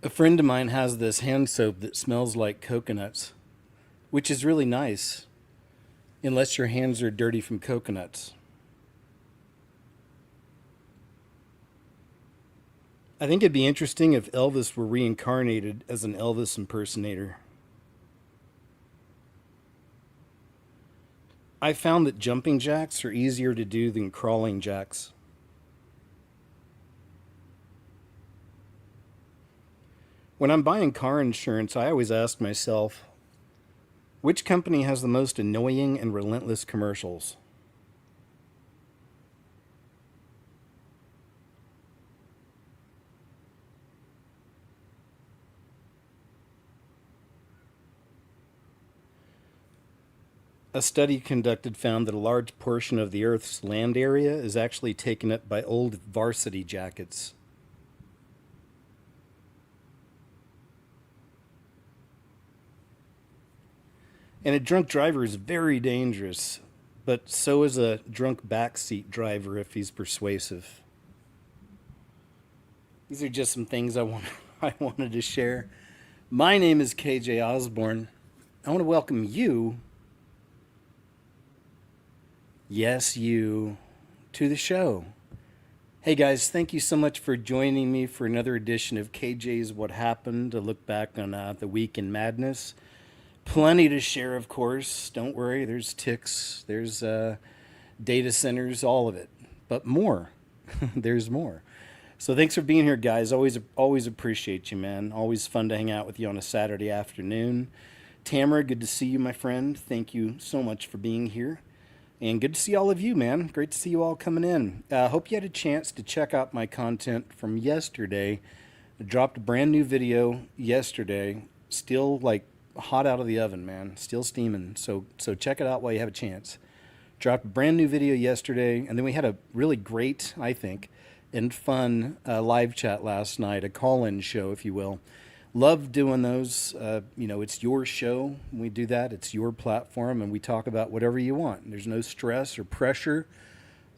A friend of mine has this hand soap that smells like coconuts, which is really nice, unless your hands are dirty from coconuts. I think it'd be interesting if Elvis were reincarnated as an Elvis impersonator. I found that jumping jacks are easier to do than crawling jacks. When I'm buying car insurance, I always ask myself, which company has the most annoying and relentless commercials? A study conducted found that a large portion of the Earth's land area is actually taken up by old varsity jackets. And a drunk driver is very dangerous, but so is a drunk backseat driver if he's persuasive. These are just some things I wanted to share. My name is KJ Osborne. I want to welcome you, yes, you, to the show. Hey guys, thank you so much for joining me for another edition of KJ's What Happened, to look back on the week in madness. Plenty to share, of course. Don't worry, there's ticks, there's data centers, all of it. But more. There's more. So thanks for being here, guys. Always appreciate you, man. Always fun to hang out with you on a Saturday afternoon. Tamara, good to see you, my friend. Thank you so much for being here. And good to see all of you, man. Great to see you all coming in. Hope you had a chance to check out my content from yesterday. I dropped a brand new video yesterday. Still like hot out of the oven, man. Still steaming. So check it out while you have a chance. Dropped a brand new video yesterday, and then we had a really great, I think, and fun live chat last night, a call-in show, if you will. Love doing those. It's your show. We do that. It's your platform, and we talk about whatever you want. There's no stress or pressure.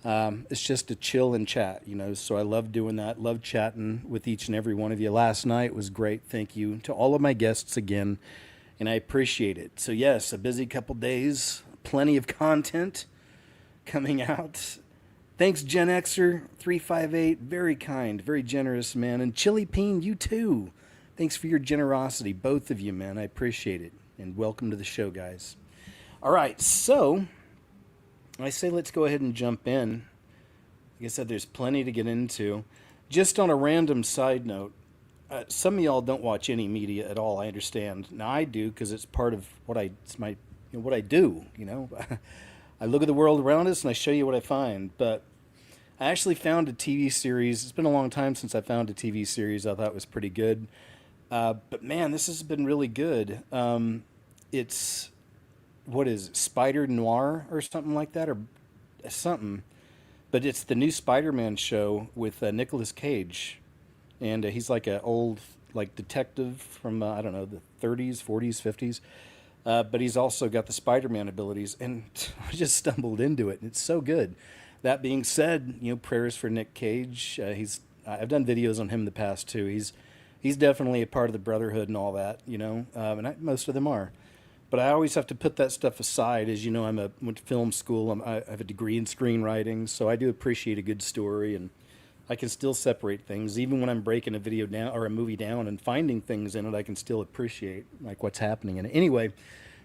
It's just to chill and chat, So I love doing that. Love chatting with each and every one of you. Last night was great. Thank you to all of my guests again, and I appreciate it. So yes, a busy couple days. Plenty of content coming out. Thanks, Gen Xer 358. Very kind, very generous, man. And Chili Peen, you too. Thanks for your generosity, both of you, man. I appreciate it. And welcome to the show, guys. All right, so I say let's go ahead and jump in. Like I said, there's plenty to get into. Just on a random side note, some of y'all don't watch any media at all. I understand. Now I do because it's part of what what I do. I look at the world around us and I show you what I find. But I actually found a TV series. It's been a long time since I found a TV series I thought was pretty good. But man, this has been really good. It's, what is it, Spider Noir or something like that, or something. But it's the new Spider-Man show with Nicolas Cage, and he's like an old detective from I don't know, the 30s, 40s, 50s. But he's also got the Spider-Man abilities, and I just stumbled into it. And it's so good. That being said, prayers for Nick Cage. I've done videos on him in the past too. He's definitely a part of the brotherhood and all that, most of them are. But I always have to put that stuff aside. As you know, went to film school. I have a degree in screenwriting, so I do appreciate a good story, and I can still separate things. Even when I'm breaking a video down or a movie down and finding things in it, I can still appreciate like what's happening in it. Anyway,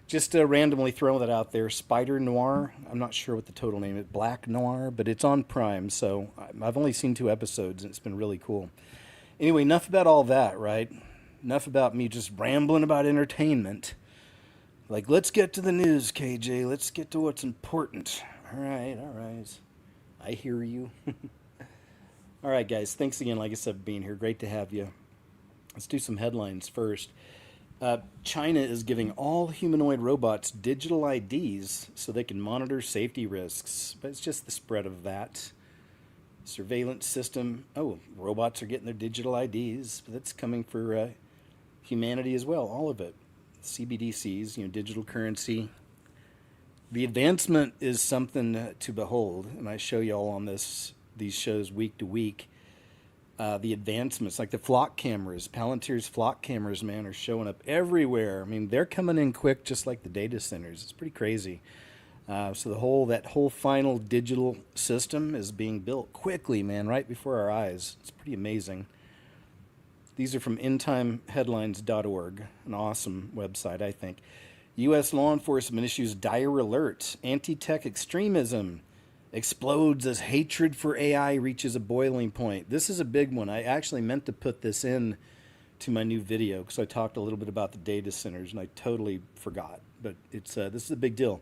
just randomly throw that out there. Spider Noir. I'm not sure what the total name is. Black Noir, but it's on Prime, so I've only seen 2 episodes, and it's been really cool. Anyway, enough about all that, right? Enough about me just rambling about entertainment. Let's get to the news, KJ. Let's get to what's important. All right, all right. I hear you. All right, guys. Thanks again, like I said, for being here. Great to have you. Let's do some headlines first. China is giving all humanoid robots digital IDs so they can monitor safety risks. But it's just the spread of that. Surveillance system. Oh, robots are getting their digital IDs. But that's coming for humanity as well, all of it. CBDCs, digital currency. The advancement is something to behold, and I show you all on these shows week to week. The advancements, like the flock cameras, Palantir's flock cameras, man, are showing up everywhere. I mean, they're coming in quick, just like the data centers. It's pretty crazy. So that whole final digital system is being built quickly, man, right before our eyes. It's pretty amazing. These are from endtimeheadlines.org, an awesome website, I think. U.S. law enforcement issues dire alert. Anti-tech extremism explodes as hatred for AI reaches a boiling point. This is a big one. I actually meant to put this in to my new video because I talked a little bit about the data centers and I totally forgot. But it's this is a big deal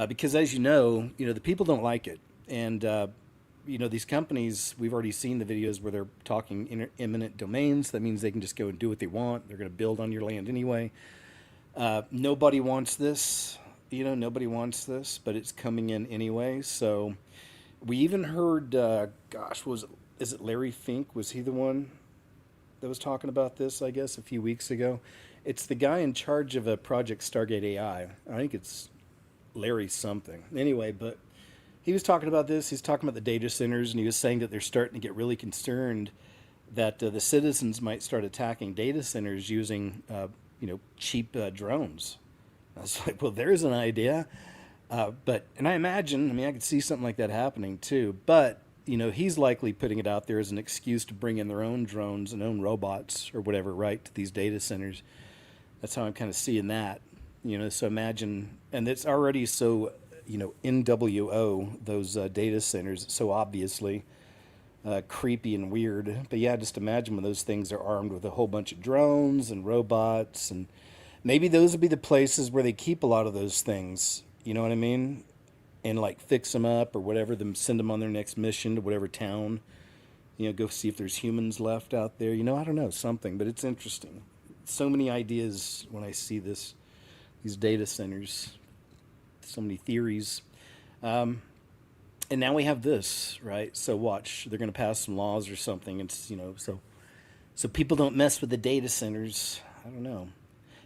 because, as the people don't like it, and these companies. We've already seen the videos where they're talking eminent domains. That means they can just go and do what they want. They're going to build on your land anyway. Nobody wants this. Nobody wants this, but it's coming in anyway. So we even heard, is it Larry Fink? Was he the one that was talking about this, I guess, a few weeks ago? It's the guy in charge of Project Stargate AI. I think it's Larry something. Anyway, but he was talking about this. He's talking about the data centers, and he was saying that they're starting to get really concerned that the citizens might start attacking data centers using, cheap drones. I was like, well, there's an idea. And I imagine, I could see something like that happening too. But, he's likely putting it out there as an excuse to bring in their own drones and own robots or whatever, right, to these data centers. That's how I'm kind of seeing that. So imagine, and it's already so, NWO, those data centers, so obviously creepy and weird. But yeah, just imagine when those things are armed with a whole bunch of drones and robots, and maybe those would be the places where they keep a lot of those things. You know what I mean? And like fix them up or whatever, them send them on their next mission to whatever town. Go see if there's humans left out there. I don't know, something, but it's interesting. So many ideas when I see these data centers. So many theories. And now we have this, right? So watch, they're going to pass some laws or something. It's, so people don't mess with the data centers. I don't know.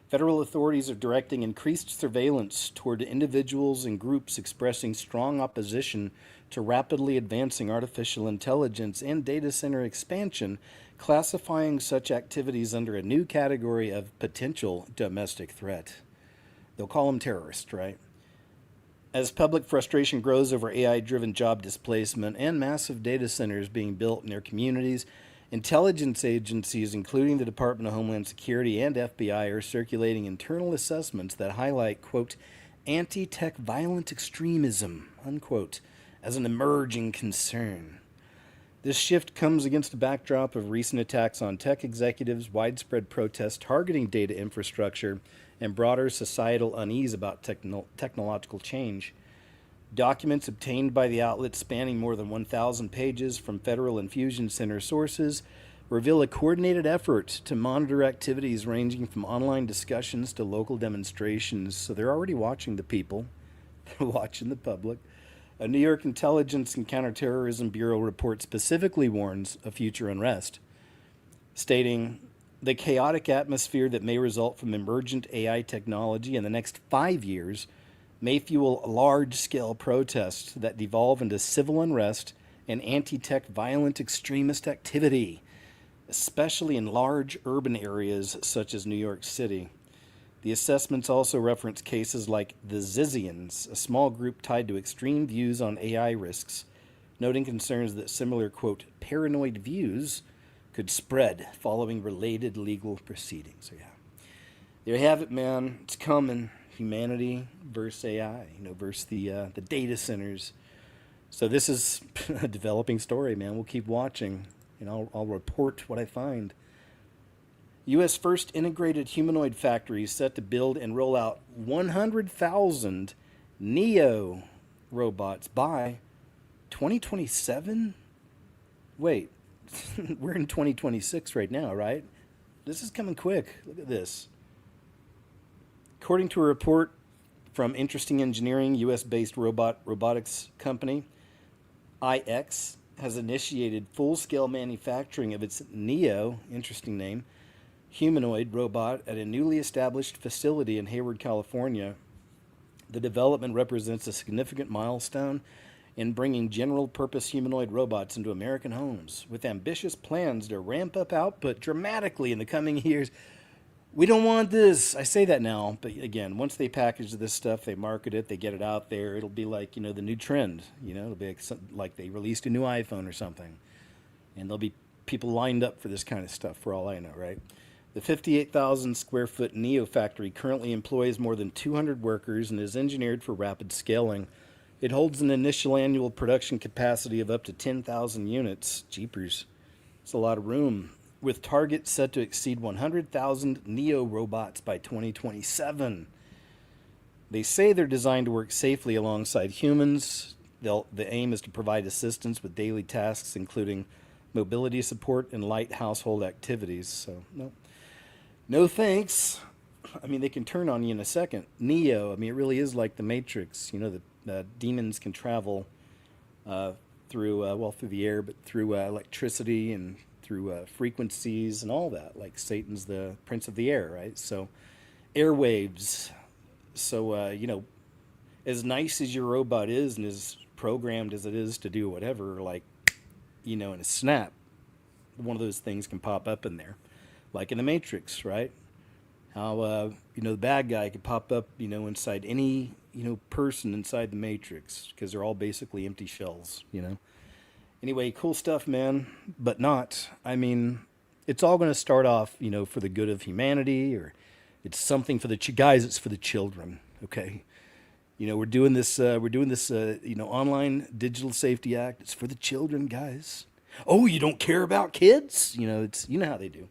Federal authorities are directing increased surveillance toward individuals and groups expressing strong opposition to rapidly advancing artificial intelligence and data center expansion, classifying such activities under a new category of potential domestic threat. They'll call them terrorists, right? As public frustration grows over AI-driven job displacement and massive data centers being built in their communities, intelligence agencies, including the Department of Homeland Security and FBI, are circulating internal assessments that highlight, quote, anti-tech violent extremism, unquote, as an emerging concern. This shift comes against a backdrop of recent attacks on tech executives, widespread protests targeting data infrastructure, and broader societal unease about technological change. Documents obtained by the outlet, spanning more than 1,000 pages from Federal Infusion Center sources, reveal a coordinated effort to monitor activities ranging from online discussions to local demonstrations. So they're already watching the people. They're watching the public. A New York Intelligence and Counterterrorism Bureau report specifically warns of future unrest, stating, the chaotic atmosphere that may result from emergent AI technology in the next 5 years may fuel large-scale protests that devolve into civil unrest and anti-tech violent extremist activity, especially in large urban areas such as New York City. The assessments also reference cases like the Zizians, a small group tied to extreme views on AI risks, noting concerns that similar, quote, paranoid views could spread following related legal proceedings. So yeah, there you have it, man. It's coming. Humanity versus AI, versus the data centers. So this is a developing story, man. We'll keep watching, and I'll report what I find. U.S. first integrated humanoid factory is set to build and roll out 100,000 Neo robots by 2027? Wait, we're in 2026 right now, right? This is coming quick. Look at this. According to a report from Interesting Engineering, U.S.-based robotics company, IX has initiated full-scale manufacturing of its Neo, interesting name, humanoid robot at a newly established facility in Hayward, California. The development represents a significant milestone in bringing general-purpose humanoid robots into American homes, with ambitious plans to ramp up output dramatically in the coming years. We don't want this. I say that now, but again, once they package this stuff, they market it, they get it out there, it'll be like, the new trend. It'll be like they released a new iPhone or something. And there'll be people lined up for this kind of stuff, for all I know, right? The 58,000 square foot Neo factory currently employs more than 200 workers and is engineered for rapid scaling. It holds an initial annual production capacity of up to 10,000 units. Jeepers. It's a lot of room. With targets set to exceed 100,000 Neo robots by 2027. They say they're designed to work safely alongside humans. The aim is to provide assistance with daily tasks, including mobility support and light household activities. So, no thanks. I mean, they can turn on you in a second. Neo, it really is like the Matrix. The demons can travel through the air, but through electricity and through frequencies and all that. Like Satan's the prince of the air, right? So airwaves. So, as nice as your robot is and as programmed as it is to do whatever, in a snap, one of those things can pop up in there. Like in the Matrix, right? How, the bad guy could pop up, inside any, person inside the Matrix, because they're all basically empty shells, Anyway, cool stuff, man, but not. It's all going to start off, for the good of humanity, or it's something for the guys. It's for the children, okay? We're doing this. Online Digital Safety Act. It's for the children, guys. Oh, you don't care about kids? It's how they do.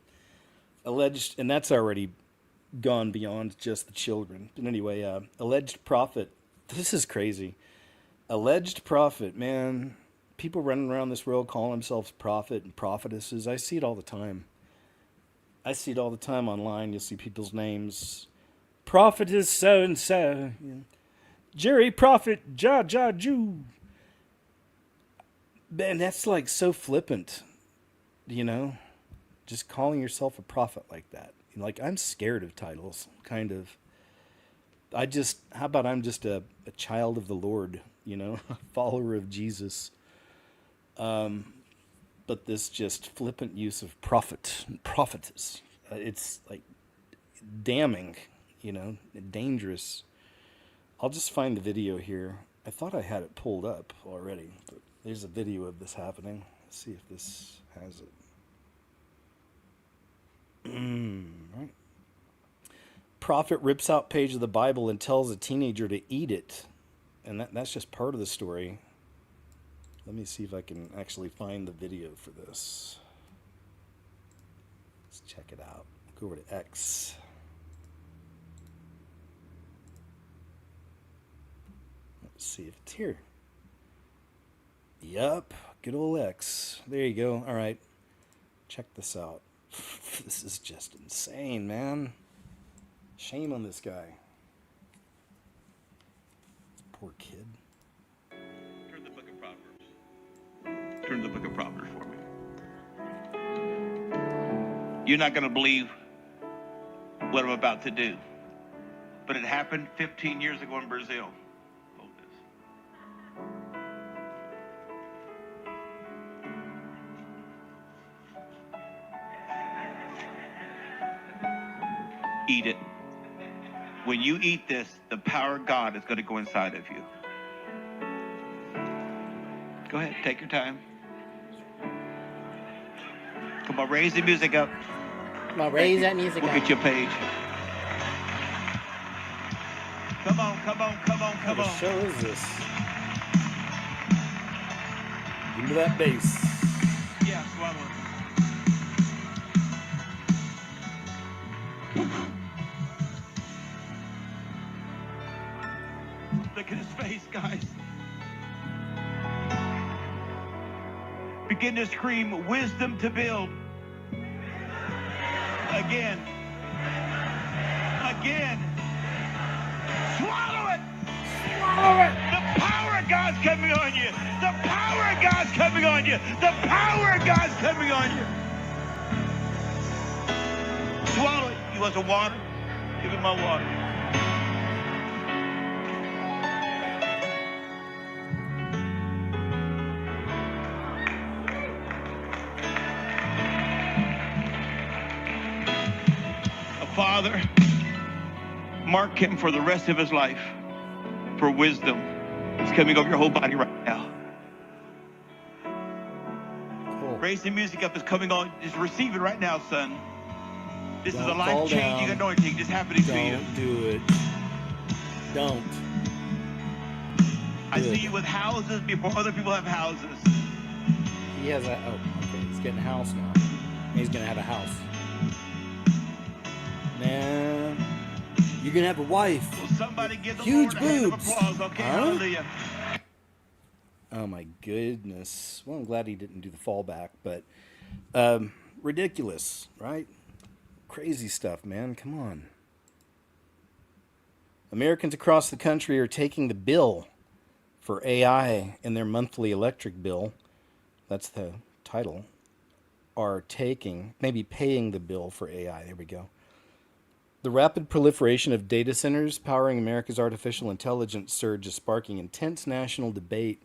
Alleged, and that's already gone beyond just the children. But anyway, alleged prophet. This is crazy. Alleged prophet, man. People running around this world calling themselves prophet and prophetesses. I see it all the time. Online. You'll see people's names. Prophetess so-and-so. Jerry Prophet, Jew. Man, that's so flippant. Just calling yourself a prophet like that. I'm scared of titles, kind of. How about I'm just a child of the Lord, a follower of Jesus. But this just flippant use of prophet and prophetess, it's damning, dangerous. I'll just find the video here. I thought I had it pulled up already, but there's a video of this happening. Let's see if this has it. Right. Prophet rips out page of the Bible and tells a teenager to eat it. And that's just part of the story. Let me see if I can actually find the video for this. Let's check it out. Go over to X. Let's see if it's here. Yup, good old X. There you go. All right. Check this out. This is just insane, man. Shame on this guy. Poor kid. Turn the book of Proverbs. Turn the book of Proverbs for me. You're not going to believe what I'm about to do. But it happened 15 years ago in Brazil. Hold this. Eat it. When you eat this, the power of God is going to go inside of you. Go ahead, take your time. Come on, raise the music up. Come on, raise that music up. Look at your page. Come on, come on, come on, come on. What show is this? Give me that bass. Yeah, swallow it. Look at his face, guys. Begin to scream, wisdom to build. Again. Again. Swallow it. Swallow it. The power of God's coming on you. The power of God's coming on you. The power of God's coming on you. Swallow it. You want some water? Give me my water. Father, mark him for the rest of his life for wisdom. It's coming over your whole body right now. Cool. Raise the music up. It's coming on. Just receive it right now, son. This is a Don't fall life-changing down. anointing just happening to you. Don't do it. Don't. I Good. see you with houses before other people have houses. He has a. Oh, okay. He's getting a house now. He's gonna have a house. Man, you're gonna have a wife. Will somebody give the Huge Lord a hand of boobs. applause? Okay, Huh? hallelujah. Oh my goodness. Well, I'm glad he didn't do the fallback, but ridiculous, right? Crazy stuff, man. Come on. Americans across the country are taking the bill for AI in their monthly electric bill. That's the title. Are taking, maybe paying the bill for AI. There we go. The rapid proliferation of data centers powering America's artificial intelligence surge is sparking intense national debate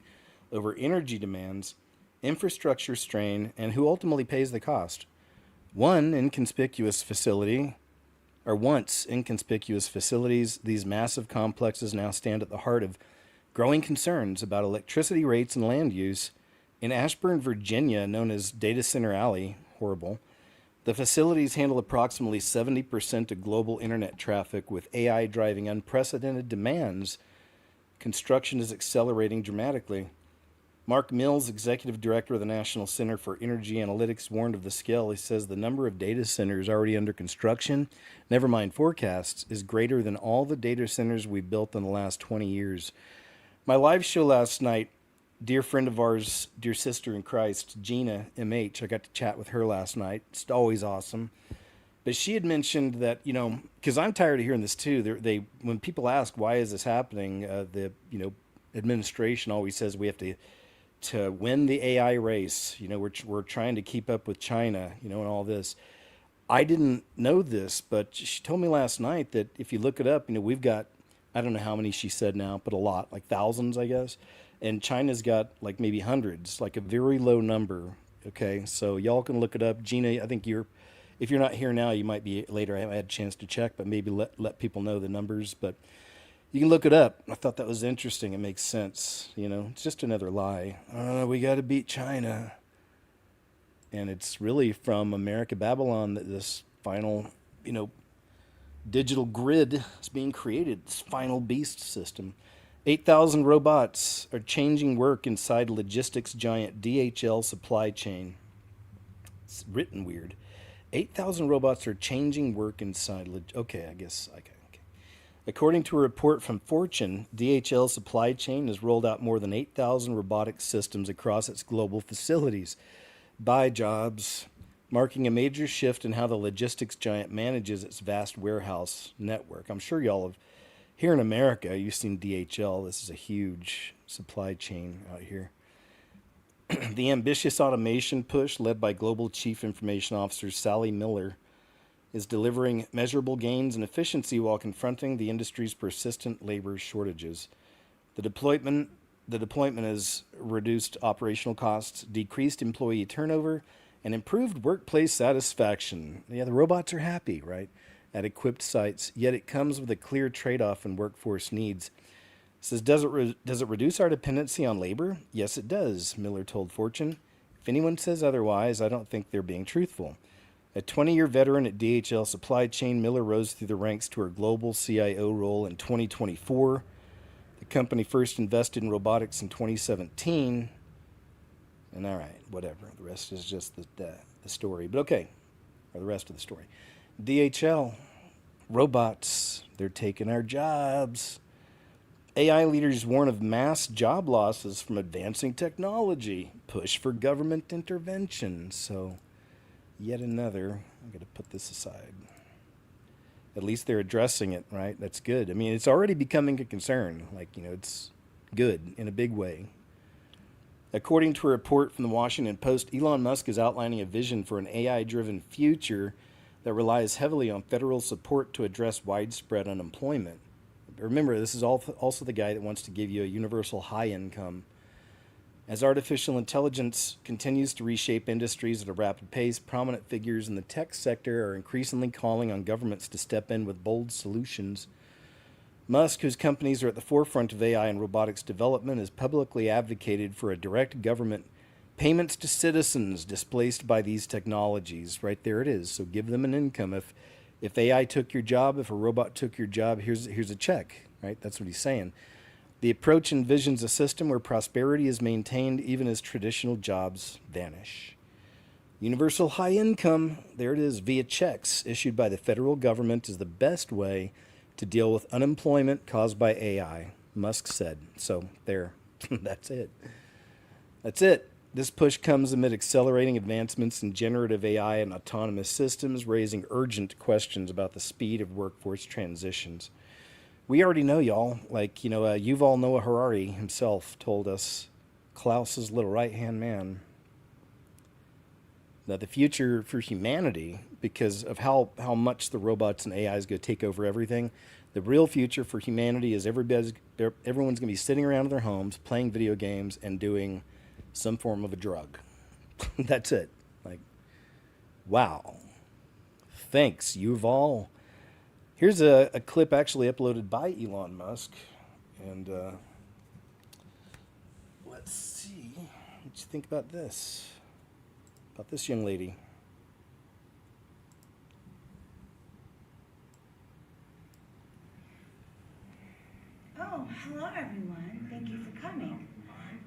over energy demands, infrastructure strain, and who ultimately pays the cost. Once inconspicuous facilities, these massive complexes now stand at the heart of growing concerns about electricity rates and land use. In Ashburn, Virginia, known as Data Center Alley, horrible, the facilities handle approximately 70% of global internet traffic, with AI driving unprecedented demands. Construction is accelerating dramatically. Mark Mills, executive director of the National Center for Energy Analytics, warned of the scale. He says the number of data centers already under construction, never mind forecasts, is greater than all the data centers we built in the last 20 years. My live show last night, dear friend of ours, dear sister in Christ, Gina MH, I got to chat with her last night. It's always awesome. But she had mentioned that, because I'm tired of hearing this too. When people ask why is this happening, the administration always says we have to win the AI race. We're trying to keep up with China, and all this. I didn't know this, but she told me last night that if you look it up, we've got, I don't know how many she said now, but a lot, like thousands, I guess. And China's got like maybe hundreds, like a very low number. Okay, so y'all can look it up. Gina, I think if you're not here now, you might be later. I haven't had a chance to check, but maybe let people know the numbers. But you can look it up. I thought that was interesting. It makes sense. It's just another lie. We got to beat China. And it's really from America Babylon that this final, digital grid is being created, this final beast system. 8,000 robots are changing work inside logistics giant DHL supply chain. It's written weird. 8,000 robots are changing work inside. Okay, I guess. Okay. According to a report from Fortune, DHL supply chain has rolled out more than 8,000 robotic systems across its global facilities. By jobs, marking a major shift in how the logistics giant manages its vast warehouse network. I'm sure y'all have. Here in America, you've seen DHL. This is a huge supply chain out here. The ambitious automation push, led by Global Chief Information Officer Sally Miller, is delivering measurable gains in efficiency while confronting the industry's persistent labor shortages. The deployment has reduced operational costs, decreased employee turnover, and improved workplace satisfaction. Yeah, the robots are happy, right? At equipped sites, yet it comes with a clear trade-off in workforce needs. It says, does it reduce our dependency on labor? Yes, it does, Miller told Fortune. If anyone says otherwise, I don't think they're being truthful. A 20-year veteran at DHL Supply Chain, Miller rose through the ranks to her global CIO role in 2024. The company first invested in robotics in 2017. And all right, whatever. The rest is just the story. But okay, or the rest of the story. DHL, robots, they're taking our jobs. AI leaders warn of mass job losses from advancing technology. Push for government intervention. So, yet another, I'm going to put this aside. At least they're addressing it, right? That's good. I mean, it's already becoming a concern. It's good in a big way. According to a report from the Washington Post, Elon Musk is outlining a vision for an AI-driven future that relies heavily on federal support to address widespread unemployment. Remember, this is also the guy that wants to give you a universal high income. As artificial intelligence continues to reshape industries at a rapid pace, prominent figures in the tech sector are increasingly calling on governments to step in with bold solutions. Musk, whose companies are at the forefront of AI and robotics development, has publicly advocated for a direct government payments to citizens displaced by these technologies. Right there it is. So give them an income. If AI took your job, if a robot took your job, here's a check. Right? That's what he's saying. The approach envisions a system where prosperity is maintained even as traditional jobs vanish. Universal high income, there it is, via checks issued by the federal government is the best way to deal with unemployment caused by AI, Musk said. So there, that's it. That's it. This push comes amid accelerating advancements in generative AI and autonomous systems, raising urgent questions about the speed of workforce transitions. We already know, y'all. Like, Yuval Noah Harari himself told us, Klaus's little right-hand man, that the future for humanity, because of how much the robots and AIs go take over everything, the real future for humanity is everyone's going to be sitting around in their homes, playing video games, and doing some form of a drug. That's it. Like, wow. Thanks, Yuval. Here's a clip actually uploaded by Elon Musk. And let's see what you think about this. About this young lady. Oh, hello everyone. Thank you for coming.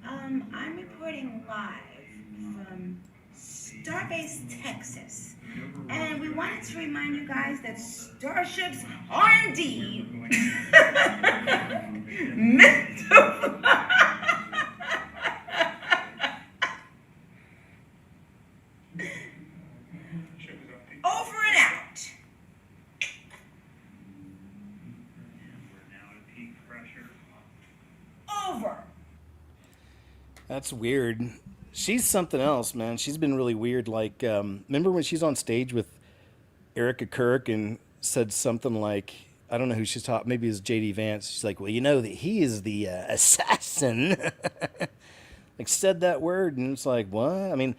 I'm reporting live from Starbase, Texas. And we wanted to remind you guys that starships are indeed meant to fly. Over and out. Over. That's weird. She's something else, man. She's been really weird. Like, remember when she's on stage with Erica Kirk and said something like, I don't know who she's talking, maybe it was J.D. Vance. She's like, well, you know that he is the assassin. Like, said that word, and it's like, what? I mean,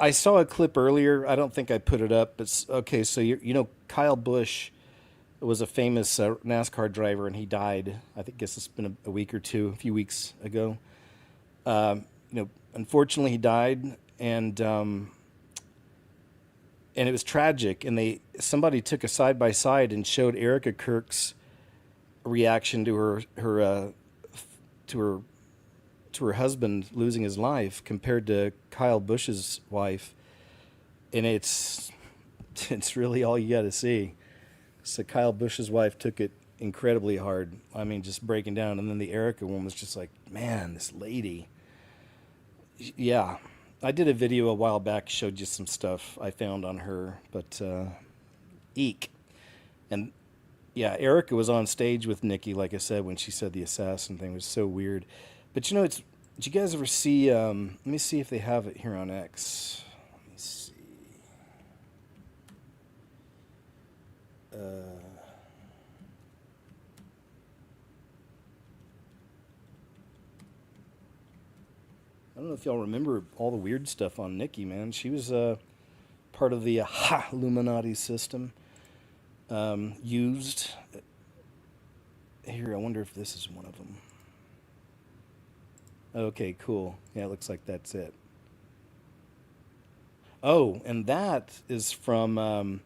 I saw a clip earlier. I don't think I put it up, but okay, so Kyle Busch was a famous NASCAR driver, and he died. I think guess it's been a week or two, a few weeks ago. Unfortunately, he died, and it was tragic. And somebody took a side by side and showed Erica Kirk's reaction to her husband losing his life compared to Kyle Busch's wife, and it's really all you got to see. So Kyle Busch's wife took it incredibly hard. I mean, just breaking down, and then the Erica one was just like, man, this lady. Yeah, I did a video a while back, showed you some stuff I found on her, but eek. And yeah, Erica was on stage with Nikki, like I said, when she said the assassin thing. It was so weird. But did you guys ever see, let me see if they have it here on X. Let me see. I don't know if y'all remember all the weird stuff on Nikki, man. She was part of the Illuminati system. Used. Here, I wonder if this is one of them. Okay, cool. Yeah, it looks like that's it. Oh, and that is from,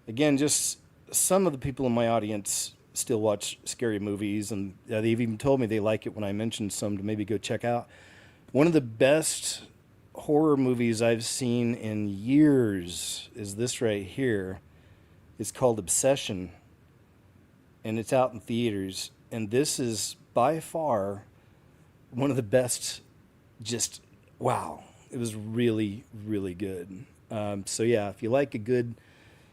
again, just some of the people in my audience still watch scary movies, and they've even told me they like it when I mentioned some to maybe go check out. One of the best horror movies I've seen in years is this right here. It's called Obsession, and it's out in theaters. And this is by far one of the best. Just wow, it was really, really good. So yeah, if you like a good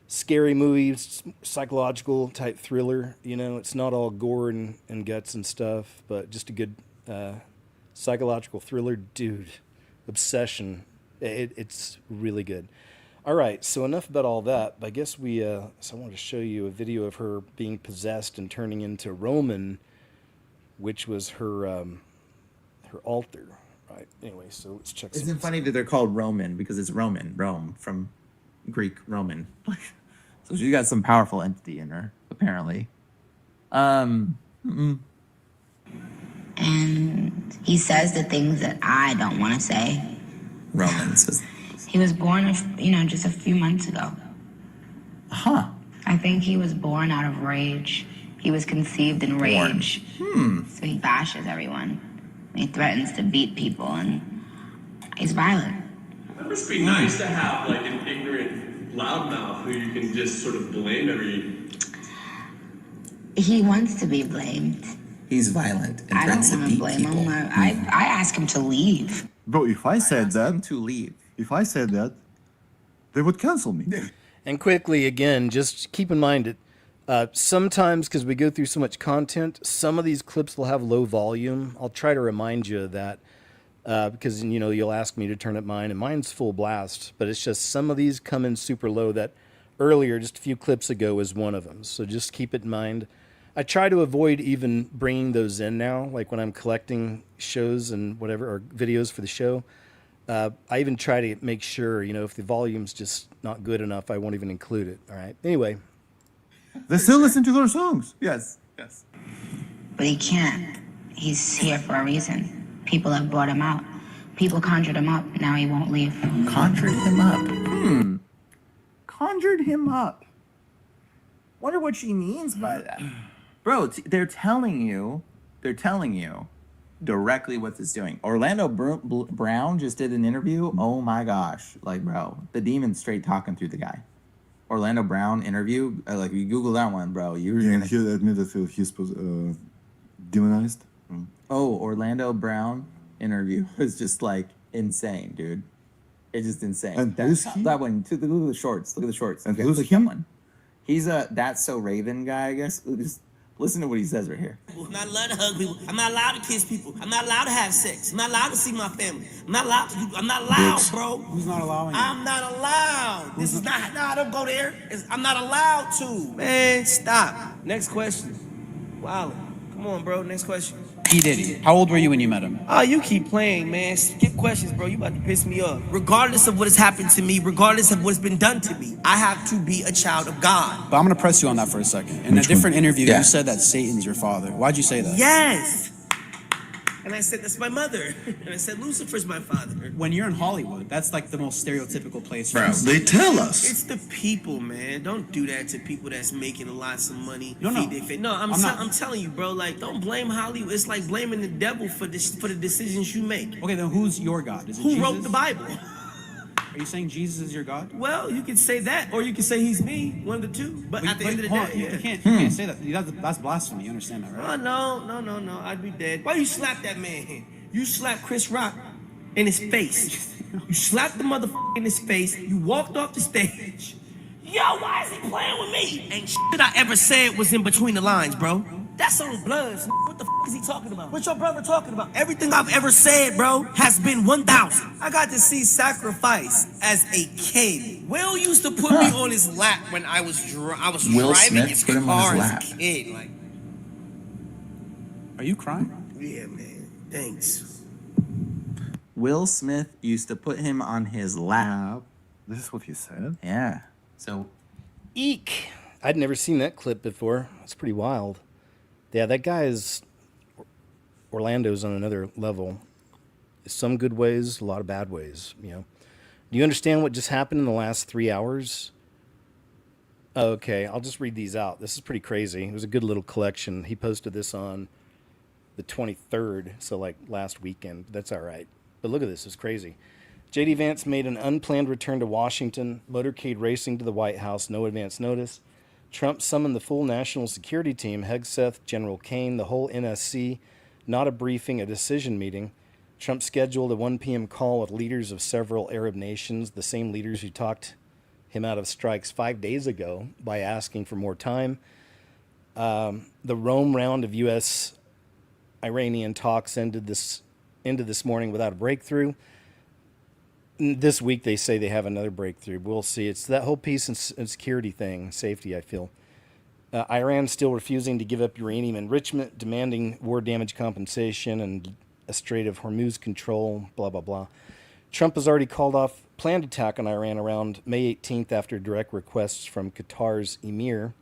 scary movie, psychological type thriller, it's not all gore and guts and stuff, but just a good psychological thriller, dude. Obsession, it's really good. All right, so enough about all that. I guess so I wanted to show you a video of her being possessed and turning into Roman, which was her altar. Right. Anyway, so let's check. Isn't it funny that they're called Roman because it's Rome from Greek Roman. So she's got some powerful entity in her, apparently. And he says the things that I don't want to say. Roman says. He was born, just a few months ago. Huh. I think he was born out of rage. He was conceived in rage. So he bashes everyone. He threatens to beat people, and he's violent. It must be nice to have like an ignorant loudmouth who you can just sort of blame every. He wants to be blamed. He's violent and I don't threatens to want to beat blame people. him. I ask him to leave. Bro, if I said that, To leave. if I said that, they would cancel me. And quickly, again, just keep in mind that sometimes, because we go through so much content, some of these clips will have low volume. I'll try to remind you of that because, you'll ask me to turn up mine, and mine's full blast. But it's just some of these come in super low. That earlier, just a few clips ago, was one of them. So just keep it in mind. I try to avoid even bringing those in now, like when I'm collecting shows and whatever, or videos for the show. I even try to make sure, if the volume's just not good enough, I won't even include it. All right. Anyway. They still listen to their songs. Yes. But he can't. He's here for a reason. People have brought him out. People conjured him up. Now he won't leave. Conjured him up. Conjured him up. Wonder what she means by that. Bro, they're telling you directly what it's doing. Orlando Brown just did an interview. Oh my gosh. Like, bro, the demon's straight talking through the guy. Orlando Brown interview. Like, you Google that one, bro. You're And gonna... he admitted that he's demonized. Oh, Orlando Brown interview was just like insane, dude. It's just insane. And who's he? That one. Look at the shorts. Look at the shorts. And Okay, who's look he? at that one. He's a That's So Raven guy, I guess. Just listen to what he says right here. I'm not allowed to hug people. I'm not allowed to kiss people. I'm not allowed to have sex. I'm not allowed to see my family. I'm not allowed to do. I'm not allowed, bro. Who's not allowing you? I'm not allowed. This is not. Nah, don't go there. I'm not allowed to. Man, stop. Next question. Wow. Come on, bro. Next question. P. Diddy. How old were you when you met him? Oh, you keep playing, man. Skip questions, bro. You about to piss me off. Regardless of what has happened to me, regardless of what's been done to me, I have to be a child of God. But I'm going to press you on that for a second. In a different interview, you said that Satan's your father. Why'd you say that? Yes. And I said, that's my mother. And I said, Lucifer's my father. When you're in Hollywood, that's like the most stereotypical place. Bro, They tell us. It's the people, man. Don't do that to people that's making lots of money. No. I'm telling you, bro. Like, don't blame Hollywood. It's like blaming the devil for the decisions you make. Okay, then who's your God? Is it Who Jesus? wrote the Bible? Are you saying Jesus is your God? Well, you could say that, or you could say he's me. One of the two. But at the end of the hold day, on, yeah. you can't say that. That's blasphemy. You understand that, right? Oh, no. I'd be dead. Why you slap that man? You slapped Chris Rock in his face. You slapped the motherfucker in his face. You walked off the stage. Yo, why is he playing with me? Ain't shit I ever said was in between the lines, bro. That's on Bloods. What the is he talking about? What's your brother talking about? Everything I've ever said, bro, has been 1,000. I got to see sacrifice as a kid. Will used to put me on his lap when I was Will driving Smith his put him on car his as lap. a kid. Like, Are you crying? yeah, man. Thanks. Will Smith used to put him on his lap. This is what he said. Yeah. So Eek. I'd never seen that clip before. It's pretty wild. Yeah, that guy is... Orlando's on another level. Some good ways, a lot of bad ways, Do you understand what just happened in the last 3 hours? Okay, I'll just read these out. This is pretty crazy. It was a good little collection. He posted this on the 23rd, so like last weekend. That's all right. But look at this. It's crazy. J.D. Vance made an unplanned return to Washington, motorcade racing to the White House, no advance notice. Trump summoned the full national security team, Hegseth, General Kane, the whole NSC, not a briefing, a decision meeting. Trump scheduled a 1 p.m. call with leaders of several Arab nations, the same leaders who talked him out of strikes 5 days ago by asking for more time. The Rome round of U.S.-Iranian talks ended this morning without a breakthrough. This week they say they have another breakthrough. We'll see. It's that whole peace and security thing, safety, I feel. Iran still refusing to give up uranium enrichment, demanding war damage compensation, and a Strait of Hormuz control, blah, blah, blah. Trump has already called off planned attack on Iran around May 18th after direct requests from Qatar's emir.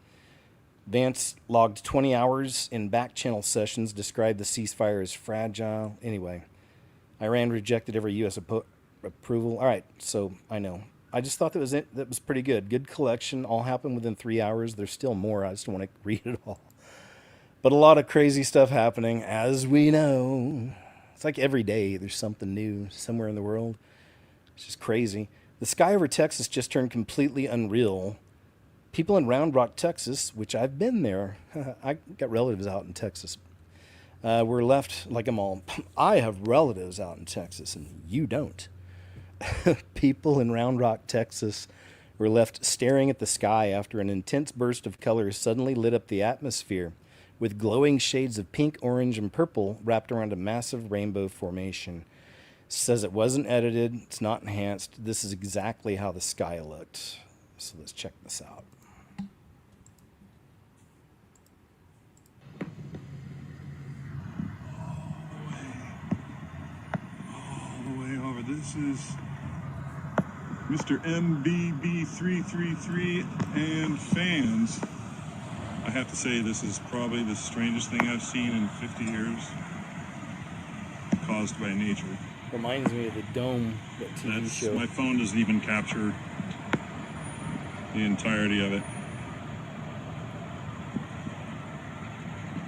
Vance logged 20 hours in back-channel sessions, described the ceasefire as fragile. Anyway, Iran rejected every U.S. approval. All right, so I know. I just thought that was pretty good. Good collection. All happened within 3 hours. There's still more. I just don't want to read it all. But a lot of crazy stuff happening, as we know. It's like every day there's something new somewhere in the world. It's just crazy. The sky over Texas just turned completely unreal. People in Round Rock, Texas, which I've been there. I got relatives out in Texas. Were left like I'm all. I have relatives out in Texas, and you don't. People in Round Rock, Texas, were left staring at the sky after an intense burst of color suddenly lit up the atmosphere, with glowing shades of pink, orange, and purple wrapped around a massive rainbow formation. It says it wasn't edited, it's not enhanced. This is exactly how the sky looked. So let's check this out. All the way over. This is Mr. MBB333 and fans. I have to say, this is probably the strangest thing I've seen in 50 years, caused by nature. Reminds me of the Dome, that TV show. My phone doesn't even capture the entirety of it.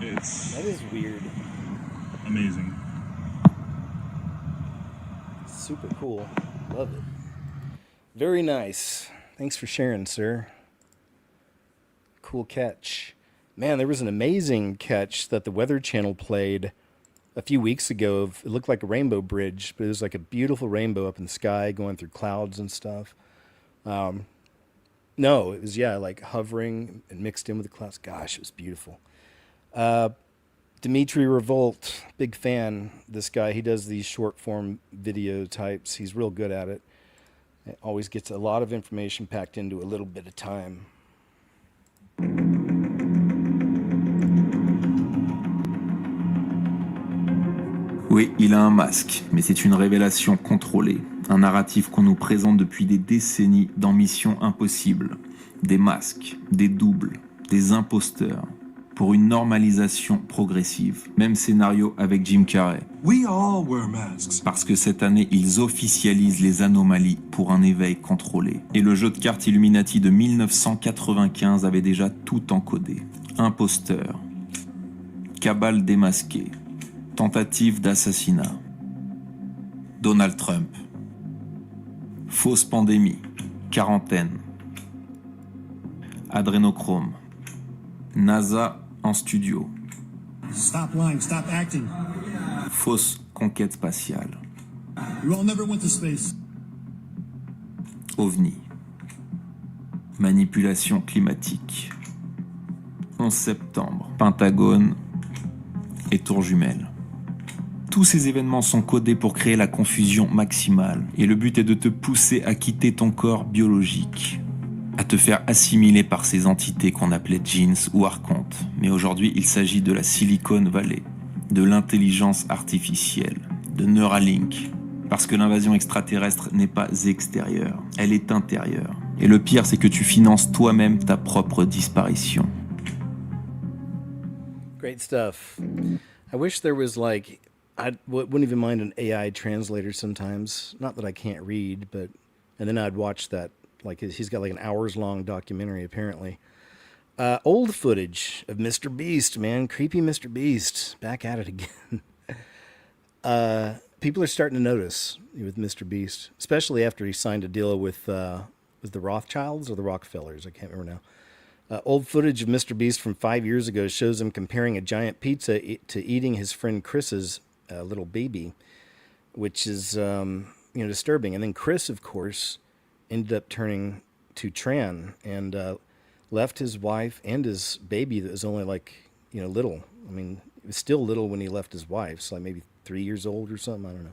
That is weird. Amazing. Super cool. Love it. Very nice. Thanks for sharing, sir. Cool catch. Man, there was an amazing catch that the Weather Channel played a few weeks ago. It looked like a rainbow bridge, but it was like a beautiful rainbow up in the sky going through clouds and stuff. No, it was, like hovering and mixed in with the clouds. Gosh, it was beautiful. Dimitri Revolt, big fan. This guy, he does these short form video types. He's real good at it. It always gets a lot of information packed into a little bit of time. Oui, il a un masque, mais c'est une révélation contrôlée. Un narratif qu'on nous présente depuis des décennies dans Mission Impossible. Des masques, des doubles, des imposteurs. Pour une normalisation progressive. Même scénario avec Jim Carrey. We all wear masks. Parce que cette année, ils officialisent les anomalies pour un éveil contrôlé. Et le jeu de cartes Illuminati de 1995 avait déjà tout encodé. Imposteur. Cabale démasquée. Tentative d'assassinat. Donald Trump. Fausse pandémie. Quarantaine. Adrénochrome. NASA en studio. Stop lying, stop acting. Fausse conquête spatiale. You all never went to space. OVNI. Manipulation climatique. 11 septembre. Pentagone et tour jumelle. Tous ces événements sont codés pour créer la confusion maximale. Et le but est de te pousser à quitter ton corps biologique. À te faire assimiler par ces entités qu'on appelait jeans ou archontes. Mais aujourd'hui, il s'agit de la Silicon Valley, de l'intelligence artificielle, de Neuralink. Parce que l'invasion extraterrestre n'est pas extérieure, elle est intérieure. Et le pire, c'est que tu finances toi-même ta propre disparition. Great stuff. I wish there was I wouldn't even mind an AI translator sometimes. Not that I can't read, but... And then I'd watch that. He's got an hours-long documentary, apparently. Old footage of Mr. Beast, man. Creepy Mr. Beast. Back at it again. People are starting to notice with Mr. Beast, especially after he signed a deal with the Rothschilds or the Rockefellers. I can't remember now. Old footage of Mr. Beast from 5 years ago shows him comparing a giant pizza to eating his friend Chris's little baby, which is disturbing. And then Chris, of course, ended up turning to Tran and left his wife and his baby that was only little. I mean, he was still little when he left his wife, so maybe 3 years old or something. I don't know.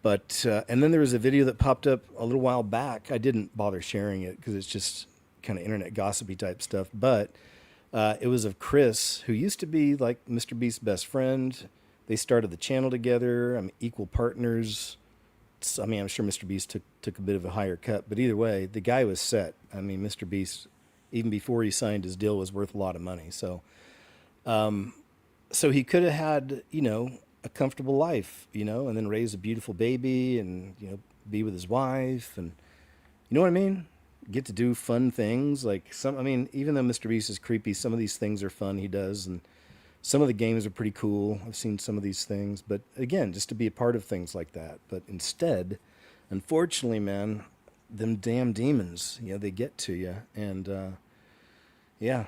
But and then there was a video that popped up a little while back. I didn't bother sharing it because it's just kind of internet gossipy type stuff. But it was of Chris, who used to be Mr. Beast's best friend. They started the channel together. I'm equal partners. I mean, I'm sure Mr. Beast took a bit of a higher cut, but either way, the guy was set. I mean, Mr. Beast, even before he signed his deal, was worth a lot of money. So, so he could have had, you know, a comfortable life, you know, and then raise a beautiful baby and, you know, be with his wife and, you know what I mean? Get to do fun things. Like I mean, even though Mr. Beast is creepy, some of these things are fun he does. And some of the games are pretty cool. I've seen some of these things, but again, just to be a part of things like that. But instead, unfortunately, man, them damn demons, you know, they get to you. And, yeah,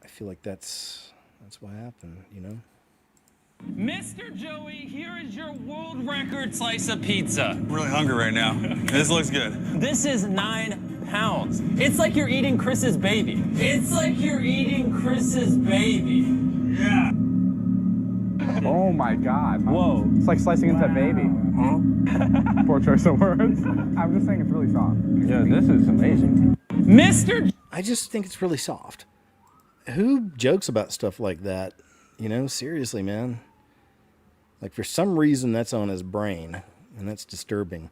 I feel like that's what happened, you know? Mr. Joey, here is your world record slice of pizza. I'm really hungry right now. This looks good. This is 9 pounds. It's like you're eating Chris's baby. It's like you're eating Chris's baby. Yeah. Oh my God. Whoa. It's like slicing into a baby. Huh? Poor choice of words. I'm just saying it's really soft. Yeah, this is amazing. Mr. I just think it's really soft. Who jokes about stuff like that? You know, seriously, man. Like, for some reason, that's on his brain, and that's disturbing.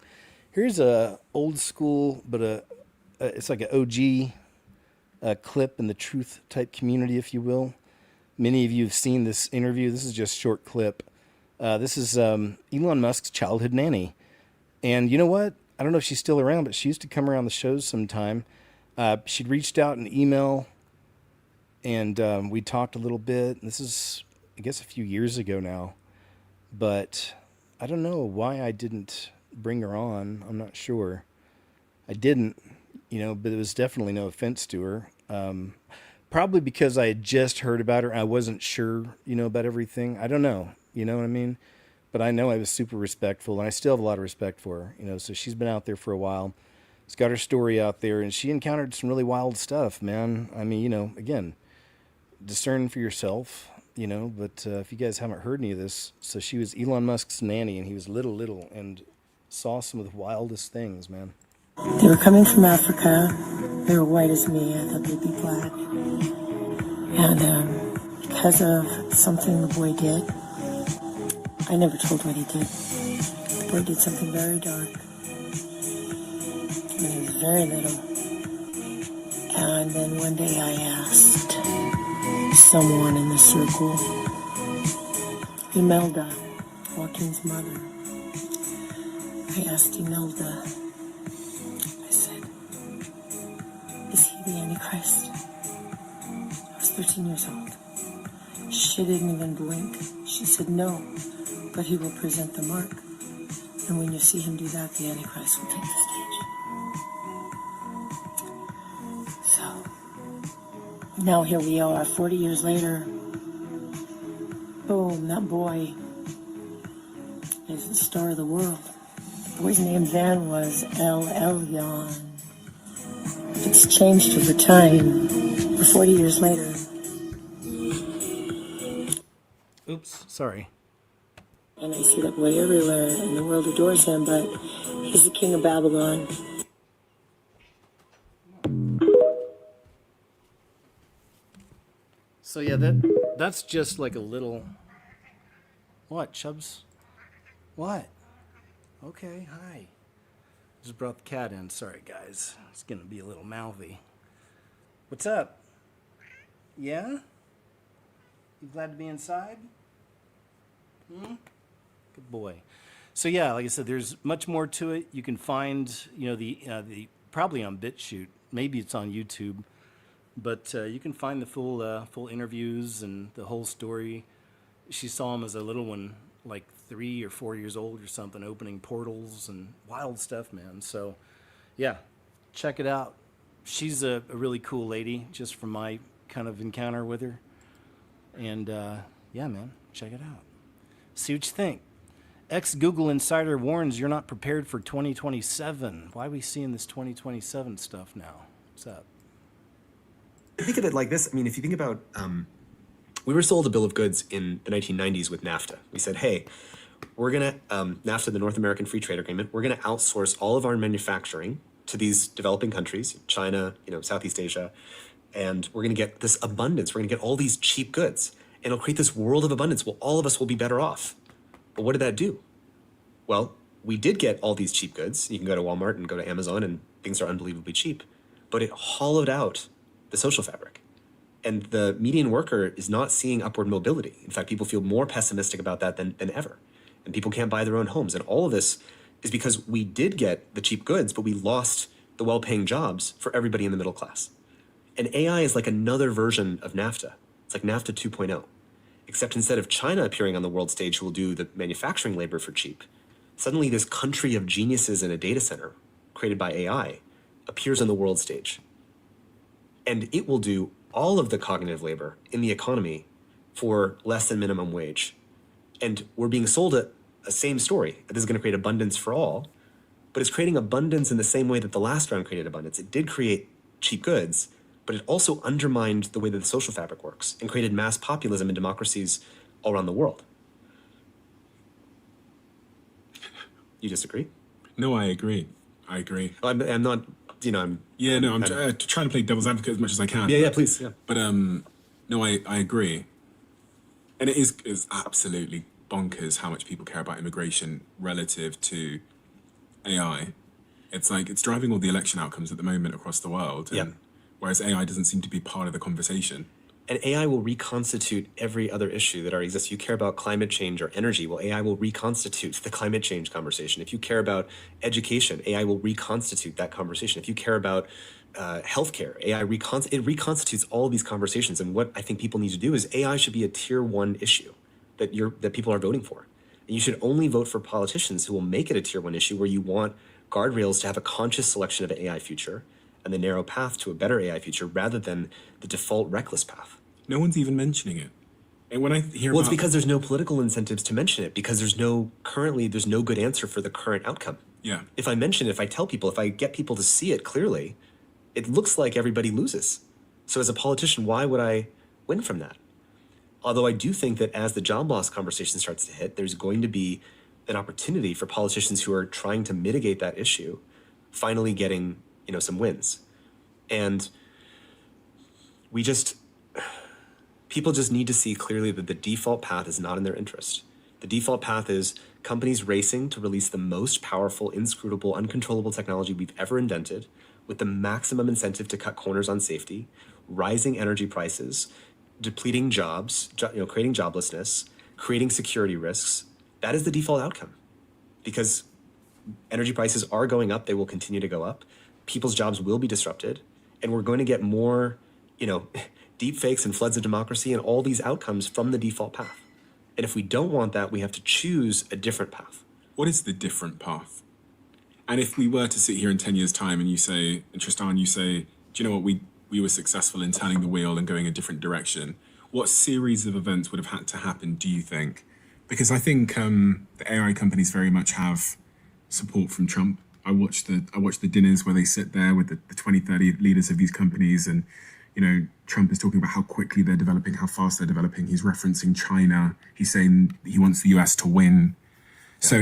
Here's a old school, but it's like an OG clip in the truth type community, if you will. Many of you have seen this interview. This is just a short clip. This is Elon Musk's childhood nanny. And you know what? I don't know if she's still around, but she used to come around the shows sometime. She'd reached out an email, and we talked a little bit. This is, I guess, a few years ago now. But I don't know why I didn't bring her on. I'm not sure. I didn't, you know, but it was definitely no offense to her. Probably because I had just heard about her. I wasn't sure, you know, about everything. I don't know. You know what I mean? But I know I was super respectful, and I still have a lot of respect for her. You know, so she's been out there for a while. She's got her story out there, and she encountered some really wild stuff, man. I mean, you know, again, discern for yourself, you know. But if you guys haven't heard any of this, so she was Elon Musk's nanny, and he was little, and saw some of the wildest things, man. They were coming from Africa. They were white as me. I thought they'd be black. And because of something the boy did, I never told what he did. The boy did something very dark. When he was very little. And then one day I asked someone in the circle, Imelda, Joaquin's mother. I asked Imelda, I said, is he the Antichrist? I was 13 years old. She didn't even blink. She said, no, but he will present the mark. And when you see him do that, the Antichrist will take the stage. So, now here we are, 40 years later. Boom, that boy is the star of the world. The boy's name then was El Elyon. It's changed over time. For 40 years later. Oops, sorry. And I see that boy everywhere, and the world adores him, but he's the king of Babylon. So yeah, that's just like a little... What, Chubbs? What? Okay, hi. Just brought the cat in. Sorry, guys. It's gonna be a little mouthy. What's up? Yeah? You glad to be inside? Good boy. So yeah, like I said, there's much more to it. You can find, you know, the probably on BitChute. Maybe it's on YouTube, but you can find the full interviews and the whole story. She saw him as a little one, like 3 or 4 years old or something, opening portals and wild stuff, man. So yeah, check it out. She's a really cool lady, just from my kind of encounter with her. And yeah, man, check it out. See what you think. Ex-Google insider warns you're not prepared for 2027. Why are we seeing this 2027 stuff now? What's up? Think of it like this. I mean, if you think about, we were sold a bill of goods in the 1990s with NAFTA. We said, hey, we're going to, NAFTA, the North American Free Trade Agreement, we're going to outsource all of our manufacturing to these developing countries, China, you know, Southeast Asia, and we're going to get this abundance. We're going to get all these cheap goods. And it'll create this world of abundance. Well, all of us will be better off. But what did that do? Well, we did get all these cheap goods. You can go to Walmart and go to Amazon and things are unbelievably cheap. But it hollowed out the social fabric. And the median worker is not seeing upward mobility. In fact, people feel more pessimistic about that than ever. And people can't buy their own homes. And all of this is because we did get the cheap goods, but we lost the well-paying jobs for everybody in the middle class. And AI is like another version of NAFTA. It's like NAFTA 2.0. Except instead of China appearing on the world stage who will do the manufacturing labor for cheap, suddenly this country of geniuses in a data center created by AI appears on the world stage. And it will do all of the cognitive labor in the economy for less than minimum wage. And we're being sold a same story. This is going to create abundance for all, but it's creating abundance in the same way that the last round created abundance. It did create cheap goods, but it also undermined the way that the social fabric works and created mass populism in democracies all around the world. You disagree? No, I agree. I agree. I'm not, I'm... Yeah, no, I'm trying to play devil's advocate as much as I can. Yeah, please. Yeah. But, no, I agree. And it is absolutely bonkers how much people care about immigration relative to AI. It's like, it's driving all the election outcomes at the moment across the world. And whereas AI doesn't seem to be part of the conversation. And AI will reconstitute every other issue that already exists. You care about climate change or energy, well, AI will reconstitute the climate change conversation. If you care about education, AI will reconstitute that conversation. If you care about healthcare, AI reconstitutes all of these conversations. And what I think people need to do is AI should be a tier 1 issue that people are voting for. And you should only vote for politicians who will make it a tier 1 issue where you want guardrails to have a conscious selection of an AI future and the narrow path to a better AI future rather than the default reckless path. No one's even mentioning it. And when I hear it's because there's no political incentives to mention it, because there's no good answer for the current outcome. Yeah. If I mention it, if I tell people, if I get people to see it clearly, it looks like everybody loses. So as a politician, why would I win from that? Although I do think that as the job loss conversation starts to hit, there's going to be an opportunity for politicians who are trying to mitigate that issue, finally getting some wins. And people just need to see clearly that the default path is not in their interest. The default path is companies racing to release the most powerful, inscrutable, uncontrollable technology we've ever invented with the maximum incentive to cut corners on safety, rising energy prices, depleting jobs, creating joblessness, creating security risks. That is the default outcome because energy prices are going up. They will continue to go up. People's jobs will be disrupted, and we're going to get more, deep fakes and floods of democracy and all these outcomes from the default path. And if we don't want that, we have to choose a different path. What is the different path? And if we were to sit here in 10 years' time and Tristan, you say, do you know what, we were successful in turning the wheel and going a different direction, what series of events would have had to happen, do you think? Because I think the AI companies very much have support from Trump. I watch the dinners where they sit there with the 20, 30 leaders of these companies and, Trump is talking about how quickly they're developing, how fast they're developing. He's referencing China. He's saying he wants the US to win. Yeah. So,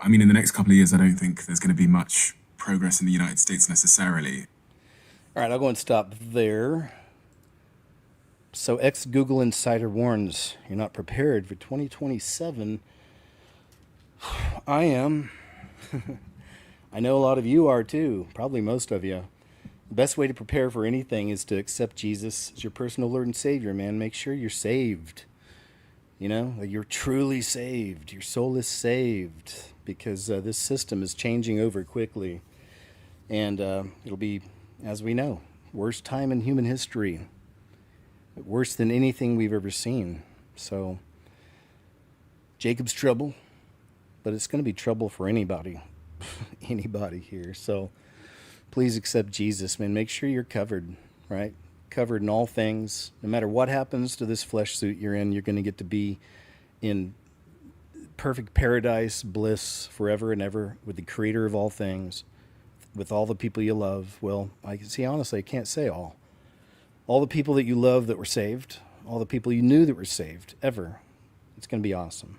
in the next couple of years, I don't think there's going to be much progress in the United States necessarily. All right, I'll go and stop there. So ex-Google insider warns you're not prepared for 2027. I am. I know a lot of you are too, probably most of you. The best way to prepare for anything is to accept Jesus as your personal Lord and Savior, man. Make sure you're saved. That you're truly saved. Your soul is saved because this system is changing over quickly. And it'll be, as we know, worst time in human history. Worse than anything we've ever seen. So, Jacob's trouble, but it's going to be trouble for anybody. Anybody here. So please accept Jesus, man. Make sure you're covered, right? Covered in all things. No matter what happens to this flesh suit you're in, you're going to get to be in perfect paradise, bliss forever and ever with the creator of all things, with all the people you love. Well, honestly, I can't say all. All the people that you love that were saved, all the people you knew that were saved, ever. It's going to be awesome.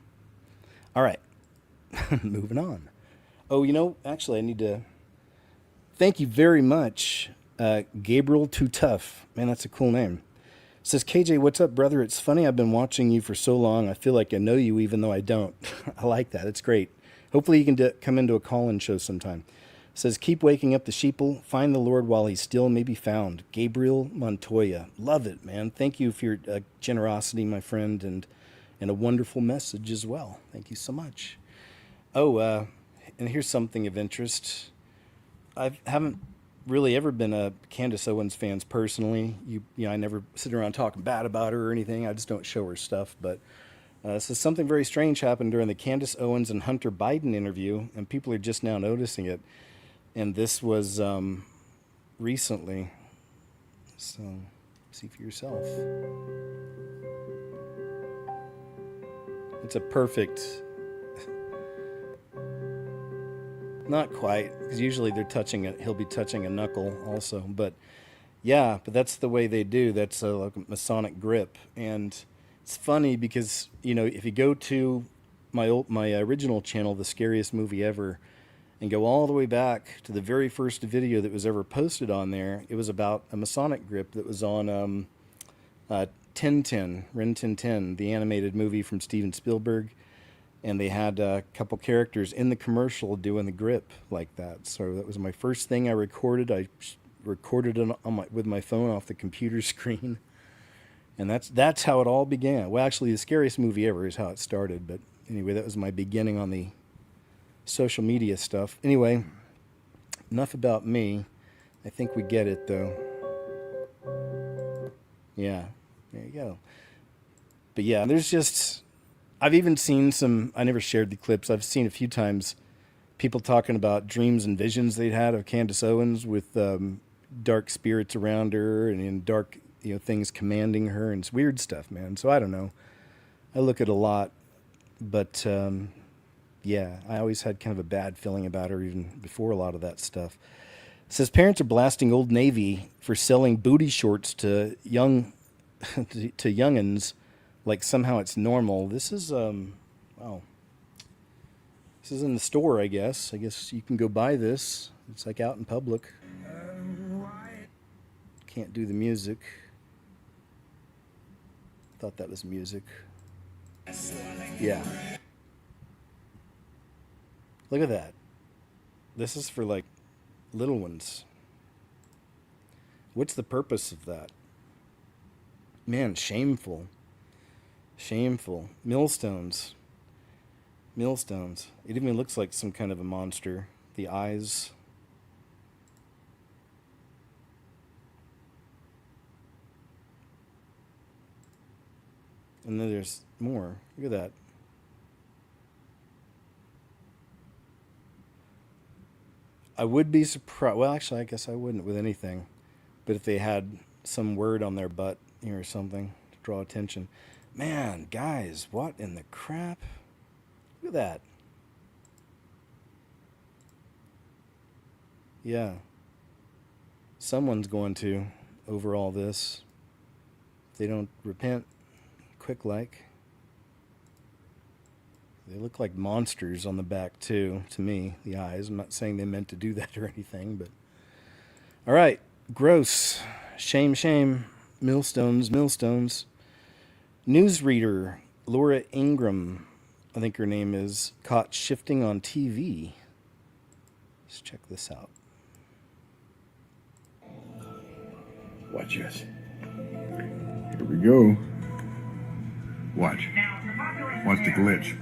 All right. Moving on. Oh, actually, I need to thank you very much, Gabriel Too Tough. Man, that's a cool name. Says, KJ, what's up, brother? It's funny, I've been watching you for so long. I feel like I know you even though I don't. I like that. It's great. Hopefully you can come into a call-in show sometime. Says, keep waking up the sheeple. Find the Lord while he still may be found. Gabriel Montoya. Love it, man. Thank you for your generosity, my friend, and a wonderful message as well. Thank you so much. Oh, and here's something of interest. I haven't really ever been a Candace Owens fan personally. You know, I never sit around talking bad about her or anything. I just don't show her stuff. But so something very strange happened during the Candace Owens and Hunter Biden interview, and people are just now noticing it. And this was recently. So see for yourself. It's a perfect. Not quite, because usually they're touching it. He'll be touching a knuckle also, but yeah, but that's the way they do. That's like a Masonic grip, and it's funny because if you go to my original channel, The Scariest Movie Ever, and go all the way back to the very first video that was ever posted on there, it was about a Masonic grip that was on Tintin, Rin Tin Tin, the animated movie from Steven Spielberg. And they had a couple characters in the commercial doing the grip like that. So that was my first thing I recorded. I recorded it with my phone off the computer screen. And that's how it all began. Well, actually, The Scariest Movie Ever is how it started. But anyway, that was my beginning on the social media stuff. Anyway, enough about me. I think we get it, though. Yeah, there you go. But yeah, there's just... I've even seen some, I never shared the clips, I've seen a few times people talking about dreams and visions they'd had of Candace Owens with dark spirits around her and dark things commanding her, and it's weird stuff, man. So I don't know. I look at a lot, but yeah, I always had kind of a bad feeling about her even before a lot of that stuff. It says parents are blasting Old Navy for selling booty shorts to youngins. Like somehow it's normal. This is wow. This is in the store, I guess. I guess you can go buy this. It's like out in public. Can't do the music. Thought that was music. Yeah. Look at that. This is for like little ones. What's the purpose of that? Man, shameful. Shameful. Millstones. Millstones. It even looks like some kind of a monster. The eyes. And then there's more. Look at that. I would be surprised. Well, actually, I guess I wouldn't with anything. But if they had some word on their butt here or something to draw attention. Man, guys, what in the crap? Look at that. Yeah. Someone's going to over all this. If they don't repent quick like. They look like monsters on the back too, to me, the eyes. I'm not saying they meant to do that or anything, but... All right, gross. Shame, shame. Millstones, millstones. Newsreader Laura Ingram, I think her name is, caught shifting on TV. Let's check this out. Watch this. Here we go. Watch. Watch the glitch.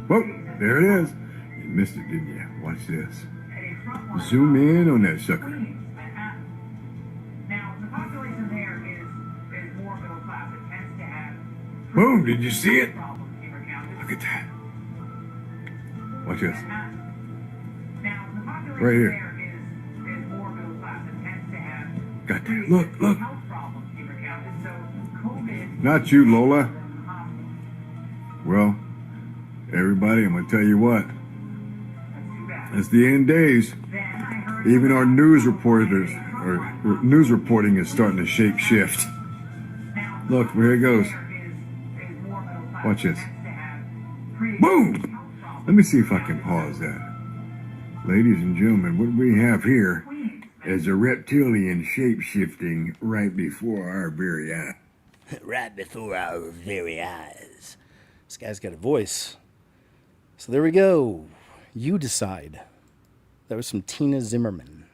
Whoa, there it is. You missed it, didn't you? Watch this. Zoom in on that sucker. Boom, did you see it? Look at that. Watch this. Right here. Got that. Look, look. Not you, Lola. Well, everybody, I'm going to tell you what. It's the end days. Even our news reporters, or news reporting is starting to shape shift. Look, here it goes. Watch this. Boom! Let me see if I can pause that. Ladies and gentlemen, what we have here as a reptilian shape-shifting right before our very eyes. Right before our very eyes. This guy's got a voice. So there we go. You decide. That was from Tina Zimmerman,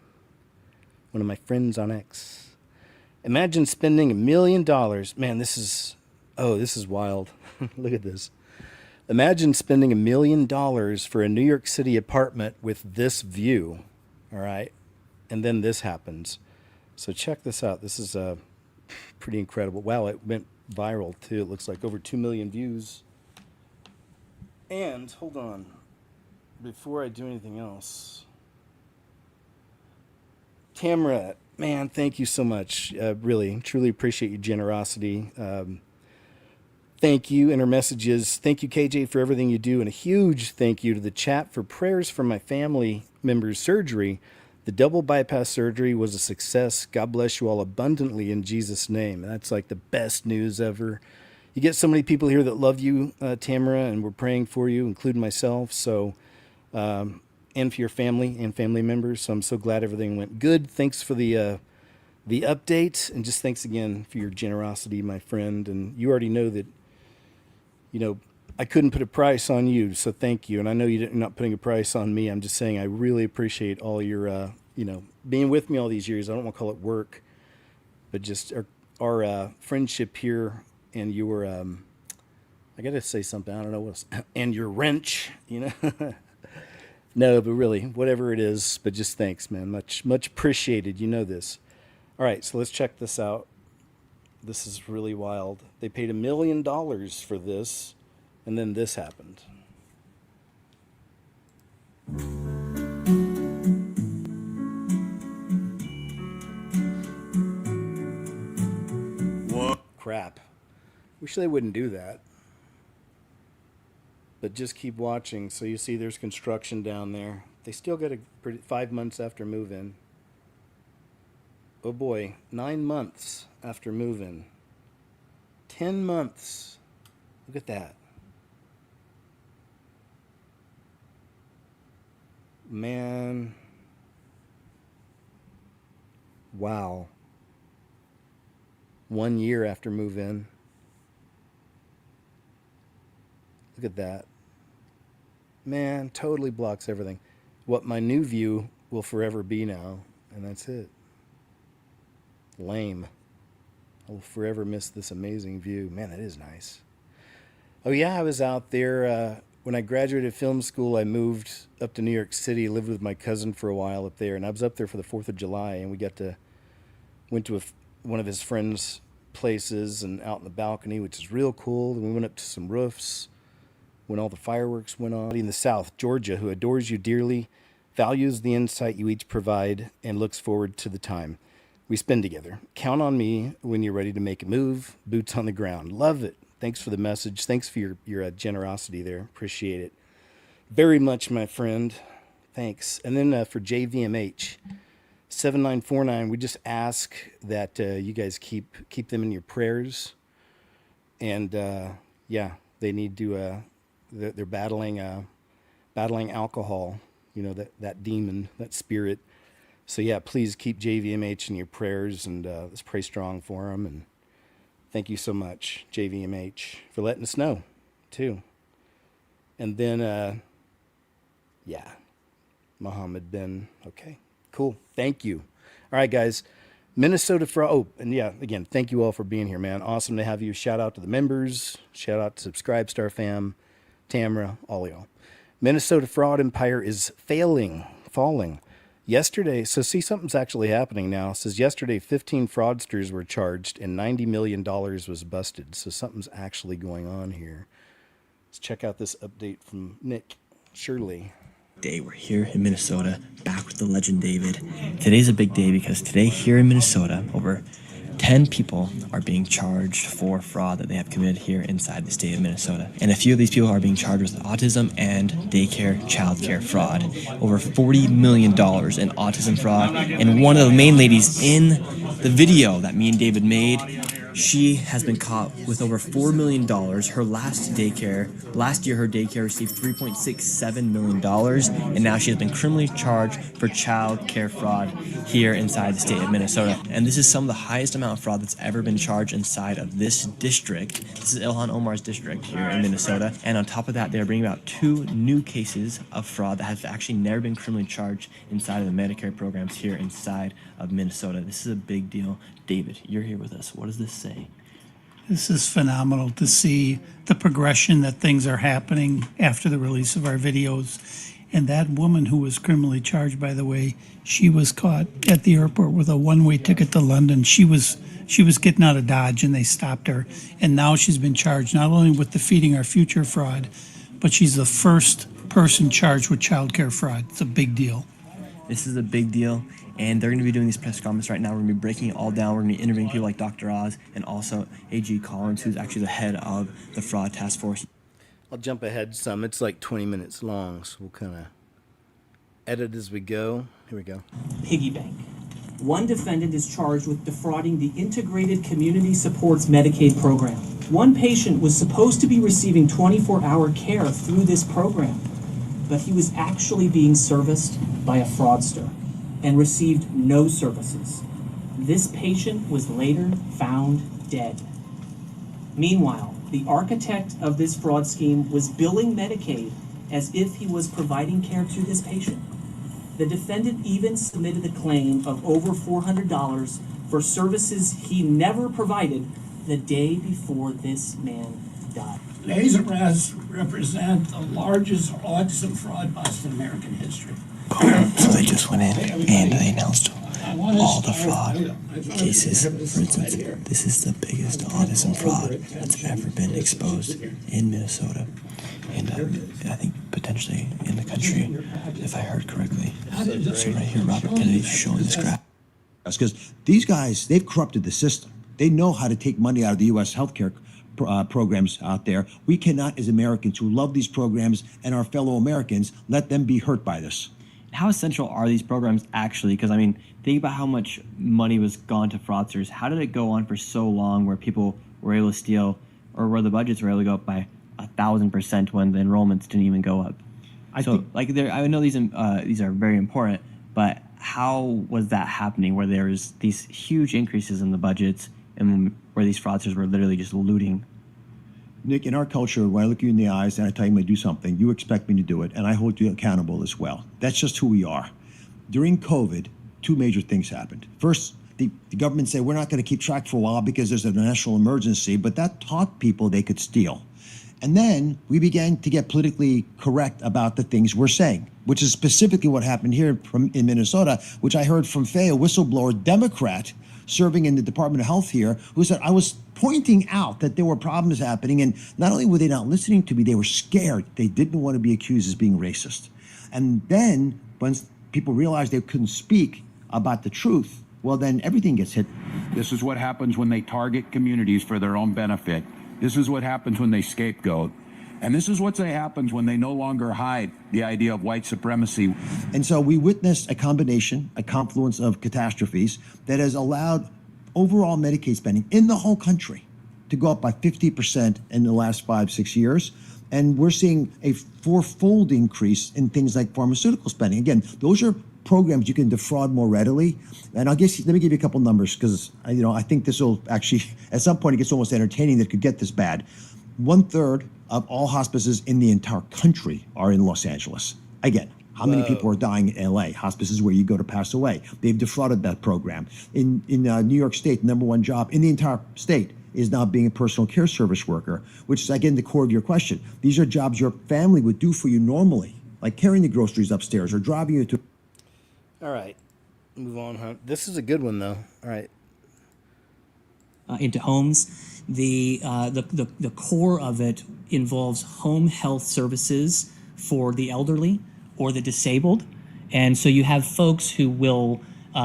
one of my friends on X. Imagine spending $1 million. Man, this is wild. Look at this. Imagine spending $1 million for a New York City apartment with this view. All right. And then this happens. So check this out. This is pretty incredible. Wow, it went viral too. It looks like over 2 million views. And hold on. Before I do anything else, Tamara, man, thank you so much. Really, truly appreciate your generosity. Thank you. And her message is, thank you, KJ, for everything you do. And a huge thank you to the chat for prayers for my family member's surgery. The double bypass surgery was a success. God bless you all abundantly in Jesus' name. That's like the best news ever. You get so many people here that love you, Tamara, and we're praying for you, including myself. So, and for your family and family members. So I'm so glad everything went good. Thanks for the update, and just thanks again for your generosity, my friend. And you already know that, you know, I couldn't put a price on you, so thank you. And I know you're not putting a price on me. I'm just saying I really appreciate all your, being with me all these years. I don't want to call it work, but just our friendship here and your, I got to say something. I don't know what else. And your wrench, No, but really, whatever it is, but just thanks, man. Much, much appreciated. You know this. All right, so let's check this out. This is really wild. They paid $1 million for this, and then this happened. What? Crap. Wish they wouldn't do that. But just keep watching. So you see there's construction down there. They still got 5 months after move-in. Oh boy, 9 months after move-in. 10 months. Look at that. Man. Wow. 1 year after move-in. Look at that. Man, totally blocks everything. What my new view will forever be now, and that's it. Lame. I will forever miss this amazing view. Man, that is nice. Oh yeah, I was out there when I graduated film school. I moved up to New York City, lived with my cousin for a while up there, and I was up there for the 4th of July, and we went to one of his friends' places and out in the balcony, which is real cool. And we went up to some roofs when all the fireworks went on. In the South, Georgia, who adores you dearly, values the insight you each provide, and looks forward to the time we spend together. Count on me when you're ready to make a move. Boots on the ground. Love it. Thanks for the message. Thanks for your generosity there. Appreciate it very much, my friend. Thanks. And then for JVMH 7949, we just ask that you guys keep them in your prayers. And yeah, they need to. They're battling alcohol. You know, that demon, that spirit. So yeah, please keep JVMH in your prayers, and let's pray strong for them. And thank you so much, JVMH, for letting us know, too. And then, yeah, Mohammed Ben. Okay, cool. Thank you. All right, guys. Minnesota Fraud. Oh, and yeah, again, thank you all for being here, man. Awesome to have you. Shout out to the members. Shout out to Subscribe Star fam, Tamara, all y'all. Minnesota Fraud Empire is falling. Yesterday, so see, something's actually happening now. It says yesterday 15 fraudsters were charged and $90 million was busted. So something's actually going on here. Let's check out this update from Nick Shirley. Day. We're here in Minnesota, back with the legend David. Today's a big day because today here in Minnesota, over 10 people are being charged for fraud that they have committed here inside the state of Minnesota. And a few of these people are being charged with autism and daycare, childcare fraud. Over $40 million in autism fraud. And one of the main ladies in the video that me and David made She has been caught with over $4 million. Her last year, her daycare received $3.67 million, and now she has been criminally charged for child care fraud here inside the state of Minnesota. And this is some of the highest amount of fraud that's ever been charged inside of this district. This is Ilhan Omar's district here in Minnesota. And on top of that, they're bringing about 2 new cases of fraud that have actually never been criminally charged inside of the Medicare programs here inside of Minnesota. This is a big deal. David, you're here with us. What does this say? This is phenomenal to see the progression that things are happening after the release of our videos. And that woman who was criminally charged, by the way, she was caught at the airport with a one-way ticket to London. She was getting out of Dodge and they stopped her. And now she's been charged not only with defeating our future fraud, but she's the first person charged with child care fraud. It's a big deal. This is a big deal, and they're going to be doing these press conferences right now. We're going to be breaking it all down. We're going to be interviewing people like Dr. Oz and also A.G. Collins, who's actually the head of the fraud task force. I'll jump ahead some. It's like 20 minutes long, so we'll kind of edit as we go. Here we go. Piggy bank. One defendant is charged with defrauding the Integrated Community Supports Medicaid program. One patient was supposed to be receiving 24-hour care through this program, but he was actually being serviced by a fraudster and received no services. This patient was later found dead. Meanwhile, the architect of this fraud scheme was billing Medicaid as if he was providing care to this patient. The defendant even submitted a claim of over $400 for services he never provided the day before this man died. These arrests represent the largest autism fraud bust in American history. So they just went in and they announced all the fraud cases. For instance, this is the biggest autism fraud that's ever been exposed in Minnesota. And I think potentially in the country, if I heard correctly. So right here, Robert Kennedy's showing this graph. Because these guys, they've corrupted the system. They know how to take money out of the U.S. healthcare programs out there. We cannot, as Americans who love these programs and our fellow Americans, let them be hurt by this. How essential are these programs actually? Because, I mean, think about how much money was gone to fraudsters. How did it go on for so long where people were able to steal, or where the budgets were able to go up by 1,000% when the enrollments didn't even go up? I know these are very important, but how was that happening where there was these huge increases in the budgets and where these fraudsters were literally just looting? Nick, in our culture, when I look you in the eyes and I tell you I'm going to do something, you expect me to do it, and I hold you accountable as well. That's just who we are. During COVID, 2 major things happened. First, the government said, we're not going to keep track for a while because there's a national emergency, but that taught people they could steal. And then we began to get politically correct about the things we're saying, which is specifically what happened here in Minnesota, which I heard from Faye, a whistleblower Democrat serving in the Department of Health here, who said, I was pointing out that there were problems happening, and not only were they not listening to me, they were scared. They didn't want to be accused as being racist. And then once people realized they couldn't speak about the truth, well, then everything gets hit. This is what happens when they target communities for their own benefit. This is what happens when they scapegoat. And this is what happens when they no longer hide the idea of white supremacy. And so we witnessed a confluence of catastrophes that has allowed overall Medicaid spending in the whole country to go up by 50% in the last 5-6 years. And we're seeing a 4-fold increase in things like pharmaceutical spending. Again, those are programs you can defraud more readily. And let me give you a couple numbers, because I think this will actually, at some point, it gets almost entertaining that it could get this bad. 1/3 of all hospices in the entire country are in Los Angeles. Again, how many people are dying in LA? Hospices where you go to pass away. They've defrauded that program. In New York State, the #1 job in the entire state is now being a personal care service worker, which is, again, the core of your question. These are jobs your family would do for you normally, like carrying the groceries upstairs or driving you to... All right, move on, huh? This is a good one, though. All right. Into homes. The core of it involves home health services for the elderly or the disabled. And so you have folks who will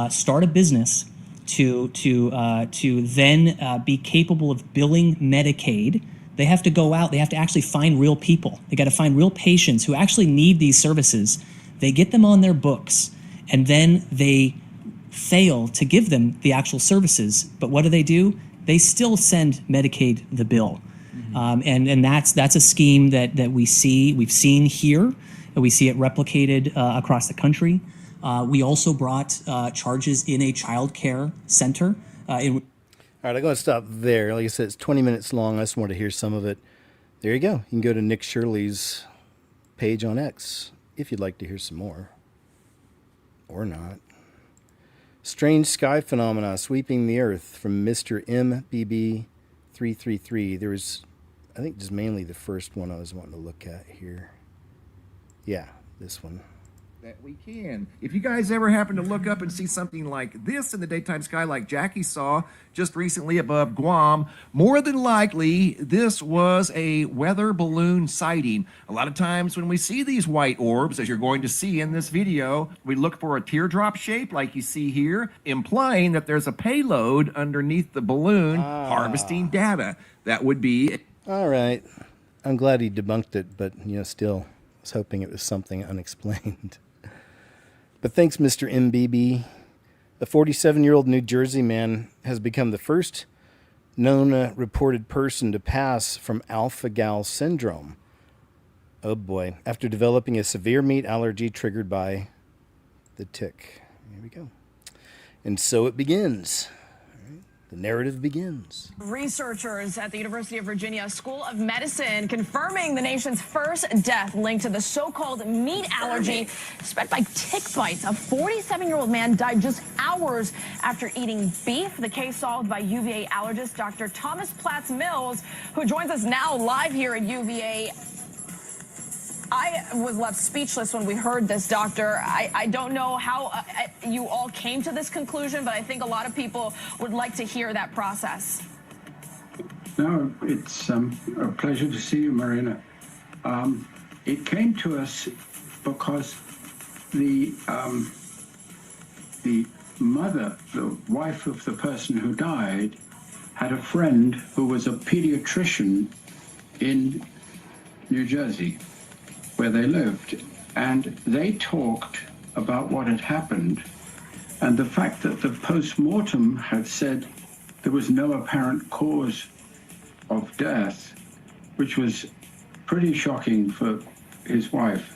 start a business to then be capable of billing Medicaid. They have to go out, they have to actually find real people. They got to find real patients who actually need these services. They get them on their books, and then they fail to give them the actual services. But what do? they still send Medicaid the bill. And that's a scheme that we've seen here, and we see it replicated across the country. We also brought charges in a child care center. All right, I'm going to stop there. Like I said, it's 20 minutes long. I just wanted to hear some of it. There you go. You can go to Nick Shirley's page on X if you'd like to hear some more. Or not. Strange sky phenomena sweeping the earth from Mr. MBB333. There was, I think, just mainly the first one I was wanting to look at here. Yeah, this one. That we can. If you guys ever happen to look up and see something like this in the daytime sky, like Jackie saw just recently above Guam, more than likely this was a weather balloon sighting. A lot of times when we see these white orbs, as you're going to see in this video, we look for a teardrop shape like you see here, implying that there's a payload underneath the balloon harvesting data. That would be... All right. I'm glad he debunked it, but, still, I was hoping it was something unexplained. But thanks, Mr. MBB. A 47-year-old New Jersey man has become the first known reported person to pass from alpha-gal syndrome. Oh boy, after developing a severe meat allergy triggered by the tick. Here we go. And so it begins. The narrative begins. Researchers at the University of Virginia School of Medicine confirming the nation's first death linked to the so-called meat allergy spread by tick bites. A 47-year-old man died just hours after eating beef. The case solved by UVA allergist Dr. Thomas Platts Mills, who joins us now live here at UVA. I was left speechless when we heard this, Doctor. I don't know how you all came to this conclusion, but I think a lot of people would like to hear that process. No, it's a pleasure to see you, Marina. It came to us because the mother, the wife of the person who died, had a friend who was a pediatrician in New Jersey, where they lived, and they talked about what had happened and the fact that the post-mortem had said there was no apparent cause of death, which was pretty shocking for his wife.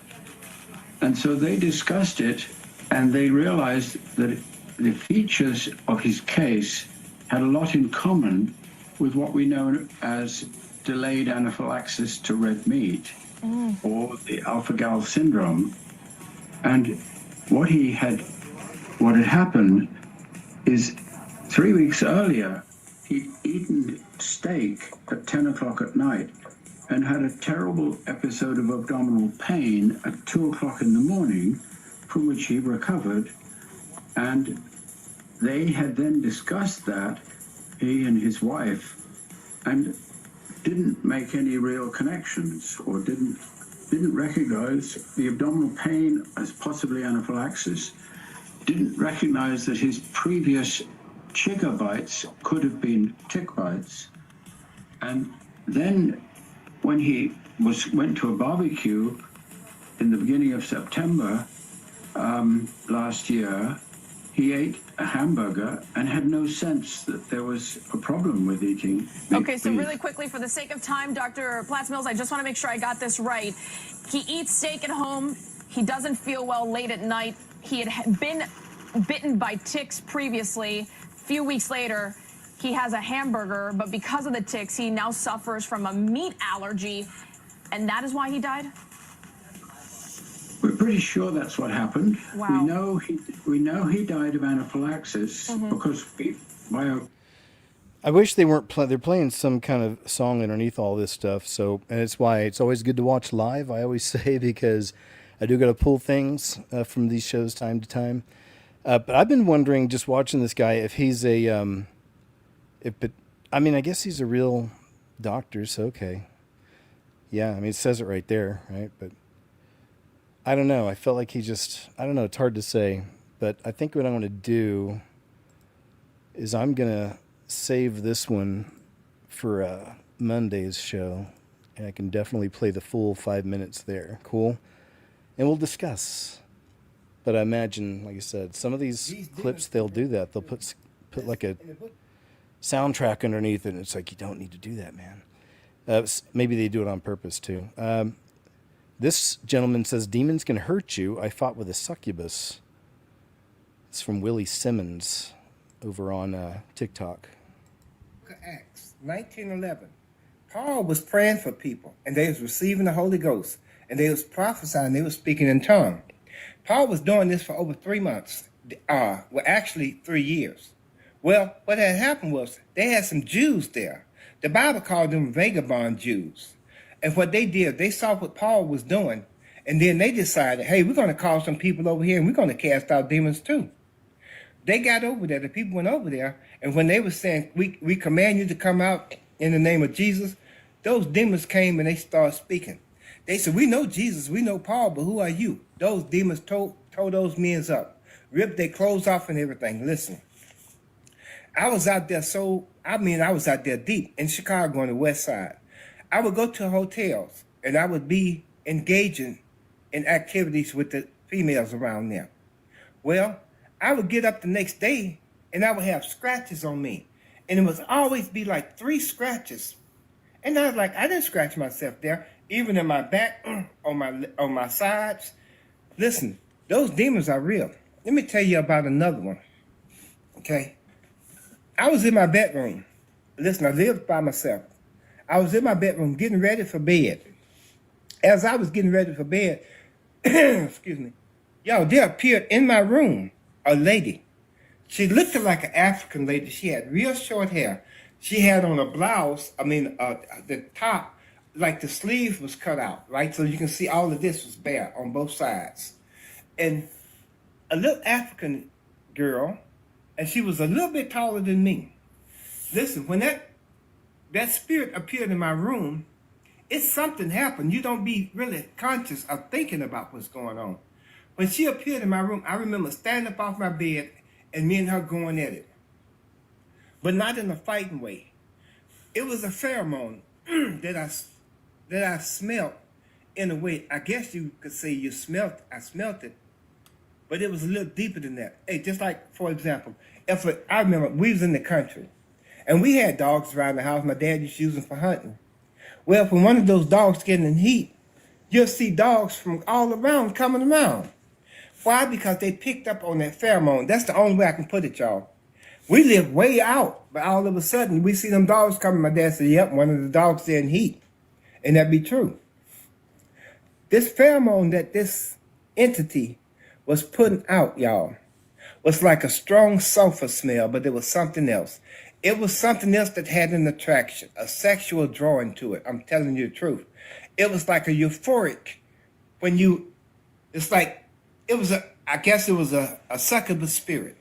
And so they discussed it, and they realized that the features of his case had a lot in common with what we know as delayed anaphylaxis to red meat, or the alpha-gal syndrome. And what had happened is 3 weeks earlier, he'd eaten steak at 10 o'clock at night and had a terrible episode of abdominal pain at 2 o'clock in the morning, from which he recovered. And they had then discussed that, he and his wife, and didn't make any real connections, or didn't recognize the abdominal pain as possibly anaphylaxis, didn't recognize that his previous chigga bites could have been tick bites. And then when he went to a barbecue in the beginning of September last year, he ate a hamburger and had no sense that there was a problem with eating beef. Okay, so really quickly, for the sake of time, Dr. Platts Mills, I just want to make sure I got this right. He eats steak at home. He doesn't feel well late at night. He had been bitten by ticks previously. A few weeks later, he has a hamburger, but because of the ticks, he now suffers from a meat allergy, and that is why he died? We're pretty sure that's what happened. Wow. We know he died of anaphylaxis because I wish they weren't they're playing some kind of song underneath all this stuff. So, and it's why it's always good to watch live, I always say, because I do got to pull things from these shows time to time. But I've been wondering, just watching this guy, if he's I guess he's a real doctor, so okay. Yeah, I mean, it says it right there, right? But I don't know. I felt like I don't know. It's hard to say. But I think what I'm going to do is I'm going to save this one for Monday's show. And I can definitely play the full 5 minutes there. Cool? And we'll discuss. But I imagine, like I said, some of these clips, they'll do that. They'll put like a soundtrack underneath it. And it's like, you don't need to do that, man. Maybe they do it on purpose too. This gentleman says, demons can hurt you. I fought with a succubus. It's from Willie Simmons over on TikTok. Acts 19:11. Paul was praying for people, and they was receiving the Holy Ghost, and they was prophesying, they was speaking in tongues. Paul was doing this for over 3 months. Well, actually 3 years. Well, what had happened was they had some Jews there. The Bible called them vagabond Jews. And what they did, they saw what Paul was doing, and then they decided, hey, we're going to call some people over here, and we're going to cast out demons too. They got over there, the people went over there, and when they were saying, we command you to come out in the name of Jesus, those demons came and they started speaking. They said, we know Jesus, we know Paul, but who are you? Those demons told those men up, ripped their clothes off and everything. Listen, I was out there I was out there deep in Chicago on the west side. I would go to hotels and I would be engaging in activities with the females around there. Well, I would get up the next day and I would have scratches on me. And it would always be like 3 scratches. And I was like, I didn't scratch myself there, even in my back, on my sides. Listen, those demons are real. Let me tell you about another one. Okay? I was in my bedroom. Listen, I lived by myself. I was in my bedroom getting ready for bed. As I was getting ready for bed, excuse me, y'all, there appeared in my room a lady. She looked like an African lady. She had real short hair. She had on a blouse, the top, like the sleeve was cut out, right? So you can see all of this was bare on both sides. And a little African girl, and she was a little bit taller than me. Listen, when that spirit appeared in my room, it's something happened. You don't be really conscious of thinking about what's going on. When she appeared in my room, I remember standing up off my bed and me and her going at it. But not in a fighting way. It was a pheromone that I smelt in a way. I guess you could say I smelt it. But it was a little deeper than that. Hey, just like, for example, I remember we was in the country and we had dogs around the house. My dad used to use them for hunting. Well, when one of those dogs getting in heat, you'll see dogs from all around coming around. Why? Because they picked up on that pheromone. That's the only way I can put it, y'all. We live way out, but all of a sudden we see them dogs coming. My dad said, yep, one of the dogs there in heat. And that'd be true. This pheromone that this entity was putting out, y'all, was like a strong sulfur smell, but it was something else. It was something else that had an attraction, a sexual drawing to it. I'm telling you the truth. It was like a euphoric I guess it was a succubus spirit.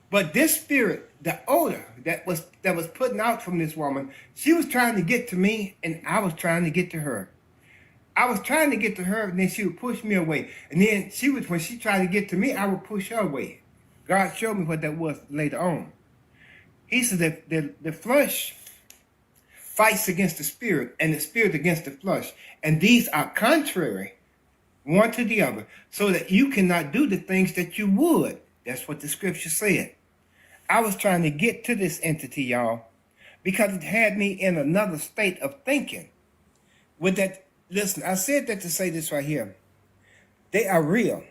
But this spirit, the odor that was putting out from this woman, she was trying to get to me and I was trying to get to her. I was trying to get to her and then she would push me away. And then when she tried to get to me, I would push her away. God showed me what that was later on. He said that the flesh fights against the spirit and the spirit against the flesh. And these are contrary one to the other, so that you cannot do the things that you would. That's what the scripture said. I was trying to get to this entity, y'all, because it had me in another state of thinking. Listen, I said that to say this right here. They are real.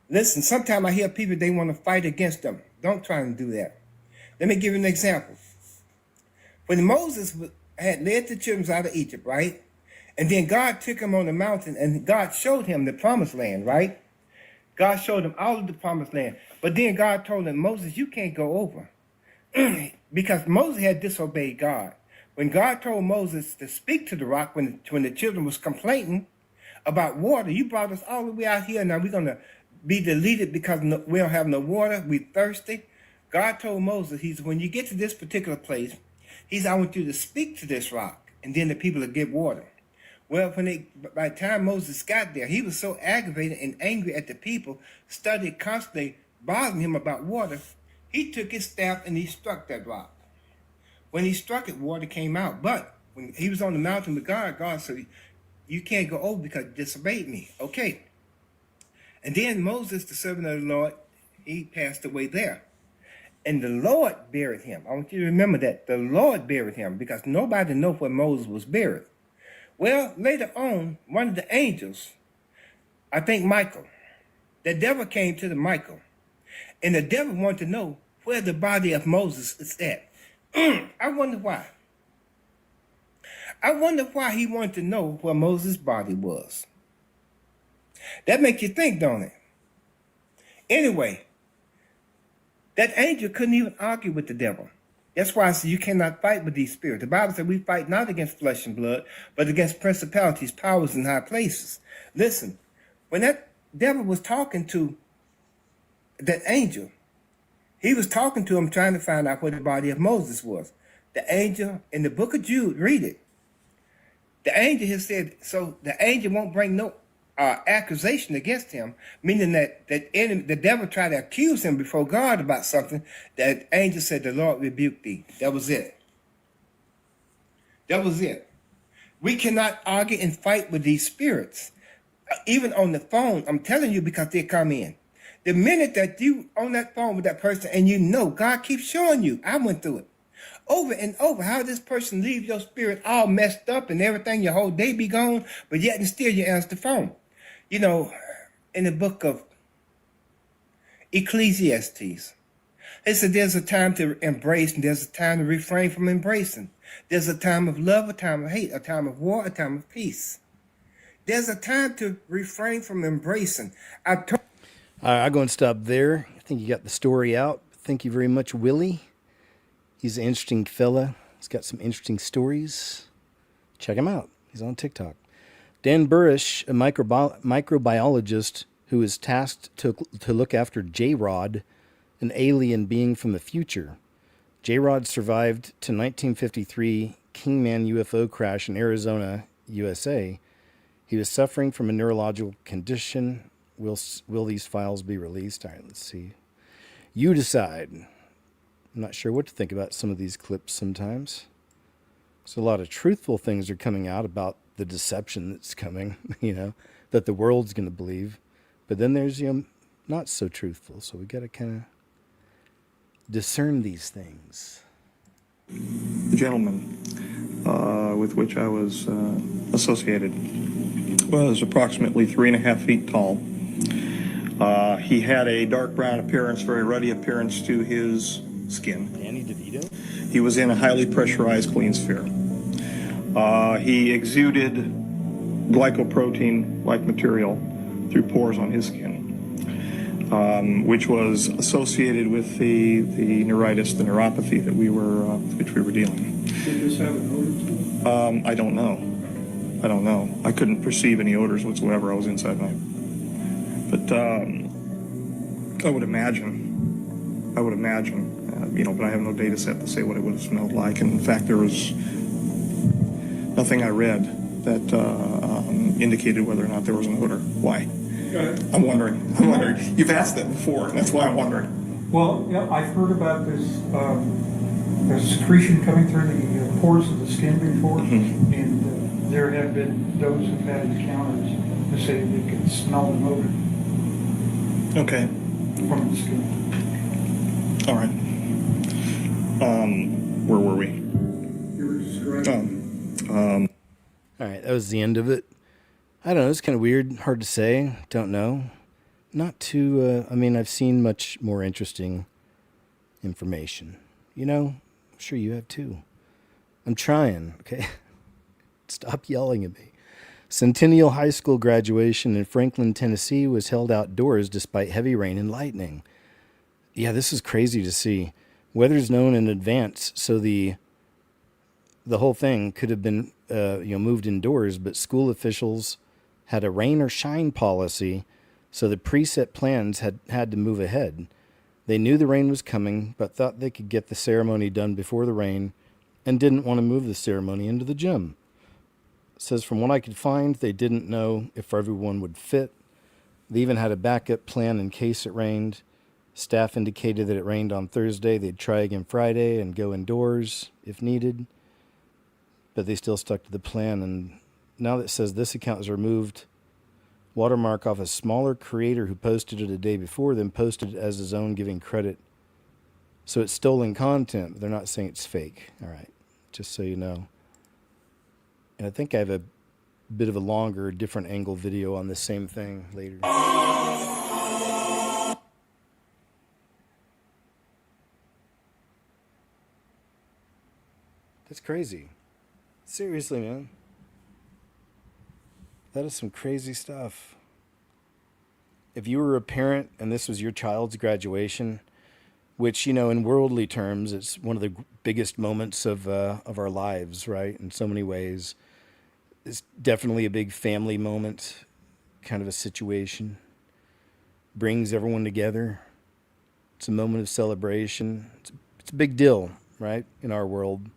Listen, sometimes I hear people, they want to fight against them. Don't try and do that. Let me give you an example. When Moses had led the children out of Egypt, right? And then God took him on the mountain and God showed him the promised land, right? God showed him all of the promised land. But then God told him, Moses, you can't go over. Because Moses had disobeyed God. When God told Moses to speak to the rock, when the children was complaining about water, you brought us all the way out here. Now we're going to be deleted because we don't have no water. We're thirsty. God told Moses, he said, when you get to this particular place, he said, I want you to speak to this rock, and then the people will get water. Well, by the time Moses got there, he was so aggravated and angry at the people, started constantly bothering him about water. He took his staff and he struck that rock. When he struck it, water came out. But when he was on the mountain with God, God said, you can't go over because you disobeyed me. Okay. And then Moses, the servant of the Lord, he passed away there. And the Lord buried him. I want you to remember that. The Lord buried him because nobody knows where Moses was buried. Well, later on, one of the angels, I think Michael, the devil came to the Michael, and the devil wanted to know where the body of Moses is at. I wonder why. I wonder why he wanted to know where Moses' body was. That makes you think, don't it? Anyway, that angel couldn't even argue with the devil. That's why I say you cannot fight with these spirits. The Bible said we fight not against flesh and blood, but against principalities, powers, and high places. Listen, when that devil was talking to that angel, he was talking to him trying to find out where the body of Moses was. The angel, in the book of Jude, read it. The angel has said, so the angel won't bring no accusation against him, meaning that the devil tried to accuse him before God about something. That angel said, the Lord rebuked thee. That was it. That was it. We cannot argue and fight with these spirits. Even on the phone, I'm telling you, because they come in. The minute that you on that phone with that person and you know, God keeps showing you, I went through it over and over, how this person leaves your spirit all messed up and everything, your whole day be gone, but yet and still you answer the phone. You know, in the book of Ecclesiastes, it said there's a time to embrace and there's a time to refrain from embracing. There's a time of love, a time of hate, a time of war, a time of peace. There's a time to refrain from embracing. I'm going to stop there. I think you got the story out. Thank you very much, Willie. He's an interesting fella. He's got some interesting stories. Check him out. He's on TikTok. Dan Burrish, a microbiologist who is tasked to look after J-Rod, an alien being from the future. J-Rod survived to 1953 Kingman UFO crash in Arizona, USA. He was suffering from a neurological condition. Will these files be released? All right, let's see. You decide. I'm not sure what to think about some of these clips sometimes. So a lot of truthful things are coming out about the deception that's coming, that the world's going to believe. But then there's, not so truthful. So we got to kind of discern these things. The gentleman with which I was associated was approximately 3.5 feet tall. He had a dark brown appearance, very ruddy appearance to his skin. Danny DeVito? He was in a highly pressurized clean sphere. He exuded glycoprotein-like material through pores on his skin, which was associated with the neuritis, the neuropathy that we were dealing. Did this have an odor to it? I don't know. I couldn't perceive any odors whatsoever. I was inside my. But I would imagine, but I have no data set to say what it would have smelled like. And in fact, there was nothing I read that indicated whether or not there was an odor. Why? I'm wondering. You've asked that before, and that's why I'm wondering. Well, yeah, I've heard about this. There's secretion coming through the pores of the skin before, and there have been those who've had encounters who say they can smell an odor. Okay. From the skin. All right. Where were we? You were describing. All right, that was the end of it. I don't know, it's kind of weird, hard to say, don't know. Not too, I've seen much more interesting information. I'm sure you have too. I'm trying, okay? Stop yelling at me. Centennial High School graduation in Franklin, Tennessee was held outdoors despite heavy rain and lightning. Yeah, this is crazy to see. Weather's known in advance, so the whole thing could have been moved indoors, but school officials had a rain or shine policy, so the preset plans had to move ahead. They knew the rain was coming, but thought they could get the ceremony done before the rain and didn't want to move the ceremony into the gym. It says, from what I could find, they didn't know if everyone would fit. They even had a backup plan in case it rained. Staff indicated that it rained on Thursday. They'd try again Friday and go indoors if needed. But they still stuck to the plan. And now that it says this account was removed, watermark off a smaller creator who posted it a day before, then posted it as his own, giving credit So it's stolen content, but they're not saying it's fake. All right, just so you know. And I think I have a bit of a longer, different angle video on the same thing later. That's crazy. Seriously, man. That is some crazy stuff. If you were a parent and this was your child's graduation, which, in worldly terms, it's one of the biggest moments of our lives, right? In so many ways. It's definitely a big family moment, kind of a situation. Brings everyone together. It's a moment of celebration. It's a big deal, right, in our world.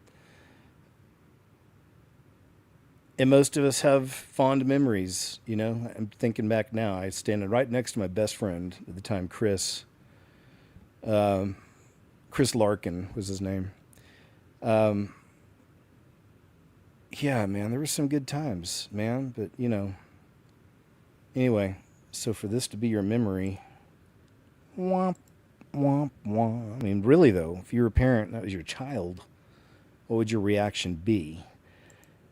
And most of us have fond memories, I'm thinking back now. I was standing right next to my best friend at the time, Chris. Chris Larkin was his name. Yeah, man, there were some good times, man. But, anyway, so for this to be your memory, womp, womp, womp. I mean, really, though, if you were a parent and that was your child, what would your reaction be?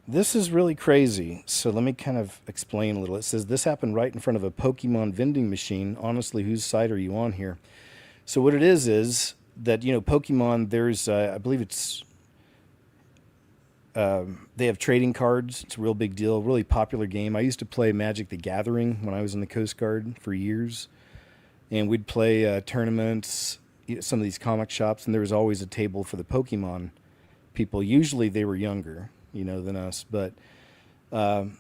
This is really crazy. So let me kind of explain a little. It says this happened right in front of a Pokemon vending machine. Honestly, whose side are you on here? So what it is that, Pokemon, there's, I believe it's, they have trading cards. It's a real big deal, really popular game. I used to play Magic the Gathering when I was in the Coast Guard for years. And we'd play tournaments, some of these comic shops, and there was always a table for the Pokemon people. Usually they were younger, than us. But I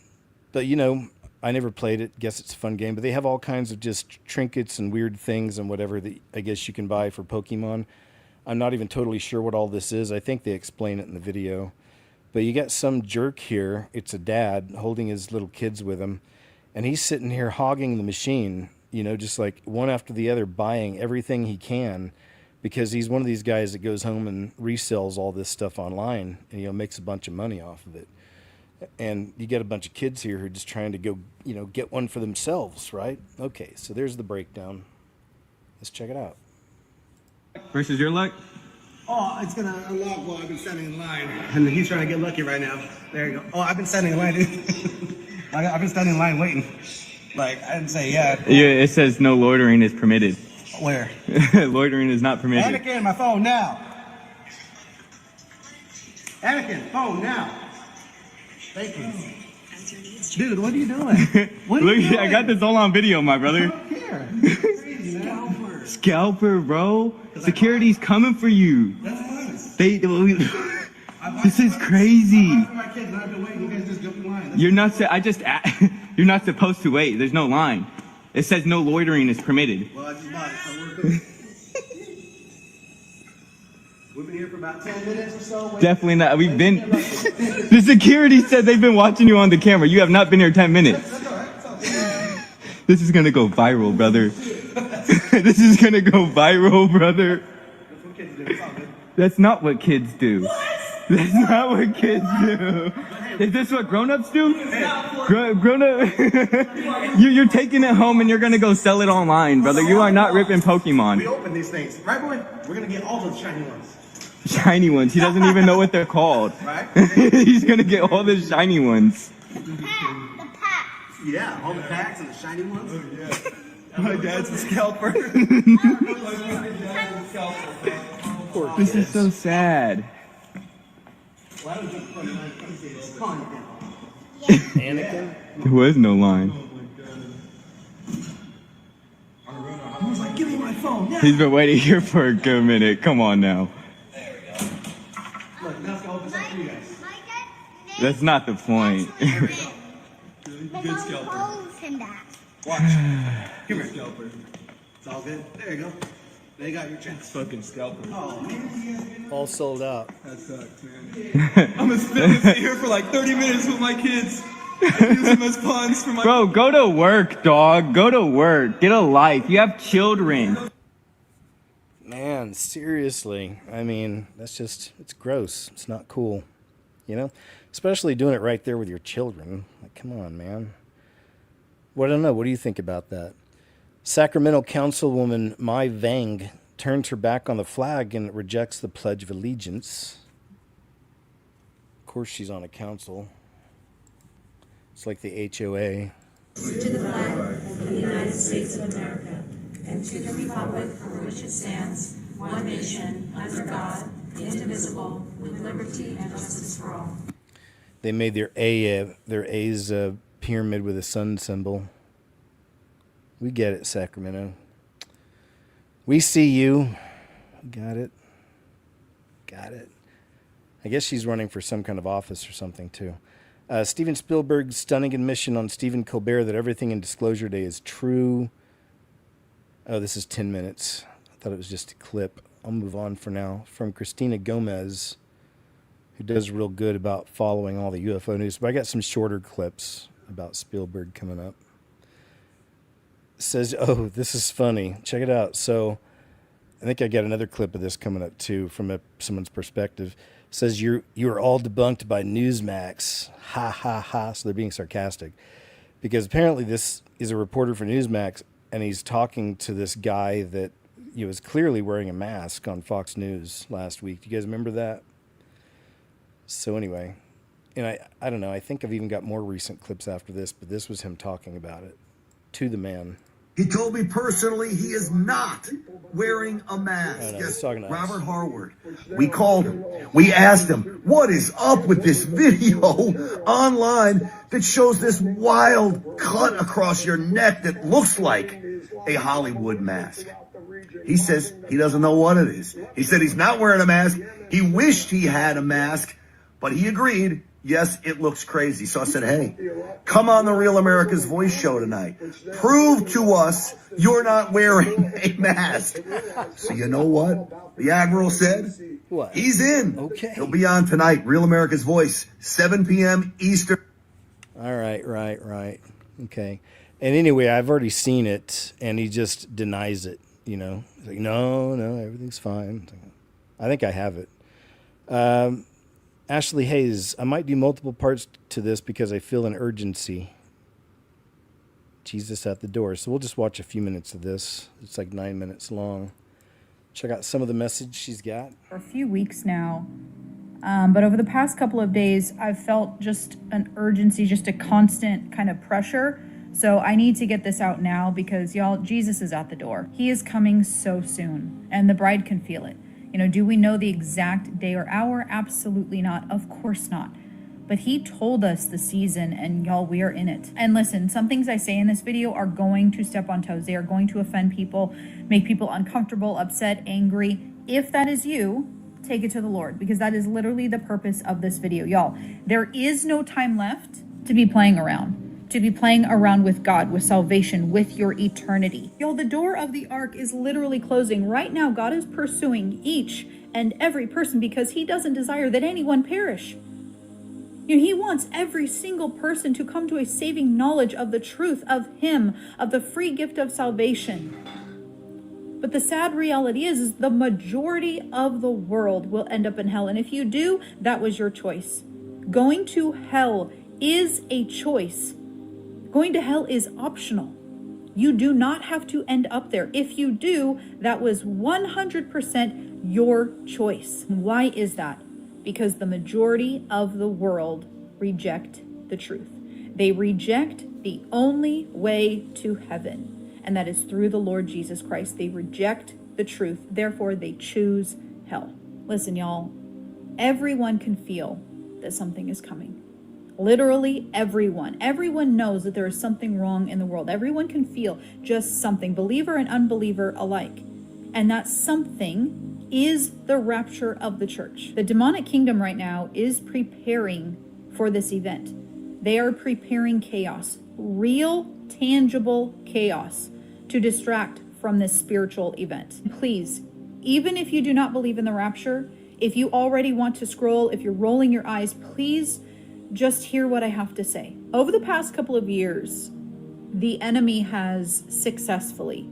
never played it. Guess it's a fun game. But they have all kinds of just trinkets and weird things and whatever that I guess you can buy for Pokemon. I'm not even totally sure what all this is. I think they explain it in the video. But you got some jerk here. It's a dad holding his little kids with him. And he's sitting here hogging the machine, just like one after the other, buying everything he can. Because he's one of these guys that goes home and resells all this stuff online and, makes a bunch of money off of it. And you get a bunch of kids here who are just trying to go, get one for themselves, right? Okay, so there's the breakdown. Let's check it out. Versus your luck? Oh, it's gonna unlock while I've been standing in line. And he's trying to get lucky right now. There you go. Oh, I've been standing in line, dude. I've been standing in line waiting. Like, I'd say, yeah. It says no loitering is permitted. Where? Loitering is not permitted. Anakin, my phone now. Anakin, phone now. Thank you. Dude, what are you doing? What are Look, you doing? I got this all on video, my brother. Here. Scalper, bro. Security's coming for you. That's This is crazy. my kids, and I've been waiting. You guys just jump in line. You're not. You're not supposed to wait. There's no line. It says no loitering is permitted. Well, I just bought it, so we're good. We've been here for about 10 minutes or so. Definitely not. We've been. The security said they've been watching you on the camera. You have not been here 10 minutes. That's all right. It's all good. This is gonna go viral, brother. This is gonna go viral, brother. That's what kids do. It's all good. That's not what kids do. That's not what kids do. Is this what grown-ups do? Grown-up. You're taking it home and you're gonna go sell it online, brother. You are not ripping Pokemon. We open these things. Right, boy? We're going to get all those shiny ones. Shiny ones. He doesn't even know what they're called. Right? He's gonna get all the shiny ones. Yeah, all the packs and the shiny ones. Oh, yeah. My dad's a scalper. This is so sad. Anakin? There was no line. I was like, give me my phone now. He's been waiting here for a good minute. Come on now. Look, now it's going to open up for you guys. That's not the point. Good scalper. Watch. Come here, scalper. It's all good. There you go. They got your chance. Fucking scalper. Oh, man. All sold out. That sucks, man. I'm gonna sit here for like 30 minutes with my kids. Use them as pawns for my. Bro, go to work, dog. Go to work. Get a life. You have children. Man, seriously. I mean, it's gross. It's not cool. Especially doing it right there with your children. Like, come on, man. Well, I don't know. What do you think about that? Sacramento Councilwoman Mai Vang turns her back on the flag and rejects the Pledge of Allegiance. Of course, she's on a council. It's like the HOA. To the flag of the United States of America and to the republic for which it stands, one nation, under God, indivisible, with liberty and justice for all. They made their A's a pyramid with a sun symbol. We get it, Sacramento. We see you. Got it. Got it. I guess she's running for some kind of office or something, too. Steven Spielberg's stunning admission on Stephen Colbert that everything in Disclosure Day is true. Oh, this is 10 minutes. I thought it was just a clip. I'll move on for now. From Christina Gomez, who does real good about following all the UFO news. But I got some shorter clips about Spielberg coming up. It says, oh, this is funny. Check it out. So I think I got another clip of this coming up, too, from someone's perspective. It says, you are all debunked by Newsmax. Ha, ha, ha. So they're being sarcastic. Because apparently this is a reporter for Newsmax, and he's talking to this guy that was clearly wearing a mask on Fox News last week. Do you guys remember that? So anyway, and I don't know. I think I've even got more recent clips after this, but this was him talking about it to the man. He told me personally he is not wearing a mask. Yes, Robert Harward. We called him. We asked him, what is up with this video online that shows this wild cut across your neck that looks like a Hollywood mask? He says he doesn't know what it is. He said he's not wearing a mask. He wished he had a mask, but he agreed. Yes, it looks crazy. So I said, hey, come on the Real America's Voice show tonight. Prove to us you're not wearing a mask. So you know what the Admiral said? What? He's in. Okay. He'll be on tonight. Real America's Voice, 7 p.m. Eastern. All right, right. Okay. And anyway, I've already seen it, and he just denies it, He's like, no, everything's fine. I think I have it. Ashley Hayes, I might do multiple parts to this because I feel an urgency. Jesus at the door. So we'll just watch a few minutes of this. It's like 9 minutes long. Check out some of the message she's got. For a few weeks now, but over the past couple of days, I've felt just an urgency, just a constant kind of pressure. So I need to get this out now because, y'all, Jesus is at the door. He is coming so soon, and the bride can feel it. Do we know the exact day or hour? Absolutely not. Of course not. But he told us the season, and y'all, we are in it. And listen, some things I say in this video are going to step on toes. They are going to offend people, make people uncomfortable, upset, angry. If that is you, take it to the Lord, because that is literally the purpose of this video. Y'all, there is no time left to be playing around. To be playing around with God, with salvation, with your eternity. Y'all, the door of the ark is literally closing. Right now, God is pursuing each and every person because he doesn't desire that anyone perish. He wants every single person to come to a saving knowledge of the truth of him, of the free gift of salvation. But the sad reality is the majority of the world will end up in hell. And if you do, that was your choice. Going to hell is a choice. Going to hell is optional. You do not have to end up there. If you do, that was 100% your choice. Why is that? Because the majority of the world reject the truth. They reject the only way to heaven, and that is through the Lord Jesus Christ. They reject the truth. Therefore, they choose hell. Listen, y'all, everyone can feel that something is coming. Literally everyone. Everyone knows that there is something wrong in the world. Everyone can feel just something, believer and unbeliever alike. And that something is the rapture of the church. The demonic kingdom right now is preparing for this event. They are preparing chaos, real, tangible chaos, to distract from this spiritual event. Please, even if you do not believe in the rapture, if you already want to scroll, if you're rolling your eyes, please just hear what I have to say. Over the past couple of years, the enemy has successfully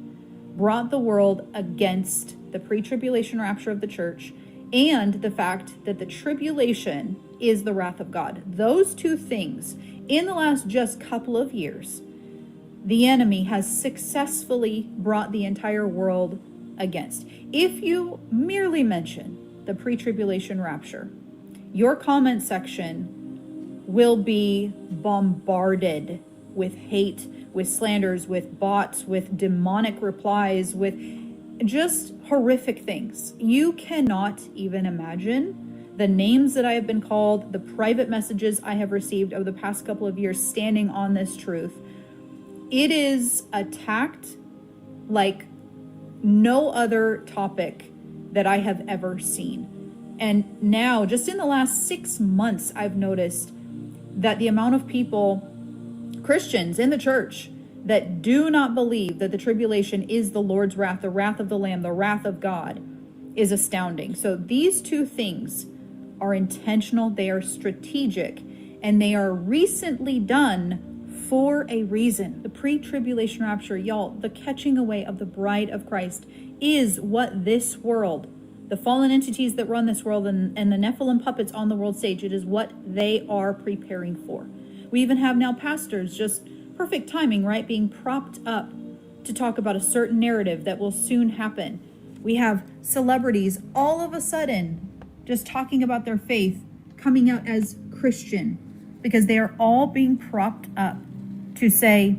brought the world against the pre-tribulation rapture of the church and the fact that the tribulation is the wrath of God. Those two things, in the last just couple of years, the enemy has successfully brought the entire world against. If you merely mention the pre-tribulation rapture, your comment section will be bombarded with hate, with slanders, with bots, with demonic replies, with just horrific things. You cannot even imagine the names that I have been called, the private messages I have received over the past couple of years standing on this truth. It is attacked like no other topic that I have ever seen. And now, just in the last 6 months, I've noticed that the amount of people, Christians in the church, that do not believe that the tribulation is the Lord's wrath, the wrath of the Lamb, the wrath of God, is astounding. So these two things are intentional, they are strategic, and they are recently done for a reason. The pre-tribulation rapture, y'all, the catching away of the bride of Christ is what this world, the fallen entities that run this world and the Nephilim puppets on the world stage, it is what they are preparing for. We even have now pastors, just perfect timing, right, being propped up to talk about a certain narrative that will soon happen. We have celebrities all of a sudden just talking about their faith, coming out as Christian, because they are all being propped up to say,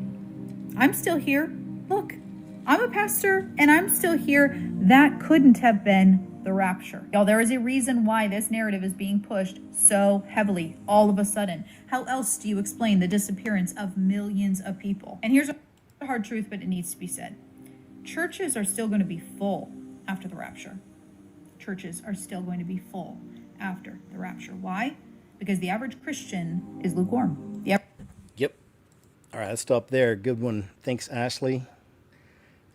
I'm still here. Look, I'm a pastor and I'm still here. That couldn't have been the rapture. Y'all, there is a reason why this narrative is being pushed so heavily all of a sudden. How else do you explain the disappearance of millions of people? And here's a hard truth, but it needs to be said. Churches are still going to be full after the rapture. Churches are still going to be full after the rapture. Why? Because the average Christian is lukewarm. Yep. All right, let's stop there. Good one. Thanks, Ashley.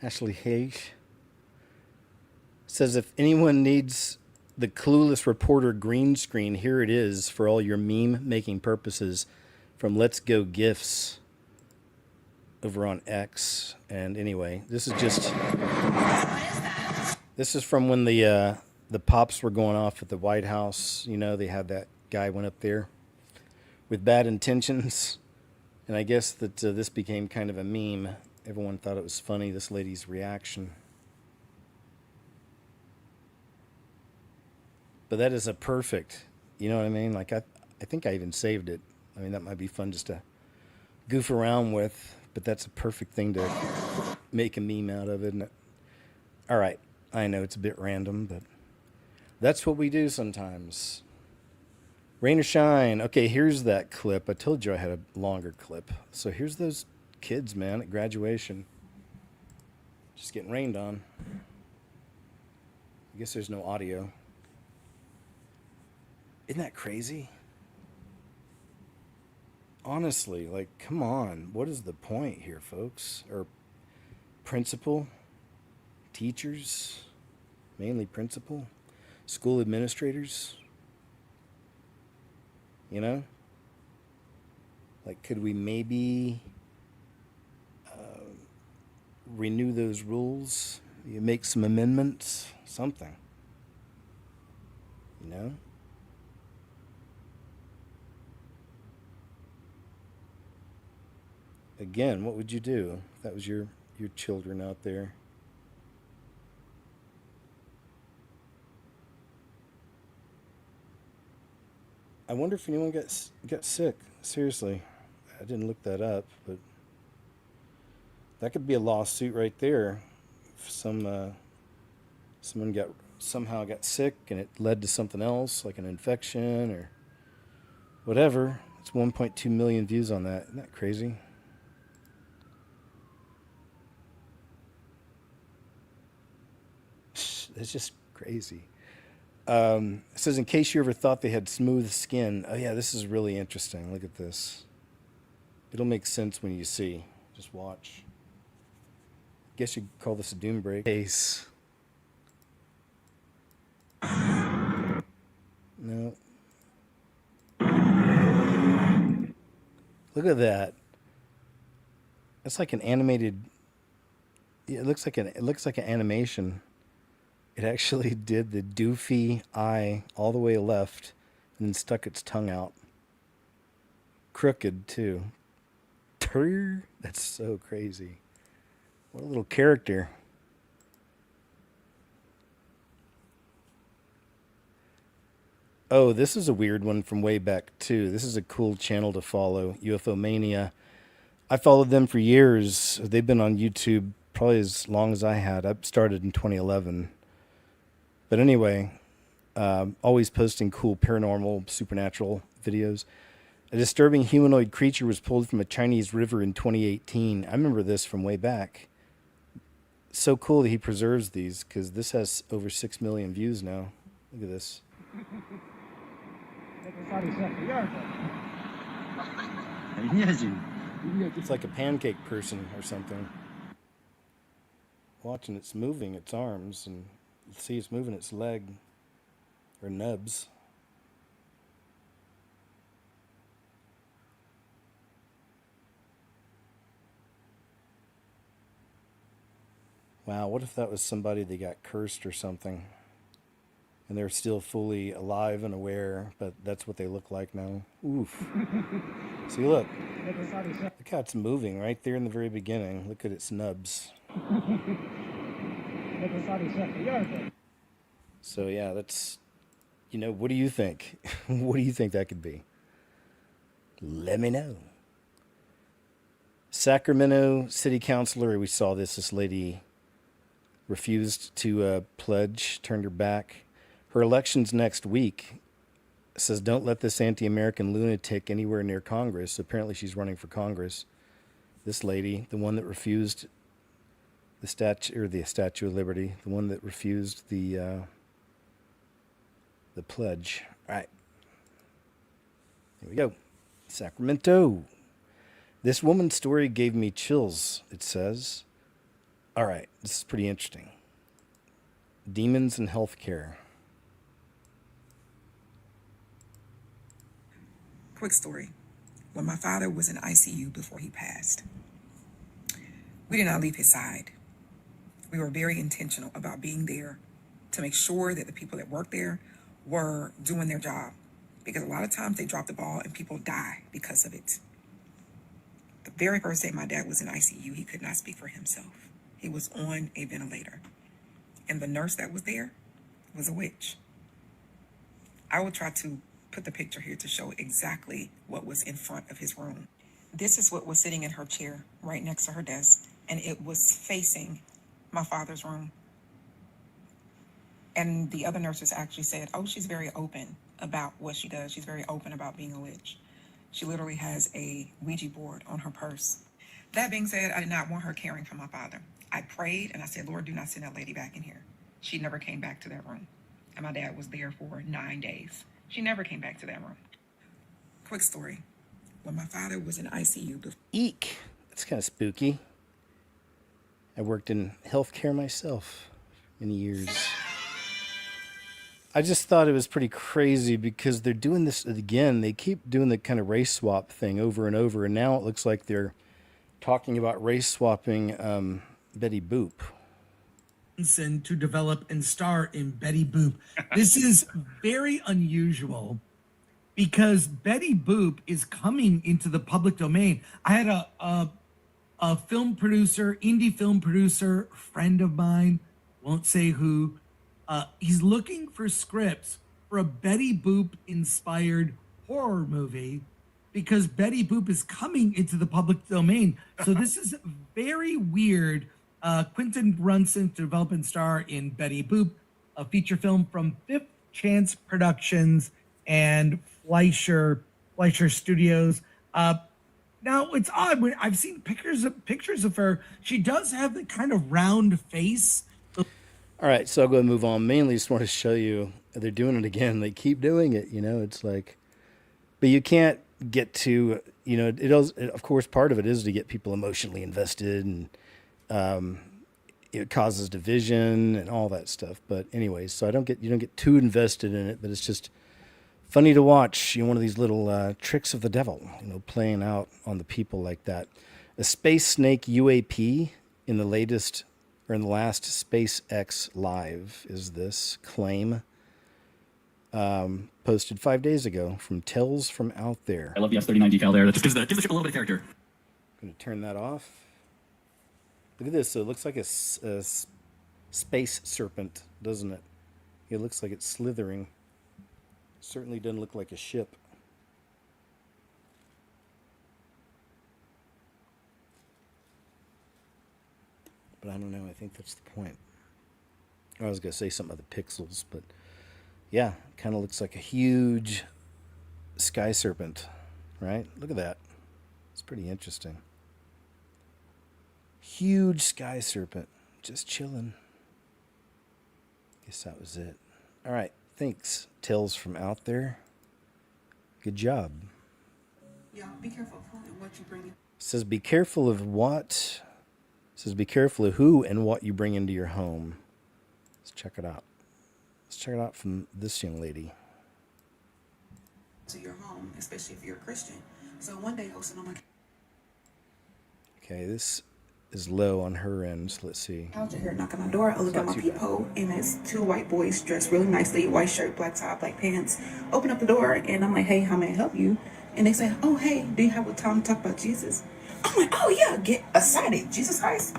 Ashley Hayes says, if anyone needs the clueless reporter green screen, here it is for all your meme making purposes from Let's Go Gifts over on X. And anyway, this is from when the pops were going off at the White House. You know, they had that guy went up there with bad intentions. And I guess that this became kind of a meme. Everyone thought it was funny, this lady's reaction. But that is a perfect, you know what I mean? Like, I think I even saved it. I mean, that might be fun just to goof around with, but that's a perfect thing to make a meme out of, isn't it? All right, I know it's a bit random, but that's what we do sometimes. Rain or shine. Okay, here's that clip. I told you I had a longer clip. So here's those kids, man, at graduation. Just getting rained on. I guess there's no audio. Isn't that crazy? Honestly, like, come on. What is the point here, folks? Or principal, teachers, mainly principal, school administrators. You know? Like, could we maybe renew those rules? You make some amendments? Something. You know? Again, what would you do if that was your children out there? I wonder if anyone got sick. Seriously, I didn't look that up, but that could be a lawsuit right there. If someone somehow got sick and it led to something else, like an infection or whatever. It's 1.2 million views on that. Isn't that crazy? It's just crazy. It says, in case you ever thought they had smooth skin. Oh, yeah, this is really interesting. Look at this. It'll make sense when you see. Just watch. Guess you'd call this a doom break. Case. No. Look at that. It's like an animated. It looks like an animation. It actually did the doofy eye all the way left and then stuck its tongue out. Crooked, too. That's so crazy. What a little character. Oh, this is a weird one from way back too. This is a cool channel to follow, UFO Mania. I followed them for years. They've been on YouTube probably as long as I had. I started in 2011. But anyway, always posting cool paranormal, supernatural videos. A disturbing humanoid creature was pulled from a Chinese river in 2018. I remember this from way back. So cool that he preserves these, because this has over 6 million views now. Look at this. It's like a pancake person or something. Watching it's moving its arms, and you see it's moving its leg or nubs. Wow, what if that was somebody that got cursed or something? And they're still fully alive and aware, but that's what they look like now. Oof. See, look. Look how it's moving right there in the very beginning. Look at its nubs. So, yeah, that's, what do you think? What do you think that could be? Let me know. Sacramento City Councilor, we saw this lady refused to pledge, turned her back. Her election's next week. Says, don't let this anti-American lunatic anywhere near Congress. Apparently she's running for Congress. This lady, the one that refused the Statue of Liberty, the one that refused the pledge. All right. Here we go. Sacramento. This woman's story gave me chills, it says. All right, this is pretty interesting. Demons in healthcare. Quick story. When my father was in ICU before he passed, we did not leave his side. We were very intentional about being there to make sure that the people that worked there were doing their job. Because a lot of times they drop the ball and people die because of it. The very first day my dad was in ICU, he could not speak for himself. He was on a ventilator. And the nurse that was there was a witch. I will try to put the picture here to show exactly what was in front of his room. This is what was sitting in her chair right next to her desk, and it was facing my father's room. And the other nurses actually said, oh, she's very open about what she does. She's very open about being a witch. She literally has a Ouija board on her purse. That being said, I did not want her caring for my father. I prayed and I said, Lord, do not send that lady back in here. She never came back to that room. And my dad was there for 9 days. She never came back to that room. Quick story. When my father was in ICU. Eek. That's kind of spooky. I worked in healthcare myself many years. I just thought it was pretty crazy because they're doing this again. They keep doing the kind of race swap thing over and over. And now it looks like they're talking about race swapping Betty Boop. To develop and star in Betty Boop. This is very unusual because Betty Boop is coming into the public domain. I had a film producer, indie film producer, friend of mine, won't say who. He's looking for scripts for a Betty Boop inspired horror movie because Betty Boop is coming into the public domain. So this is very weird. Quentin Brunson to develop and star in Betty Boop, a feature film from Fifth Chance Productions and Fleischer Studios. Now it's odd when I've seen pictures of her. She does have the kind of round face. All right, so I'll go and move on. Mainly just want to show you they're doing it again. They keep doing it, it's like, but you can't get to, it does, of course, part of it is to get people emotionally invested and it causes division and all that stuff. But anyways, so you don't get too invested in it, but it's just funny to watch, one of these little tricks of the devil, playing out on the people like that. A space snake UAP in the last SpaceX Live is this claim posted 5 days ago from Tells from Out There. I love the S39 decal there. That just gives the ship a little bit of character. I'm going to turn that off. Look at this. So it looks like a space serpent, doesn't it? It looks like it's slithering. Certainly doesn't look like a ship. But I don't know. I think that's the point. I was going to say something about the pixels, but yeah, kind of looks like a huge sky serpent, right? Look at that. It's pretty interesting. Huge sky serpent, just chilling. Guess that was it. All right, thanks, Tales from out there. Good job. Yeah, be careful of who and what you bring in. It says be careful of what. It says be careful of who and what you bring into your home. Let's check it out. Let's check it out from this young lady. To your home, especially if you're a Christian. So one day I was sitting on my Okay, this is low on her end. So let's see. couch, I hear a knock on my door. I look at my peephole, and it's two white boys dressed really nicely, white shirt, black tie, black pants. Open up the door, and I'm like, hey, how may I help you? And they say, oh, hey, do you have a time to talk about Jesus? I'm like, oh, yeah, get excited. Jesus Christ.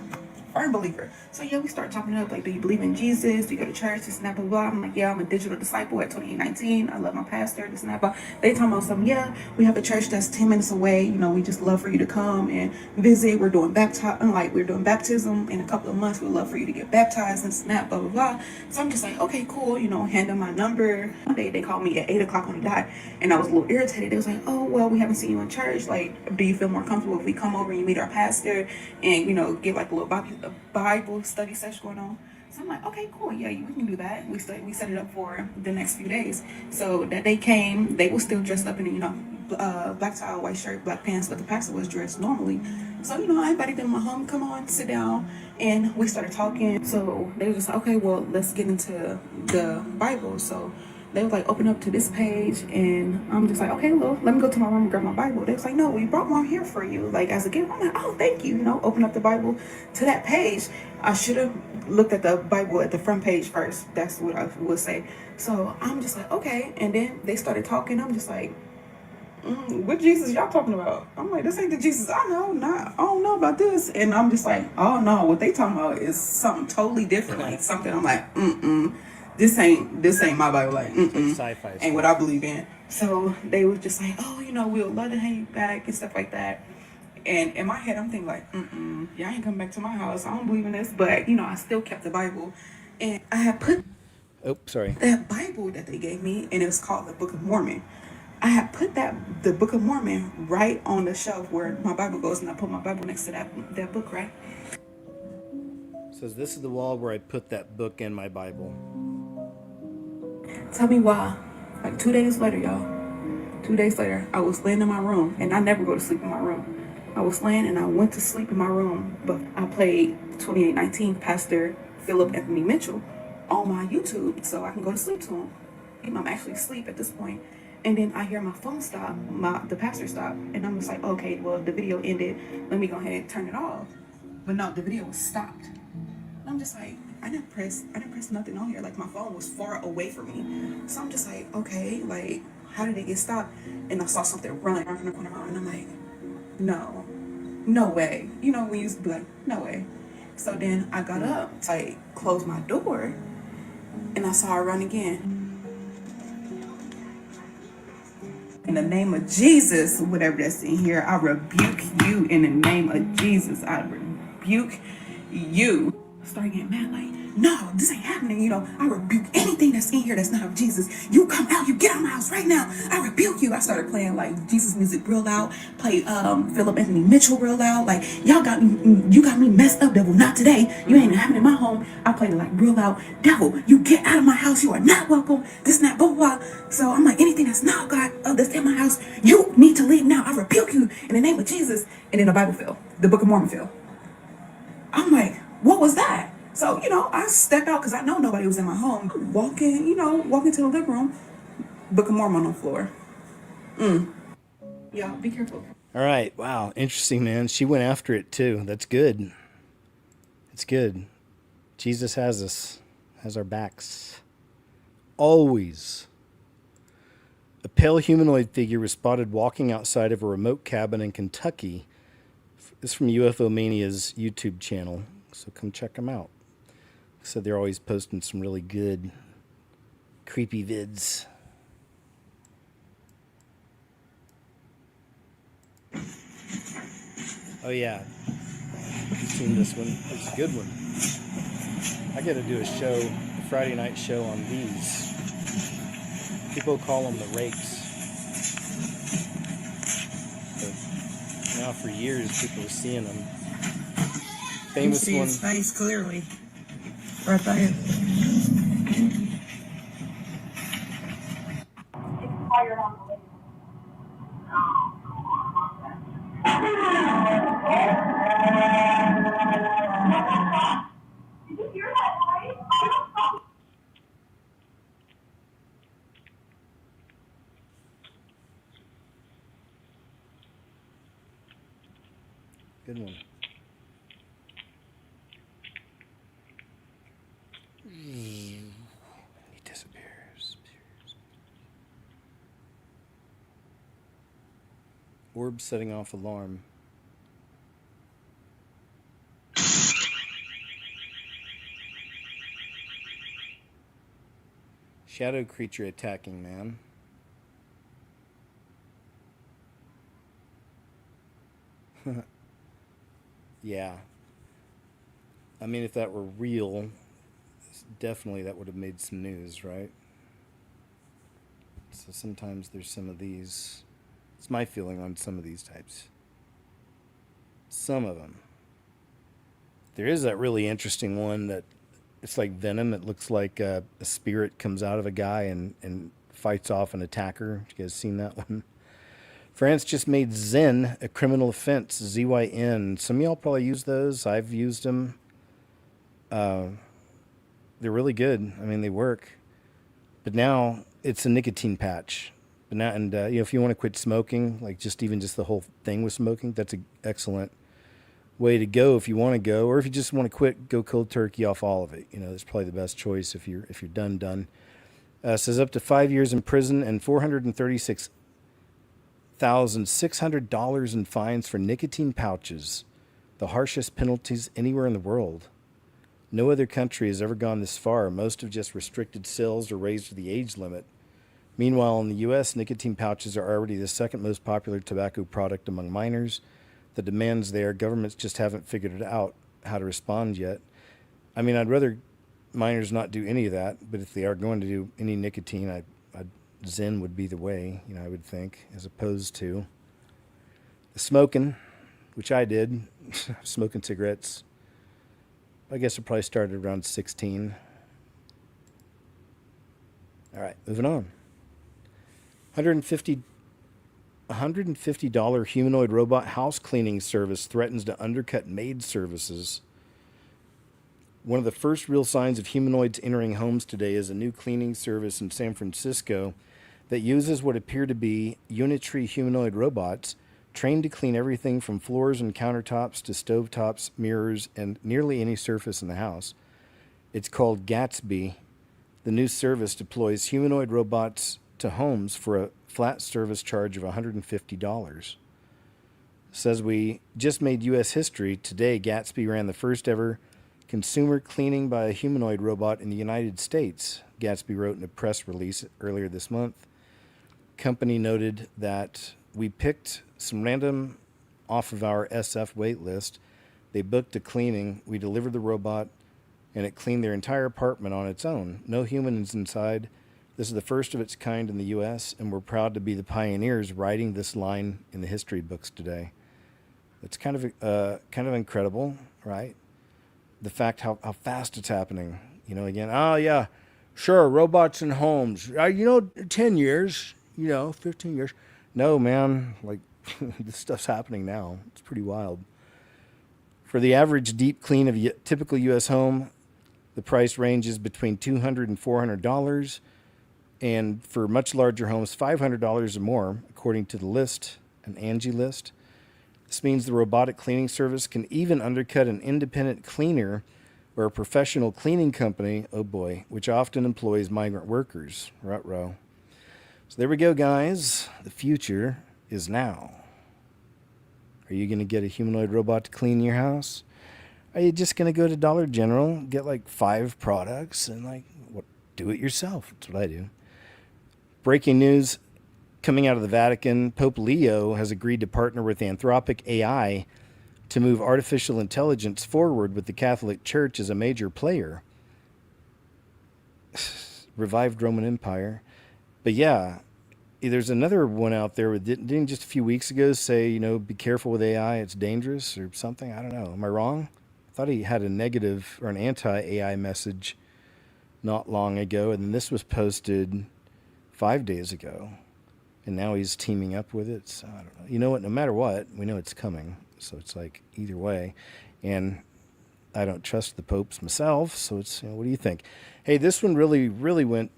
Firm believer. So yeah, we start talking up like, do you believe in Jesus? Do you go to church? This and that, blah, blah. I'm like, yeah, I'm a digital disciple at 2819. I love my pastor, this and that, blah. They talking about something, yeah, we have a church that's 10 minutes away. You know, we just love for you to come and visit. We're doing baptism in a couple of months. We'd love for you to get baptized, this and that, blah, blah, blah. So I'm just like, okay, cool. You know, hand them my number. One day they called me at 8 o'clock on the dot, and I was a little irritated. They was like, oh, well, we haven't seen you in church. Like, do you feel more comfortable if we come over and you meet our pastor and, you know, get like a little Bible study session going on? So I'm like, okay, cool, yeah, we can do that. We set it up for the next few days. So that day came, they were still dressed up in, you know, black tie, white shirt, black pants, but the pastor was dressed normally. So, you know, I invited them to my home, come on, sit down, and we started talking. So they were just like, okay, well, let's get into the Bible. So they were like, open up to this page, and I'm just like, okay, well, let me go to my room and grab my Bible. They was like, no, we brought one here for you, like as a gift. I'm like, oh, thank you. You know, open up the Bible to that page. I should have looked at the Bible at the front page first. That's what I would say. So I'm just like, okay. And then they started talking. I'm just like, what Jesus y'all talking about? I'm like, this ain't the Jesus I know. I don't know about this. And I'm just like, oh no, what they talking about is something totally different. Like something I'm like, this ain't my Bible. Like, Sci-fi ain't what I believe in. So they was just like, oh, you know, we'll love to have you back and stuff like that. And in my head, I'm thinking like, y'all ain't come back to my house. I don't believe in this. But, you know, I still kept the Bible. And I had put that Bible that they gave me, and it was called the Book of Mormon. I had put the Book of Mormon right on the shelf where my Bible goes, and I put my Bible next to that book, right? It says this is the wall where I put that book in my Bible. Tell me why. Like 2 days later, y'all. 2 days later, I was laying in my room, and I never go to sleep in my room. I was laying and I went to sleep in my room, but I played 2819 Pastor Philip Anthony Mitchell on my YouTube so I can go to sleep to him. I'm actually asleep at this point. And then I hear my phone stop, the pastor stop, and I'm just like, okay, well, the video ended. Let me go ahead and turn it off. But no, the video was stopped. And I'm just like, I didn't press nothing on here. Like my phone was far away from me. So I'm just like, okay, like, how did it get stopped? And I saw something running around the corner, and I'm like, no way. You know, we used to be like, no way. So then I got up, I closed my door, and I saw her run again. In the name of Jesus, whatever that's in here, I rebuke you in the name of Jesus. I rebuke you. I started getting mad, like, no, this ain't happening. You know, I rebuke anything that's in here that's not of Jesus. You come out, you get out of my house right now. I rebuke you. I started playing like Jesus music real loud, play Philip Anthony Mitchell real loud. Like, you got me messed up, devil. Not today. You ain't having in my home. I played it like real loud. Devil, you get out of my house. You are not welcome. This and that, blah, blah, blah. So I'm like, anything that's not God, that's in my house, you need to leave now. I rebuke you in the name of Jesus. And then the Bible fell. The Book of Mormon fell. I'm like, what was that? So, you know, I stepped out because I know nobody was in my home. Walking to the living room, Book of Mormon on the floor. Y'all, be careful. All right. Wow. Interesting, man. She went after it too. That's good. It's good. Jesus has us, has our backs. Always. A pale humanoid figure was spotted walking outside of a remote cabin in Kentucky. This is from UFO Mania's YouTube channel, so come check them out. So they're always posting some really good, creepy vids. Oh yeah, you've seen this one. It's a good one. I got to do a show, a Friday night show on these. People call them the rakes. But now for years, people are seeing them. Famous you see one. his face clearly. Right there. Good one. He disappears. Orb setting off alarm. Shadow creature attacking man. Yeah. I mean, if that were real, definitely that would have made some news, right? So sometimes there's some of these. It's my feeling on some of these types. Some of them. There is that really interesting one that it's like Venom. It looks like a spirit comes out of a guy and fights off an attacker. You guys seen that one? France just made Zen a criminal offense, ZYN. Some of y'all probably use those. I've used them. They're really good. I mean, they work. But now it's a nicotine patch. But now, and if you want to quit smoking, like just the whole thing with smoking, that's an excellent way to go if you want to go, or if you just want to quit, go cold turkey off all of it. That's probably the best choice if you're done. Says up to 5 years in prison and $436,600 in fines for nicotine pouches, the harshest penalties anywhere in the world. No other country has ever gone this far. Most have just restricted sales or raised the age limit. Meanwhile, in the U.S., nicotine pouches are already the second most popular tobacco product among minors. The demand's there. Governments just haven't figured it out how to respond yet. I mean, I'd rather minors not do any of that, but if they are going to do any nicotine, Zen would be the way, I would think, as opposed to the smoking, which I did, smoking cigarettes. I guess it probably started around 16. All right, moving on. $150 humanoid robot house cleaning service threatens to undercut maid services. One of the first real signs of humanoids entering homes today is a new cleaning service in San Francisco that uses what appear to be unitary humanoid robots trained to clean everything from floors and countertops to stovetops, mirrors, and nearly any surface in the house. It's called Gatsby. The new service deploys humanoid robots to homes for a flat service charge of $150. Says we just made U.S. history. Today, Gatsby ran the first ever consumer cleaning by a humanoid robot in the United States, Gatsby wrote in a press release earlier this month. Company noted that we picked some random off of our SF wait list. They booked a cleaning. We delivered the robot, and it cleaned their entire apartment on its own. No humans inside. This is the first of its kind in the U.S., and we're proud to be the pioneers writing this line in the history books today. It's kind of incredible, right? The fact how fast it's happening. Again, oh yeah, sure, robots in homes. 10 years, 15 years. No, man, this stuff's happening now. It's pretty wild. For the average deep clean of a typical U.S. home, the price ranges between $200 and $400. And for much larger homes, $500 or more, according to the list, an Angie list. This means the robotic cleaning service can even undercut an independent cleaner or a professional cleaning company, oh boy, which often employs migrant workers. Ruh-roh. So there we go, guys. The future is now. Are you going to get a humanoid robot to clean your house? Are you just going to go to Dollar General, get 5 products, and do it yourself? That's what I do. Breaking news coming out of the Vatican. Pope Leo has agreed to partner with Anthropic AI to move artificial intelligence forward with the Catholic Church as a major player. Revived Roman Empire. But yeah, there's another one out there with didn't just a few weeks ago say, you know, be careful with AI, it's dangerous or something. I don't know. Am I wrong? I thought he had a negative or an anti-AI message not long ago, and then this was posted 5 days ago, and now he's teaming up with it. So I don't know. You know what? No matter what, we know it's coming. So it's like either way, and I don't trust the popes myself. So it's, you know, what do you think? Hey, this one really went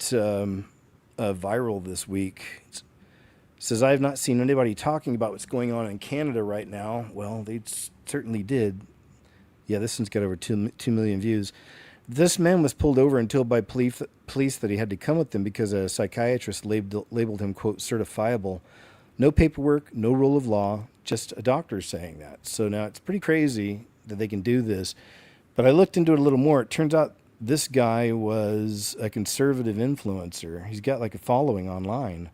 viral this week. It says, I have not seen anybody talking about what's going on in Canada right now. Well, they certainly did. Yeah, this one's got over 2 million views. This man was pulled over and told by police that he had to come with them because a psychiatrist labeled him, quote, certifiable. No paperwork, no rule of law, just a doctor saying that. So now it's pretty crazy that they can do this. But I looked into it a little more. It turns out this guy was a conservative influencer. He's got like a following online.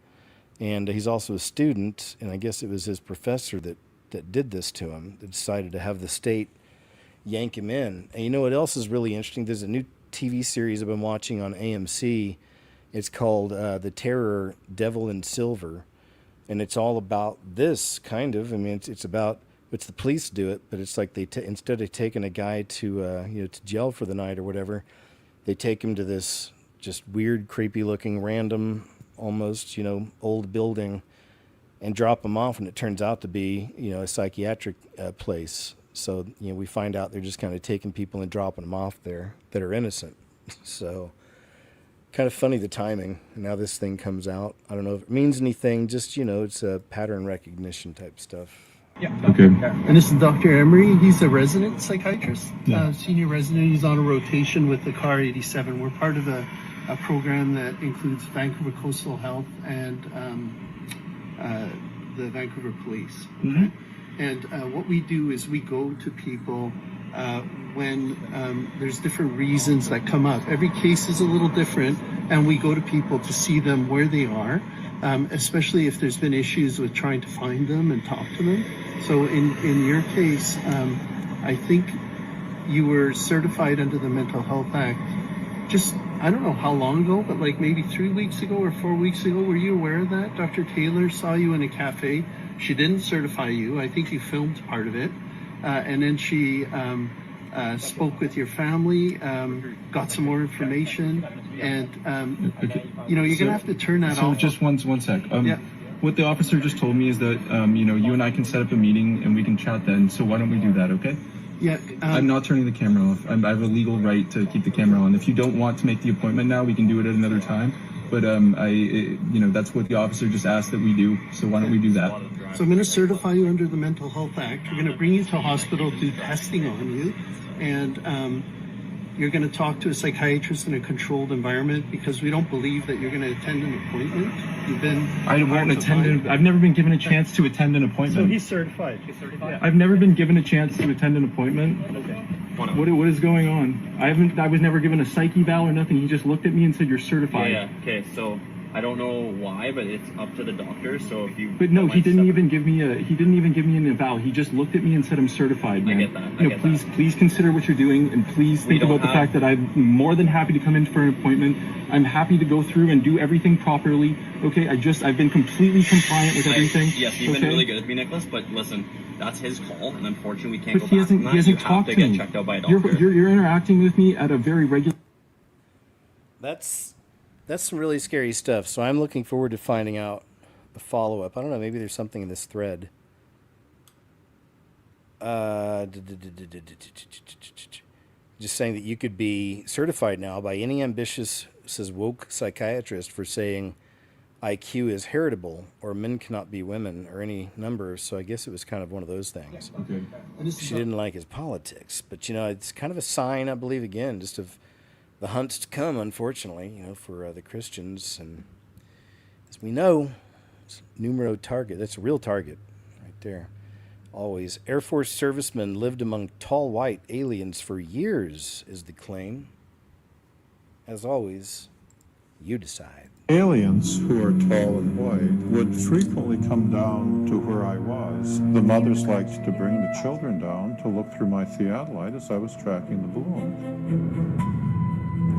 And he's also a student. And I guess it was his professor that did this to him, that decided to have the state yank him in. And you know what else is really interesting? There's a new TV series I've been watching on AMC. It's called The Terror, Devil in Silver. And it's all about this, kind of. I mean, it's about, it's the police do it, but it's like they instead of taking a guy to to jail for the night or whatever, they take him to this just weird, creepy-looking, random, almost, old building and drop him off, and it turns out to be, a psychiatric place. So, we find out they're just kind of taking people and dropping them off there that are innocent. So, kind of funny the timing. Now this thing comes out. I don't know if it means anything. Just, it's a pattern recognition type stuff. Yeah. Okay. And this is Dr. Emery. He's a resident psychiatrist, senior resident. He's on a rotation with the CAR 87. We're part of a program that includes Vancouver Coastal Health and the Vancouver Police. Mm-hmm. And what we do is we go to people when there's different reasons that come up. Every case is a little different, and we go to people to see them where they are, especially if there's been issues with trying to find them and talk to them. So in your case, I think you were certified under the Mental Health Act just, I don't know how long ago, but like maybe 3 weeks ago or 4 weeks ago. Were you aware of that? Dr. Taylor saw you in a cafe. She didn't certify you. I think you filmed part of it. And then she spoke with your family, got some more information, and, you're going to have to turn that off. So just one sec. What the officer just told me is that, you and I can set up a meeting and we can chat then. So why don't we do that, okay? Yeah. I'm not turning the camera off. I have a legal right to keep the camera on. If you don't want to make the appointment now, we can do it at another time. But that's what the officer just asked that we do. So why don't we do that? So I'm going to certify you under the Mental Health Act. We're going to bring you to a hospital, do testing on you, and you're going to talk to a psychiatrist in a controlled environment because we don't believe that you're going to attend an appointment. I won't attend. I've never been given a chance to attend an appointment. So he's certified. I've never been given a chance to attend an appointment. Okay. What is going on? I was never given a psych eval or nothing. He just looked at me and said, "You're certified." Yeah. Okay. So I don't know why, but it's up to the doctor. So if you. But no, he didn't even give me an eval. He just looked at me and said, "I'm certified, man." I get that. Please consider what you're doing, and please think about the fact that I'm more than happy to come in for an appointment. I'm happy to go through and do everything properly. Okay, I've been completely compliant with everything. Yes, you've been really good with me, Nicholas. But listen, that's his call, and unfortunately, we can't But go he back on that. hasn't You have talked to to get me. checked out by a doctor. You're interacting with me at a very regular. That's some really scary stuff. So I'm looking forward to finding out the follow-up. I don't know, maybe there's something in this thread. Just saying that you could be certified now by any ambitious, says woke psychiatrist, for saying IQ is heritable or men cannot be women or any number. So I guess it was kind of one of those things. Okay. She didn't like his politics, but it's kind of a sign, I believe, again, just of the hunts to come, unfortunately, for the Christians. And as we know, it's numero target. That's a real target right there. Always. Air Force servicemen lived among tall white aliens for years, is the claim. As always, you decide. Aliens who are tall and white would frequently come down to where I was. The mothers liked to bring the children down to look through my theodolite as I was tracking the balloon.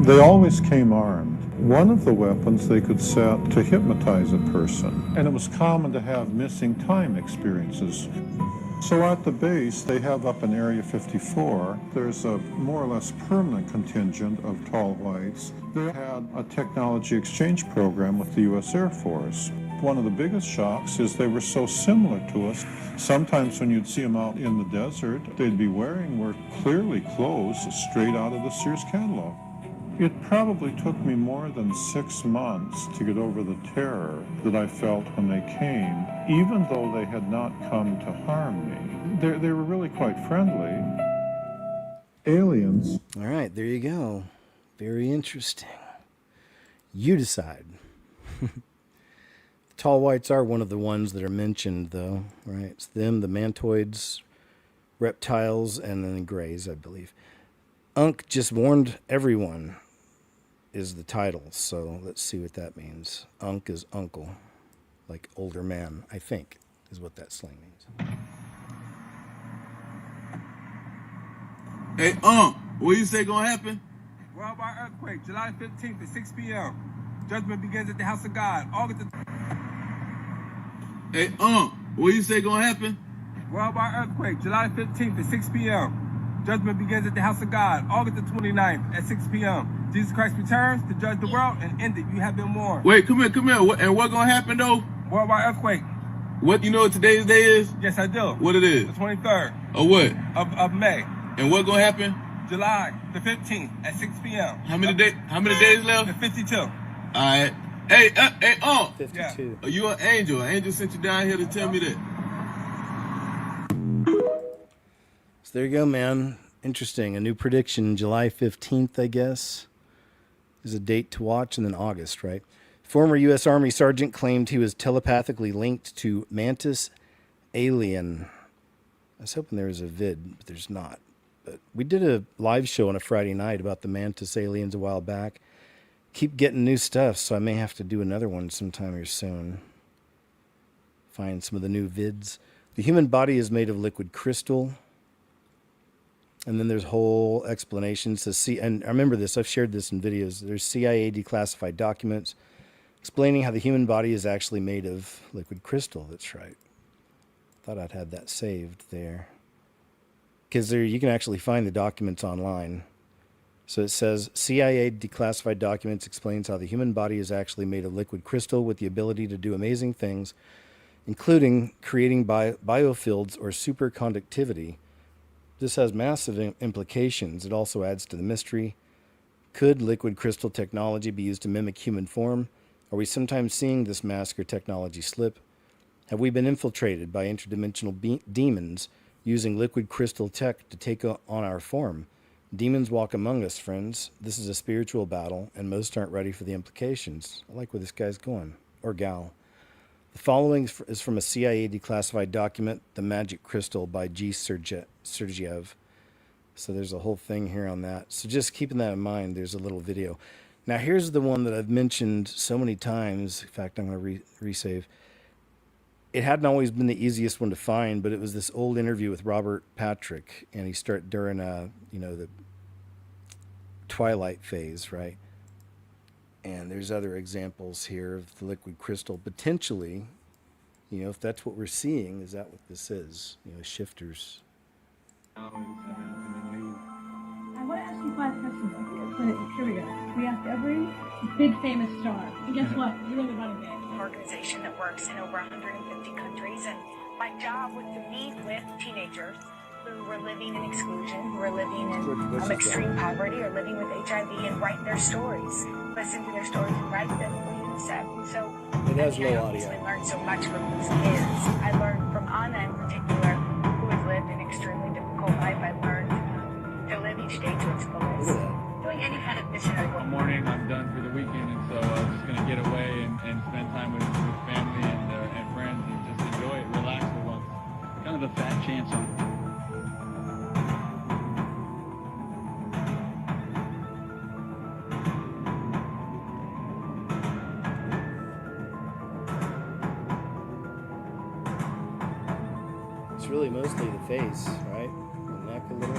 They always came armed. One of the weapons they could set to hypnotize a person, and it was common to have missing time experiences. So at the base, they have up in Area 54, there's a more or less permanent contingent of tall whites. They had a technology exchange program with the U.S. Air Force. One of the biggest shocks is they were so similar to us. Sometimes when you'd see them out in the desert, they'd be wearing were clearly clothes straight out of the Sears catalog. It probably took me more than 6 months to get over the terror that I felt when they came, even though they had not come to harm me. They were really quite friendly. Aliens. All right, there you go. Very interesting. You decide. Tall whites are one of the ones that are mentioned, though, right? It's them, the mantoids, reptiles, and then the grays, I believe. Unc just warned everyone is the title, so let's see what that means. Unc is uncle, like older man, I think, is what that slang means. Hey, what you say gonna happen? Worldwide earthquake, July 15th at 6 p.m. Judgment begins at the house of God. August the... Hey, what you say gonna happen? Worldwide earthquake, July 15th at 6 p.m. Judgment begins at the house of God, August the 29th at 6 p.m. Jesus Christ returns to judge the world and end it. You have been warned. Wait, come here. And what gonna happen though? Worldwide earthquake. What, you know what today's day is? Yes, I do. What it is? The 23rd. Of what? Of May. And what gonna happen? July the 15th at 6 p.m. How many days left? The 52. All right. Hey, 52. Yeah. You an angel. An angel sent you down here to tell me that. So there you go, man. Interesting. A new prediction, July 15th, I guess, is a date to watch, and then August, right? Former U.S. Army sergeant claimed he was telepathically linked to Mantis alien. I was hoping there was a vid, but there's not. But we did a live show on a Friday night about the Mantis aliens a while back. Keep getting new stuff, so I may have to do another one sometime here soon. Find some of the new vids. The human body is made of liquid crystal. And then there's whole explanations to see, and I remember this, I've shared this in videos. There's CIA declassified documents explaining how the human body is actually made of liquid crystal. That's right. Thought I'd had that saved there. Because there you can actually find the documents online. So it says, CIA declassified documents explains how the human body is actually made of liquid crystal with the ability to do amazing things, including creating biofields or superconductivity. This has massive implications. It also adds to the mystery. Could liquid crystal technology be used to mimic human form? Are we sometimes seeing this mask or technology slip? Have we been infiltrated by interdimensional demons using liquid crystal tech to take on our form? Demons walk among us, friends. This is a spiritual battle, and most aren't ready for the implications. I like where this guy's going, or gal. The following is from a CIA declassified document, The Magic Crystal by G. Sergeyev. So there's a whole thing here on that. So just keeping that in mind, there's a little video. Now here's the one that I've mentioned so many times. In fact, I'm going to resave. It hadn't always been the easiest one to find, but it was this old interview with Robert Patrick, and he started during the Twilight phase, right? And there's other examples here of the liquid crystal potentially, if that's what we're seeing, is that what this is? Shifters. I want to ask you 5 questions. Here we go. We asked every big famous star. And guess what? You really want to get an organization that works in over 150 countries. And my job was to meet with teenagers who were living in exclusion, who were living in extreme poverty or living with HIV, and write their stories, listen to their stories and write them for UNICEF. And so it has low audio. I learned so much from these kids. I learned from Anna in particular, who has lived an extremely difficult life. I learned to live each day to its fullest. Doing any kind of missionary work. One morning I'm done for the weekend, and so I'm just going to get away and spend time with family and friends and just enjoy it, relax for once. Kind of a fat chance on it. mostly the face, right? The neck a little.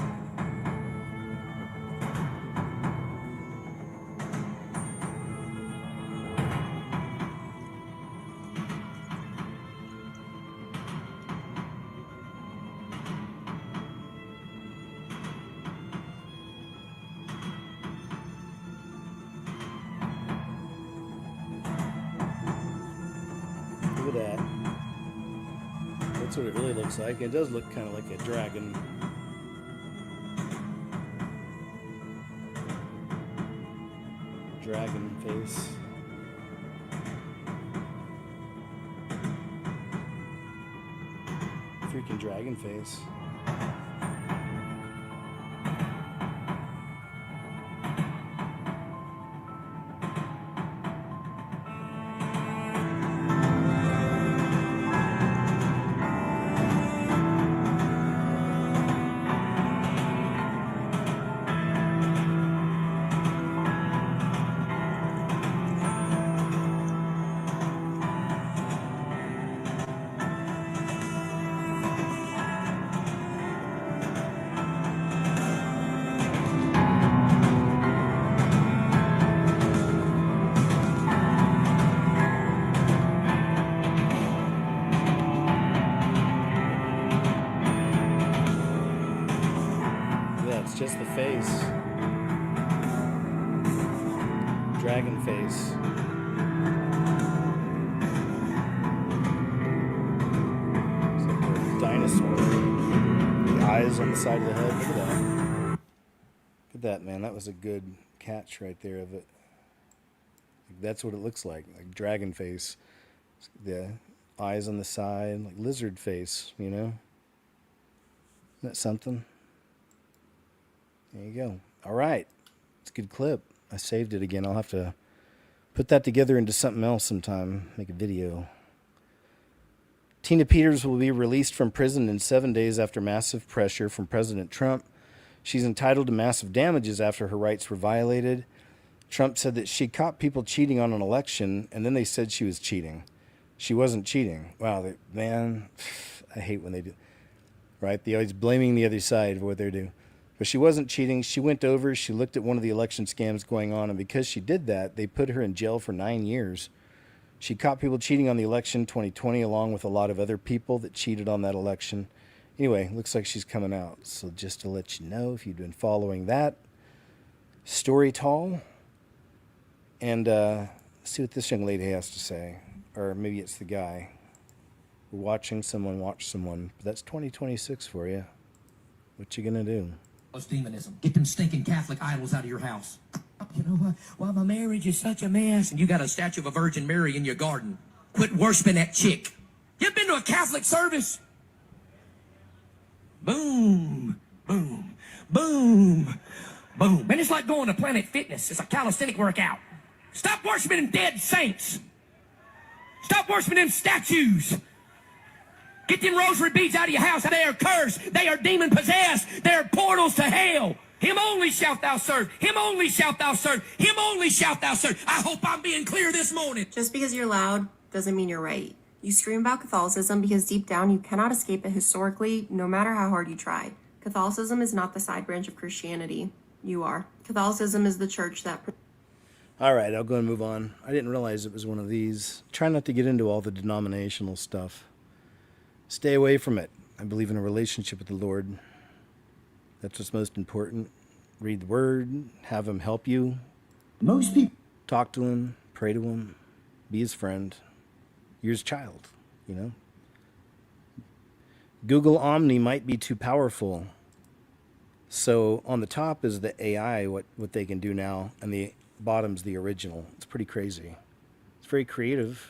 Look at that. That's what it really looks like. It does look kind of like a dragon. Dragon face. Freaking dragon face. It's just the face. Dragon face. It's like a dinosaur. The eyes on the side of the head. Look at that. Look at that, man. That was a good catch right there of it. That's what it looks like dragon face. The eyes on the side, like lizard face, you know? Isn't that something? There you go. All right. It's a good clip. I saved it again. I'll have to put that together into something else sometime. Make a video. Tina Peters will be released from prison in 7 days after massive pressure from President Trump. She's entitled to massive damages after her rights were violated. Trump said that she caught people cheating on an election, and then they said she was cheating. She wasn't cheating. Wow, man, I hate when they do. Right? They're always blaming the other side for what they do. But she wasn't cheating. She went over, she looked at one of the election scams going on, and because she did that, they put her in jail for 9 years. She caught people cheating on the election 2020, along with a lot of other people that cheated on that election. Anyway, looks like she's coming out. So just to let you know, if you've been following that story tall, and see what this young lady has to say. Or maybe it's the guy. We're watching someone watch someone. But that's 2026 for you. What you gonna do? Demonism. Get them stinking Catholic idols out of your house. You know what? Why my marriage is such a mess, and you got a statue of a Virgin Mary in your garden. Quit worshiping that chick. You ever been to a Catholic service? Boom, boom, boom, boom. And it's like going to Planet Fitness. It's a calisthenic workout. Stop worshiping them dead saints. Stop worshiping them statues. Get them rosary beads out of your house. They are cursed. They are demon possessed. They are portals to hell. Him only shalt thou serve. Him only shalt thou serve. Him only shalt thou serve. I hope I'm being clear this morning. Just because you're loud doesn't mean you're right. You scream about Catholicism because deep down you cannot escape it historically, no matter how hard you try. Catholicism is not the side branch of Christianity. You are. Catholicism is the church that... All right, I'll go and move on. I didn't realize it was one of these. Try not to get into all the denominational stuff. Stay away from it. I believe in a relationship with the Lord. That's what's most important. Read the Word, have Him help you. Most people talk to Him, pray to Him, be His friend. You're His child, you know. Google Omni might be too powerful. So on the top is the AI, what they can do now, and the bottom's the original. It's pretty crazy. It's very creative.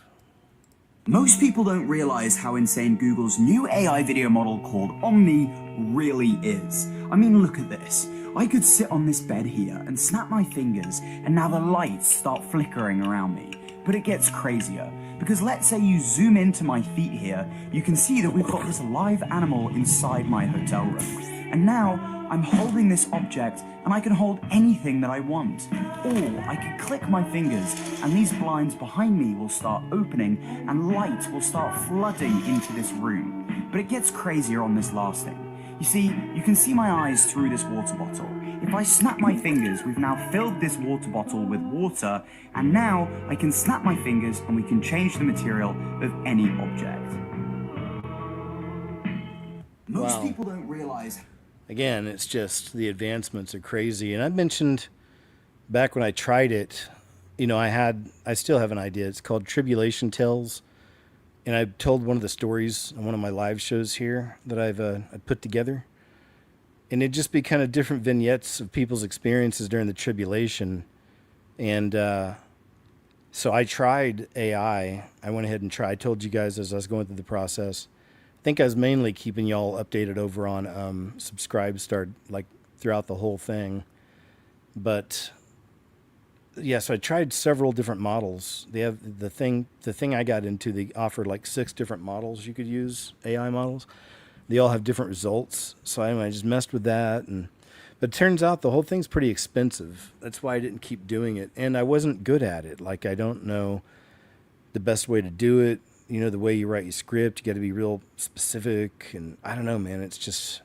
Most people don't realize how insane Google's new AI video model called Omni really is. I mean, look at this. I could sit on this bed here and snap my fingers, and now the lights start flickering around me. But it gets crazier, because let's say you zoom into my feet here, you can see that we've got this live animal inside my hotel room. And now, I'm holding this object, and I can hold anything that I want. Or I can click my fingers, and these blinds behind me will start opening, and light will start flooding into this room. But it gets crazier on this last thing. You see, you can see my eyes through this water bottle. If I snap my fingers, we've now filled this water bottle with water, and now I can snap my fingers and we can change the material of any object. Most Wow. people don't realize. Again, it's just the advancements are crazy. And I mentioned back when I tried it, you know, I still have an idea. It's called Tribulation Tales. And I told one of the stories on one of my live shows here that I put together. And it'd just be kind of different vignettes of people's experiences during the tribulation. And so I tried AI. I went ahead and tried. I told you guys as I was going through the process. I think I was mainly keeping y'all updated over on Subscribe Star, like throughout the whole thing. But yeah, so I tried several different models. They have the thing I got into, they offered like 6 different models you could use, AI models. They all have different results. So anyway, I just messed with that. But it turns out the whole thing's pretty expensive. That's why I didn't keep doing it. And I wasn't good at it. Like, I don't know the best way to do it. You know, the way you write your script, you got to be real specific. And I don't know, man, it's just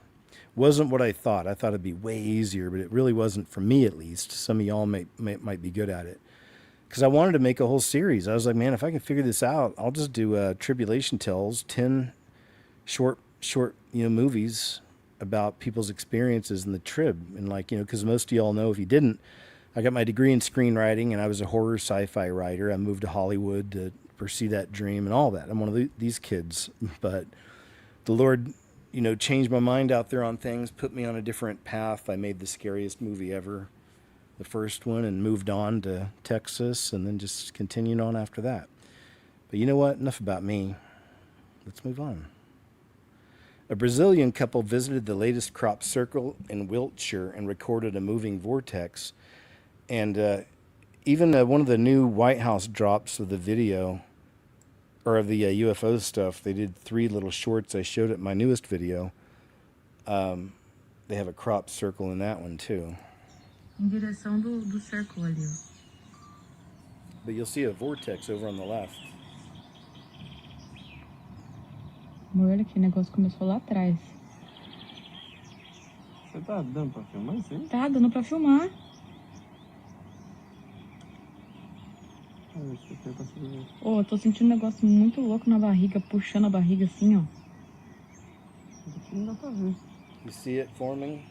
wasn't what I thought. I thought it'd be way easier, but it really wasn't for me, at least. Some of y'all might be good at it. Because I wanted to make a whole series. I was like, man, if I can figure this out, I'll just do Tribulation Tales, 10 short, movies about people's experiences in the trib. And like, because most of y'all know, if you didn't, I got my degree in screenwriting and I was a horror sci-fi writer. I moved to Hollywood to pursue that dream and all that. I'm one of these kids, but the Lord, changed my mind out there on things, put me on a different path. I made the scariest movie ever, the first one, and moved on to Texas and then just continued on after that. But you know what? Enough about me. Let's move on. A Brazilian couple visited the latest crop circle in Wiltshire and recorded a moving vortex. And even one of the new White House drops of the video, or of the UFO stuff, they did 3 little shorts I showed at my newest video. They have a crop circle in that one too. Em direção do círculo ali, ó. But you'll see a vortex over on the left. Amor, olha que o negócio começou lá atrás. Você tá dando pra filmar isso aí? Tá dando pra filmar. Ô, eu tô sentindo um negócio muito louco na barriga, puxando a barriga assim, ó. Não dá pra ver. You see it forming?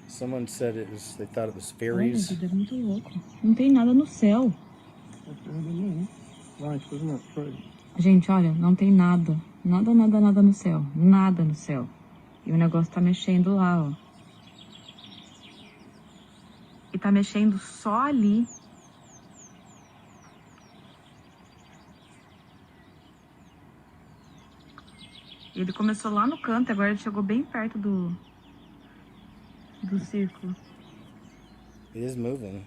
Someone said they thought it was fairies. Olha, vida, é muito louco. Não tem nada no céu. Gente, olha, não tem nada. Nada no céu. Nada no céu. E o negócio tá mexendo lá, ó. E tá mexendo só ali. Ele começou lá no canto, agora ele chegou bem perto do círculo. It is moving.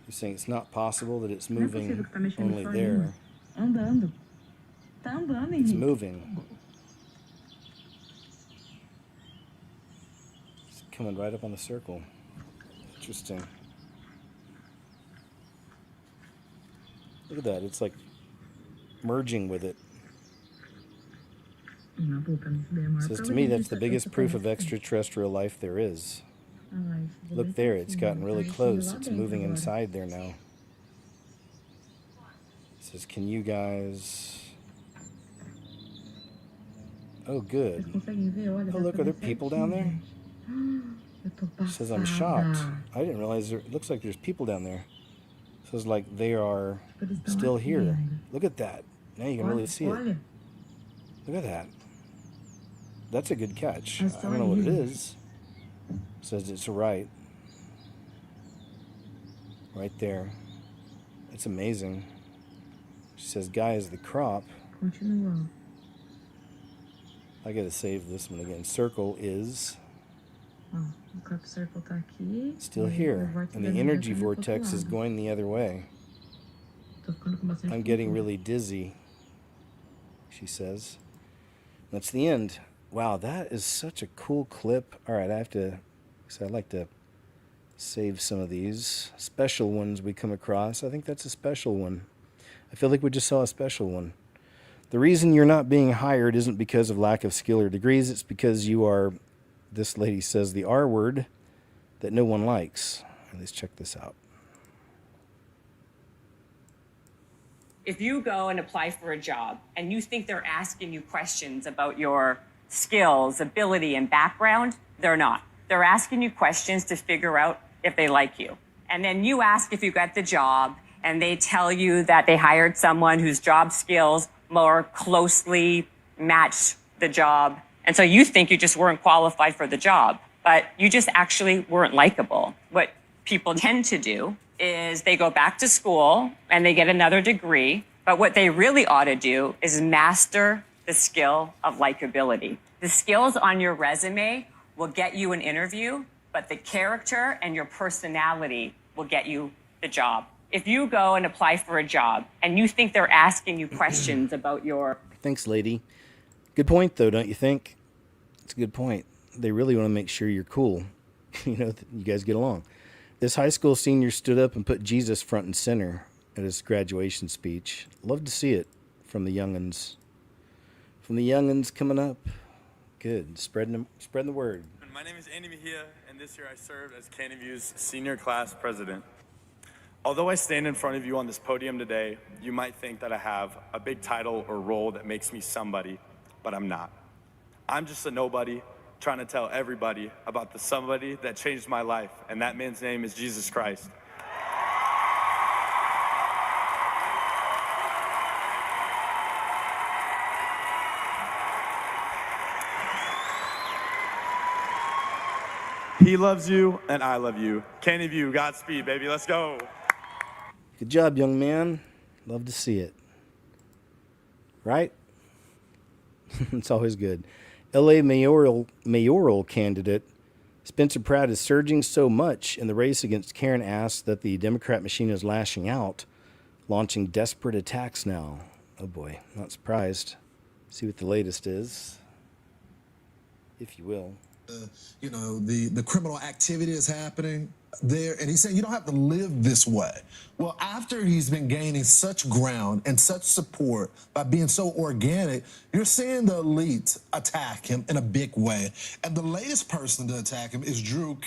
You're saying it's not possible that it's moving que tá mexendo only só there. Ali. Andando. Tá andando, Henrique. It's moving. It's coming right up on the circle. Interesting. Look at that. It's like merging with it. Says to me that's the biggest proof of extraterrestrial life there is. Look there, it's gotten really close. It's moving inside there now. It says, can you guys... Oh, good. Oh, look, are there people down there? It says, I'm shocked. I didn't realize it looks like there's people down there. It says, like, they are still here. Look at that. Now you can really see it. Look at that. That's a good catch. I don't know what it is. It says it's right. Right there. It's amazing. She says, guys, the crop. Continua. I gotta save this one again. Circle is Ó, o crop circle tá aqui. still here. And the energy vortex is going the other way. Tô ficando com bastante I'm getting confusão. really dizzy, she says. That's the end. Wow, that is such a cool clip. All right, I'd like to save some of these special ones we come across. I think that's a special one. I feel like we just saw a special one. The reason you're not being hired isn't because of lack of skill or degrees. It's because you are, this lady says, the R word that no one likes. Let's check this out. If you go and apply for a job and you think they're asking you questions about your skills, ability, and background, they're not. They're asking you questions to figure out if they like you. And then you ask if you got the job, and they tell you that they hired someone whose job skills more closely match the job. And so you think you just weren't qualified for the job, but you just actually weren't likable. What people tend to do is they go back to school and they get another degree, but what they really ought to do is master the skill of likability. The skills on your resume will get you an interview, but the character and your personality will get you the job. If you go and apply for a job and you think they're asking you questions about your... Thanks, lady. Good point, though, don't you think? It's a good point. They really want to make sure you're cool. You guys get along. This high school senior stood up and put Jesus front and center at his graduation speech. Love to see it from the young'uns. From the young'uns coming up. Good. Spreading the word. My name is Andy Mejia, and this year I served as Canyon View's senior class president. Although I stand in front of you on this podium today, you might think that I have a big title or role that makes me somebody, but I'm not. I'm just a nobody trying to tell everybody about the somebody that changed my life, and that man's name is Jesus Christ. He loves you, and I love you. Canyon View, Godspeed, baby, let's go. Good job, young man. Love to see it. Right? It's always good. LA mayoral candidate Spencer Pratt is surging so much in the race against Karen Ass that the Democrat machine is lashing out, launching desperate attacks now. Oh boy, not surprised. See what the latest is, if you will. The criminal activity is happening there, and he's saying you don't have to live this way. Well, after he's been gaining such ground and such support by being so organic, you're seeing the elite attack him in a big way. And the latest person to attack him is Drew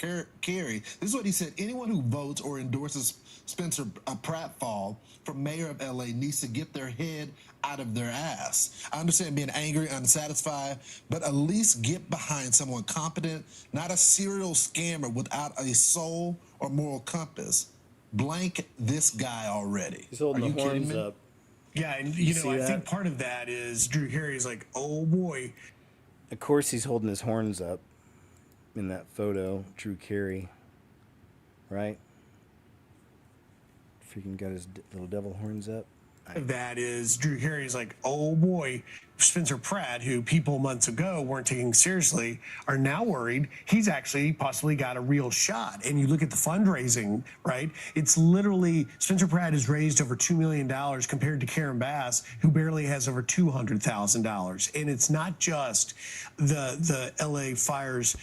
Carey. This is what he said: anyone who votes or endorses Spencer Pratfall for mayor of LA needs to get their head out of their ass. I understand being angry, unsatisfied, but at least get behind someone competent, not a serial scammer without a soul or moral compass. Blank this guy already. He's holding Are you the horns kidding me? up. Yeah, and You I see that? think part of that is Drew Carey's like, oh boy. Of course, he's holding his horns up in that photo. Drew Carey, right? Freaking got his little devil horns up. That is Drew Carey's like, oh boy, Spencer Pratt, who people months ago weren't taking seriously, are now worried he's actually possibly got a real shot. And you look at the fundraising, right? It's literally Spencer Pratt has raised over $2 million compared to Karen Bass, who barely has over $200,000. And it's not just the LA fires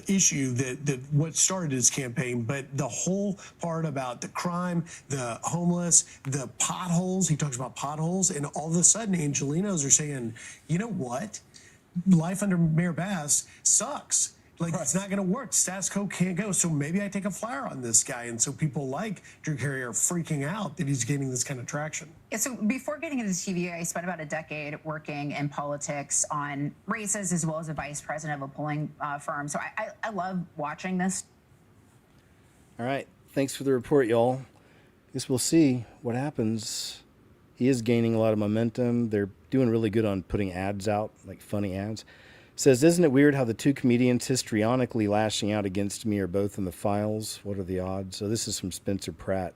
issue that what started his campaign, but the whole part about the crime, the homeless, the potholes. He talks about potholes, and all of a sudden, Angelinos are saying, you know what? Life under Mayor Bass sucks. Like, it's not going to work. Status quo can't go. So maybe I take a flyer on this guy. And so people like Drew Carey are freaking out that he's gaining this kind of traction. Yeah, so before getting into TV, I spent about a decade working in politics on races as well as a vice president of a polling firm. So I love watching this. All right. Thanks for the report, y'all. Guess we'll see what happens. He is gaining a lot of momentum. They're doing really good on putting ads out, like funny ads. Says, isn't it weird how the two comedians histrionically lashing out against me are both in the files? What are the odds? So this is from Spencer Pratt.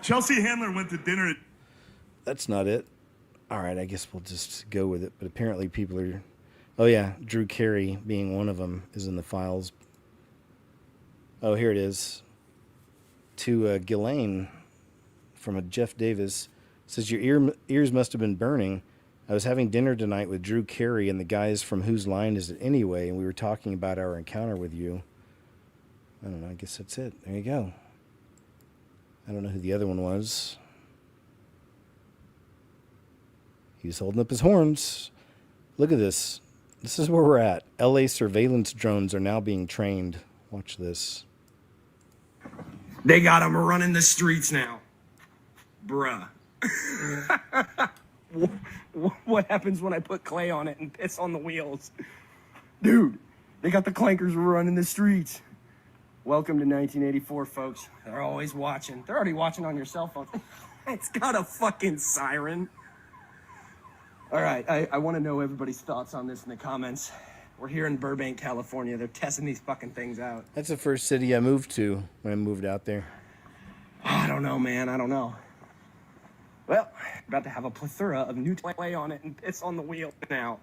Chelsea Handler went to dinner. That's not it. All right, I guess we'll just go with it. But apparently people are... Oh, yeah, Drew Carey being one of them is in the files. Oh, here it is. To Ghislaine from a Jeff Davis. Says, your ears must have been burning. I was having dinner tonight with Drew Carey and the guys from Whose Line Is It Anyway, and we were talking about our encounter with you. I don't know, I guess that's it. There you go. I don't know who the other one was. He's holding up his horns. Look at this. This is where we're at. LA surveillance drones are now being trained. Watch this. They got him running the streets now. Bruh. What happens when I put clay on it and piss on the wheels? Dude, they got the clankers running the streets. Welcome to 1984, folks. They're always watching. They're already watching on your cell phone. It's got a fucking siren. All right, I want to know everybody's thoughts on this in the comments. We're here in Burbank, California. They're testing these fucking things out. That's the first city I moved to when I moved out there. I don't know, man. I don't know. Well, about to have a plethora of new clay on it and piss on the wheel now.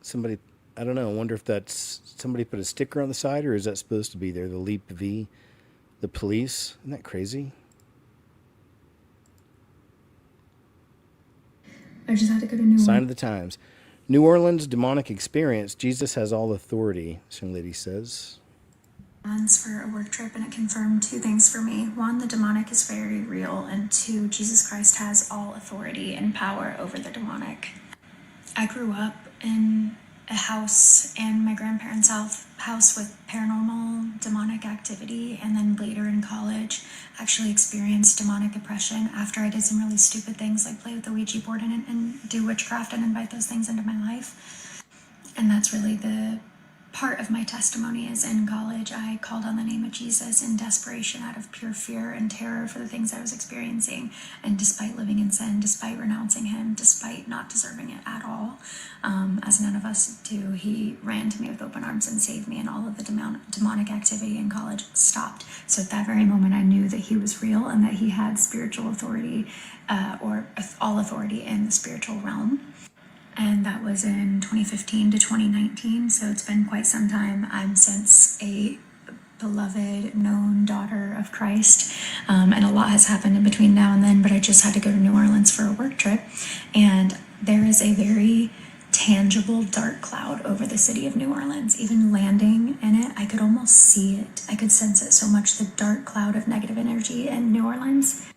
Somebody, I don't know. I wonder if that's somebody put a sticker on the side, or is that supposed to be there? The Leap V, the police. Isn't that crazy? I just had to go to New Sign Orleans. of the times. New Orleans demonic experience. Jesus has all authority, this young lady says. For a work trip, and it confirmed two things for me. One, the demonic is very real, and two, Jesus Christ has all authority and power over the demonic. I grew up in a house and my grandparents' house with paranormal demonic activity, and then later in college actually experienced demonic oppression after I did some really stupid things like play with the Ouija board and do witchcraft and invite those things into my life. And that's really the part of my testimony. Is in college I called on the name of Jesus in desperation out of pure fear and terror for the things I was experiencing, and despite living in sin, despite renouncing him, despite not deserving it at all, as none of us do, he ran to me with open arms and saved me, and all of the demonic activity in college stopped. So at that very moment I knew that he was real and that he had spiritual authority, or all authority in the spiritual realm. And that was in 2015 to 2019, so it's been quite some time. I'm since a beloved, known daughter of Christ, and a lot has happened in between now and then, but I just had to go to New Orleans for a work trip, and there is a very tangible dark cloud over the city of New Orleans. Even landing in it, I could almost see it. I could sense it so much, the dark cloud of negative energy in New Orleans.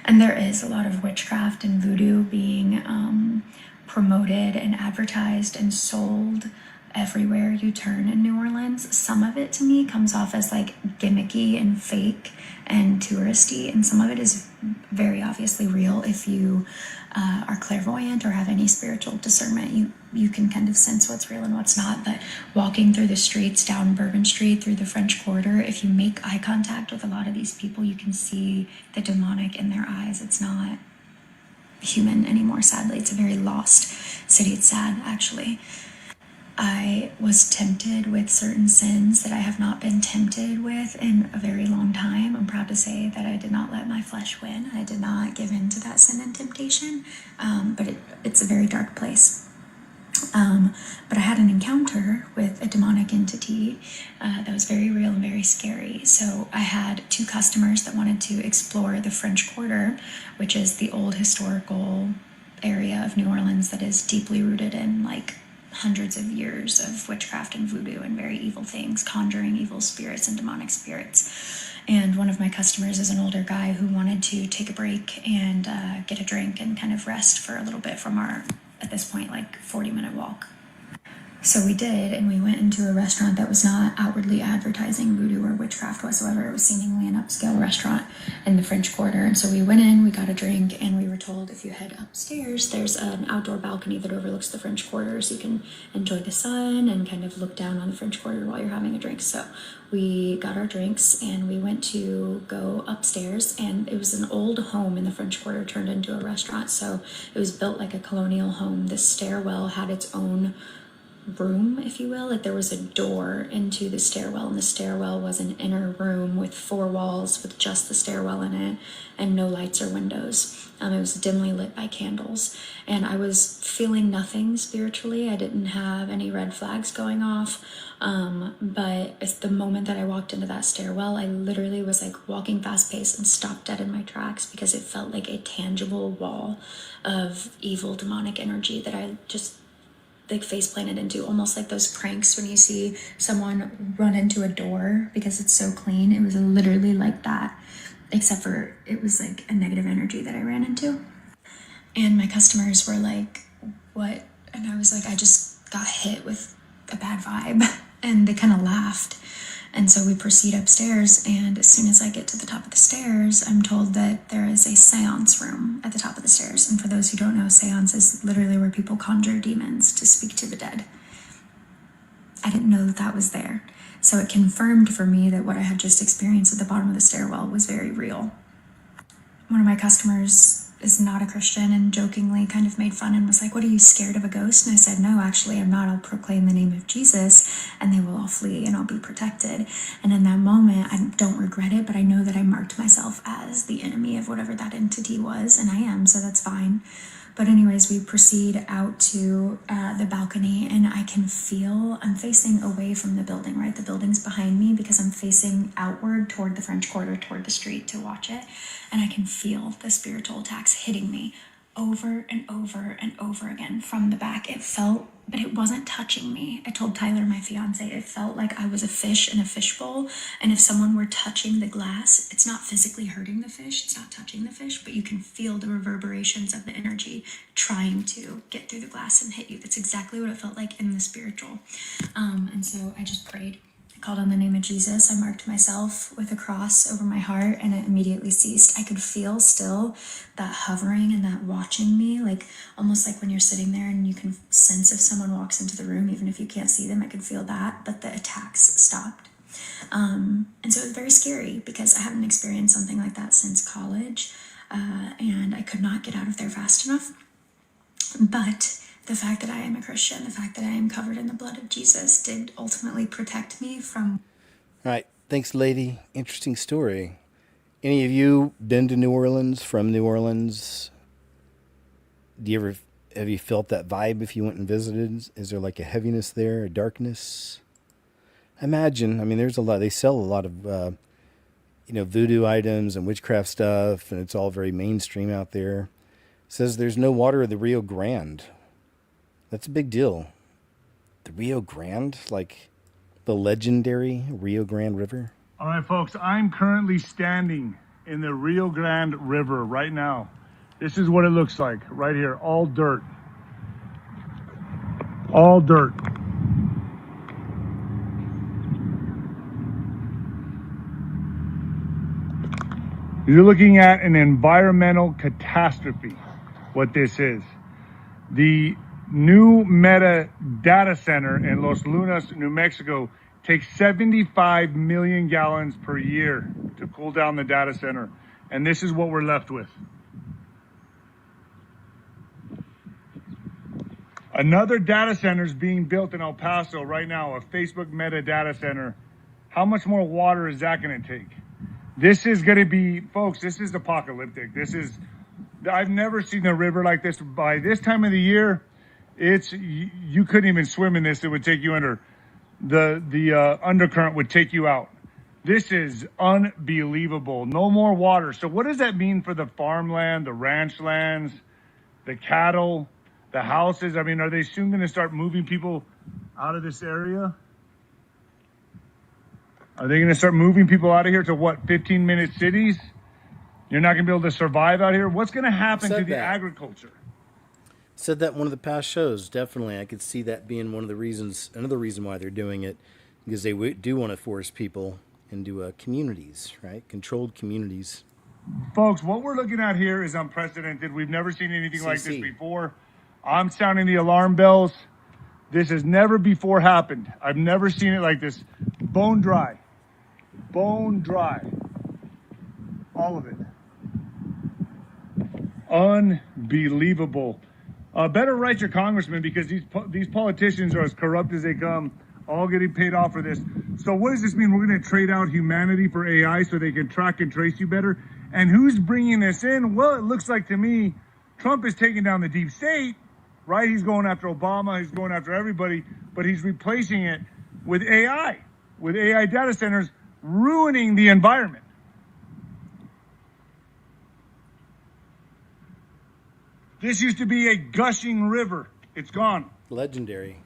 And there is a lot of witchcraft and voodoo being promoted and advertised and sold everywhere you turn in New Orleans. Some of it to me comes off as like gimmicky and fake and touristy, and some of it is very obviously real. If you are clairvoyant or have any spiritual discernment, you can kind of sense what's real and what's not. But walking through the streets down Bourbon Street through the French Quarter, if you make eye contact with a lot of these people, you can see the demonic in their eyes. It's not human anymore, sadly. It's a very lost city. It's sad, actually. I was tempted with certain sins that I have not been tempted with in a very long time. I'm proud to say that I did not let my flesh win. I did not give in to that sin and temptation, but it's a very dark place. But I had an encounter with a demonic entity that was very real and very scary. So I had two customers that wanted to explore the French Quarter, which is the old historical area of New Orleans that is deeply rooted in like hundreds of years of witchcraft and voodoo and very evil things, conjuring evil spirits and demonic spirits. And one of my customers is an older guy who wanted to take a break and get a drink and kind of rest for a little bit from our, at this point, like 40-minute walk. So we did, and we went into a restaurant that was not outwardly advertising voodoo or witchcraft whatsoever. It was seemingly an upscale restaurant in the French Quarter. And so we went in, we got a drink, and we were told if you head upstairs, there's an outdoor balcony that overlooks the French Quarter, so you can enjoy the sun and kind of look down on the French Quarter while you're having a drink. So we got our drinks and we went to go upstairs, and it was an old home in the French Quarter turned into a restaurant. So it was built like a colonial home. The stairwell had its own room, if you will. Like there was a door into the stairwell, and the stairwell was an inner room with four walls with just the stairwell in it and no lights or windows. It was dimly lit by candles, and I was feeling nothing spiritually. I didn't have any red flags going off, but it's the moment that I walked into that stairwell, I literally was like walking fast paced and stopped dead in my tracks because it felt like a tangible wall of evil demonic energy that I just like face planted into, almost like those pranks when you see someone run into a door because it's so clean. It was literally like that, except for it was like a negative energy that I ran into. And my customers were like, what? And I was like, I just got hit with a bad vibe. And they kind of laughed. And so we proceed upstairs, and as soon as I get to the top of the stairs, I'm told that there is a seance room at the top of the stairs. And for those who don't know, seance is literally where people conjure demons to speak to the dead. I didn't know that that was there. So it confirmed for me that what I had just experienced at the bottom of the stairwell was very real. One of my customers is not a Christian and jokingly kind of made fun and was like, what, are you scared of a ghost? And I said, no, actually, I'm not. I'll proclaim the name of Jesus and they will all flee and I'll be protected. And in that moment, I don't regret it, but I know that I marked myself as the enemy of whatever that entity was, and I am, so that's fine. But anyways, we proceed out to the balcony, and I can feel, I'm facing away from the building, right? The building's behind me because I'm facing outward toward the French Quarter, toward the street to watch it. And I can feel the spiritual attacks hitting me over and over and over again from the back. It felt, but it wasn't touching me. I told Tyler, my fiance, it felt like I was a fish in a fishbowl. And if someone were touching the glass, it's not physically hurting the fish, it's not touching the fish, but you can feel the reverberations of the energy trying to get through the glass and hit you. That's exactly what it felt like in the spiritual. And so I just prayed. Called on the name of Jesus. I marked myself with a cross over my heart, and it immediately ceased. I could feel still that hovering and that watching me, like almost like when you're sitting there and you can sense if someone walks into the room, even if you can't see them. I could feel that, but the attacks stopped. And so it was very scary because I haven't experienced something like that since college, and I could not get out of there fast enough. But the fact that I am a Christian, the fact that I am covered in the blood of Jesus did ultimately protect me from... All right. Thanks, lady. Interesting story. Any of you been to New Orleans, from New Orleans? Have you felt that vibe if you went and visited? Is there like a heaviness there, a darkness? Imagine, I mean, there's a lot, they sell a lot of, voodoo items and witchcraft stuff, and it's all very mainstream out there. It says there's no water in the Rio Grande. That's a big deal. The Rio Grande, like the legendary Rio Grande River. All right, folks, I'm currently standing in the Rio Grande River right now. This is what it looks like right here, all dirt. All dirt. You're looking at an environmental catastrophe, what this is. The new Meta data center in Los Lunas, New Mexico, takes 75 million gallons per year to cool down the data center. And this is what we're left with. Another data center is being built in El Paso right now, a Facebook Meta data center. How much more water is that going to take? This is going to be, folks, this is apocalyptic. I've never seen a river like this. By this time of the year, you couldn't even swim in this. It would take you under. The undercurrent would take you out. This is unbelievable. No more water. So what does that mean for the farmland, the ranch lands, the cattle, the houses? I mean, are they soon going to start moving people out of this area? Are they going to start moving people out of here to what, 15-minute cities? You're not going to be able to survive out here? What's going to happen to the agriculture? Said that in one of the past shows. Definitely, I could see that being one of the reasons, another reason why they're doing it, because they do want to force people into communities, right? Controlled communities. Folks, what we're looking at here is unprecedented. We've never seen anything like this before. I'm sounding the alarm bells. This has never before happened. I've never seen it like this. Bone dry. Bone dry. All of it. Unbelievable. Better write your congressman, because these politicians are as corrupt as they come, all getting paid off for this. So what does this mean? We're going to trade out humanity for AI so they can track and trace you better? And who's bringing this in? Well, it looks like to me, Trump is taking down the deep state, right? He's going after Obama. He's going after everybody, but he's replacing it with AI data centers, ruining the environment. This used to be a gushing river. It's gone. Legendary.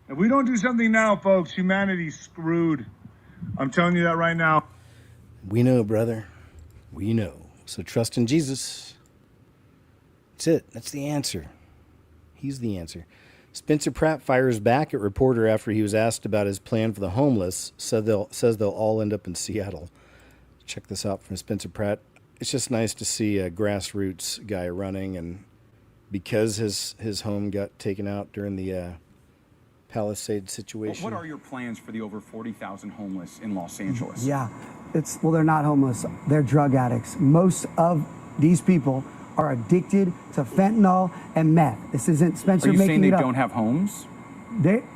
If we don't do something now, folks, humanity's screwed. I'm telling you that right now. We know, brother. We know. So trust in Jesus. That's it. That's the answer. He's the answer. Spencer Pratt fires back at reporter after he was asked about his plan for the homeless. Says they'll all end up in Seattle. Check this out from Spencer Pratt. It's just nice to see a grassroots guy running, and because his home got taken out during the Palisade situation. What are your plans for the over 40,000 homeless in Los Angeles? Yeah, well, they're not homeless. They're drug addicts. Most of these people are addicted to fentanyl and meth. This isn't Spencer making it up. Are you saying they don't have homes?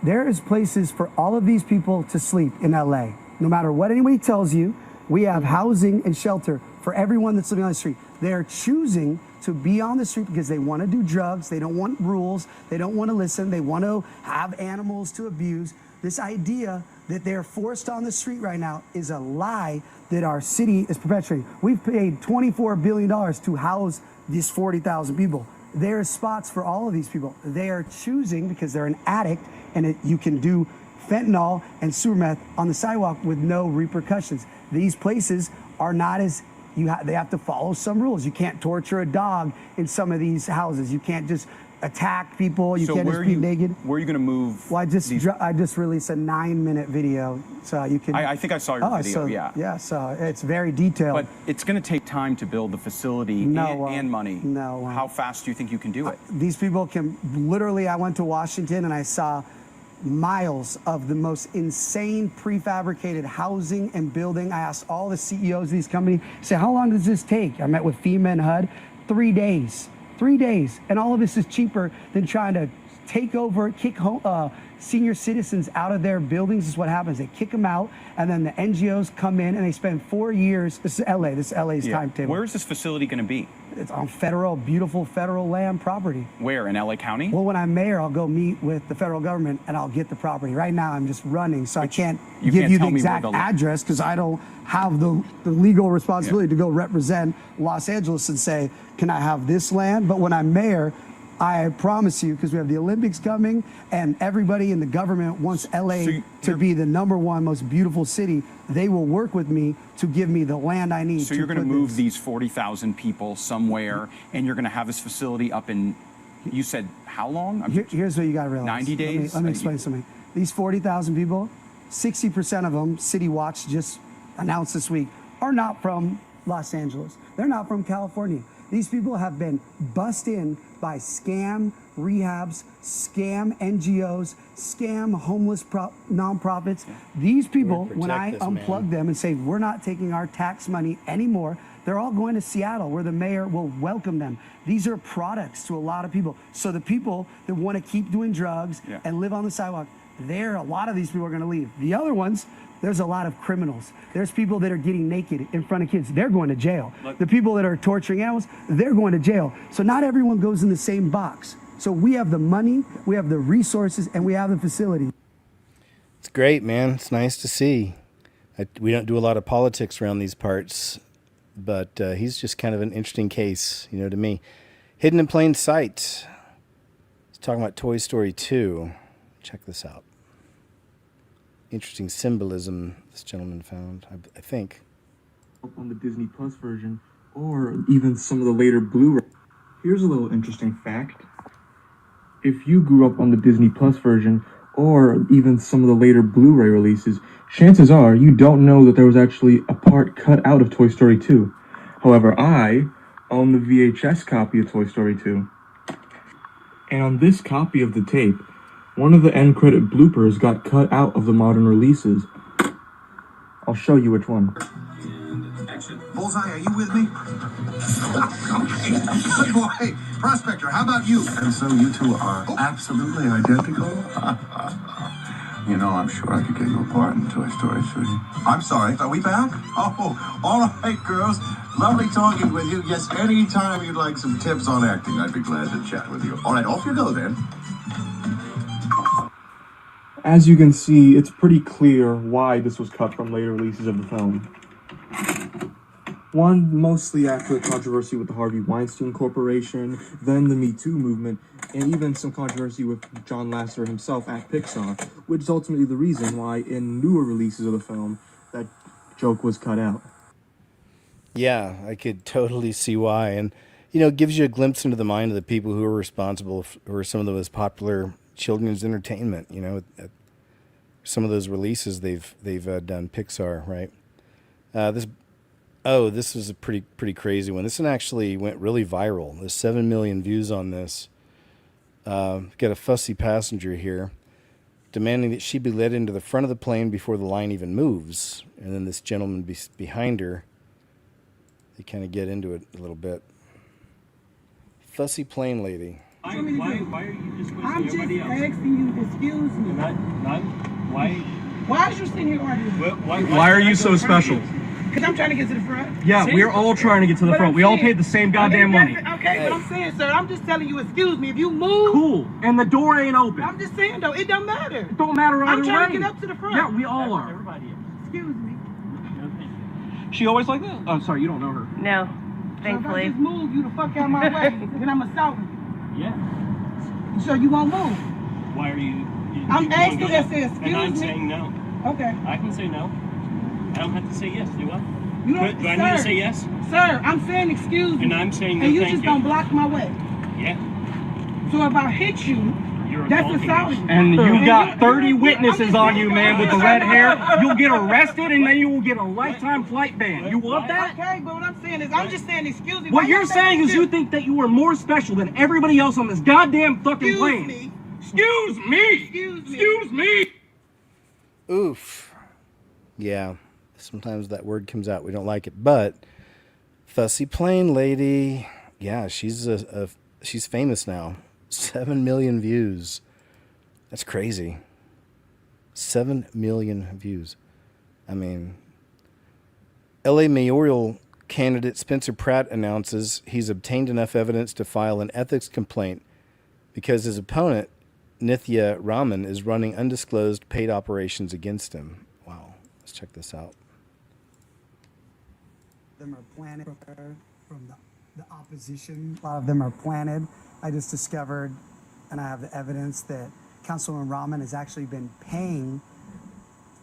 There is places for all of these people to sleep in LA. No matter what anybody tells you, we have housing and shelter for everyone that's living on the street. They're choosing to be on the street because they want to do drugs. They don't want rules. They don't want to listen. They want to have animals to abuse. This idea that they're forced on the street right now is a lie that our city is perpetuating. We've paid $24 billion to house these 40,000 people. There's spots for all of these people. They are choosing because they're an addict, and you can do fentanyl and sewer meth on the sidewalk with no repercussions. These places are not as they have to follow some rules. You can't torture a dog in some of these houses. You can't just attack people. You can't just be naked. Where are you going to move? Well, I just released a 9-minute video, so you can. I think I saw your video. Yeah, so it's very detailed. But it's going to take time to build the facility and money. No. How fast do you think you can do it? These people can literally. I went to Washington and I saw miles of the most insane prefabricated housing and building. I asked all the CEOs of these companies, say, how long does this take? I met with FEMA and HUD, 3 days. 3 days. And all of this is cheaper than trying to take over, kick senior citizens out of their buildings is what happens. They kick them out, and then the NGOs come in and they spend 4 years. This is LA. This is LA's timetable. Where is this facility going to be? It's on beautiful federal land property. Where, in LA County? Well, when I'm mayor, I'll go meet with the federal government and I'll get the property. Right now, I'm just running, so I can't give you the exact address because I don't have the legal responsibility to go represent Los Angeles and say, can I have this land? But when I'm mayor, I promise you, because we have the Olympics coming and everybody in the government wants LA to be the #1 most beautiful city, they will work with me to give me the land I need. So you're going to move these 40,000 people somewhere, and you're going to have this facility up in, you said, how long? Here's what you got to realize. 90 days? Let me explain something. These 40,000 people, 60% of them, City Watch just announced this week, are not from Los Angeles. They're not from California. These people have been bussed in by scam rehabs, scam NGOs, scam homeless nonprofits. These people, when I unplug them and say, we're not taking our tax money anymore, they're all going to Seattle where the mayor will welcome them. These are products to a lot of people. So the people that want to keep doing drugs and live on the sidewalk, a lot of these people are going to leave. The other ones, there's a lot of criminals. There's people that are getting naked in front of kids. They're going to jail. The people that are torturing animals, they're going to jail. So not everyone goes in the same box. So we have the money, we have the resources, and we have the facility. It's great, man. It's nice to see. We don't do a lot of politics around these parts, but he's just kind of an interesting case, to me. Hidden in plain sight. He's talking about Toy Story 2. Check this out. Interesting symbolism this gentleman found, I think. On the Disney Plus version, or even some of the later Blu-ray. Here's a little interesting fact. If you grew up on the Disney Plus version, or even some of the later Blu-ray releases, chances are you don't know that there was actually a part cut out of Toy Story 2. However, I own the VHS copy of Toy Story 2. And on this copy of the tape, one of the end credit bloopers got cut out of the modern releases. I'll show you which one. Bullseye, are you with me? Okay. Good boy. Prospector, how about you? And so you two are absolutely identical? I'm sure I could get you a part in Toy Story 3. I'm sorry, are we back? Oh, all right, girls. Lovely talking with you. Yes, anytime you'd like some tips on acting, I'd be glad to chat with you. All right, off you go then. As you can see, it's pretty clear why this was cut from later releases of the film. One, mostly after the controversy with the Harvey Weinstein Corporation, then the Me Too movement, and even some controversy with John Lasseter himself at Pixar, which is ultimately the reason why in newer releases of the film, that joke was cut out. Yeah, I could totally see why. And you know, it gives you a glimpse into the mind of the people who are responsible for some of the most popular children's entertainment. You know, some of those releases they've done. Pixar, right? This was a pretty crazy one. This one actually went really viral. There's 7 million views on this. Got a fussy passenger here demanding that she be led into the front of the plane before the line even moves. And then this gentleman behind her, they kind of get into it a little bit. Fussy plane lady. Why are you just everybody else? I'm just asking you, excuse me. Why is you sitting here arguing? Why are you so special? Because I'm trying to get to the front. Yeah, we're all trying to get to the front. We all paid the same goddamn money. Okay, but I'm saying, sir, I'm just telling you, excuse me, if you move. Cool, and the door ain't open. I'm just saying, though, it don't matter. It don't matter either way. I'm trying to get up to the front. Yeah, we all are. Everybody is. Excuse me. She always like that? Oh, sorry, you don't know her. No, thankfully. So if I just move you the fuck out of my way, then I'm assaulting you. Yeah. So you won't move. Why are you I'm asking you to say excuse me. And I'm saying no. Okay. I can say no. I don't have to say yes, do I? You don't, do I need to say yes? Sir, I'm saying excuse me. And I'm saying no, and you thank just you. don't block my way. Yeah. So if I hit you, that's assaulting. And you got 30 witnesses on you, man, with the red hair. You'll get arrested, and then you will get a lifetime flight ban. You want that? Okay, but what I'm saying is, I'm just saying excuse me. What you're saying is you think that you are more special than everybody else on this goddamn fucking plane. Excuse me. Excuse me. Oof. Yeah. Sometimes that word comes out. We don't like it. But fussy plane lady, yeah, she's she's famous now. 7 million views. That's crazy. 7 million views. I mean, LA mayoral candidate Spencer Pratt announces he's obtained enough evidence to file an ethics complaint because his opponent, Nithya Raman, is running undisclosed paid operations against him. Wow. Let's check this out. Them are planted from the opposition. A lot of them are planted. I just discovered, and I have the evidence, that Councilwoman Raman has actually been paying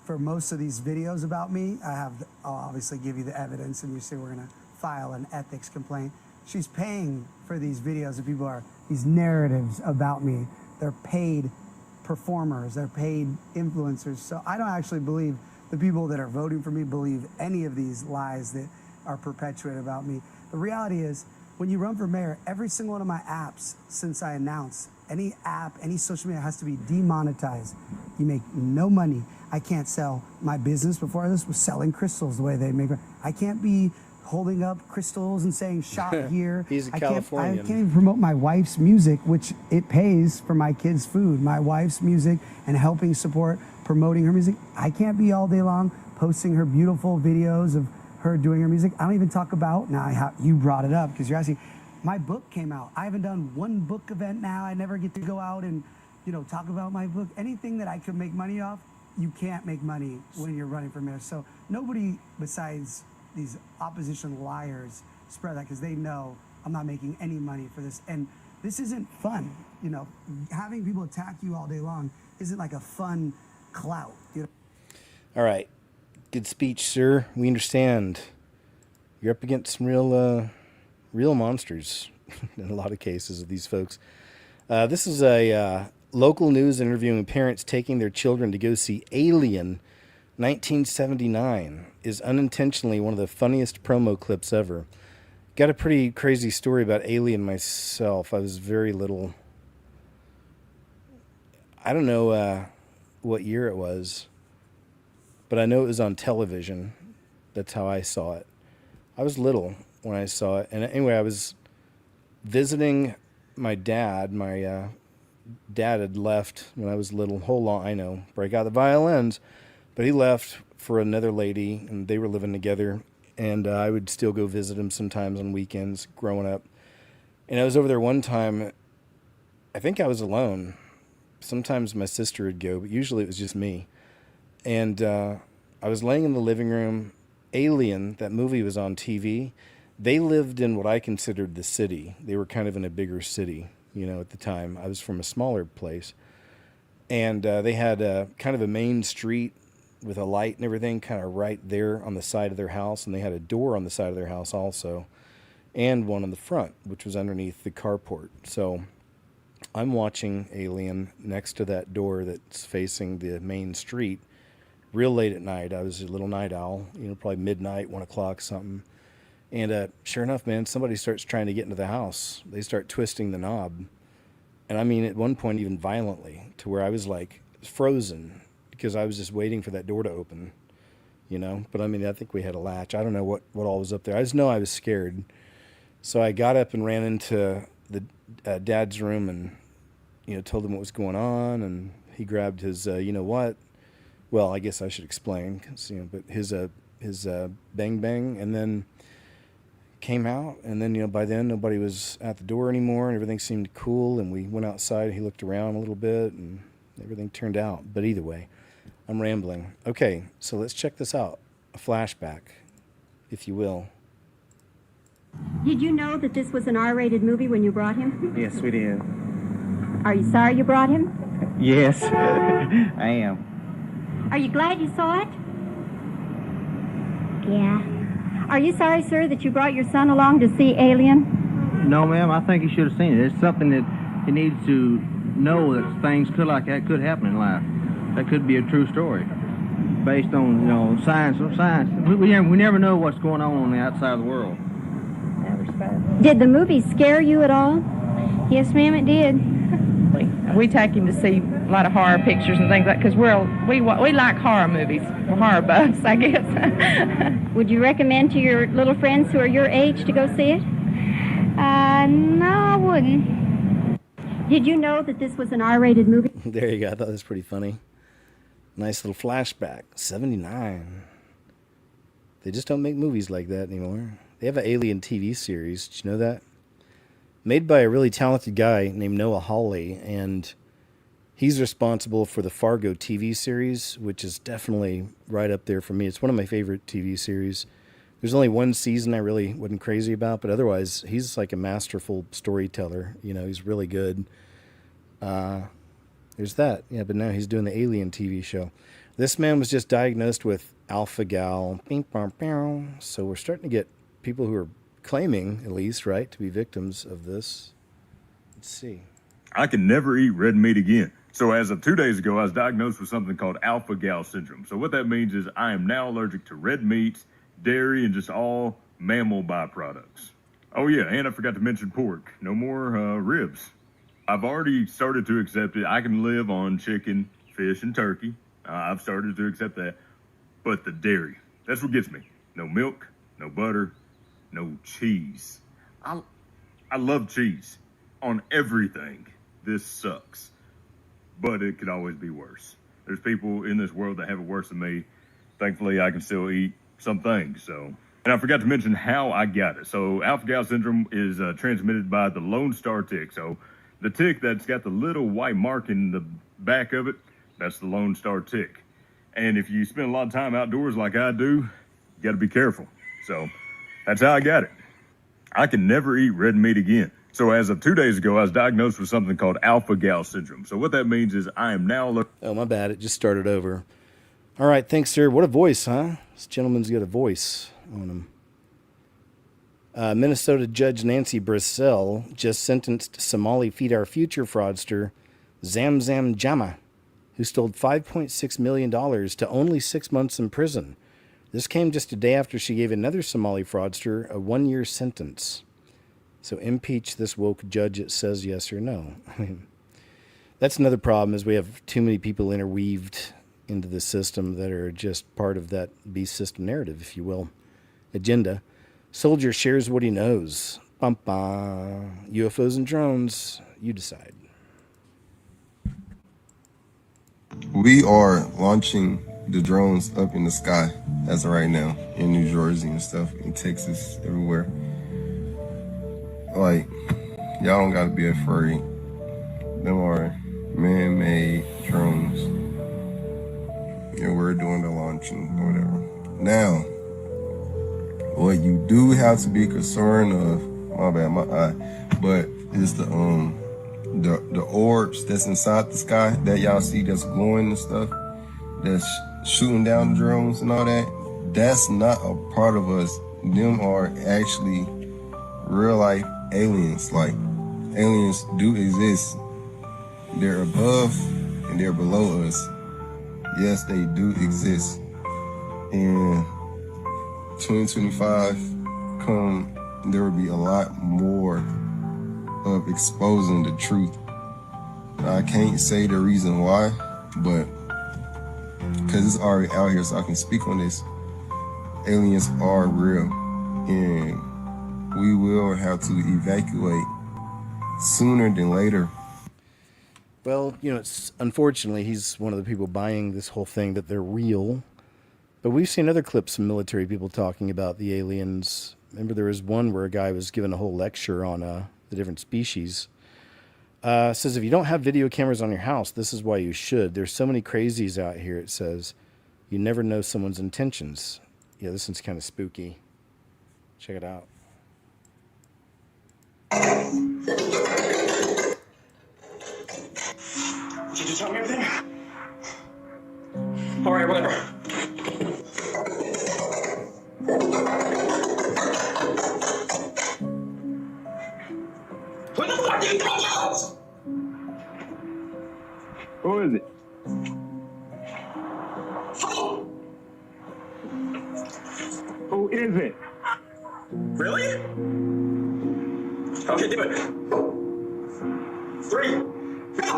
for most of these videos about me. I'll obviously give you the evidence, and you say we're going to file an ethics complaint. She's paying for these videos of people these narratives about me. They're paid performers. They're paid influencers. So I don't actually believe the people that are voting for me believe any of these lies that are perpetuated about me. The reality is, when you run for mayor, every single one of my apps since I announced, any app, any social media has to be demonetized. You make no money. I can't sell my business. Before this was selling crystals the way they make. I can't be holding up crystals and saying shop here. He's a I Californian. can't even promote my wife's music, which it pays for my kids' food. My wife's music and helping support promoting her music. I can't be all day long posting her beautiful videos of her doing her music. I don't even talk about, you brought it up because you're asking, my book came out. I haven't done one book event now. I never get to go out and, talk about my book. Anything that I could make money off, you can't make money when you're running for mayor. So nobody besides these opposition liars spread that because they know I'm not making any money for this. And this isn't fun. Having people attack you all day long isn't like a fun clout. All right. Good speech, sir. We understand. You're up against some real monsters in a lot of cases of these folks. This is a local news interviewing parents taking their children to go see Alien 1979 is unintentionally one of the funniest promo clips ever. Got a pretty crazy story about Alien myself. I was very little. I don't know what year it was, but I know it was on television. That's how I saw it. I was little when I saw it. And anyway, I was visiting my dad. My dad had left when I was little. Hold on, I know. Break out the violins. But he left for another lady, and they were living together. And I would still go visit him sometimes on weekends growing up. And I was over there one time. I think I was alone. Sometimes my sister would go, but usually it was just me. And I was laying in the living room. Alien, that movie was on TV. They lived in what I considered the city. They were kind of in a bigger city, at the time. I was from a smaller place. And they had kind of a main street with a light and everything kind of right there on the side of their house. And they had a door on the side of their house also. and one on the front, which was underneath the carport. So I'm watching Alien next to that door that's facing the main street real late at night. I was a little night owl, probably midnight, 1 o'clock, something. And sure enough, man, somebody starts trying to get into the house. They start twisting the knob. And I mean, at one point, even violently, to where I was like frozen because I was just waiting for that door to open, But I mean, I think we had a latch. I don't know what all was up there. I just know I was scared. So I got up and ran into the dad's room and, told him what was going on. And he grabbed his, well, I guess I should explain, 'cause, but his bang bang, and then came out, and then by then nobody was at the door anymore, and everything seemed cool. And we went outside. He looked around a little bit, and everything turned out. But either way, I'm rambling. Okay, so let's check this out. A flashback, if you will. Did you know that this was an R-rated movie when you brought him? Yes, we did. Are you sorry you brought him? Yes, I am. Are you glad you saw it? Yeah. Are you sorry, sir, that you brought your son along to see Alien? No, ma'am, I think he should have seen it. It's something that he needs to know, that things like that could happen in life. That could be a true story based on, science. We never know what's going on the outside of the world. Did the movie scare you at all? Yes, ma'am, it did. We take him to see a lot of horror pictures and things like, because we like horror movies. We're horror buffs, I guess. Would you recommend to your little friends who are your age to go see it? No, I wouldn't. Did you know that this was an R-rated movie? There you go. I thought that was pretty funny. Nice little flashback. 79. They just don't make movies like that anymore. They have an Alien TV series. Did you know that? Made by a really talented guy named Noah Hawley, and he's responsible for the Fargo TV series, which is definitely right up there for me. It's one of my favorite TV series. There's only one season I really wasn't crazy about, but otherwise, he's like a masterful storyteller. He's really good. There's that. Yeah, but now he's doing the Alien TV show. This man was just diagnosed with alpha-gal. So we're starting to get people who are claiming, at least, right, to be victims of this. Let's see. I can never eat red meat again. So as of 2 days ago, I was diagnosed with something called alpha-gal syndrome. So what that means is I am now allergic to red meat, dairy, and just all mammal byproducts. Oh yeah, and I forgot to mention pork. No more ribs. I've already started to accept it. I can live on chicken, fish, and turkey. I've started to accept that. But the dairy, that's what gets me. No milk, no butter, no cheese. I love cheese on everything. This sucks. But it could always be worse. There's people in this world that have it worse than me. Thankfully, I can still eat some things, so. And I forgot to mention how I got it. So alpha-gal syndrome is transmitted by the Lone Star tick. So the tick that's got the little white mark in the back of it, that's the Lone Star tick. And if you spend a lot of time outdoors like I do, you got to be careful. So that's how I got it. I can never eat red meat again. So as of 2 days ago, I was diagnosed with something called alpha-gal syndrome. So what that means is I am now... Oh, my bad. It just started over. All right. Thanks, sir. What a voice, huh? This gentleman's got a voice on him. Minnesota Judge Nancy Brissell just sentenced Somali Feed Our Future fraudster Zamzam Jama, who stole $5.6 million to only 6 months in prison. This came just a day after she gave another Somali fraudster a 1-year sentence. So impeach this woke judge, it says yes or no. I mean, that's another problem, is we have too many people interweaved into the system that are just part of that beast system narrative, if you will, agenda. Soldier shares what he knows. UFOs and drones, you decide. We are launching the drones up in the sky as of right now in New Jersey and stuff, in Texas, everywhere. Like, y'all don't gotta be afraid. Them are man-made drones. And we're doing the launching or whatever. Now, what you do have to be concerned of, my bad, my eye, but is the orbs that's inside the sky that y'all see that's glowing and stuff, that's shooting down the drones and all that. That's not a part of us. Them are actually real life aliens. Like, aliens do exist. They're above and they're below us. Yes, they do exist. And 2025 there will be a lot more of exposing the truth. I can't say the reason why, but because it's already out here, so I can speak on this. Aliens are real, and we will have to evacuate sooner than later. Well, it's unfortunately he's one of the people buying this whole thing that they're real. But we've seen other clips of military people talking about the aliens. Remember, there was one where a guy was given a whole lecture on the different species. Says if you don't have video cameras on your house, this is why you should. There's so many crazies out here. It says you never know someone's intentions. Yeah, this one's kind of spooky. Check it out. Did you tell me everything? All right, whatever. What the fuck are you doing? Who is it? Who is it? Really? Okay, do it. 3, go!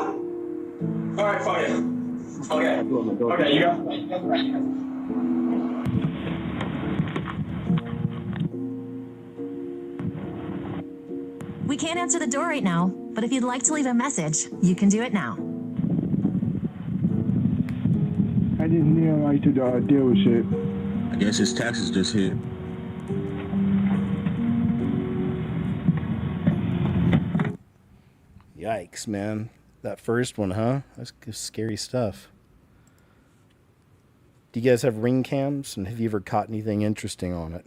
All right, fine. Okay. Okay, you go. We can't answer the door right now, but if you'd like to leave a message, you can do it now. I didn't know like to deal with shit. I guess his taxes just hit. Yikes, man. That first one, huh? That's scary stuff. Do you guys have ring cams? And have you ever caught anything interesting on it?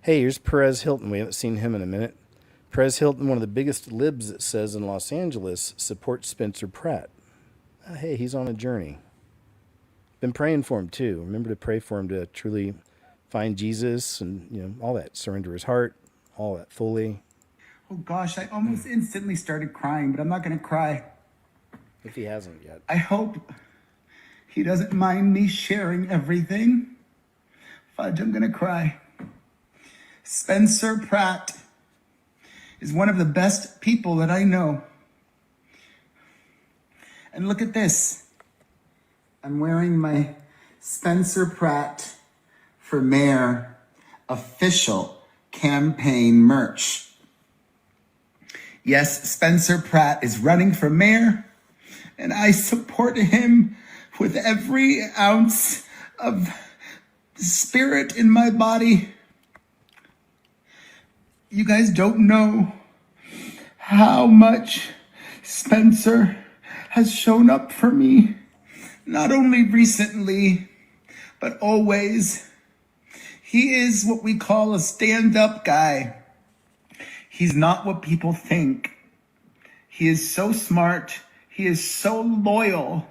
Hey, here's Perez Hilton. We haven't seen him in a minute. Perez Hilton, one of the biggest libs, it says, in Los Angeles, supports Spencer Pratt. Hey, he's on a journey. Been praying for him, too. Remember to pray for him to truly find Jesus and, all that. Surrender his heart, all that fully. Oh, gosh, I almost instantly started crying, but I'm not going to cry. If he hasn't yet. I hope he doesn't mind me sharing everything. Fudge, I'm going to cry. Spencer Pratt is one of the best people that I know. And look at this. I'm wearing my Spencer Pratt for Mayor official campaign merch. Yes, Spencer Pratt is running for mayor, and I support him with every ounce of spirit in my body. You guys don't know how much Spencer has shown up for me, not only recently, but always. He is what we call a stand-up guy. He's not what people think. He is so smart. He is so loyal.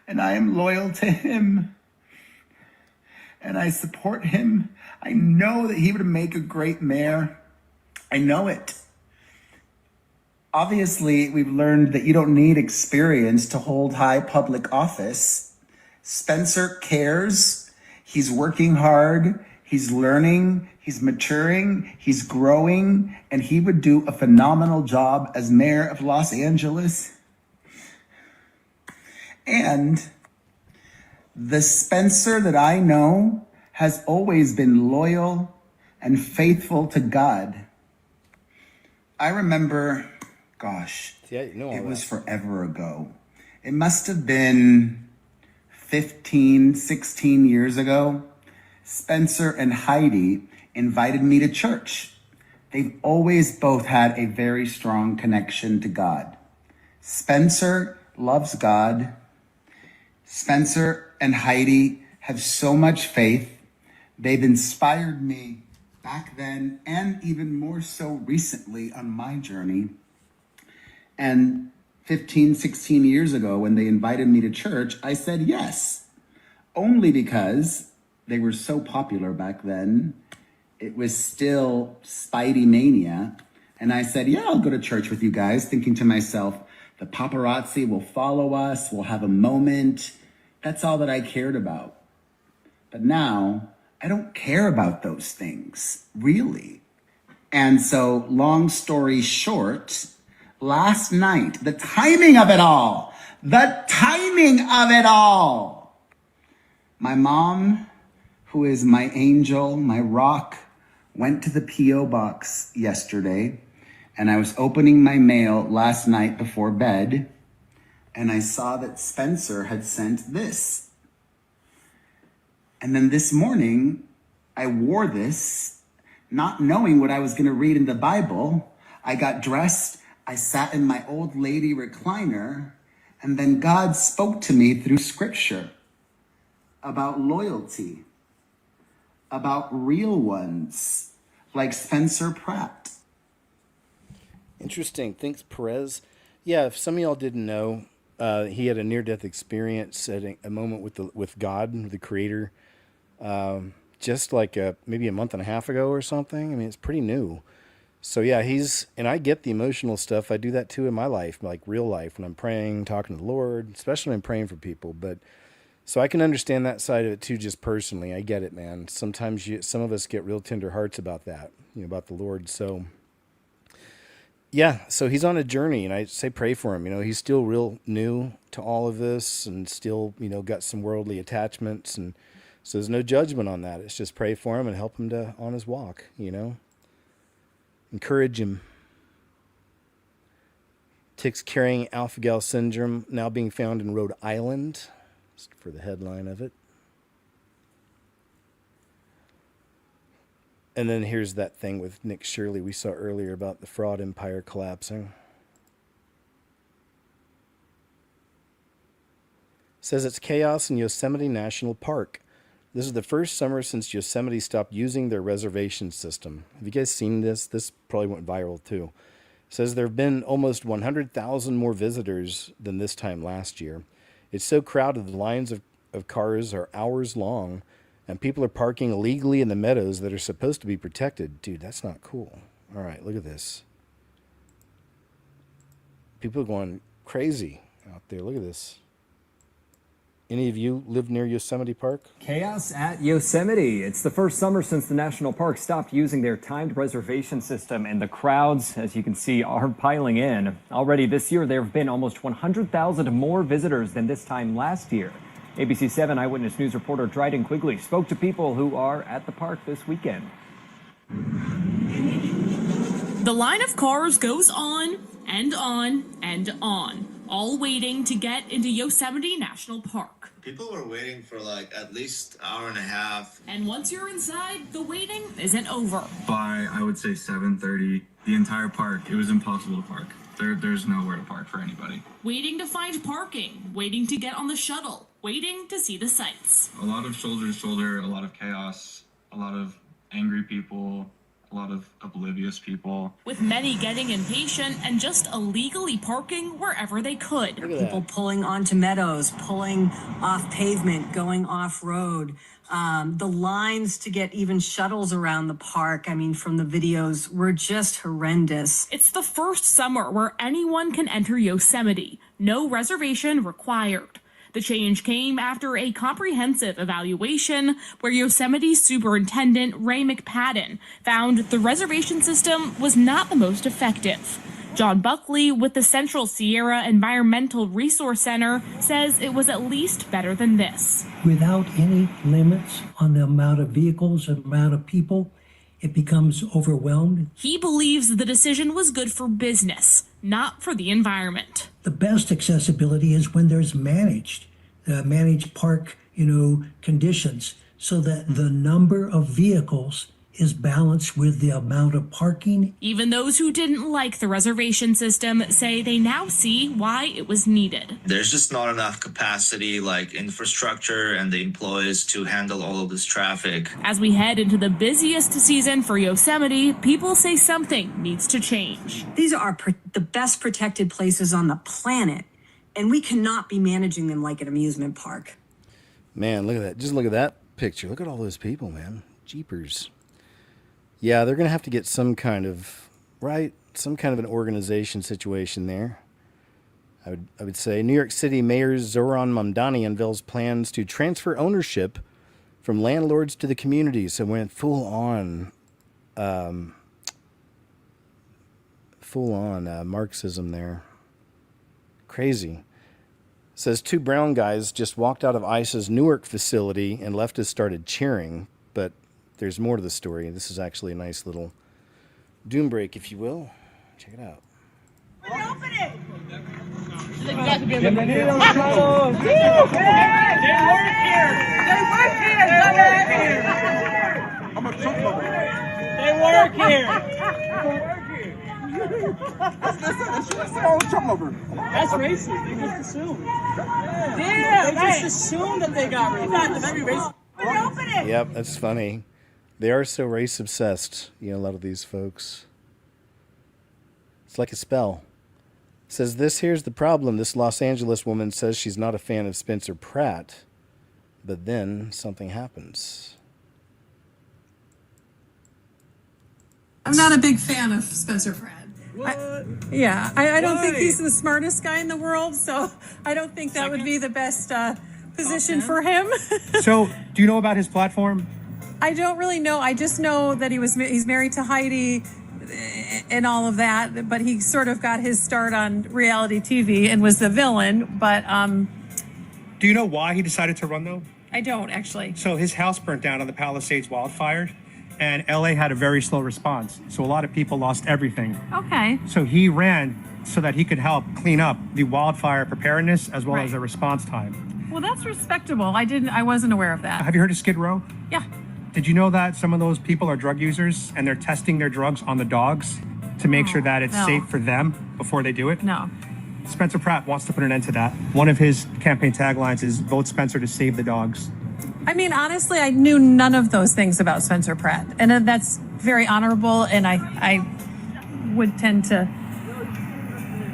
And I am loyal to him. And I support him. I know that he would make a great mayor. I know it. Obviously, we've learned that you don't need experience to hold high public office. Spencer cares. He's working hard. He's learning. He's maturing. He's growing. And he would do a phenomenal job as mayor of Los Angeles. And the Spencer that I know has always been loyal and faithful to God. I remember, gosh, it was forever ago. It must have been 15, 16 years ago. Spencer and Heidi invited me to church. They've always both had a very strong connection to God. Spencer loves God. Spencer and Heidi have so much faith. They've inspired me back then and even more so recently on my journey. And 15, 16 years ago, when they invited me to church, I said yes, only because they were so popular back then. it was still Spidey mania. And I said, yeah, I'll go to church with you guys, thinking to myself, the paparazzi will follow us, we'll have a moment. That's all that I cared about. But now I don't care about those things, really. And so, long story short, last night, the timing of it all, my mom, who is my angel, my rock, went to the P.O. box yesterday, and I was opening my mail last night before bed, and I saw that Spencer had sent this. And then this morning, I wore this, not knowing what I was going to read in the Bible. I got dressed, I sat in my old lady recliner, and then God spoke to me through scripture about loyalty, about real ones like Spencer Pratt. Interesting. Thanks, Perez. Yeah, if some of y'all didn't know, he had a near-death experience at a moment with God, the Creator, just like maybe a month and a half ago or something. I mean, it's pretty new. So yeah, and I get the emotional stuff. I do that too in my life, like real life, when I'm praying, talking to the Lord, especially when I'm praying for people. But so I can understand that side of it too, just personally. I get it, man. Sometimes some of us get real tender hearts about that, about the Lord. So yeah, so he's on a journey, and I say pray for him. He's still real new to all of this, and still, got some worldly attachments, and so there's no judgment on that. It's just pray for him and help him on his walk. Encourage him. Ticks carrying alpha-gal syndrome now being found in Rhode Island. Just for the headline of it. And then here's that thing with Nick Shirley we saw earlier about the fraud empire collapsing. Says it's chaos in Yosemite National Park. This is the first summer since Yosemite stopped using their reservation system. Have you guys seen this? This probably went viral too. It says there have been almost 100,000 more visitors than this time last year. It's so crowded the lines of cars are hours long, and people are parking illegally in the meadows that are supposed to be protected. Dude, that's not cool. All right, look at this. People are going crazy out there. Look at this. Any of you live near Yosemite Park? Chaos at Yosemite. It's the first summer since the national park stopped using their timed reservation system, and the crowds, as you can see, are piling in. Already this year, there have been almost 100,000 more visitors than this time last year. ABC 7 Eyewitness News reporter Dryden Quigley spoke to people who are at the park this weekend. The line of cars goes on and on and on, all waiting to get into Yosemite National Park. People were waiting for at least an hour and a half. And once you're inside, the waiting isn't over. By, I would say, 7:30, the entire park, it was impossible to park. There's nowhere to park for anybody. Waiting to find parking, waiting to get on the shuttle, waiting to see the sights. A lot of shoulder to shoulder, a lot of chaos, a lot of angry people, a lot of oblivious people. With many getting impatient and just illegally parking wherever they could. People pulling onto meadows, pulling off pavement, going off-road. The lines to get even shuttles around the park, from the videos, were just horrendous. It's the first summer where anyone can enter Yosemite. No reservation required. The change came after a comprehensive evaluation where Yosemite Superintendent Ray McPadden found the reservation system was not the most effective. John Buckley with the Central Sierra Environmental Resource Center says it was at least better than this. Without any limits on the amount of vehicles, the amount of people, it becomes overwhelmed. He believes the decision was good for business, not for the environment. The best accessibility is when there's managed park, conditions, so that the number of vehicles is balanced with the amount of parking. Even those who didn't like the reservation system say they now see why it was needed. There's just not enough capacity, infrastructure and the employees to handle all of this traffic. As we head into the busiest season for Yosemite, people say something needs to change. These are the best protected places on the planet, and we cannot be managing them like an amusement park. Man, look at that. Just look at that picture. Look at all those people, man. Jeepers. Yeah, they're going to have to get some kind of, right, some kind of an organization situation there. I would say New York City Mayor Zoran Mamdani unveils plans to transfer ownership from landlords to the community. So went full on Marxism there. Crazy. Says 2 brown guys just walked out of ICE's Newark facility and leftists started cheering, but there's more to the story. This is actually a nice little doom break, if you will. Check it out. Open it! They work here. That's racist. They just assume. Yeah, they just assume that they got racist. Open it! Yep, that's funny. They are so race obsessed, a lot of these folks. It's like a spell. Says this, here's the problem. This Los Angeles woman says she's not a fan of Spencer Pratt, but then something happens. I'm not a big fan of Spencer Pratt. I don't think he's the smartest guy in the world, so I don't think that would be the best position for him. So, do you know about his platform? I don't really know. I just know that he's married to Heidi and all of that, but he sort of got his start on reality TV and was the villain. But do you know why he decided to run, though? I don't, actually. So his house burnt down on the Palisades wildfire, and LA had a very slow response. So a lot of people lost everything. Okay. So he ran so that he could help clean up the wildfire preparedness as well as the response time. Well, that's respectable. I wasn't aware of that. Have you heard of Skid Row? Yeah. Did you know that some of those people are drug users and they're testing their drugs on the dogs to make sure that it's safe for them before they do it? No. Spencer Pratt wants to put an end to that. One of his campaign taglines is vote Spencer to save the dogs. I mean, honestly, I knew none of those things about Spencer Pratt, and that's very honorable, and I would tend to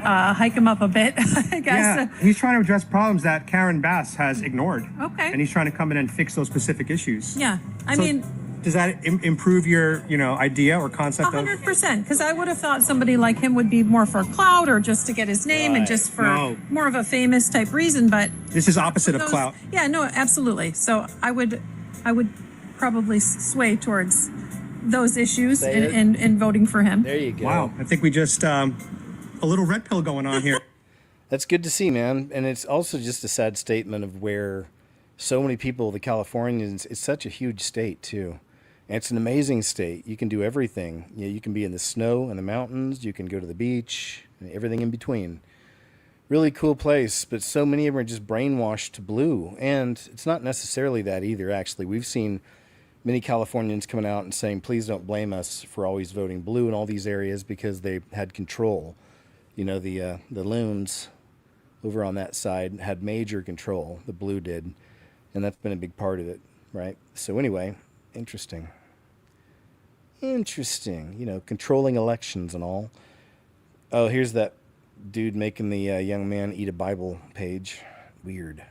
hike him up a bit, I guess. Yeah, he's trying to address problems that Karen Bass has ignored. Okay. And he's trying to come in and fix those specific issues. Yeah, I So mean, does that improve your, idea or concept of? 100%, because I would have thought somebody like him would be more for clout or just to get his name and just for more of a famous type reason, but This is opposite of clout. yeah, no, absolutely. So I would probably sway towards those issues Say it. and voting for him. There you go. Wow, I think we just a little red pill going on here. That's good to see, man. And it's also just a sad statement of where so many people, the Californians, it's such a huge state, too. And it's an amazing state. You can do everything. You can be in the snow and the mountains. You can go to the beach, and everything in between. Really cool place, but so many of them are just brainwashed to blue. And it's not necessarily that either, actually. We've seen many Californians coming out and saying, please don't blame us for always voting blue in all these areas because they had control. The loons over on that side had major control. The blue did. And that's been a big part of it, right? So anyway, interesting. Controlling elections and all. Oh, here's that dude making the young man eat a Bible page. Weird.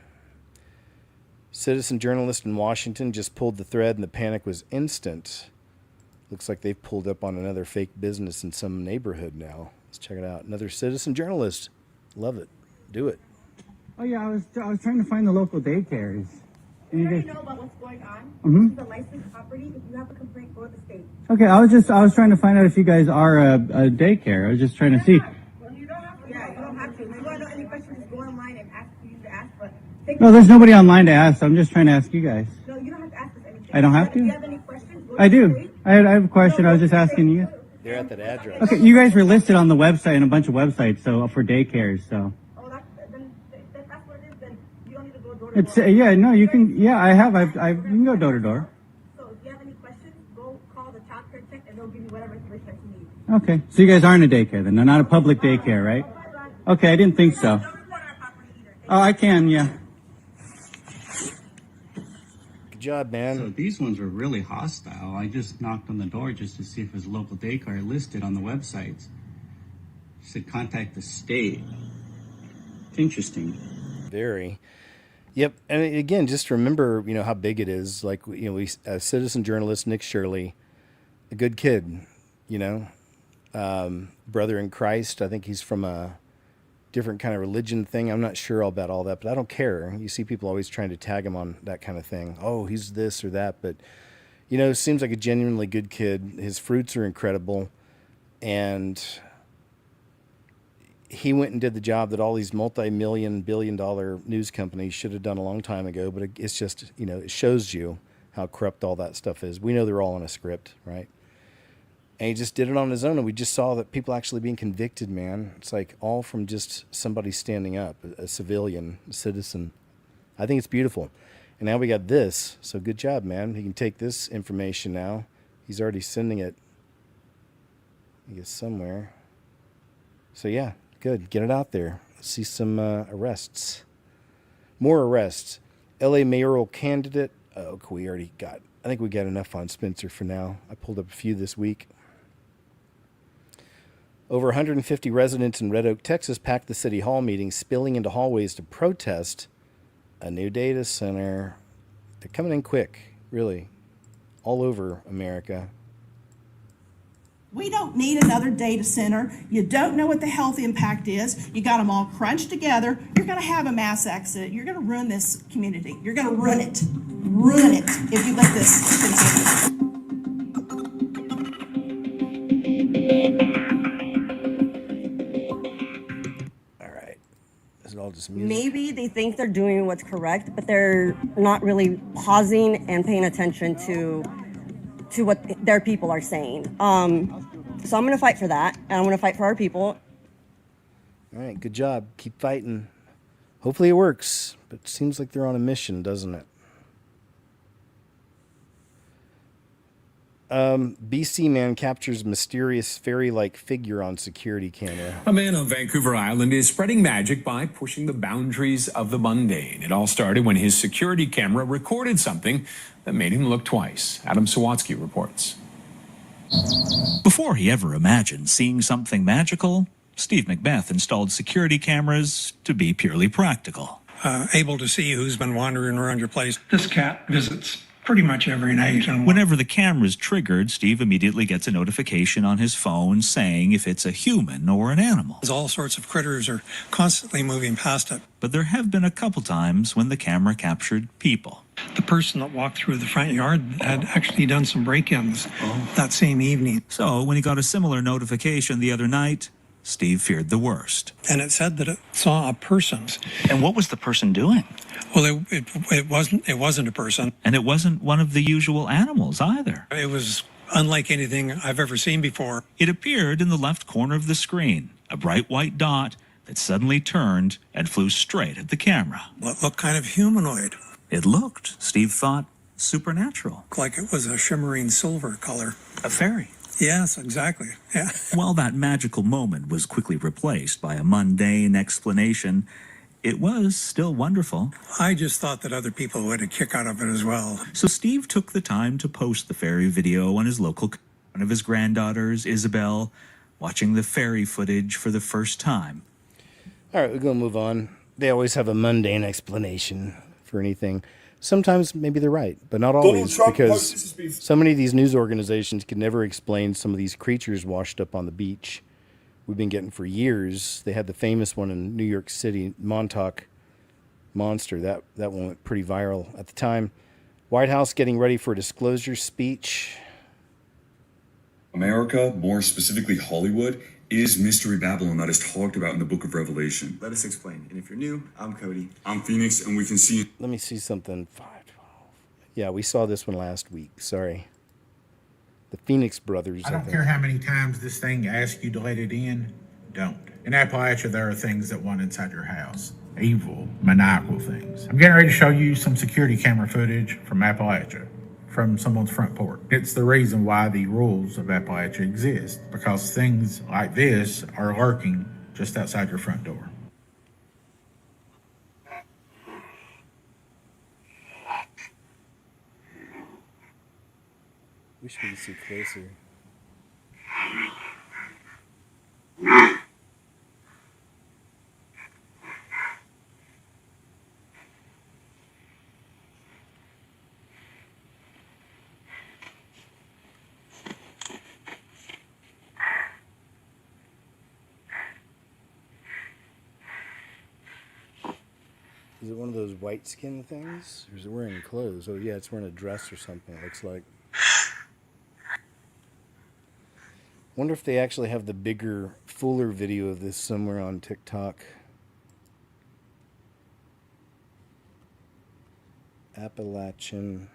Citizen journalist in Washington just pulled the thread and the panic was instant. Looks like they've pulled up on another fake business in some neighborhood now. Let's check it out. Another citizen journalist. Love it. Do it. Oh yeah, I was trying to find the local daycares. We already know about what's going on. Mhm. This is a licensed property. If you have a complaint, go to the state. Okay, I was trying to find out if you guys are a daycare. I was just trying to see. Well, you don't have to. Yeah, you don't have to. If you want to know any questions, just go online and ask who you to ask. But take No, there's nobody online to ask. So I'm just trying to ask you guys. No, you don't have to ask us anything. I don't have If you to? have any questions, go I to the do. state. I have a question. I was just asking you. They're at that address. Okay, you guys were listed on the website and a bunch of websites, so for daycares. So Oh, that's what it is. Then you don't need to go door to it's door. yeah, no, you can. Yeah, I have. You can go door to door. So if you have any questions, go call the child care check and they'll give you whatever information that you need. Okay, so you guys aren't a daycare then? They're not a public daycare, right? Okay, I didn't think so. Oh, I can. Yeah. Good job, man. So these ones were really hostile. I just knocked on the door just to see if there's local daycare listed on the websites. It said contact the state. Interesting. Very. Yep. And again, just remember, how big it is. Like, citizen journalist Nick Shirley a good kid, you know, brother in Christ. I think he's from a different kind of religion thing. I'm not sure all about all that, but I don't care. You see people always trying to tag him on that kind of thing. Oh, he's this or that. But, you know, seems like a genuinely good kid. His fruits are incredible. And he went and did the job that all these multi-million, billion-dollar news companies should have done a long time ago. But it's just, you know, it shows you how corrupt all that stuff is. We know they're all on a script, right? And he just did it on his own, and we just saw that people actually being convicted, man. It's like all from just somebody standing up, a civilian, a citizen. I think it's beautiful. And now we got this, so good job, man. He can take this information now. He's already sending it, I guess, somewhere. So yeah, good. Get it out there. Let's see some arrests. More arrests. L.A. mayoral candidate. Oh, we already got, I think we got enough on Spencer for now. I pulled up a few this week. Over 150 residents in Red Oak, Texas packed the city hall meeting, spilling into hallways to protest a new data center. They're coming in quick, really, all over America. We don't need another data center. You don't know what the health impact is. You got them all crunched together. You're going to have a mass accident. You're going to ruin this community. You're going to ruin it. Ruin it if you let this continue. All just music. Maybe they think they're doing what's correct, but they're not really pausing and paying attention to what their people are saying. So I'm going to fight for that, and I'm going to fight for our people. All right, good job. Keep fighting. Hopefully it works, but it seems like they're on a mission, doesn't it? BC man captures mysterious fairy-like figure on security camera. A man on Vancouver Island is spreading magic by pushing the boundaries of the mundane. It all started when his security camera recorded something that made him look twice. Adam Sawatsky reports. Before he ever imagined seeing something magical, Steve Macbeth installed security cameras to be purely practical. Able to see who's been wandering around your place. This cat visits pretty much every night. Whenever the camera's triggered, Steve immediately gets a notification on his phone saying if it's a human or an animal. All sorts of critters are constantly moving past it. But there have been a couple times when the camera captured people. The person that walked through the front yard had actually done some break-ins that same evening. So when he got a similar notification the other night, Steve feared the worst. And it said that it saw a person. And what was the person doing? Well, it wasn't a person. And it wasn't one of the usual animals either. It was unlike anything I've ever seen before. It appeared in the left corner of the screen, a bright white dot that suddenly turned and flew straight at the camera. Well, it looked kind of humanoid. It looked, Steve thought, supernatural. Like it was a shimmering silver color. A fairy. Yes, exactly. Yeah. While that magical moment was quickly replaced by a mundane explanation, it was still wonderful. I just thought that other people would have a kick out of it as well. So Steve took the time to post the fairy video on his local. One of his granddaughters, Isabel, watching the fairy footage for the first time. All right, we're going to move on. They always have a mundane explanation for anything. Sometimes maybe they're right, but not always, because so many of these news organizations can never explain some of these creatures washed up on the beach we've been getting for years. They had the famous one in New York City, Montauk Monster. That one went pretty viral at the time. White House getting ready for a disclosure speech. America, more specifically Hollywood, is Mystery Babylon that is talked about in the book of Revelation. Let us explain. And if you're new, I'm Cody. I'm Phoenix, and we can see... Let me see something. 512. Yeah, we saw this one last week. Sorry. The Phoenix brothers. I don't care how many times this thing asks you to let it in. Don't. In Appalachia, there are things that want inside your house. Evil, maniacal things. I'm getting ready to show you some security camera footage from Appalachia, from someone's front porch. It's the reason why the rules of Appalachia exist, because things like this are lurking just outside your front door. Wish we could see closer. Is it one of those white skin things? Or is it wearing clothes? Oh yeah, it's wearing a dress or something, it looks like. Wonder if they actually have the bigger, fuller video of this somewhere on TikTok. Appalachian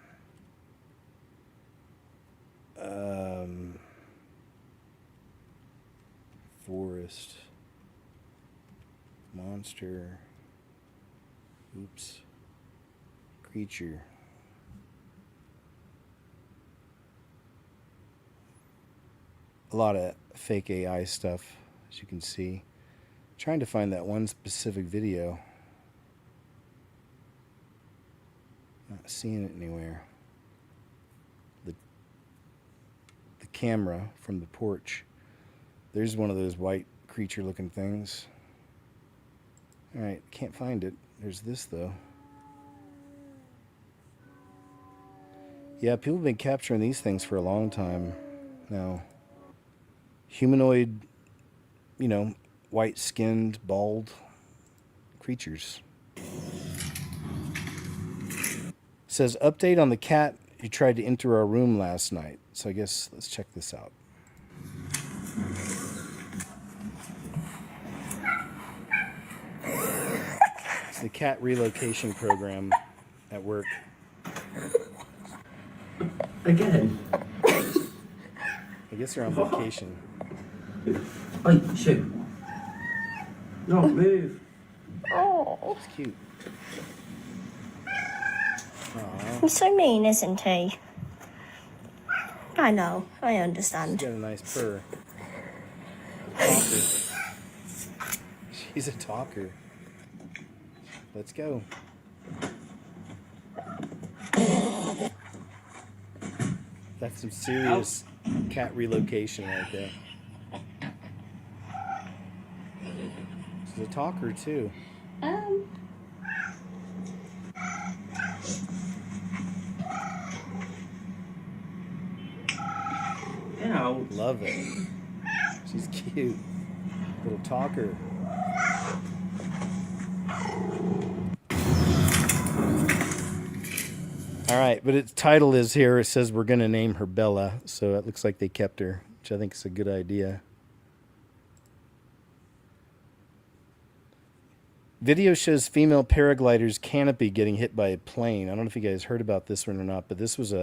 forest monster. Oops. Creature. A lot of fake AI stuff, as you can see. Trying to find that one specific video. Not seeing it anywhere. The camera from the porch. There's one of those white creature looking things. Alright, can't find it. There's this though. Yeah, people have been capturing these things for a long time now. Humanoid, you know, white-skinned, bald creatures. Says, update on the cat who tried to enter our room last night. So I guess let's check this out. It's the cat relocation program at work. Again. I guess they're on vacation. Wait, shoot. No, move. Oh, It's cute. Aww. he's so mean, isn't he? I know, I understand. She's got a nice purr. Talker. She's a talker. Let's go. That's some serious cat relocation right there. She's a talker too. Ow. Love it. She's cute. Little talker. All right, but its title is here. It says we're going to name her Bella, so it looks like they kept her, which I think is a good idea. Video shows female paraglider's canopy getting hit by a plane. I don't know if you guys heard about this one or not, but this was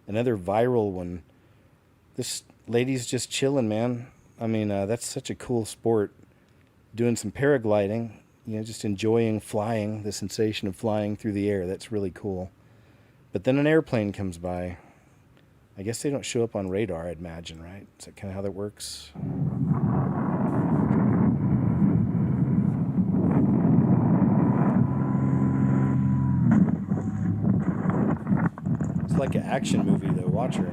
another viral one. This lady's just chilling, man. I mean, that's such a cool sport. Doing some paragliding, you know, just enjoying flying, the sensation of flying through the air. That's really cool. But then an airplane comes by. I guess they don't show up on radar, I'd imagine, right? Is that kind of how that works? It's like an action movie, though. Watch her.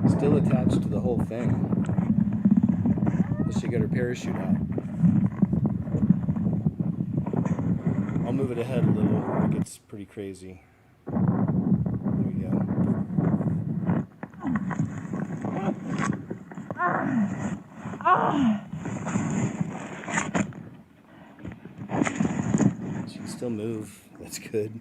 Still attached to the whole thing. She got her parachute out. I'll move it ahead a little. I think it's pretty crazy. There we go. She can still move. That's good.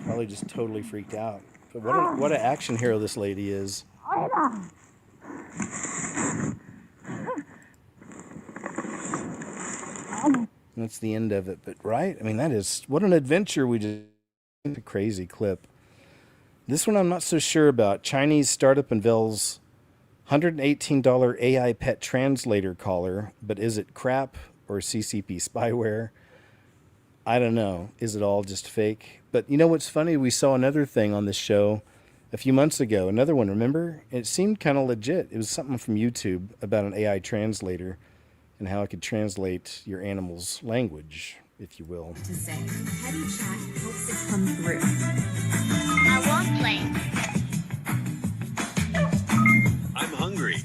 Probably just totally freaked out. But what an action hero this lady is. That's the end of it, but right? I mean, that is, what an adventure we just, a crazy clip. This one I'm not so sure about. Chinese startup unveils $118 AI pet translator collar, but is it crap or CCP spyware? I don't know. Is it all just fake? But you know what's funny? We saw another thing on this show a few months ago. Another one, remember? It seemed kind of legit. It was something from YouTube about an AI translator and how it could translate your animal's language, if you will. To say, petty chat helps it come through. I won't play. I'm hungry.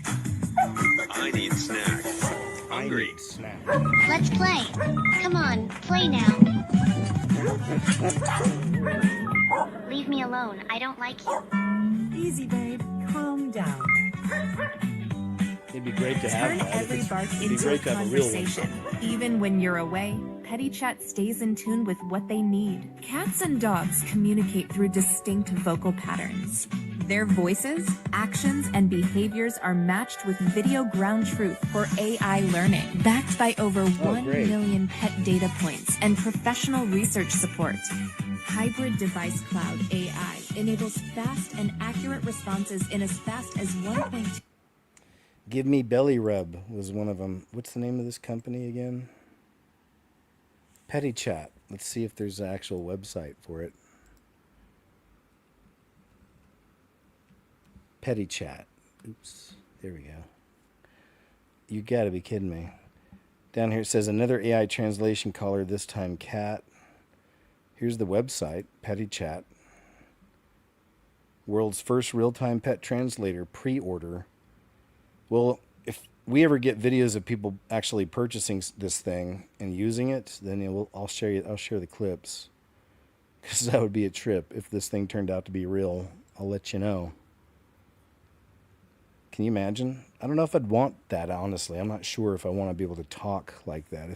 Snap. Let's play. Come on, play now. Leave me alone. I don't like you. Easy, babe. Calm down. It'd be great to have Turn that. every bark It'd be into a great to have a real one. conversation. Even when you're away, Petty Chat stays in tune with what they need. Cats and dogs communicate through distinct vocal patterns. Their voices, actions, and behaviors are matched with video ground truth for AI learning, backed by over 1 great. million pet data points and professional research support. Hybrid Device Cloud AI enables fast and accurate responses in as fast as 1.2. Give Me Belly Rub was one of them. What's the name of this company again? Petty Chat. Let's see if there's an actual website for it. Petty Chat. Oops. There we go. You gotta be kidding me. Down here it says another AI translation caller, this time cat. Here's the website, Petty Chat. World's first real-time pet translator, pre-order. Well, if we ever get videos of people actually purchasing this thing and using it, then I'll share the clips. Because that would be a trip. If this thing turned out to be real, I'll let you know. Can you imagine? I don't know if I'd want that, honestly. I'm not sure if I want to be able to talk like that.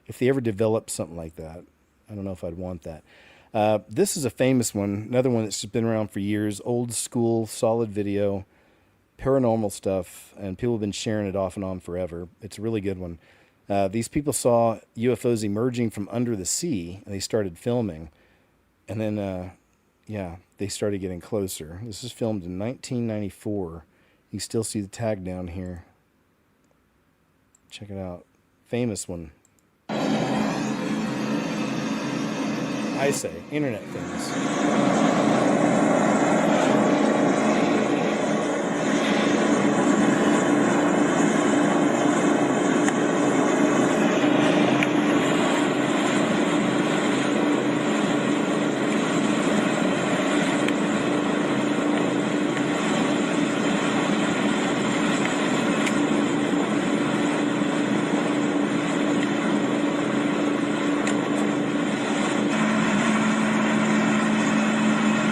If they ever develop something like that, I don't know if I'd want that. This is a famous one, another one that's just been around for years. Old school, solid video, paranormal stuff, and people have been sharing it off and on forever. It's a really good one. These people saw UFOs emerging from under the sea, and they started filming. And then, they started getting closer. This is filmed in 1994. You still see the tag down here. Check it out. Famous one. I say, internet famous.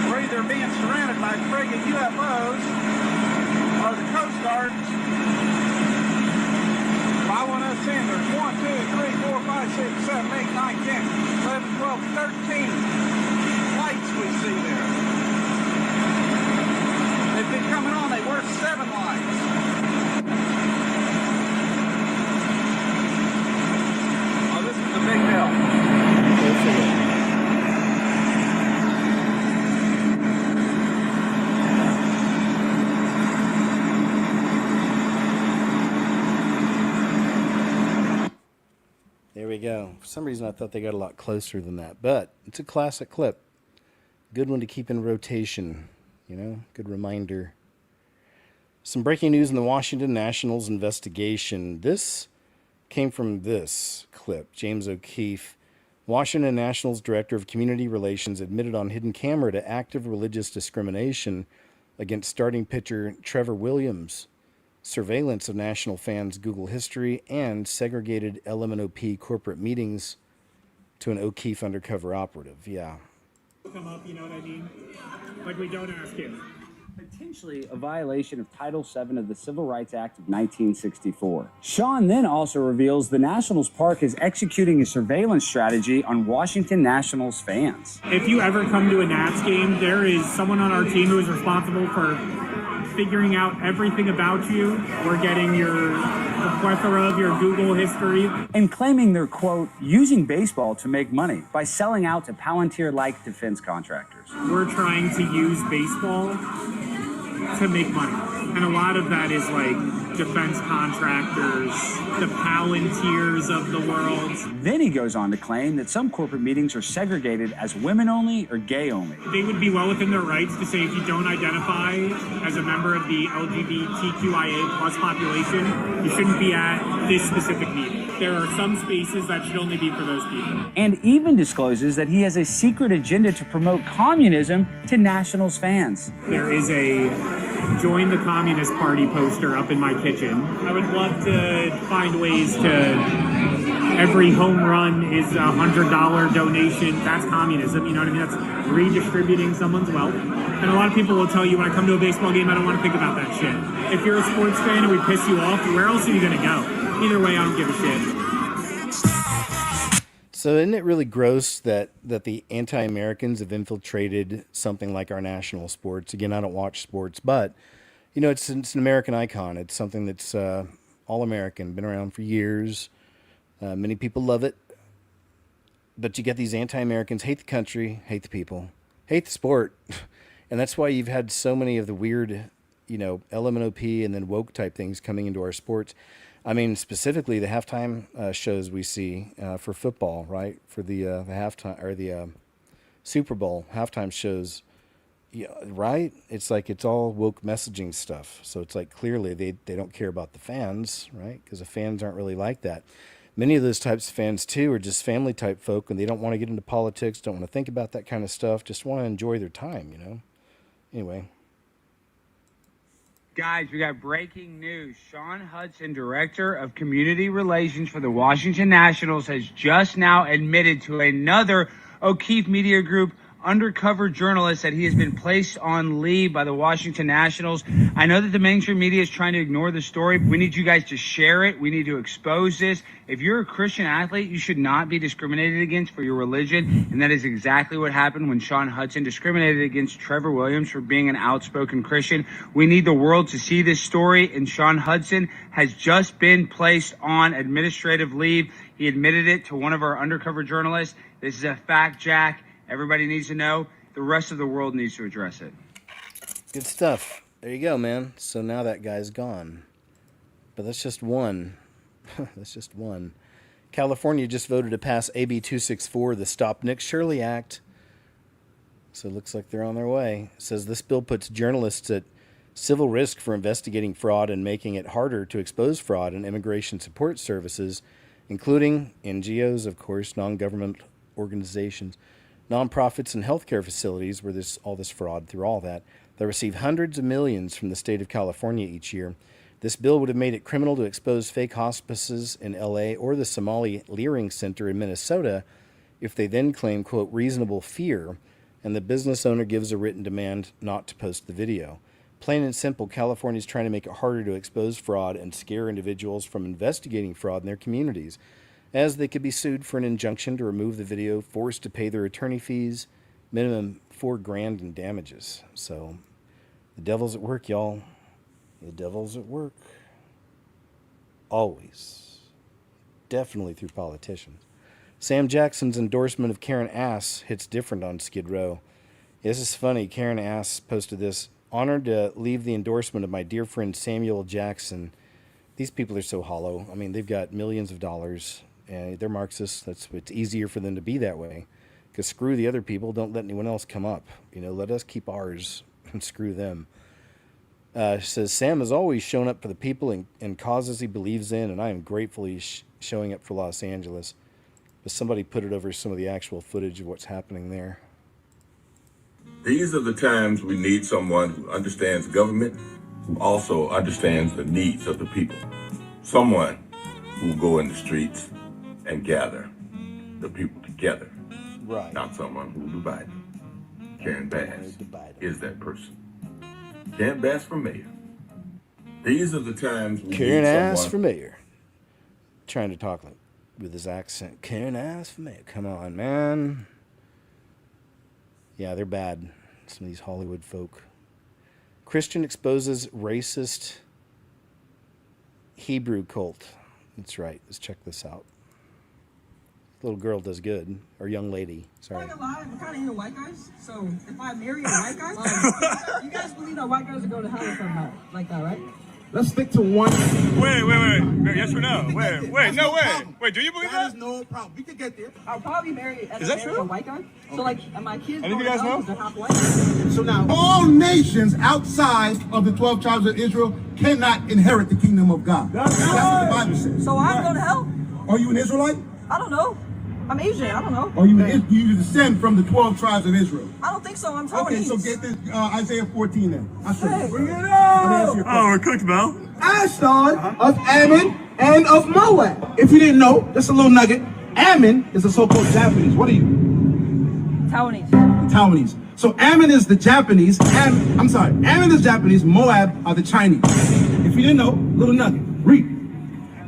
We're either being surrounded by friggin' UFOs or the Coast Guard. I want us in. There's 1, 2, 3, 4, 5, 6, 7, 8, 9, 10, 11, 12, 13 lights we see there. They've been coming on. They were 7 lights. Oh, this is a big deal. There we go. For some reason, I thought they got a lot closer than that, but it's a classic clip. Good one to keep in rotation, good reminder. Some breaking news in the Washington Nationals investigation. This came from this clip. James O'Keefe, Washington Nationals Director of Community Relations, admitted on hidden camera to active religious discrimination against starting pitcher Trevor Williams, surveillance of National fans' Google history, and segregated LMNOP corporate meetings to an O'Keefe undercover operative. Yeah. Come up, you know what I mean? But we don't ask him. Potentially a violation of Title VII of the Civil Rights Act of 1964. Sean then also reveals the Nationals Park is executing a surveillance strategy on Washington Nationals fans. If you ever come to a Nats game, there is someone on our team who is responsible for figuring out everything about you. We're getting the plethora of your Google history. And claiming they're, quote, using baseball to make money by selling out to Palantir-like defense contractors. We're trying to use baseball to make money. And a lot of that is like defense contractors, the Palantirs of the world. Then he goes on to claim that some corporate meetings are segregated as women only or gay only. They would be well within their rights to say if you don't identify as a member of the LGBTQIA plus population, you shouldn't be at this specific meeting. There are some spaces that should only be for those people. And even discloses that he has a secret agenda to promote communism to Nationals fans. There is a join the Communist Party poster up in my kitchen. I would love to find ways to, every home run is a $100 donation. That's communism, you know what I mean? That's redistributing someone's wealth. And a lot of people will tell you, when I come to a baseball game, I don't want to think about that shit. If you're a sports fan and we piss you off, where else are you going to go? Either way, I don't give a shit. So isn't it really gross that the anti-Americans have infiltrated something like our national sports? Again, I don't watch sports, but, you know, it's an American icon. It's something that's all American, been around for years. Many people love it. But you get these anti-Americans, hate the country, hate the people, hate the sport. And that's why you've had so many of the weird, you know, LMNOP and then woke type things coming into our sports. I mean, specifically the halftime shows we see for football, right? For the halftime or the Super Bowl halftime shows, yeah, right? It's like it's all woke messaging stuff. So it's like clearly they don't care about the fans, right? Because the fans aren't really like that. Many of those types of fans too are just family type folk, and they don't want to get into politics, don't want to think about that kind of stuff, just want to enjoy their time, you know? Anyway. Guys, we got breaking news. Sean Hudson, Director of Community Relations for the Washington Nationals, has just now admitted to another O'Keefe Media Group undercover journalist that he has been placed on leave by the Washington Nationals. I know that the mainstream media is trying to ignore the story. We need you guys to share it. We need to expose this. If you're a Christian athlete, you should not be discriminated against for your religion. And that is exactly what happened when Sean Hudson discriminated against Trevor Williams for being an outspoken Christian. We need the world to see this story. And Sean Hudson has just been placed on administrative leave. He admitted it to one of our undercover journalists. This is a fact, Jack. Everybody needs to know. The rest of the world needs to address it. Good stuff. There you go, man. So now that guy's gone. But that's just one. That's just one. California just voted to pass AB 264, the Stop Nick Shirley Act. So it looks like they're on their way. It says this bill puts journalists at civil risk for investigating fraud and making it harder to expose fraud in immigration support services, including NGOs, of course, non-government organizations, nonprofits and healthcare facilities where there's all this fraud through all that receive hundreds of millions from the state of California each year. This bill would have made it criminal to expose fake hospices in LA or the Somali Leering Center in Minnesota if they then claim, quote, reasonable fear, and the business owner gives a written demand not to post the video. Plain and simple, California is trying to make it harder to expose fraud and scare individuals from investigating fraud in their communities, as they could be sued for an injunction to remove the video, forced to pay their attorney fees, minimum $4,000 in damages. So the devil's at work, y'all. The devil's at work. Always. Definitely through politicians. Sam Jackson's endorsement of Karen Ass hits different on Skid Row. This is funny. Karen Ass posted this. Honored to leave the endorsement of my dear friend Samuel Jackson. These people are so hollow. I mean, they've got millions of dollars. They're Marxists. It's easier for them to be that way. Because screw the other people. Don't let anyone else come up. You know, let us keep ours and screw them. Says, Sam has always shown up for the people and causes he believes in, and I am grateful he's showing up for Los Angeles. But somebody put it over some of the actual footage of what's happening there. These are the times we need someone who understands government, who also understands the needs of the people. Someone who will go in the streets and gather the people together. Right. Not someone who will divide them. Karen Bass is that person. Karen Bass for mayor. These are the times we Karen need Ass someone. for mayor. Trying to talk like with his accent. Karen Ass for mayor. Come on, man. Yeah, they're bad. Some of these Hollywood folk. Christian exposes racist Hebrew cult. That's right. Let's check this out. Little girl does good. Or young lady. Sorry. I'm kind of into white guys. So if I marry a white guy, you guys believe that white guys are going to hell somehow, like that, right? Let's stick to one. Wait. Yes or no? Wait, no way. Wait, do you believe that? That is no problem. We can get there. I'll probably marry Is that true? a white guy. So like, and my kids Any of you go to guys hell know? 'cause they're half white. So now, all nations outside of the 12 tribes of Israel cannot inherit the kingdom of God. That's what the Bible says. So I'm going to hell? Are you an Israelite? I don't know. I'm Asian. I don't know. Or you descend from the 12 tribes of Israel? I don't think so. I'm Taiwanese. Okay, so get this Isaiah 14 then. I'll show you. Bring it Oh, we're cooked, Mel. Ashdod of Ammon and of Moab. If you didn't know, just a little nugget. Ammon is the so-called Japanese. What are you? Taiwanese. Taiwanese. So Ammon is the Japanese. Ammon is Japanese. Moab are the Chinese. If you didn't know, little nugget. Read.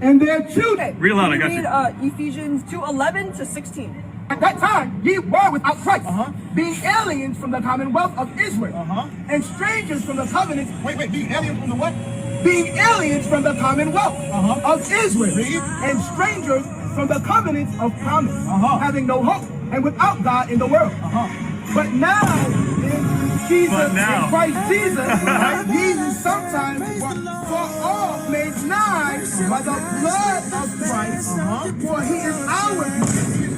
And their children. Read aloud, I got you. Ephesians 2:11 to 16. At that time, ye were without Christ, being aliens from the commonwealth of Israel, and strangers from the covenants. Being aliens from the what? Being aliens from the commonwealth of Israel, and strangers from the covenants of promise, having no hope, and without God in the world. But now, in Jesus, in Christ Jesus, ye sometimes were for all made nigh by the blood of Christ, for he is our peace,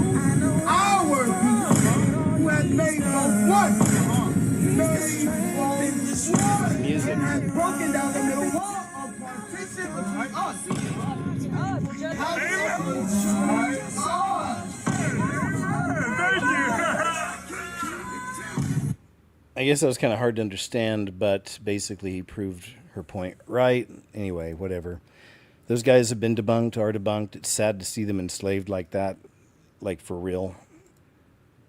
who has made of one, Music. has broken down the middle wall of partition between I guess that was kind of hard to understand, but basically he proved her point right. Anyway, whatever. Those guys have been debunked, are debunked. It's sad to see them enslaved like that, like for real.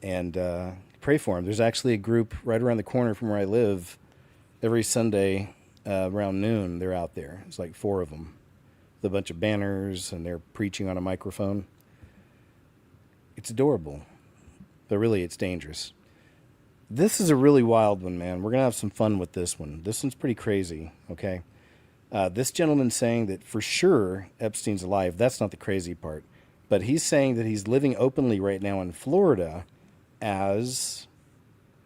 And pray for them. There's actually a group right around the corner from where I live. Every Sunday around noon, they're out there. It's like 4 of them with a bunch of banners, and they're preaching on a microphone. It's adorable, but really it's dangerous. This is a really wild one, man. We're going to have some fun with this one. This one's pretty crazy, okay? This gentleman's saying that for sure Epstein's alive. That's not the crazy part. But he's saying that he's living openly right now in Florida as...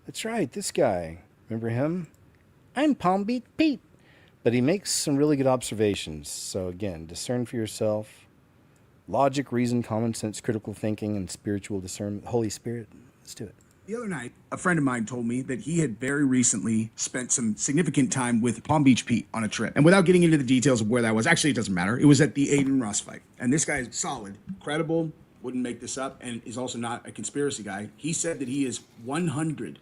That's right, this guy. Remember him? I'm Palm Beach Pete. But he makes some really good observations. So again, discern for yourself. Logic, reason, common sense, critical thinking, and spiritual discernment. Holy Spirit, let's do it. The other night, a friend of mine told me that he had very recently spent some significant time with Palm Beach Pete on a trip. And without getting into the details of where that was, actually, it doesn't matter. It was at the Aiden Ross fight. And this guy is solid, credible, wouldn't make this up, and is also not a conspiracy guy. He said that he is 100%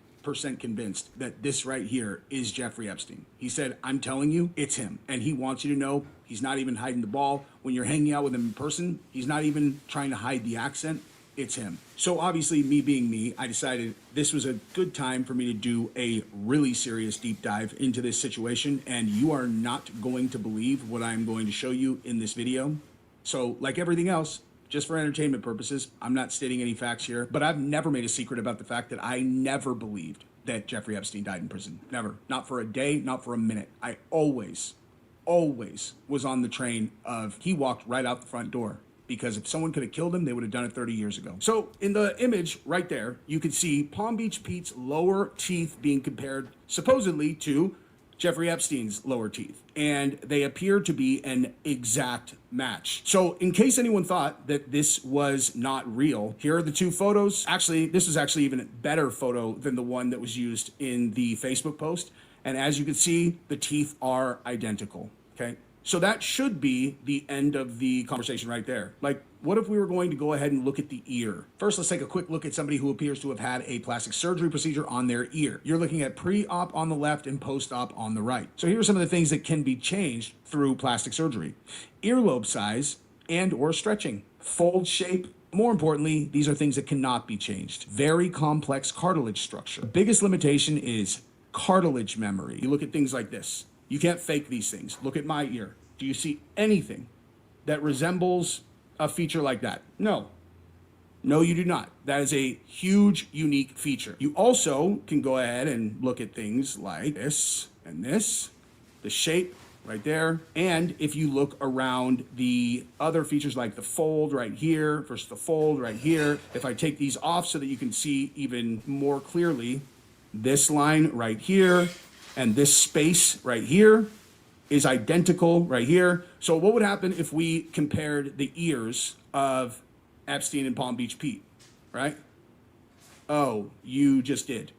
convinced that this right here is Jeffrey Epstein. He said, I'm telling you, it's him. And he wants you to know he's not even hiding the ball. When you're hanging out with him in person, he's not even trying to hide the accent. It's him. So obviously, me being me, I decided this was a good time for me to do a really serious deep dive into this situation, and you are not going to believe what I'm going to show you in this video. So like everything else, just for entertainment purposes, I'm not stating any facts here, but I've never made a secret about the fact that I never believed that Jeffrey Epstein died in prison. Never. Not for a day, not for a minute. I always was on the train of he walked right out the front door. Because if someone could have killed him, they would have done it 30 years ago. So in the image right there, you can see Palm Beach Pete's lower teeth being compared supposedly to Jeffrey Epstein's lower teeth. And they appear to be an exact match. So in case anyone thought that this was not real, here are the 2 photos. Actually, this is actually even a better photo than the one that was used in the Facebook post. And as you can see, the teeth are identical, okay? So that should be the end of the conversation right there. Like, what if we were going to go ahead and look at the ear? First, let's take a quick look at somebody who appears to have had a plastic surgery procedure on their ear. You're looking at pre-op on the left and post-op on the right. So here are some of the things that can be changed through plastic surgery. Earlobe size and or stretching. Fold shape. More importantly, these are things that cannot be changed. Very complex cartilage structure. The biggest limitation is cartilage memory. You look at things like this. You can't fake these things. Look at my ear. Do you see anything that resembles a feature like that? No. No, you do not. That is a huge, unique feature. You also can go ahead and look at things like this and this, the shape right there. And if you look around the other features like the fold right here versus the fold right here, if I take these off so that you can see even more clearly, this line right here, and this space right here is identical right here. So what would happen if we compared the ears of Epstein and Palm Beach Pete, right? Oh, you just did.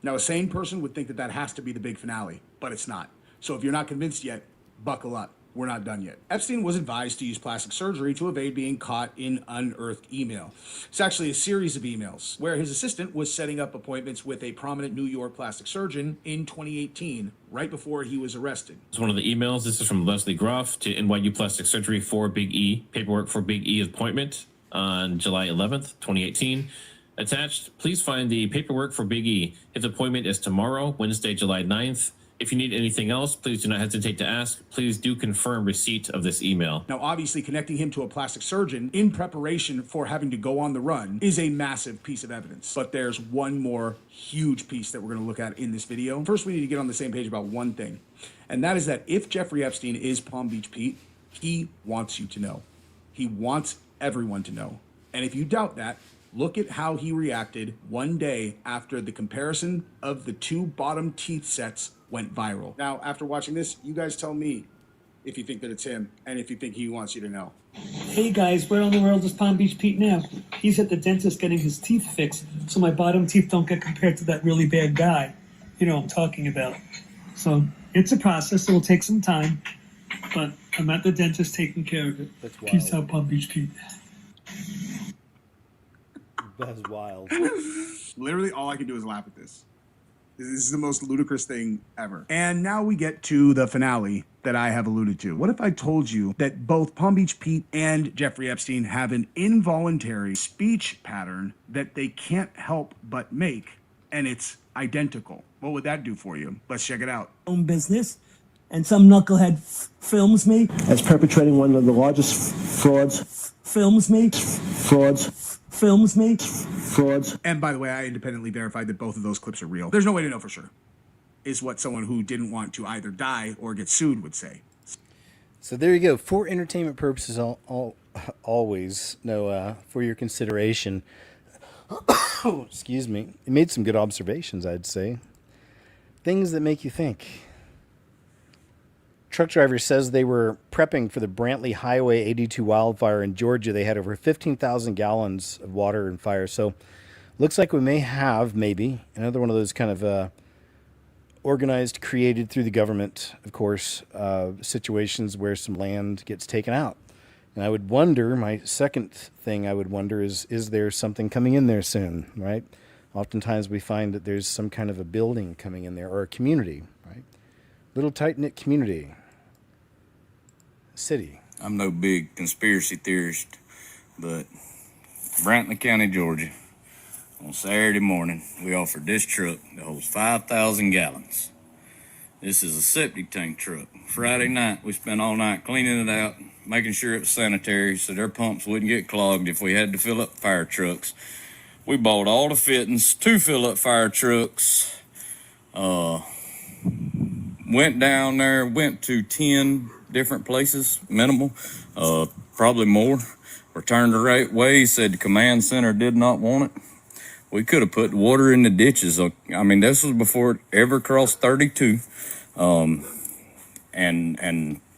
Now, a sane person would think that that has to be the big finale, but it's not. So if you're not convinced yet, buckle up. We're not done yet. Epstein was advised to use plastic surgery to evade being caught in unearthed email. It's actually a series of emails where his assistant was setting up appointments with a prominent New York plastic surgeon in 2018, right before he was arrested. It's one of the emails. This is from Leslie Groff to NYU Plastic Surgery for Big E. Paperwork for Big E appointment on July 11th, 2018. Attached, please find the paperwork for Big E. His appointment is tomorrow, Wednesday, July 9th. If you need anything else, please do not hesitate to ask. Please do confirm receipt of this email. Now, obviously, connecting him to a plastic surgeon in preparation for having to go on the run is a massive piece of evidence. But there's one more huge piece that we're going to look at in this video. First, we need to get on the same page about one thing, and that is that if Jeffrey Epstein is Palm Beach Pete, he wants you to know. He wants everyone to know. And if you doubt that, look at how he reacted one day after the comparison of the two bottom teeth sets went viral. Now, after watching this, you guys tell me if you think that it's him and if you think he wants you to know. Hey guys, where in the world is Palm Beach Pete now? He's at the dentist getting his teeth fixed so my bottom teeth don't get compared to that really bad guy. You know what I'm talking about. So it's a process. It will take some time, but I'm at the dentist taking care of it. That's wild. Peace out, Palm Beach Pete. That's wild. Literally all I can do is laugh at this. This is the most ludicrous thing ever. And now we get to the finale that I have alluded to. What if I told you that both Palm Beach Pete and Jeffrey Epstein have an involuntary speech pattern that they can't help but make, and it's identical? What would that do for you? Let's check it out. Own business, and some knucklehead films me as perpetrating one of the largest frauds. Films me frauds. And by the way, I independently verified that both of those clips are real. There's no way to know for sure, is what someone who didn't want to either die or get sued would say. So there you go. For entertainment purposes, always, for your consideration. Excuse me. It made some good observations, I'd say. Things that make you think. Truck driver says they were prepping for the Brantley Highway 82 wildfire in Georgia. They had over 15,000 gallons of water and fire. So looks like we may have maybe another one of those kind of organized, created through the government, of course, situations where some land gets taken out. And I would wonder, my second thing I would wonder is there something coming in there soon, right? Oftentimes we find that there's some kind of a building coming in there or a community, right? Little tight-knit community. City. I'm no big conspiracy theorist, but Brantley County, Georgia, on Saturday morning, we offered this truck that holds 5,000 gallons. This is a septic tank truck. Friday night, we spent all night cleaning it out, making sure it was sanitary so their pumps wouldn't get clogged if we had to fill up fire trucks. We bought all the fittings to fill up fire trucks. Went down there, went to 10 different places, minimal, probably more. Returned the right way, said the command center did not want it. We could have put water in the ditches. I mean, this was before it ever crossed 32. And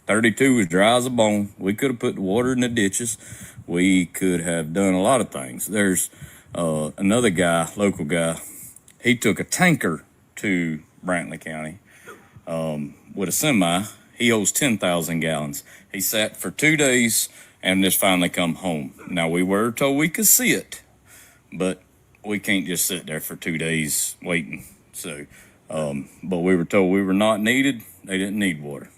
32 was dry as a bone. We could have put water in the ditches. We could have done a lot of things. There's another guy, local guy, he took a tanker to Brantley County with a semi. He holds 10,000 gallons. He sat for 2 days and just finally come home. Now, we were told we could see it, but we can't just sit there for 2 days waiting. So, but we were told we were not needed. They didn't need water.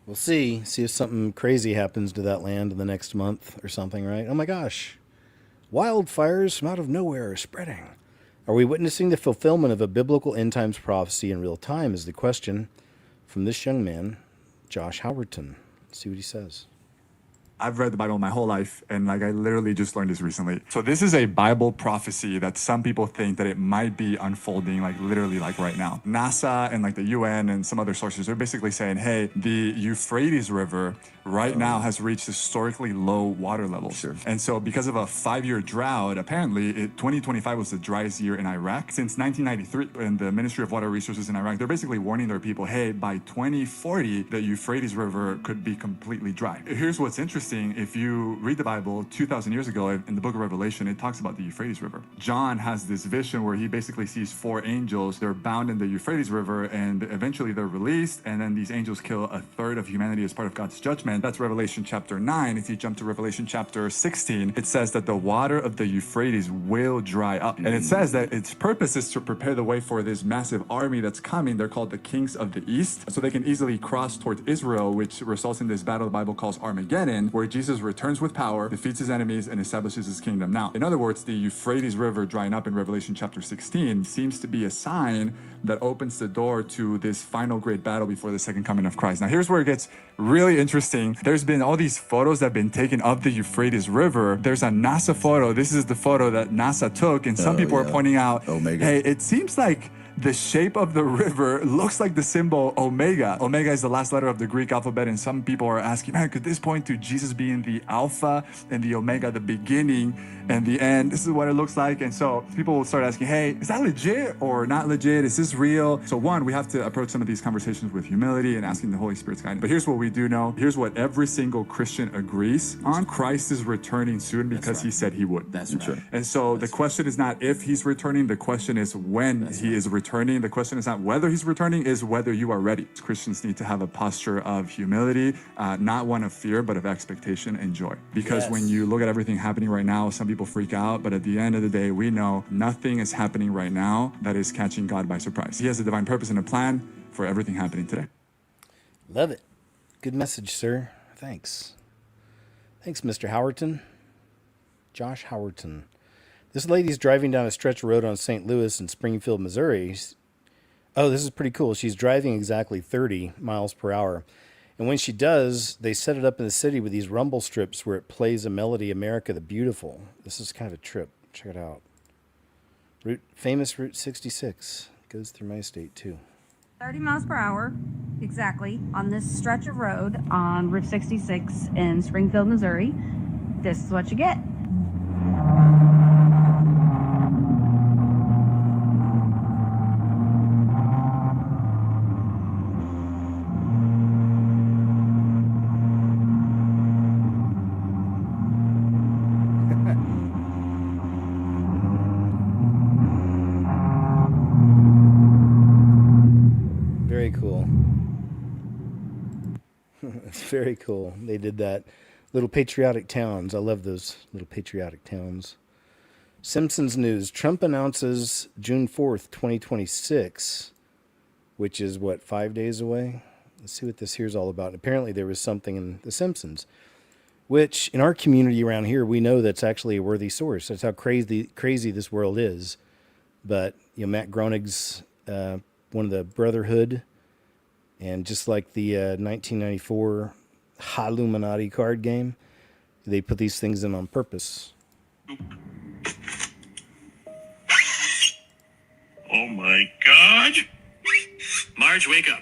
We'll see if something crazy happens to that land in the next month or something, right? Oh my gosh. Wildfires from out of nowhere are spreading. Are we witnessing the fulfillment of a biblical end times prophecy in real time is the question from this young man, Josh Howerton. Let's see what he says. I've read the Bible my whole life, and I literally just learned this recently. So this is a Bible prophecy that some people think that it might be unfolding literally right now. NASA and the UN and some other sources are basically saying, hey, the Euphrates River right now has reached historically low water levels. Sure. And so because of a 5-year drought, apparently 2025 was the driest year in Iraq since 1993. And the Ministry of Water Resources in Iraq, they're basically warning their people, hey, by 2040, the Euphrates River could be completely dry. Here's what's interesting. interesting, if you read the Bible 2,000 years ago in the book of Revelation, it talks about the Euphrates River. John has this vision where he basically sees 4 angels. They're bound in the Euphrates River, and eventually they're released, and then these angels kill a third of humanity as part of God's judgment. That's Revelation chapter 9. If you jump to Revelation chapter 16, it says that the water of the Euphrates will dry up. And it says that its purpose is to prepare the way for this massive army that's coming. They're called the kings of the east, so they can easily cross towards Israel, which results in this battle the Bible calls Armageddon, where Jesus returns with power, defeats his enemies, and establishes his kingdom. Now, in other words, the Euphrates River drying up in Revelation chapter 16 seems to be a sign that opens the door to this final great battle before the second coming of Christ. Now, here's where it gets really interesting. There's been all these photos that have been taken of the Euphrates River. There's a NASA photo. This is the photo that NASA took, and some people are pointing out, hey, it seems like the shape of the river looks like the symbol Omega. Omega is the last letter of the Greek alphabet, and some people are asking, man, could this point to Jesus being the Alpha and the Omega, the beginning and the end? This is what it looks like. And so people will start asking, hey, is that legit or not legit? Is this real? So one, we have to approach some of these conversations with humility and asking the Holy Spirit's guidance. But here's what we do know. Here's what every single Christian agrees on. Christ is returning soon because he said he would. That's right. And so the question is not if he's returning. The question is when he is returning. The question is not whether he's returning, is whether you are ready. Christians need to have a posture of humility, not one of fear, but of expectation and joy. Because when you look at everything happening right now, some people freak out, but at the end of the day, we know nothing is happening right now that is catching God by surprise. He has a divine purpose and a plan for everything happening today. Love it. Good message, sir. Thanks. Thanks, Mr. Howerton. Josh Howerton. This lady's driving down a stretch of road on St. Louis and Springfield, Missouri. Oh, this is pretty cool. She's driving exactly 30 miles per hour. And when she does, they set it up in the city with these rumble strips where it plays a melody, America the Beautiful. This is kind of a trip. Check it out. Famous Route 66. Goes through my state, too. 30 miles per hour, exactly, on this stretch of road on Route 66 in Springfield, Missouri. This is what you get. Very cool. It's very cool. They did that. Little patriotic towns. I love those little patriotic towns. Simpsons news. Trump announces June 4th, 2026, which is, 5 days away? Let's see what this here's all about. Apparently there was something in The Simpsons, which in our community around here, we know that's actually a worthy source. That's how crazy this world is. But, Matt Groening's one of the Brotherhood, and just like the 1994 Illuminati card game, they put these things in on purpose. Oh my God! Marge, wake up.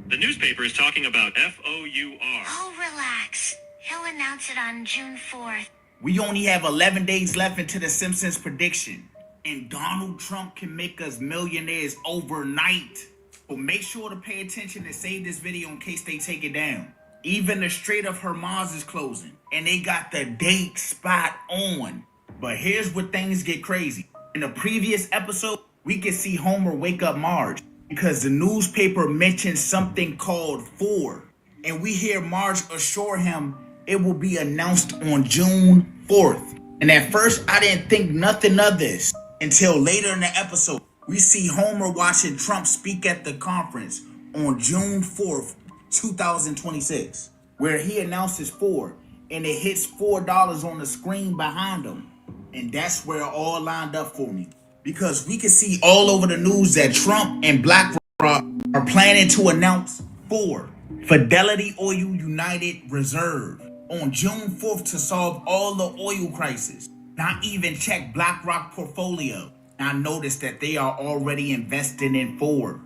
The newspaper is talking about F-O-U-R. Oh, relax. He'll announce it on June 4th. We only have 11 days left into the Simpsons prediction, and Donald Trump can make us millionaires overnight. So make sure to pay attention and save this video in case they take it down. Even the Strait of Hormuz is closing, and they got the date spot on. But here's where things get crazy. In the previous episode, we could see Homer wake up Marge because the newspaper mentioned something called 4. And we hear Marge assure him it will be announced on June 4th. And at first, I didn't think nothing of this until later in the episode. We see Homer watching Trump speak at the conference on June 4th, 2026, where he announces 4, and it hits $4 on the screen behind him. And that's where it all lined up for me. Because we can see all over the news that Trump and BlackRock are planning to announce 4, Fidelity Oil United Reserve, on June 4th to solve all the oil crisis. Not even check BlackRock portfolio. I noticed that they are already investing in 4,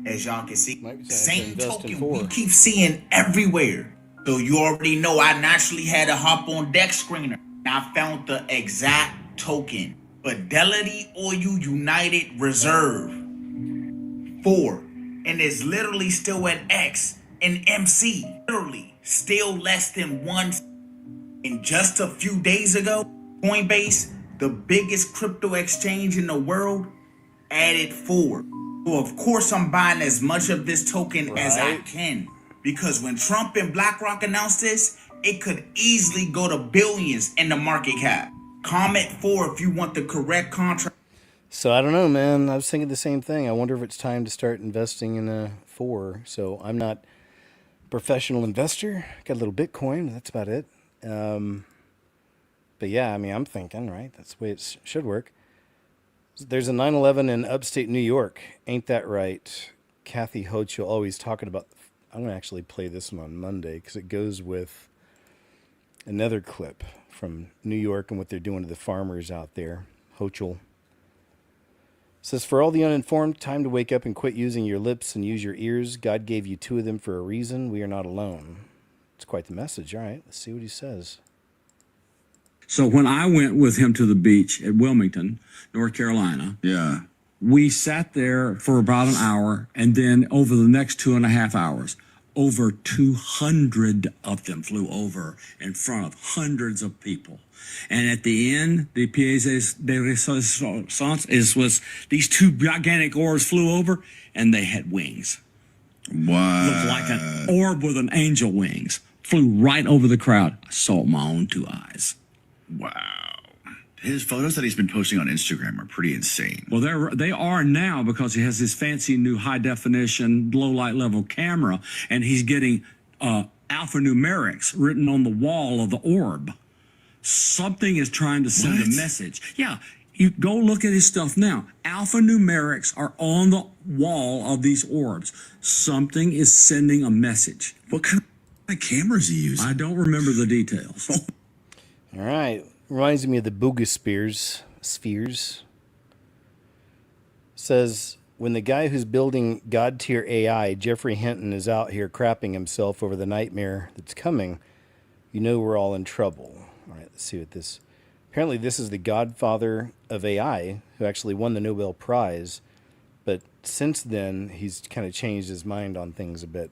as y'all can see. Same token we keep seeing everywhere. So you already know I naturally had to hop on Deck Screener. And I found the exact token. Fidelity Oil United Reserve 4. And it's literally still at X and MC. Literally still less than 1 And just a few days ago, Coinbase, the biggest crypto exchange in the world, added 4. So of course I'm buying as much of this token as I can. Because when Trump and BlackRock announced this, it could easily go to billions in the market cap. Comment 4 if you want the correct contract. So I don't know, man. I was thinking the same thing. I wonder if it's time to start investing in a 4. So I'm not a professional investor. Got a little Bitcoin. That's about it. But yeah, I mean, I'm thinking, right? That's the way it should work. There's a 9/11 in upstate New York. Ain't that right? Kathy Hochul always talking about. I'm going to actually play this one on Monday because it goes with another clip from New York and what they're doing to the farmers out there. Hochul says, for all the uninformed, time to wake up and quit using your lips and use your ears. God gave you 2 of them for a reason. We are not alone. It's quite the message. All right, let's see what he says. So when I went with him to the beach at Wilmington, North Carolina, we sat there for about an hour, and then over the next 2.5 hours, over 200 of them flew over in front of hundreds of people. And at the end, the pièce de résistance was these 2 gigantic orbs flew over, and they had wings. Wow. Looked like an orb with an angel wings. Flew right over the crowd. I saw it with my own 2 eyes. Wow. His photos that he's been posting on Instagram are pretty insane. Well, they are now because he has this fancy new high-definition, low-light level camera, and he's getting alphanumerics written on the wall of the orb. Something is trying to send a message. Yeah, you go look at his stuff now. Alphanumerics are on the wall of these orbs. Something is sending a message. What kind of cameras he uses? I don't remember the details. All right. Reminds me of the Boogospheres. Spheres. Says, when the guy who's building God-tier AI, Jeffrey Hinton, is out here crapping himself over the nightmare that's coming, you know we're all in trouble. All right, let's see what this... Apparently this is the godfather of AI who actually won the Nobel Prize. But since then, he's kind of changed his mind on things a bit.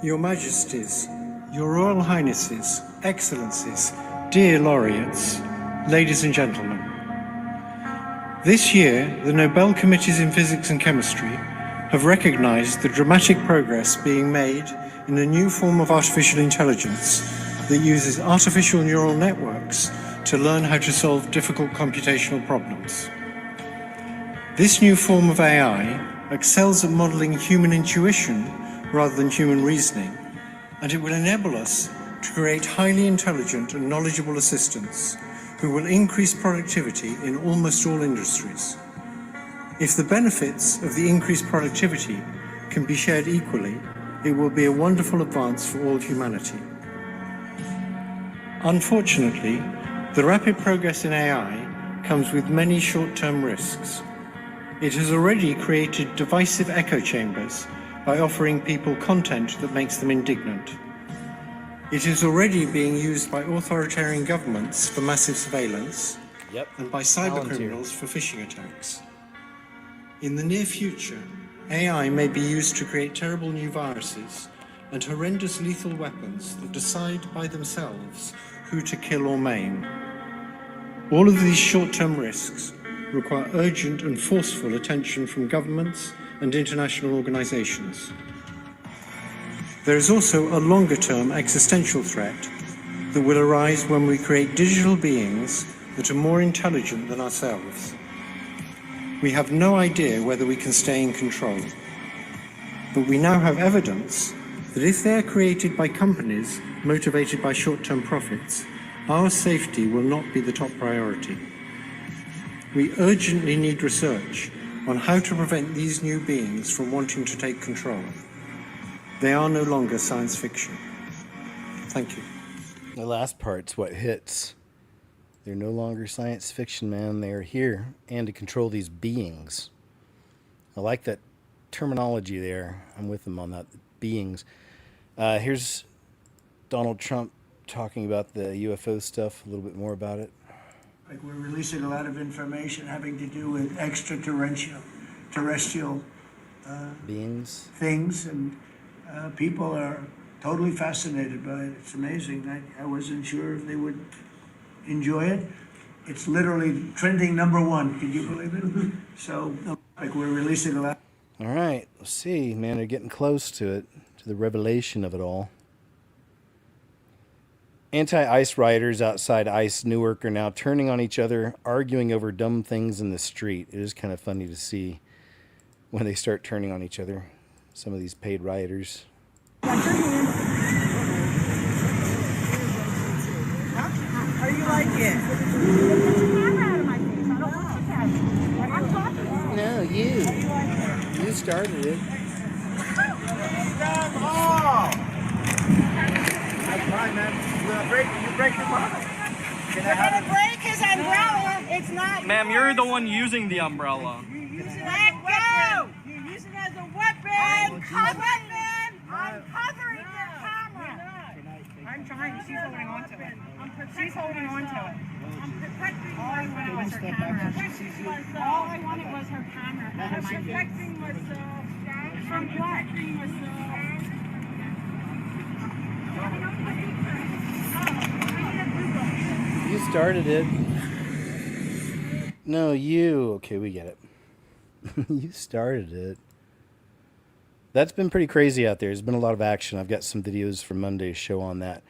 Your Majesties, Your Royal Highnesses, Excellencies, dear laureates, ladies and gentlemen. This year, the Nobel Committees in Physics and Chemistry have recognized the dramatic progress being made in a new form of artificial intelligence that uses artificial neural networks to learn how to solve difficult computational problems. This new form of AI excels at modeling human intuition rather than human reasoning, and it will enable us to create highly intelligent and knowledgeable assistants who will increase productivity in almost all industries. If the benefits of the increased productivity can be shared equally, it will be a wonderful advance for all humanity. Unfortunately, the rapid progress in AI comes with many short-term risks. It has already created divisive echo chambers by offering people content that makes them indignant. It is already being used by authoritarian governments for massive surveillance and by cybercriminals for phishing attacks. In the near future, AI may be used to create terrible new viruses and horrendous lethal weapons that decide by themselves who to kill or maim. All of these short-term risks require urgent and forceful attention from governments and international organizations. There is also a longer-term existential threat that will arise when we create digital beings that are more intelligent than ourselves. We have no idea whether we can stay in control, but we now have evidence that if they are created by companies motivated by short-term profits, our safety will not be the top priority. We urgently need research on how to prevent these new beings from wanting to take control. They are no longer science fiction. Thank you. The last part's what hits. They're no longer science fiction, man. They are here and to control these beings. I like that terminology there. I'm with them on that. Beings. Here's Donald Trump talking about the UFO stuff, a little bit more about it. Like we're releasing a lot of information having to do with terrestrial beings, things, and people are Totally fascinated by it. It's amazing. I wasn't sure if they would enjoy it. It's literally trending #1. Can you believe it? So, like, we're releasing a lot. All right, let's see, man. They're getting close to it, to the revelation of it all. Anti-ICE rioters outside ICE Newark are now turning on each other, arguing over dumb things in the street. It is kind of funny to see when they start turning on each other, some of these paid rioters. How do you like it? No, you started it. That's fine, man. You break your bottle. You're gonna break his umbrella. It's not. Ma'am, you're the one using the umbrella. You use it as a weapon. You use it as a weapon. I'm covering your camera. I'm trying. She's holding on to it. She's holding on to it. I'm protecting all I wanted was her camera. All I wanted was her camera. I'm protecting myself. From protecting myself. You started it. No, you. Okay, we get it. You started it. That's been pretty crazy out there. There's been a lot of action. I've got some videos from Monday's show on that.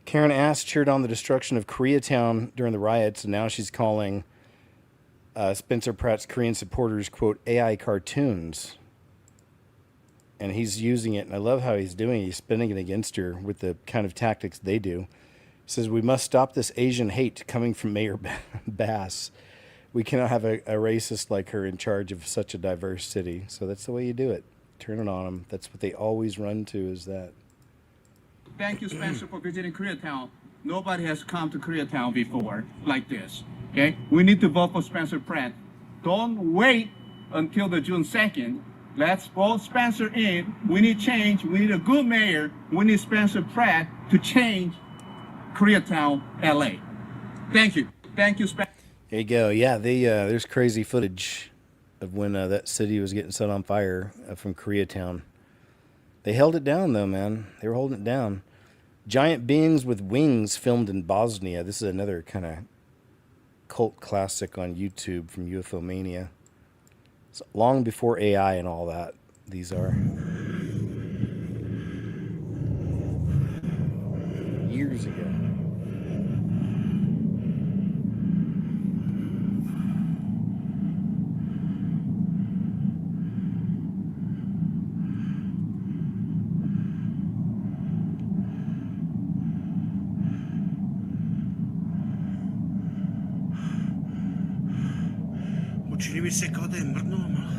Karen Ass cheered on the destruction of Koreatown during the riots, and now she's calling Spencer Pratt's Korean supporters, quote, AI cartoons. And he's using it, and I love how he's doing it. He's spinning it against her with the kind of tactics they do. He says, we must stop this Asian hate coming from Mayor Bass. We cannot have a racist like her in charge of such a diverse city. So that's the way you do it. Turn it on them. That's what they always run to, is that. Thank you, Spencer, for visiting Koreatown. Nobody has come to Koreatown before like this, okay? We need to vote for Spencer Pratt. Don't wait until the June 2nd. Let's vote Spencer in. We need change. We need a good mayor. We need Spencer Pratt to change Koreatown, LA. Thank you. Thank you, Spencer. There you go. Yeah, there's crazy footage of when that city was getting set on fire from Koreatown. They held it down, though, man. They were holding it down. Giant beings with wings filmed in Bosnia. This is another kind of cult classic on YouTube from UFO Mania. It's long before AI and all that, these are. Years ago. Čini mi se kao da je mrdnulo malo.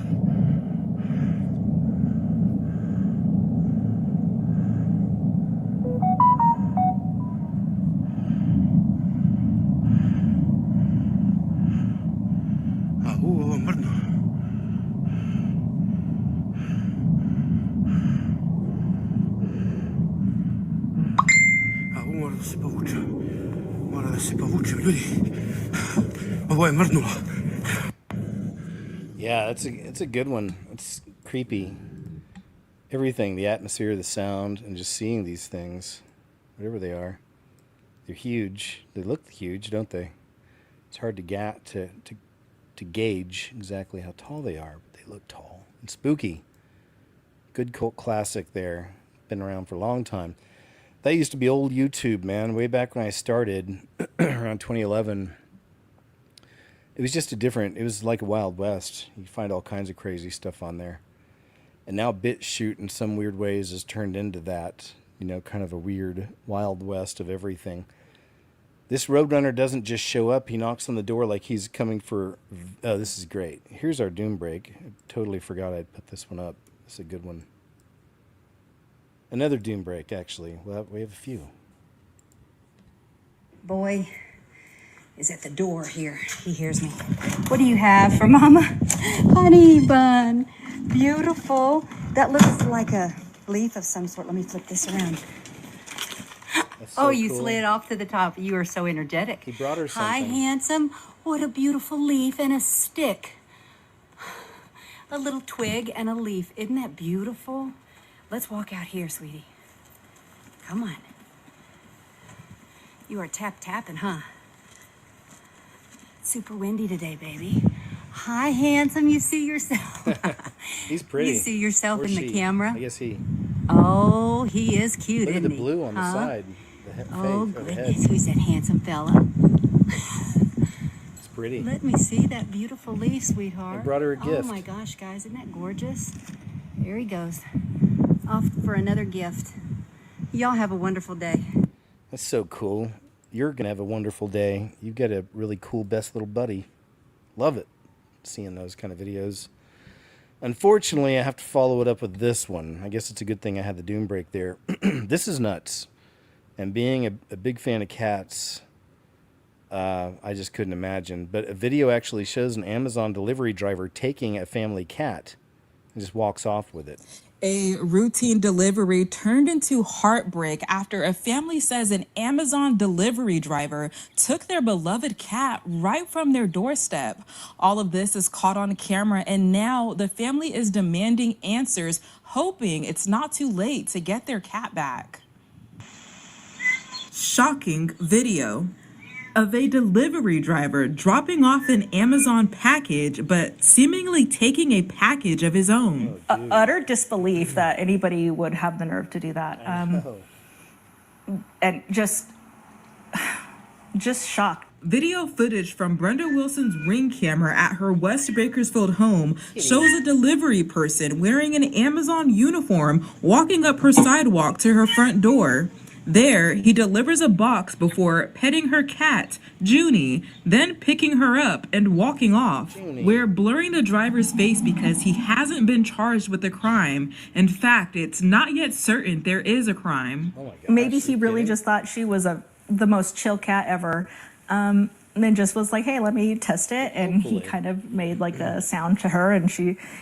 Ovo mrdnulo. Mora da se povučem. Mora da se povučem, ljudi. Ovo je mrdnulo. Yeah, it's a good one. It's creepy. Everything, the atmosphere, the sound, and just seeing these things, whatever they are, they're huge. They look huge, don't they? It's hard to gauge exactly how tall they are, but they look tall and spooky. Good cult classic there. Been around for a long time. That used to be old YouTube, man. Way back when I started, around 2011. It was just it was like a Wild West. You find all kinds of crazy stuff on there. And now BitChute in some weird ways has turned into that, kind of a weird Wild West of everything. This Roadrunner doesn't just show up. He knocks on the door like he's coming for, oh, this is great. Here's our Doom Break. I totally forgot I'd put this one up. This is a good one. Another Doom Break, actually. Well, we have a few. Boy is at the door here. He hears me. What do you have for Mama? Honey bun. Beautiful. That looks like a leaf of some sort. Let me flip this around. So you cool. slid off to the top. You are so energetic. He brought her something. Hi, handsome. What a beautiful leaf and a stick. A little twig and a leaf. Isn't that beautiful? Let's walk out here, sweetie. Come on. You are tapping, huh? Super windy today, baby. Hi, handsome. You see yourself. He's pretty. You see yourself Or in the she. camera? I guess he. Oh, he is cute, Look at isn't the he? blue on the Huh? side. The Oh, face, or the head. goodness. Who's that handsome fella? It's pretty. Let me see that beautiful leaf, sweetheart. I brought her a gift. Oh, my gosh, guys. Isn't that gorgeous? There he goes. Off for another gift. Y'all have a wonderful day. That's so cool. You're going to have a wonderful day. You've got a really cool best little buddy. Love it, seeing those kind of videos. Unfortunately, I have to follow it up with this one. I guess it's a good thing I had the doom break there. This is nuts. And being a big fan of cats, I just couldn't imagine. But a video actually shows an Amazon delivery driver taking a family cat and just walks off with it. A routine delivery turned into heartbreak after a family says an Amazon delivery driver took their beloved cat right from their doorstep. All of this is caught on camera, and now the family is demanding answers, hoping it's not too late to get their cat back. Shocking video of a delivery driver dropping off an Amazon package, but seemingly taking a package of his own. Utter disbelief that anybody would have the nerve to do that. And just shocked. Video footage from Brenda Wilson's Ring camera at her West Bakersfield home shows a delivery person wearing an Amazon uniform walking up her sidewalk to her front door. There, he delivers a box before petting her cat, Junie, then picking her up and walking off. We're blurring the driver's face because he hasn't been charged with a crime. In fact, it's not yet certain there is a crime. Maybe he really just thought she was the most chill cat ever. And then just was like, hey, let me test it. And he kind of made like a sound to her, and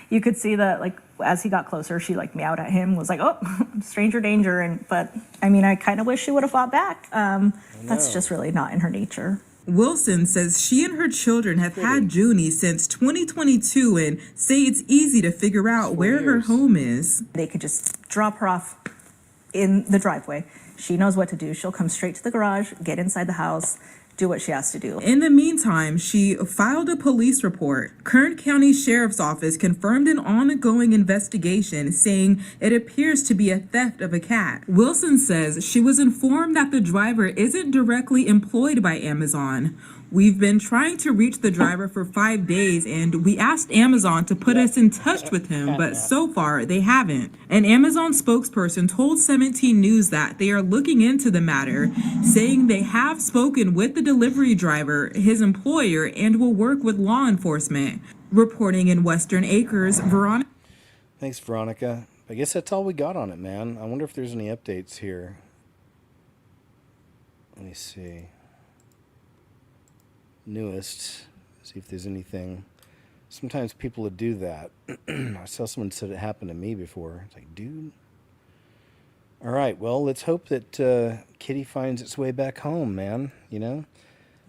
you could see that like as he got closer, she like meowed at him, was like, oh, stranger danger. But I mean, I kind of wish she would have fought back. That's just really not in her nature. Wilson says she and her children have had Junie since 2022 and say it's easy to figure out where her home is. They could just drop her off in the driveway. She knows what to do. She'll come straight to the garage, get inside the house, do what she has to do. In the meantime, she filed a police report. Kern County Sheriff's Office confirmed an ongoing investigation, saying it appears to be a theft of a cat. Wilson says she was informed that the driver isn't directly employed by Amazon. We've been trying to reach the driver for 5 days, and we asked Amazon to put us in touch with him, but so far they haven't. An Amazon spokesperson told 17 News that they are looking into the matter, saying they have spoken with the delivery driver, his employer, and will work with law enforcement. Reporting in Western Acres, Veronica. Thanks, Veronica. I guess that's all we got on it, man. I wonder if there's any updates here. Let me see. Newest. See if there's anything. Sometimes people would do that. I saw someone said it happened to me before. It's like, dude. All right, well, let's hope that Kitty finds its way back home, man. You know?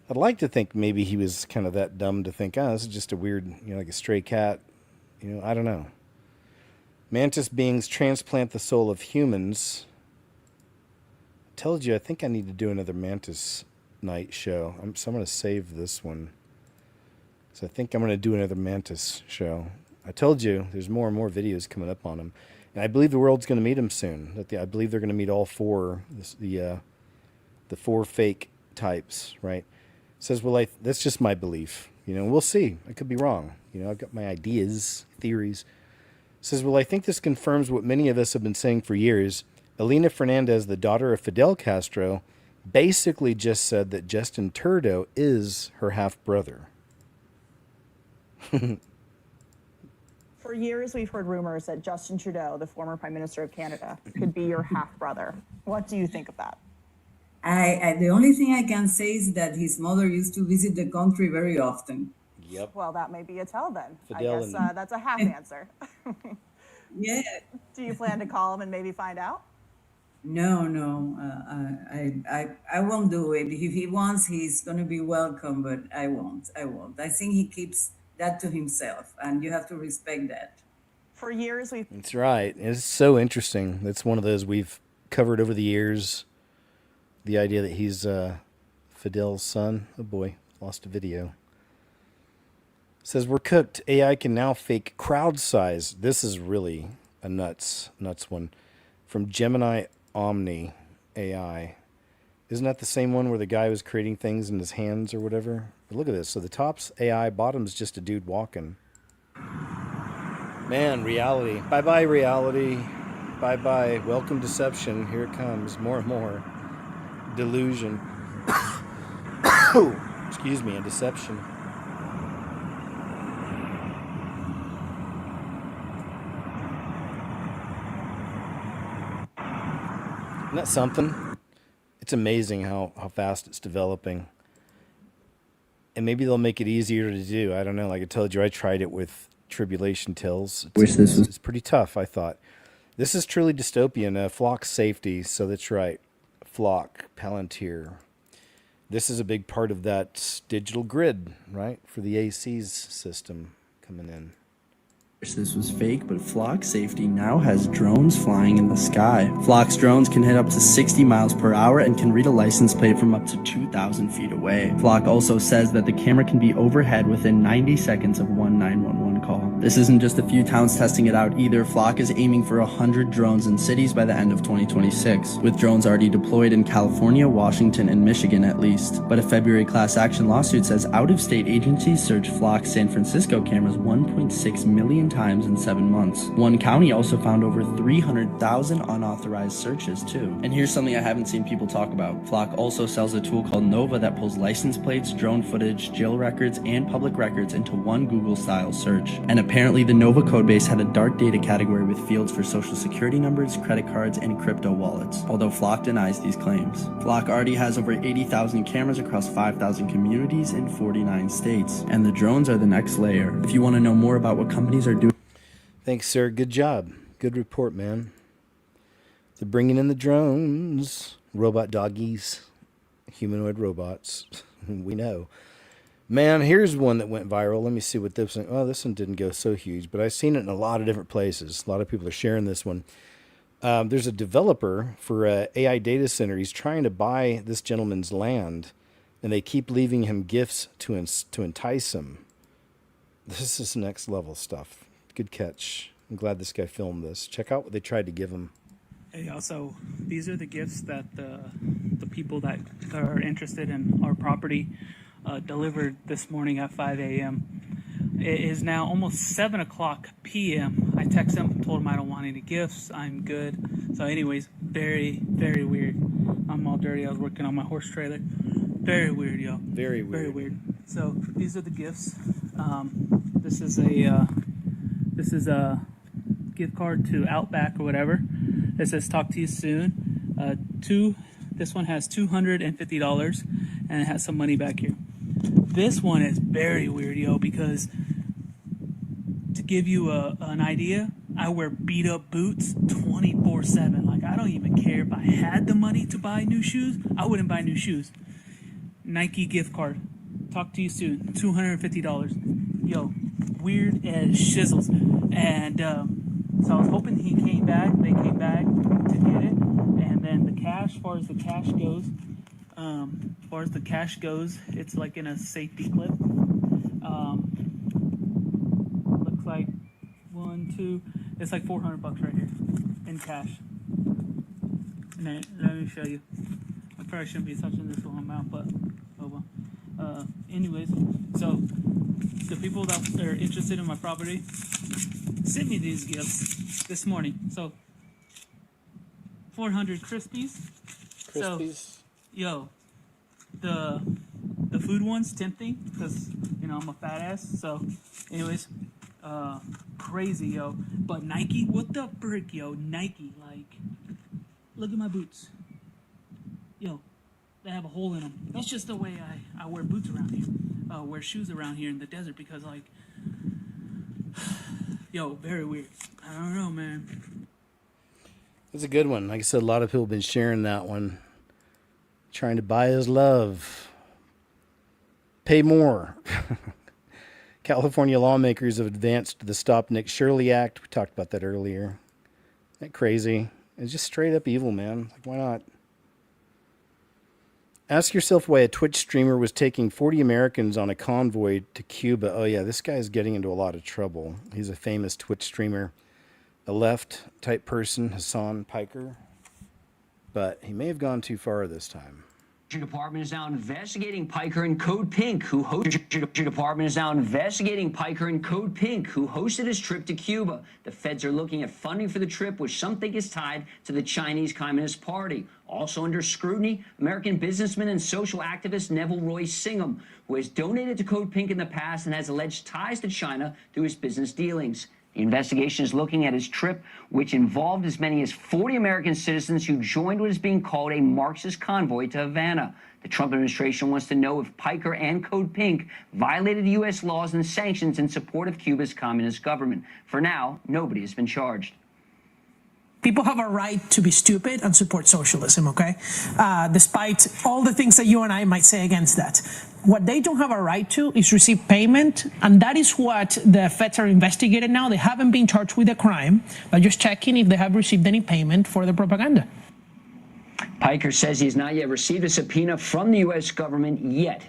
I'd like to think maybe he was kind of that dumb to think, oh, this is just a weird, like a stray cat. I don't know. Mantis beings transplant the soul of humans. I told you, I think I need to do another Mantis night show. So I'm going to save this one. So I think I'm going to do another Mantis show. I told you there's more and more videos coming up on him. And I believe the world's going to meet him soon. I believe they're going to meet all four, the four fake types, right? It says, well, that's just my belief. We'll see. I could be wrong. I've got my ideas, theories. It says, well, I think this confirms what many of us have been saying for years. Elena Fernandez, the daughter of Fidel Castro, basically just said that Justin Trudeau is her half-brother. For years, we've heard rumors that Justin Trudeau, the former Prime Minister of Canada, could be your half-brother. What do you think of that? The only thing I can say is that his mother used to visit the country very often. Yep. Well, that may be a tell then. Fidel I guess that's a half answer. Yeah. Do you plan to call him and maybe find out? No. I won't do it. If he wants, he's going to be welcome, but I won't. I think he keeps that to himself, and you have to respect that. For years, we've... That's right. It's so interesting. It's one of those we've covered over the years. The idea that he's Fidel's son. Oh boy, lost a video. Says we're cooked. AI can now fake crowd size. This is really a nuts one. From Gemini Omni AI. Isn't that the same one where the guy was creating things in his hands or whatever? But look at this. So the top's AI, bottom's just a dude walking. Man, reality. Bye-bye, reality. Bye-bye. Welcome, deception. Here it comes. More and more. Delusion. Excuse me, and deception. Isn't that something? It's amazing how fast it's developing. And maybe they'll make it easier to do. I don't know. Like I told you, I tried it with Tribulation Tills. It's pretty tough, I thought. This is truly dystopian. Flock safety. So that's right. Flock, Palantir. This is a big part of that digital grid, right? For the AC's system coming in. This was fake, but Flock Safety now has drones flying in the sky. Flock's drones can hit up to 60 miles per hour and can read a license plate from up to 2,000 feet away. Flock also says that the camera can be overhead within 90 seconds of one 911 call. This isn't just a few towns testing it out either. Flock is aiming for 100 drones in cities by the end of 2026, with drones already deployed in California, Washington, and Michigan at least. But a February class action lawsuit says out-of-state agencies searched Flock's San Francisco cameras 1.6 million times in 7 months. One county also found over 300,000 unauthorized searches too. And here's something I haven't seen people talk about. Flock also sells a tool called Nova that pulls license plates, drone footage, jail records, and public records into one Google-style search. And apparently the Nova codebase had a dark data category with fields for social security numbers, credit cards, and crypto wallets, although Flock denies these claims. Flock already has over 80,000 cameras across 5,000 communities in 49 states. And the drones are the next layer. If you want to know more about what companies are doing. Thanks, sir. Good job. Good report, man. They're bringing in the drones. Robot doggies. Humanoid robots. We know. Man, here's one that went viral. Let me see what this one... Oh, this one didn't go so huge, but I've seen it in a lot of different places. A lot of people are sharing this one. There's a developer for an AI data center. He's trying to buy this gentleman's land, and they keep leaving him gifts to entice him. This is next level stuff. Good catch. I'm glad this guy filmed this. Check out what they tried to give him. Hey, also, these are the gifts that the people that are interested in our property delivered this morning at 5 a.m. It is now almost 7 o'clock p.m. I texted them, told them I don't want any gifts. I'm good. So anyways, very, very weird. I'm all dirty. I was working on my horse trailer. Very weird, yo. Very weird. Very weird. So these are the gifts. This is a gift card to Outback or whatever. It says talk to you soon. This one has $250 and it has some money back here. This one is very weird, yo, because to give you an idea, I wear beat up boots 24/7. Like, I don't even care if I had the money to buy new shoes. I wouldn't buy new shoes. Nike gift card. Talk to you soon. $250. Yo, weird as shizzles. And so I was hoping he came back. They came back to get it. And then the cash, as far as the cash goes, it's like in a safety clip. Looks like it's like $400 right here in cash. And then, let me show you. I probably shouldn't be touching this with my mouth, but oh well. Anyways, so the people that are interested in my property sent me these gifts this morning. So 400 Crispies. So, yo, the food one's tempting because, you know, I'm a fat ass. So anyways, crazy, yo. But Nike, what the frick, yo? Nike, like, look at my boots. Yo, they have a hole in them. That's just the way I wear boots around here. Wear shoes around here in the desert because, like, yo, very weird. I don't know, man. It's a good one. Like I said, a lot of people have been sharing that one. Trying to buy his love. Pay more. California lawmakers have advanced the Stop Nick Shirley Act. We talked about that earlier. Isn't that crazy? It's just straight up evil, man. Like, why not? Ask yourself why a Twitch streamer was taking 40 Americans on a convoy to Cuba. Oh, yeah, this guy's getting into a lot of trouble. He's a famous Twitch streamer, a left-type person, Hassan Piker. But he may have gone too far this time. Department is now investigating Piker and Code Pink, who Department is now investigating Piker and Code Pink, who hosted his trip to Cuba. The feds are looking at funding for the trip, which some think is tied to the Chinese Communist Party. Also under scrutiny, American businessman and social activist Neville Roy Singham, who has donated to Code Pink in the past and has alleged ties to China through his business dealings. The investigation is looking at his trip, which involved as many as 40 American citizens who joined what is being called a Marxist convoy to Havana. The Trump administration wants to know if Piker and Code Pink violated U.S. laws and sanctions in support of Cuba's communist government. For now, nobody has been charged. People have a right to be stupid and support socialism, okay? Despite all the things that you and I might say against that. What they don't have a right to is receive payment, and that is what the feds are investigating now. They haven't been charged with a crime, but just checking if they have received any payment for the propaganda. Piker says he has not yet received a subpoena from the U.S. government yet.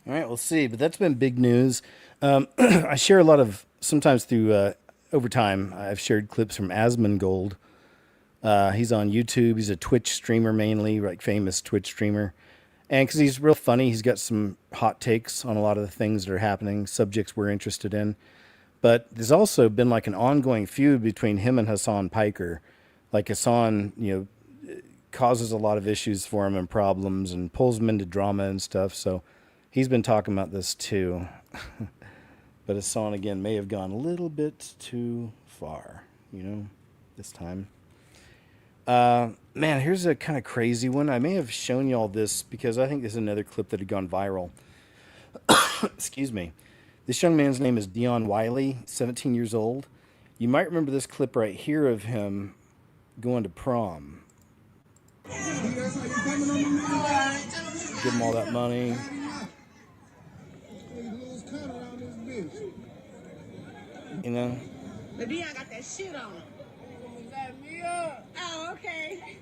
All right, we'll see. But that's been big news. I share a lot of, sometimes through, over time, I've shared clips from Asmongold. He's on YouTube. He's a Twitch streamer mainly, like famous Twitch streamer. And because he's real funny, he's got some hot takes on a lot of the things that are happening, subjects we're interested in. But there's also been like an ongoing feud between him and Hassan Piker. Like Hassan, causes a lot of issues for him and problems and pulls him into drama and stuff. So he's been talking about this too. But Hassan, again, may have gone a little bit too far, this time. Man, here's a kind of crazy one. I may have shown you all this because I think this is another clip that had gone viral. Excuse me. This young man's name is Dion Wiley, 17 years old. You might remember this clip right here of him going to prom. Give him all that money. The Dion got that shit on. Oh, okay.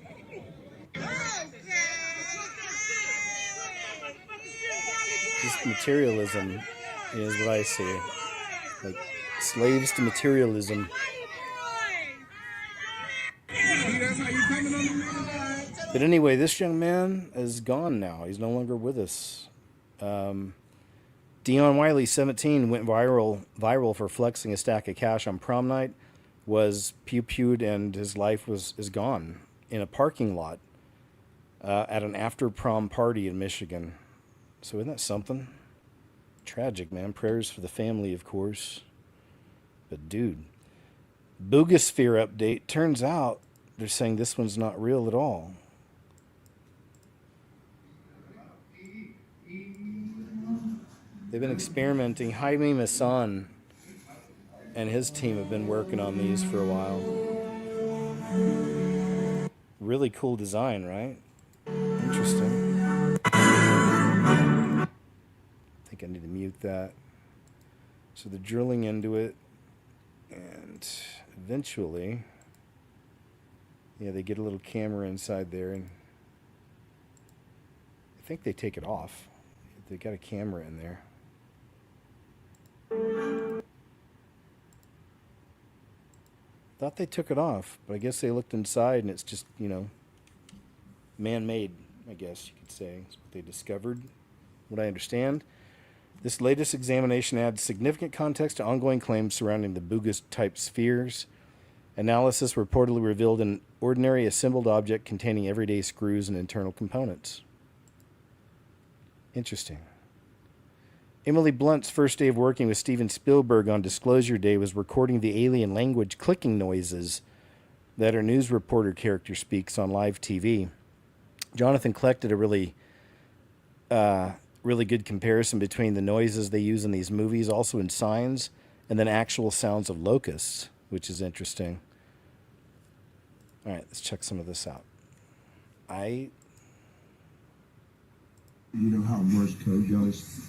Just materialism is what I see. Like slaves to materialism. But anyway, this young man is gone now. He's no longer with us. Dion Wiley, 17, went viral for flexing a stack of cash on prom night, was pew-pewed, and his life is gone in a parking lot at an after-prom party in Michigan. So isn't that something? Tragic, man. Prayers for the family, of course. But dude, Boogosphere update. Turns out they're saying this one's not real at all. They've been experimenting. Jaime Maussan and his team have been working on these for a while. Really cool design, right? Interesting. I think I need to mute that. So they're drilling into it, and eventually, they get a little camera inside there, and I think they take it off. They got a camera in there. Thought they took it off, but I guess they looked inside and it's just, man-made, I guess you could say. That's what they discovered, what I understand. This latest examination adds significant context to ongoing claims surrounding the Boogus-type spheres. Analysis reportedly revealed an ordinary assembled object containing everyday screws and internal components. Interesting. Emily Blunt's first day of working with Steven Spielberg on Disclosure Day was recording the alien language clicking noises that her news reporter character speaks on live TV. Jonathan collected a really good comparison between the noises they use in these movies, also in Signs, and then actual sounds of locusts, which is interesting. All right, let's check some of this out. You know how Morse code goes?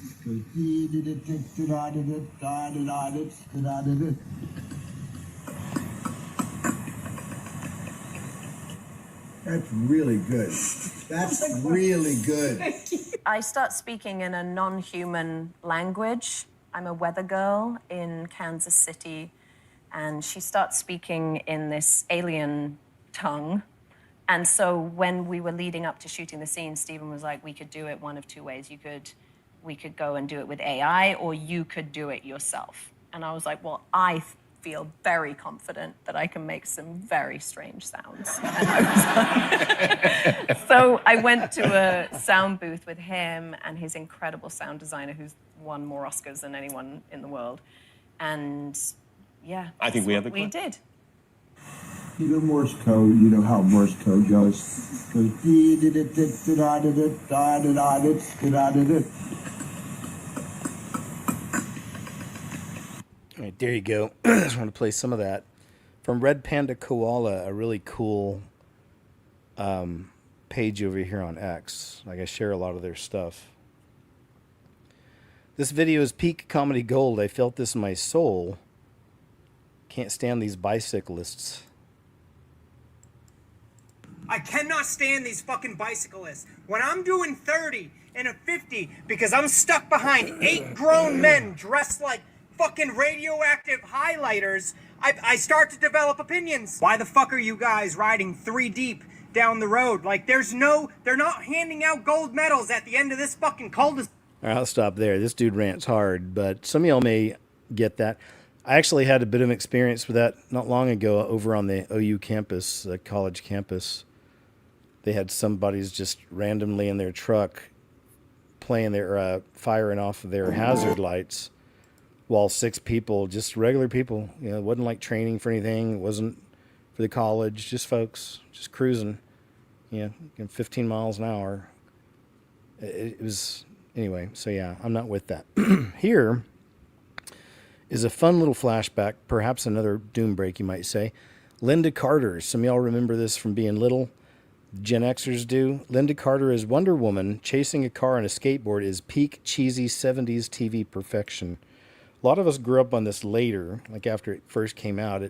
That's really good. That's really good. I start speaking in a non-human language. I'm a weather girl in Kansas City, and she starts speaking in this alien tongue. And so when we were leading up to shooting the scene, Stephen was like, we could do it one of two ways. We could go and do it with AI, or you could do it yourself. And I was like, well, I feel very confident that I can make some very strange sounds. And I was like, so I went to a sound booth with him and his incredible sound designer who's won more Oscars than anyone in the world. And yeah, I think we have the we clip. did. You know Morse code, you know how Morse code goes. All right, there you go. I just want to play some of that. From Red Panda Koala, a really cool page over here on X. Like, I share a lot of their stuff. This video is peak comedy gold. I felt this in my soul. Can't stand these bicyclists. I cannot stand these fucking bicyclists. When I'm doing 30 and a 50 because I'm stuck behind 8 grown men dressed like fucking radioactive highlighters, I start to develop opinions. Why the fuck are you guys riding 3 deep down the road? Like, they're not handing out gold medals at the end of this fucking cul-de-sac. All right, I'll stop there. This dude rants hard, but some of y'all may get that. I actually had a bit of experience with that not long ago over on the OU campus, the college campus. They had somebody's just randomly in their truck playing their, firing off of their hazard lights while 6 people, just regular people, you know, it wasn't like training for anything. It wasn't for the college, just folks, just cruising, you know, 15 miles an hour. It was, anyway, so yeah, I'm not with that. Here is a fun little flashback, perhaps another doom break, you might say. Linda Carter. Some of y'all remember this from being little. Gen Xers do. Linda Carter as Wonder Woman chasing a car on a skateboard is peak cheesy 70s TV perfection. A lot of us grew up on this later, like after it first came out.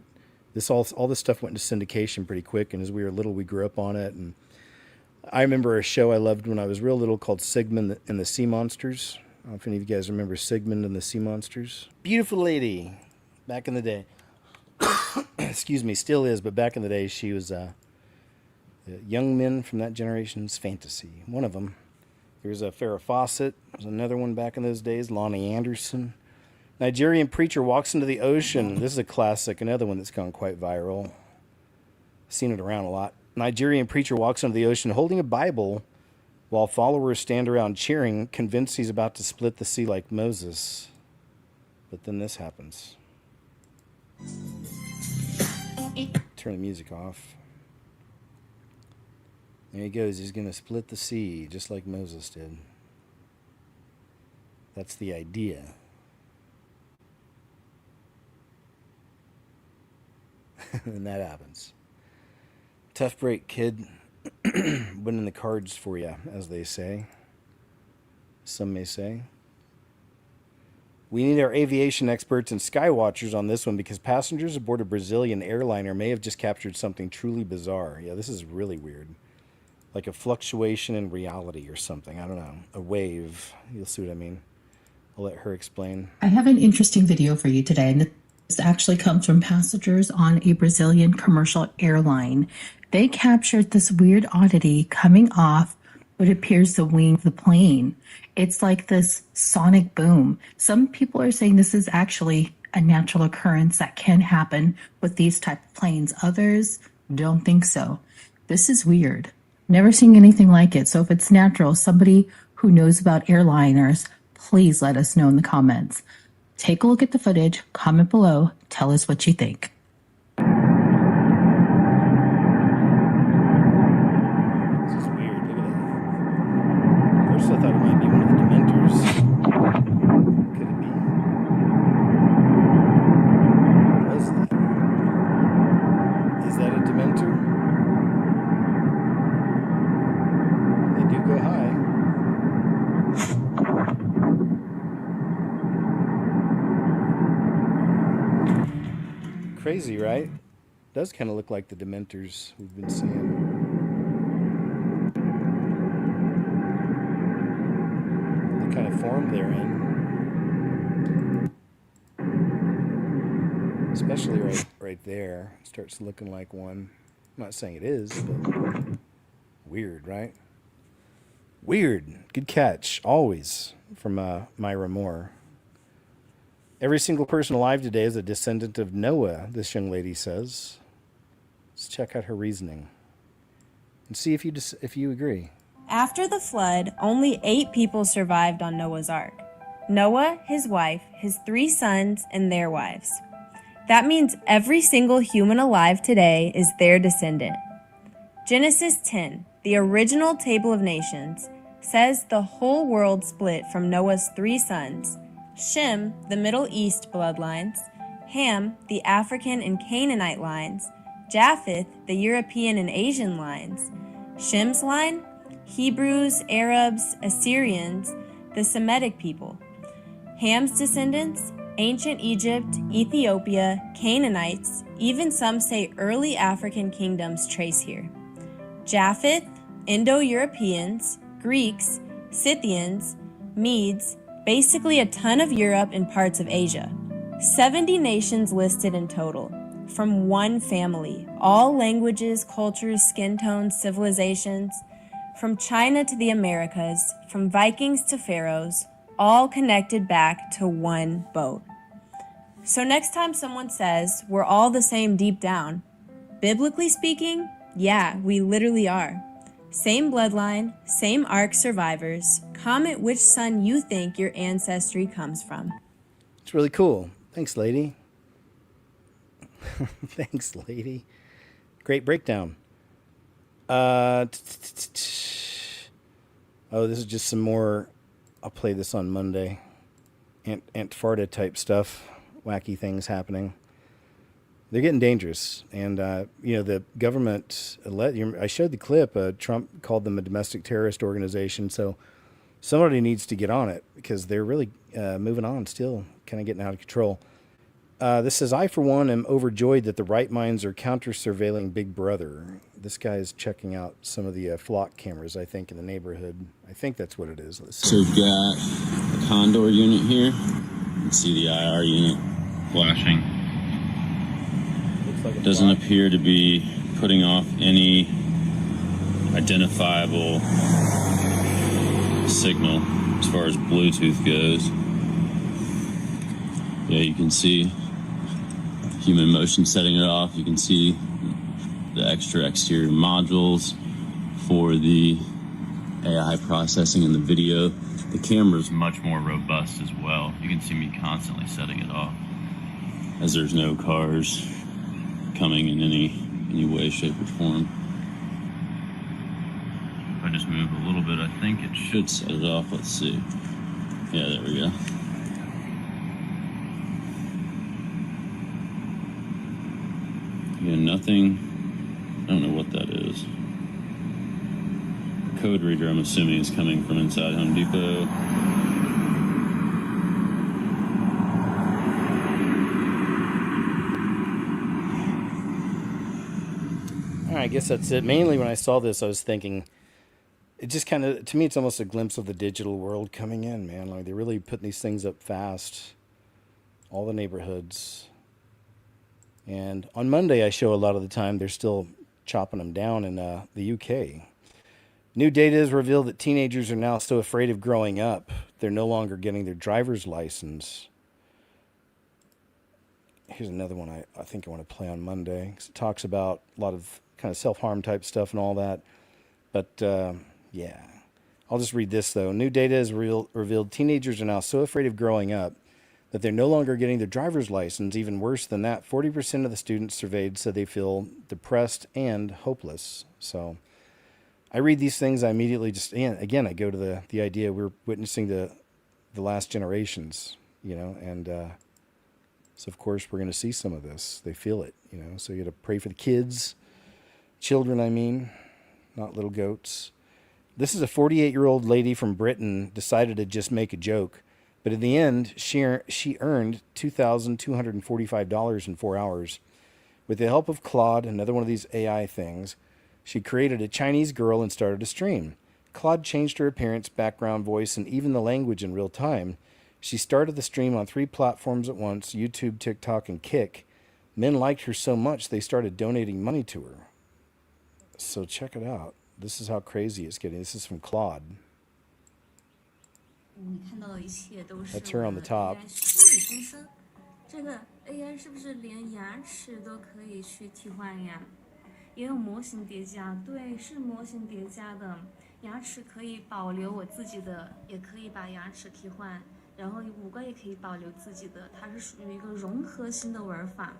All this stuff went into syndication pretty quick, and as we were little, we grew up on it. And I remember a show I loved when I was real little called Sigmund and the Sea Monsters. I don't know if any of you guys remember Sigmund and the Sea Monsters. Beautiful lady, back in the day. Excuse me, still is, but back in the day, she was young men from that generation's fantasy. One of them. There's a Farrah Fawcett. There's another one back in those days, Lonnie Anderson. Nigerian preacher walks into the ocean. This is a classic, another one that's gone quite viral. Seen it around a lot. Nigerian preacher walks into the ocean holding a Bible while followers stand around cheering, convinced he's about to split the sea like Moses. But then this happens. Turn the music off. There he goes. He's going to split the sea just like Moses did. That's the idea. And that happens. Tough break, kid. Winning the cards for you, as they say. Some may say. We need our aviation experts and sky watchers on this one because passengers aboard a Brazilian airliner may have just captured something truly bizarre. Yeah, this is really weird. Like a fluctuation in reality or something. I don't know. A wave. You'll see what I mean. I'll let her explain. I have an interesting video for you today, and this actually comes from passengers on a Brazilian commercial airline. They captured this weird oddity coming off what appears the wing of the plane. It's like this sonic boom. Some people are saying this is actually a natural occurrence that can happen with these type of planes. Others don't think so. This is weird. Never seen anything like it. So if it's natural, somebody who knows about airliners, please let us know in the comments. Take a look at the footage, comment below, tell us what you think. This is weird. Look at that. First I thought it might be one of the Dementors. Could it be? What is that? Is that a Dementor? They do go high. Crazy, right? Does kind of look like the Dementors we've been seeing. form they're in. Especially right there. It starts looking like one. I'm not saying it is, but weird, right? Weird. Good catch. Always from Myra Moore. Every single person alive today is a descendant of Noah, this young lady says. Let's check out her reasoning and see if you agree. After the flood, only 8 people survived on Noah's Ark. Noah, his wife, his 3 sons, and their wives. That means every single human alive today is their descendant. Genesis 10, the original Table of Nations, says the whole world split from Noah's 3 sons, Shem, the Middle East bloodlines, Ham, the African and Canaanite lines, Japheth, the European and Asian lines, Shem's line, Hebrews, Arabs, Assyrians, the Semitic people. Ham's descendants, ancient Egypt, Ethiopia, Canaanites, even some say early African kingdoms trace here. Japheth, Indo-Europeans, Greeks, Scythians, Medes, basically a ton of Europe and parts of Asia. 70 nations listed in total, from one family, all languages, cultures, skin tones, civilizations, from China to the Americas, from Vikings to pharaohs, all connected back to one boat. So next time someone says we're all the same deep down, biblically speaking, yeah, we literally are. Same bloodline, same Ark survivors. Comment which son you think your ancestry comes from. It's really cool. Thanks, lady. Thanks, lady. Great breakdown. Oh, this is just some more. I'll play this on Monday. Antarctica type stuff. Wacky things happening. They're getting dangerous. And, the government, I showed the clip, Trump called them a domestic terrorist organization. So somebody needs to get on it because they're really moving on still, kind of getting out of control. This says, I, for one, am overjoyed that the right minds are counter-surveilling Big Brother. This guy is checking out some of the flock cameras, I think, in the neighborhood. I think that's what it is. Let's see. So we've got a condor unit here. You can see the IR unit flashing. Like doesn't appear to be putting off any identifiable signal as far as Bluetooth goes. Yeah, you can see human motion setting it off. You can see the extra exterior modules for the AI processing in the video. The camera is much more robust as well. You can see me constantly setting it off as there's no cars coming in any way, shape, or form. If I just move a little bit, I think it should set it off. Let's see. Yeah, there we go. Yeah, nothing. I don't know what that is. The code reader, I'm assuming, is coming from inside Home Depot. I guess that's it. Mainly when I saw this, I was thinking, it just kind of, to me, it's almost a glimpse of the digital world coming in, man. Like, they're really putting these things up fast. All the neighborhoods. And on Monday, I show a lot of the time they're still chopping them down in the UK. New data has revealed that teenagers are now so afraid of growing up, they're no longer getting their driver's license. Here's another one I think I want to play on Monday. It talks about a lot of kind of self-harm type stuff and all that. But, yeah. I'll just read this, though. New data has revealed teenagers are now so afraid of growing up that they're no longer getting their driver's license. Even worse than that, 40% of the students surveyed said they feel depressed and hopeless. So I read these things, I immediately just, again, I go to the idea we're witnessing the last generations, and so of course we're going to see some of this. They feel it, so you got to pray for the kids, children, I mean, not little goats. This is a 48-year-old lady from Britain decided to just make a joke. But in the end, she earned $2,245 in 4 hours. With the help of Claude, another one of these AI things, she created a Chinese girl and started a stream. Claude changed her appearance, background, voice, and even the language in real time. She started the stream on 3 platforms at once: YouTube, TikTok, and Kick. Men liked her so much they started donating money to her. So check it out. This is how crazy it's getting. This is from Claude. 你看到的一切都是 That's her on the top. AI 心理医生。这个 AI 是不是连牙齿都可以去替换呀？也有模型叠加，对，是模型叠加的。牙齿可以保留我自己的，也可以把牙齿替换，然后五官也可以保留自己的，它是属于一个融合型的玩法。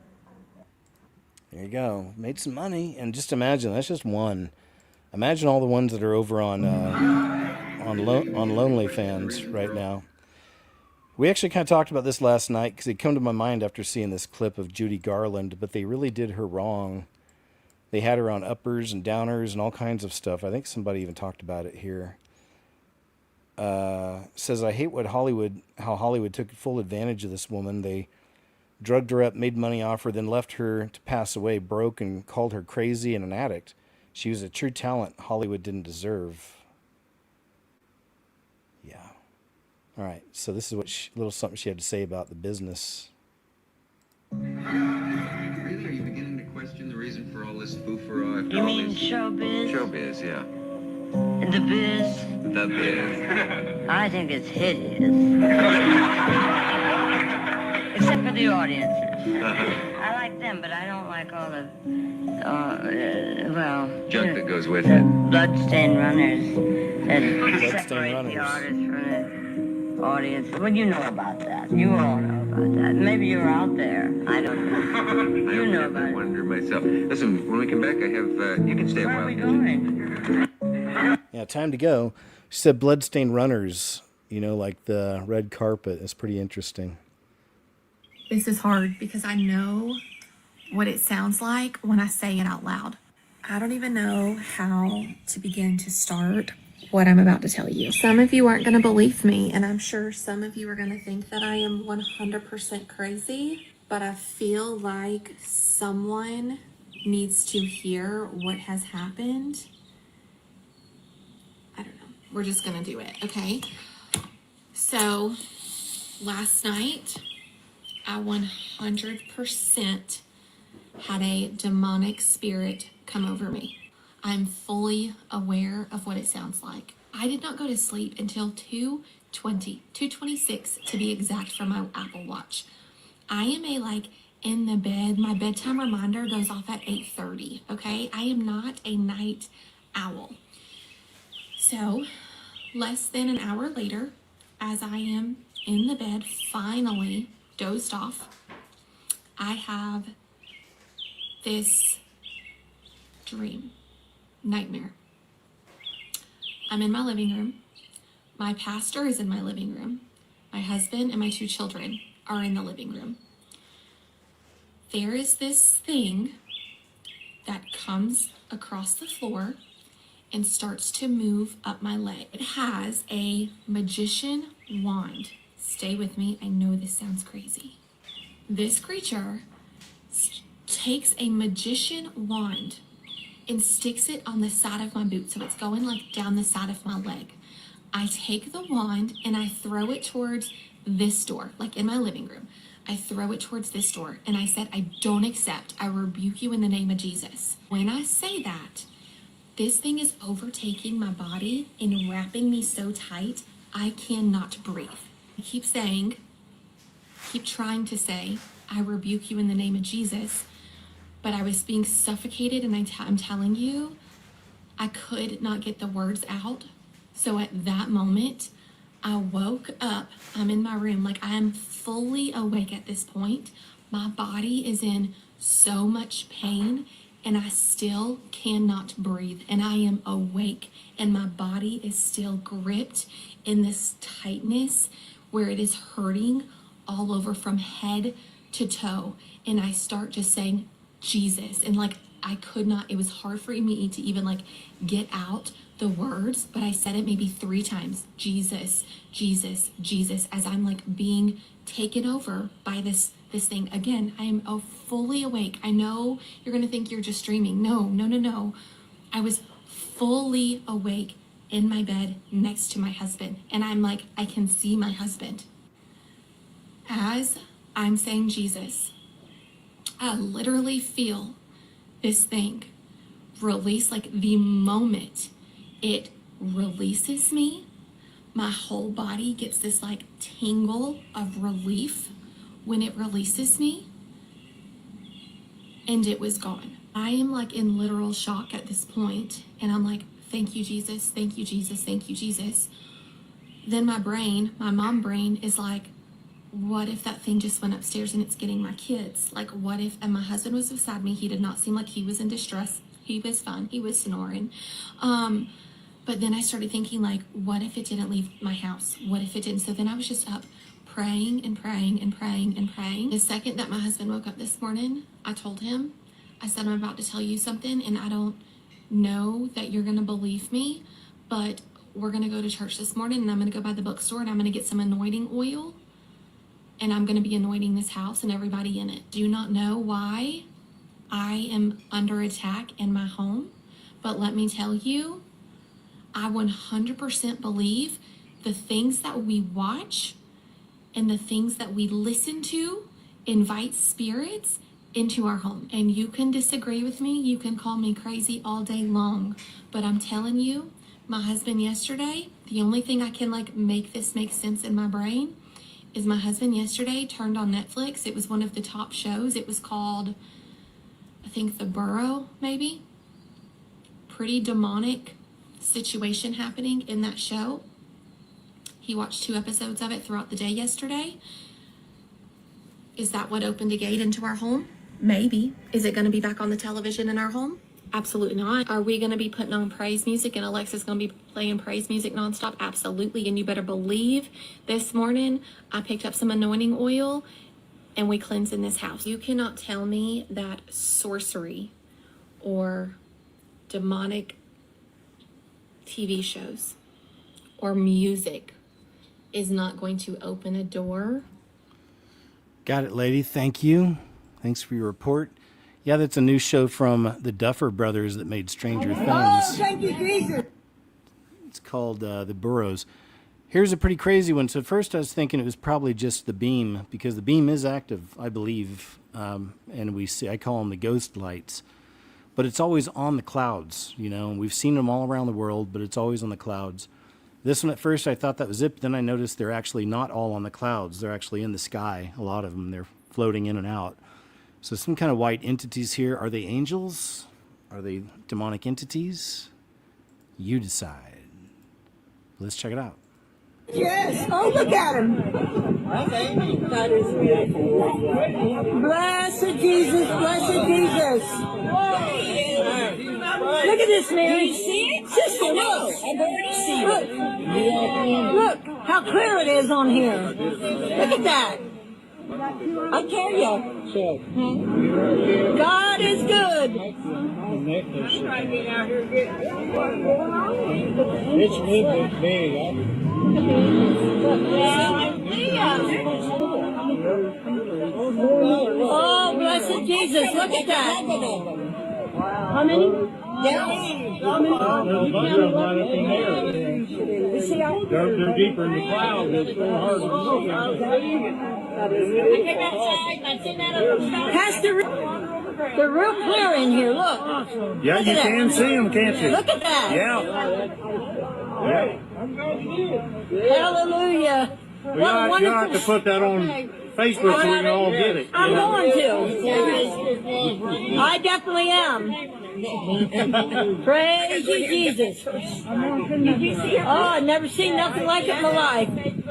There you go. Made some money. And just imagine, that's just one. Imagine all the ones that are over on Lonely Fans right now. We actually kind of talked about this last night because it came to my mind after seeing this clip of Judy Garland, but they really did her wrong. They had her on uppers and downers and all kinds of stuff. I think somebody even talked about it here. Says, I hate how Hollywood took full advantage of this woman. They drugged her up, made money off her, then left her to pass away broke and called her crazy and an addict. She was a true talent Hollywood didn't deserve. Yeah. All right, so this is what little something she had to say about the business. Really? Are you beginning to question the reason for all this foo-for-all? You mean showbiz? Showbiz, yeah. The biz? The biz. I think it's hideous. Except for the audiences. I like them, but I don't like all the, junk that goes with it. Bloodstained runners that Bloodstained separate runners. the artist from the audience. Well, you know about that. You all know about that. Maybe you're out there. I don't know. You know about I it. wonder myself. Listen, when we come back, I have, you can stay a Where while. are we going? Yeah, time to go. She said bloodstained runners, you know, like the red carpet. It's pretty interesting. This is hard because I know what it sounds like when I say it out loud. I don't even know how to begin to start what I'm about to tell you. Some of you aren't going to believe me, and I'm sure some of you are going to think that I am 100% crazy, but I feel like someone needs to hear what has happened. I don't know. We're just going to do it, okay? So, last night, I 100% had a demonic spirit come over me. I'm fully aware of what it sounds like. I did not go to sleep until 2:26 to be exact from my Apple Watch. I am in the bed. My bedtime reminder goes off at 8:30, okay? I am not a night owl. So, less than an hour later, as I am in the bed, finally dozed off, I have this dream, nightmare. I'm in my living room. My pastor is in my living room. My husband and my 2 children are in the living room. There is this thing that comes across the floor and starts to move up my leg. It has a magician wand. Stay with me. I know this sounds crazy. This creature takes a magician wand and sticks it on the side of my boot. So it's going down the side of my leg. I take the wand and I throw it towards this door, in my living room. I throw it towards this door and I said, I don't accept. I rebuke you in the name of Jesus. When I say that, this thing is overtaking my body and wrapping me so tight, I cannot breathe. I keep trying to say, I rebuke you in the name of Jesus, but I was being suffocated, and I'm telling you, I could not get the words out. So at that moment, I woke up. I'm in my room, I am fully awake at this point. My body is in so much pain, and I still cannot breathe, and I am awake, and my body is still gripped in this tightness where it is hurting all over from head to toe. And I start just saying Jesus, and I could not, it was hard for me to even get out the words, but I said it maybe 3 times, Jesus, Jesus, Jesus, as I'm being taken over by this thing. Again, I am fully awake. I know you're gonna think you're just dreaming. No. I was fully awake, in my bed next to my husband. And I'm like, I can see my husband. As I'm saying Jesus, I literally feel this thing release. Like the moment it releases me, my whole body gets this like tingle of relief when it releases me, and it was gone. I am like in literal shock at this point, and I'm like, thank you, Jesus, thank you, Jesus, thank you, Jesus. Then my brain, my mom brain, is like, what if that thing just went upstairs and it's getting my kids? Like, what if, and my husband was beside me, he did not seem like he was in distress. He was fine, he was snoring. But then I started thinking, like, what if it didn't leave my house? What if it didn't? So then I was just up praying and praying and praying and praying. The second that my husband woke up this morning, I told him, I said, I'm about to tell you something, and I don't know that you're gonna believe me, but we're gonna go to church this morning, and I'm gonna go by the bookstore, and I'm gonna get some anointing oil, and I'm gonna be anointing this house and everybody in it. Do not know why I am under attack in my home, but let me tell you, I 100% believe the things that we watch and the things that we listen to invite spirits into our home. And you can disagree with me, you can call me crazy all day long, but I'm telling you, my husband yesterday, the only thing I can like make this make sense in my brain is my husband yesterday turned on Netflix. It was one of the top shows. It was called, I think, The Burrow, maybe. Pretty demonic situation happening in that show. He watched 2 episodes of it throughout the day yesterday. Is that what opened a gate into our home? Maybe. Is it going to be back on the television in our home? Absolutely not. Are we going to be putting on praise music and Alexa's going to be playing praise music nonstop? Absolutely. And you better believe this morning I picked up some anointing oil and we cleansed in this house. You cannot tell me that sorcery or demonic TV shows or music is not going to open a door. Got it, lady. Thank you. Thanks for your report. Yeah, that's a new show from the Duffer Brothers that made Stranger Things. Oh, thank you, Jesus. It's called The Burrows. Here's a pretty crazy one. So at first I was thinking it was probably just the beam, because the beam is active, I believe, and I call them the ghost lights. But it's always on the clouds, you know. We've seen them all around the world, but it's always on the clouds. This one at first I thought that was it, but then I noticed they're actually not all on the clouds. They're actually in the sky, a lot of them. They're floating in and out. So some kind of white entities here. Are they angels? Are they demonic entities? You decide. Let's check it out. Yes. Oh, look at him. That is beautiful. Blessed Jesus, blessed Jesus. Look at this man. You see it? Sister, look. I've already seen it. Look how clear it is on here. Look at that. I tell you, God is good. It's big. Oh, blessed Jesus, look at that. How many? They're deeper in the clouds. It's so hard to see. Pastor, they're real clear in here. Look. Yeah, you can see them, can't you? Look at that. Yeah. Hallelujah. You have to put that on Facebook so we can all get it. I'm going to. I definitely am. Praise you, Jesus. Oh, I've never seen nothing like it in my life.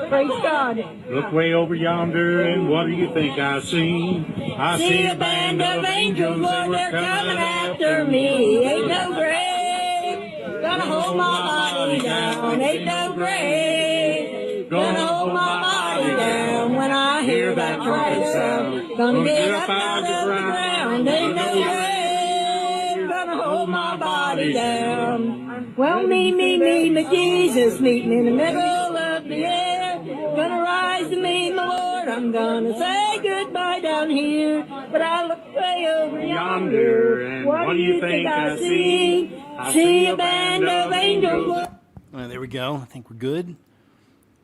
Praise God. Look way over yonder, and what do you think I see? I see a band of angels, Lord, they're coming after me. Ain't no grave gonna hold my body down. Ain't no grave gonna hold my body down when I hear that trumpet sound. Gonna get up out of the ground. Ain't no grave gonna hold my body down. Well, me, Jesus, meet me in the middle of the air. Gonna rise to meet my Lord. I'm gonna say goodbye down here, but I look way over yonder. And what do you think I see? I see a band of angels. there we go. I think we're good.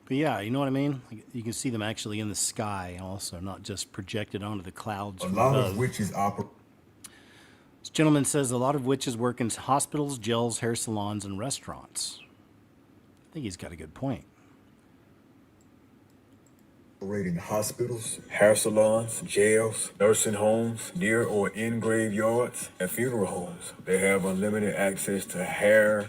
But yeah, you know what I mean? Like, you can see them actually in the sky also, not just projected onto the clouds. A from lot above. of witches operate. This gentleman says a lot of witches work in hospitals, jails, hair salons, and restaurants. I think he's got a good point. In hospitals, hair salons, jails, nursing homes, near or in graveyards, and funeral homes. They have unlimited access to hair,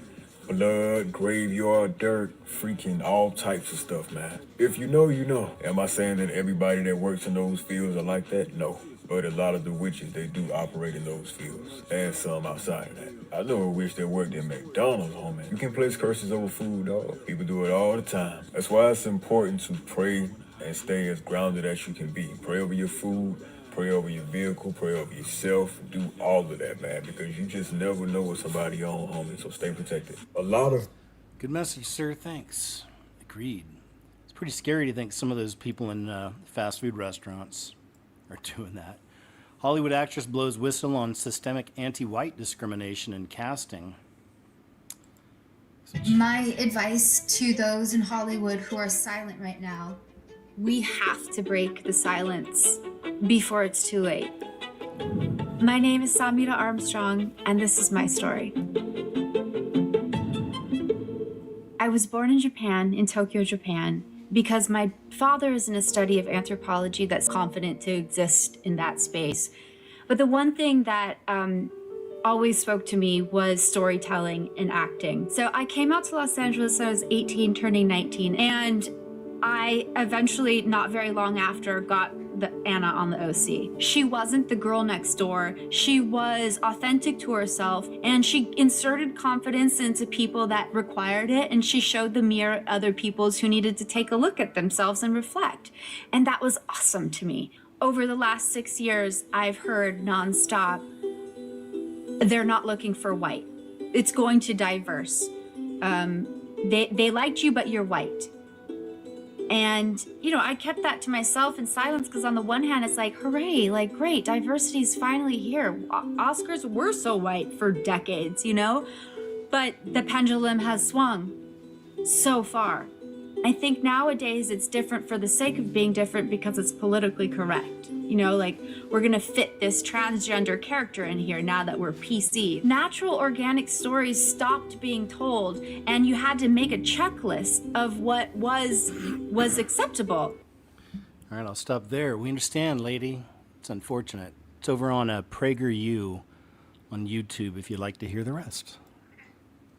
blood, graveyard dirt, freaking all types of stuff, man. If you know, you know. Am I saying that everybody that works in those fields are like that? No. But a lot of the witches, they do operate in those fields, and some outside of that. I know a witch that worked in McDonald's, homie. You can place curses over food, dog. People do it all the time. That's why it's important to pray and stay as grounded as you can be. Pray over your food, pray over your vehicle, pray over yourself. Do all of that, man, because you just never know what somebody on, homie, so stay protected. A lot of... Good message, sir. Thanks. Agreed. It's pretty scary to think some of those people in fast food restaurants are doing that. Hollywood actress blows whistle on systemic anti-white discrimination in casting. My advice to those in Hollywood who are silent right now, we have to break the silence before it's too late. My name is Samira Armstrong, and this is my story. I was born in Japan, in Tokyo, Japan, because my father is in a study of anthropology that's confident to exist in that space. But the one thing that always spoke to me was storytelling and acting. So I came out to Los Angeles when I was 18, turning 19, and I eventually, not very long after, got the Anna on the OC. She wasn't the girl next door. She was authentic to herself, and she inserted confidence into people that required it, and she showed the mirror other people's who needed to take a look at themselves and reflect. And that was awesome to me. Over the last 6 years, I've heard nonstop, they're not looking for white. It's going to diverse. They liked you, but you're white. And, you know, I kept that to myself in silence because on the one hand, it's like, hooray, like, great, diversity is finally here. Oscars were so white for decades, you know? But the pendulum has swung so far. I think nowadays it's different for the sake of being different because it's politically correct. You know, like, we're gonna fit this transgender character in here now that we're PC. Natural organic stories stopped being told, and you had to make a checklist of what was acceptable. All right, I'll stop there. We understand, lady. It's unfortunate. It's over on PragerU on YouTube if you'd like to hear the rest.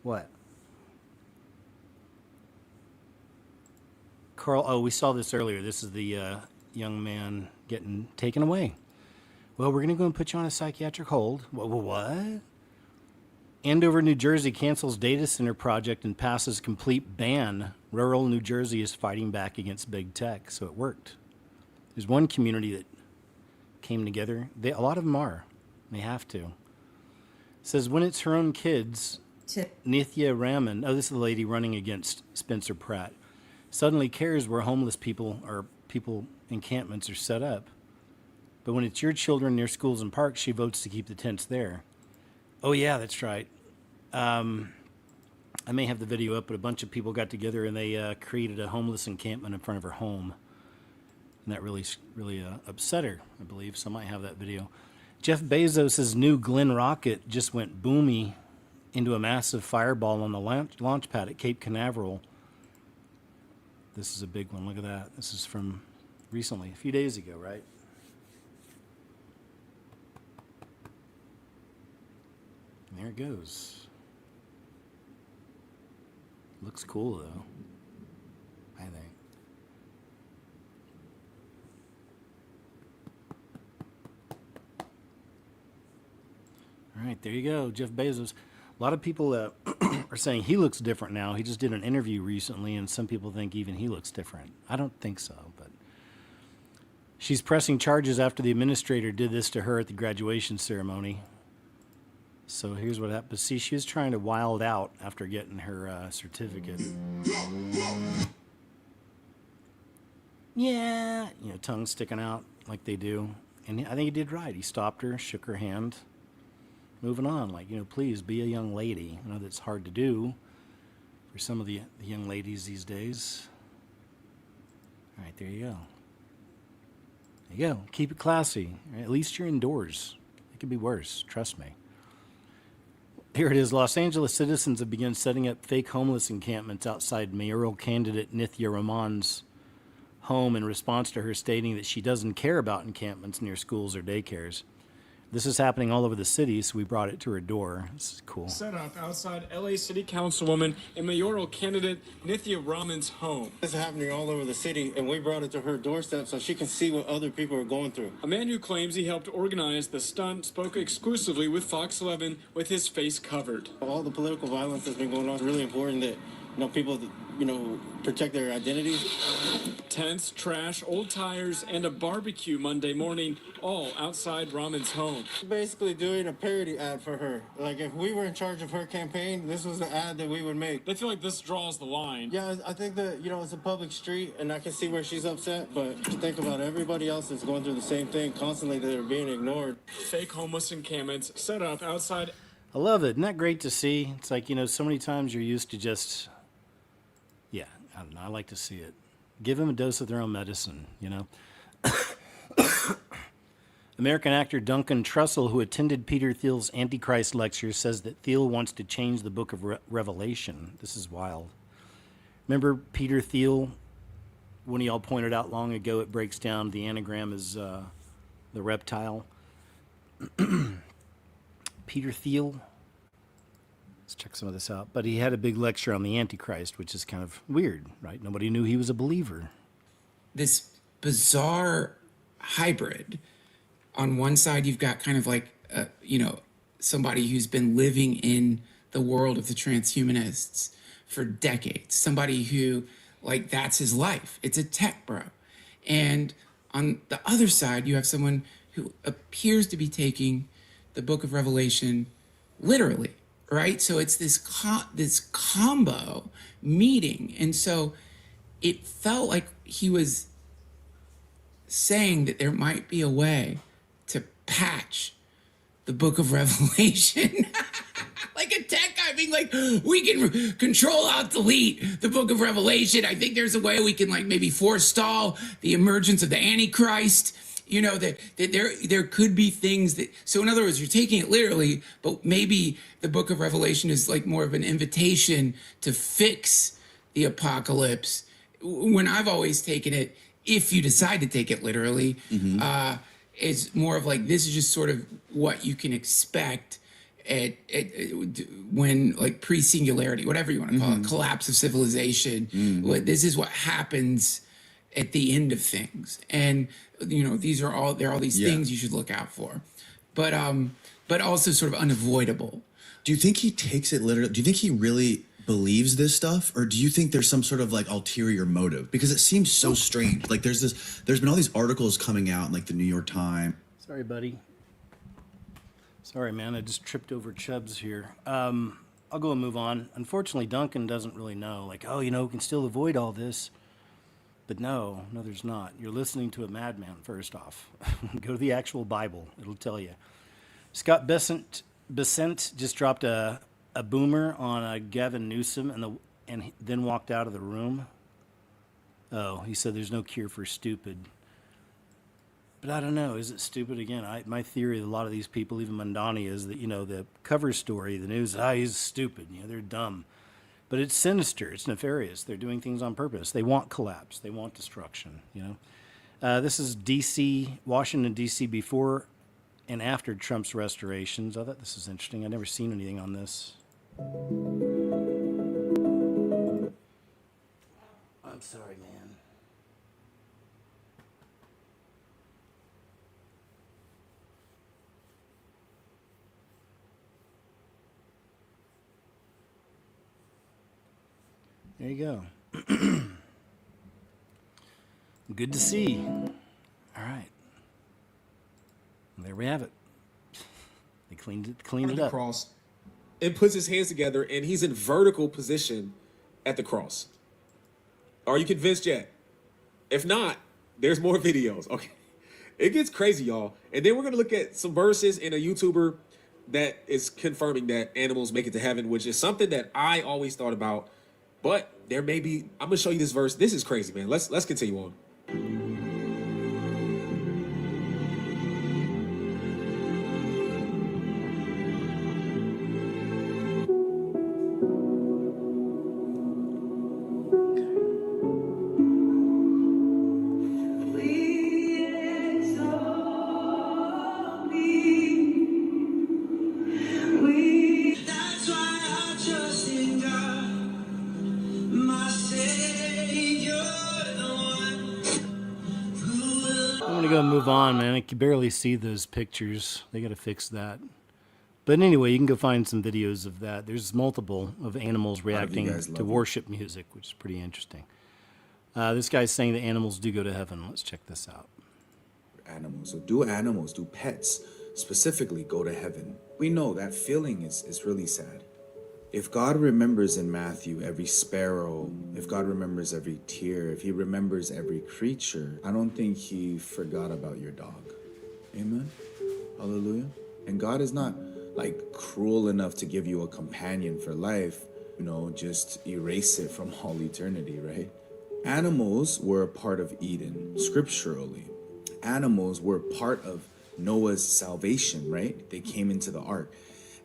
What? Carl, oh, we saw this earlier. This is the young man getting taken away. Well, we're going to go and put you on a psychiatric hold. What? Andover, New Jersey cancels data center project and passes complete ban. Rural New Jersey is fighting back against big tech, so it worked. There's one community that came together. A lot of them are. They have to. It says when it's her own kids, Nithya Raman, oh, this is the lady running against Spencer Pratt, suddenly cares where homeless people or people encampments are set up. But when it's your children near schools and parks, she votes to keep the tents there. Oh, yeah, that's right. I may have the video up, but a bunch of people got together and they created a homeless encampment in front of her home. And that really upset her, I believe, so I might have that video. Jeff Bezos' new Glenn rocket just went boomy into a massive fireball on the launch pad at Cape Canaveral. This is a big one. Look at that. This is from recently, a few days ago, right? And there it goes. Looks cool, though, I think. All right, there you go, Jeff Bezos. A lot of people are saying he looks different now. He just did an interview recently, and some people think even he looks different. I don't think so, but she's pressing charges after the administrator did this to her at the graduation ceremony. So here's what happened. See, she was trying to wild out after getting her certificate. Yeah, you know, tongue sticking out like they do. And I think he did right. He stopped her, shook her hand. Moving on, like, you know, please be a young lady. I know that's hard to do for for some of the young ladies these days. All right, there you go. There you go. Keep it classy. At least you're indoors. It could be worse. Trust me. Here it is. Los Angeles citizens have begun setting up fake homeless encampments outside mayoral candidate Nithya Raman's home in response to her stating that she doesn't care about encampments near schools or daycares. This is happening all over the city, so we brought it to her door. This is cool. Set up outside LA City Councilwoman and mayoral candidate Nithya Raman's home. This is happening all over the city, and we brought it to her doorstep so she can see what other people are going through. A man who claims he helped organize the stunt spoke exclusively with Fox 11 with his face covered. All the political violence that's been going on is really important that people protect their identities. Tents, trash, old tires, and a barbecue Monday morning, all outside Raman's home. Basically doing a parody ad for her. Like, if we were in charge of her campaign, this was the ad that we would make. They feel like this draws the line. Yeah, I think that, it's a public street, and I can see where she's upset, but to think about everybody else that's going through the same thing constantly that are being ignored. Fake homeless encampments set up outside. I love it. Isn't that great to see? It's like, so many times you're used to just... Yeah, I don't know. I like to see it. Give them a dose of their own medicine, American actor Duncan Trussell, who attended Peter Thiel's Antichrist lecture, says that Thiel wants to change the book of Revelation. This is wild. Remember Peter Thiel, when y'all pointed out long ago, it breaks down, the anagram is the reptile. Peter Thiel. Let's check some of this out. But he had a big lecture on the Antichrist, which is kind of weird, right? Nobody knew he was a believer. This bizarre hybrid. On one side, you've got kind of like, somebody who's been living in the world of the transhumanists for decades. Somebody who, that's his life. It's a tech bro. And on the other side, you have someone who appears to be taking the book of Revelation literally. Right? So it's this combo meeting. And so it felt like he was saying that there might be a way to patch the book of Revelation. Like a tech guy being like, we can control out delete the book of Revelation. I think there's a way we can maybe forestall the emergence of the Antichrist. That there could be things that, so in other words, you're taking it literally, but maybe the book of Revelation is more of an invitation to fix the apocalypse. When I've always taken it, if you decide to take it literally, it's more of this is just sort of what you can expect when pre-singularity, whatever you want to call it, collapse of civilization. This is what happens at the end of things. And there are all these things you should look out for, but also sort of unavoidable. Do you think he takes it literally? Do you think he really believes this stuff, or do you think there's some sort of ulterior motive? Because it seems so strange. There's been all these articles coming out in the New York Times. Sorry, buddy. Sorry, man. I just tripped over Chubbs here. I'll go and move on. Unfortunately, Duncan doesn't really know. We can still avoid all this. But no, there's not. You're listening to a madman, first off. Go to the actual Bible. It'll tell you. Scott Bessent just dropped a boomer on Gavin Newsom and then walked out of the room. Oh, he said there's no cure for stupid. But I don't know. Is it stupid? Again, my theory of a lot of these people, even Mandani, is that, the cover story, the news, he's stupid. They're dumb. But it's sinister. It's nefarious. They're doing things on purpose. They want collapse. They want destruction. This is D.C., Washington, D.C., before and after Trump's restorations. I thought this was interesting. I've never seen anything on this. I'm sorry, man. There you go. Good to see. All right. There we have it. They cleaned it up. Cross and puts his hands together, and he's in vertical position at the cross. Are you convinced yet? If not, there's more videos. Okay. It gets crazy, y'all. And then we're going to look at some verses in a YouTuber that is confirming that animals make it to heaven, which is something that I always thought about But there may be, I'm gonna show you this verse. This is crazy, man. Let's continue on. I'm gonna go move on, man. I can barely see those pictures. They gotta fix that. But anyway, you can go find some videos of that. There's multiple of animals reacting to worship music, which is pretty interesting. This guy's saying that animals do go to heaven. Let's check this out. Animals. So do pets specifically go to heaven? We know that feeling is really sad. If God remembers in Matthew every sparrow, if God remembers every tear, if he remembers every creature, I don't think he forgot about your dog. Amen. Hallelujah. And God is not like cruel enough to give you a companion for life, just erase it from all eternity, right? Animals were a part of Eden scripturally. Animals were part of Noah's salvation, right? They came into the ark.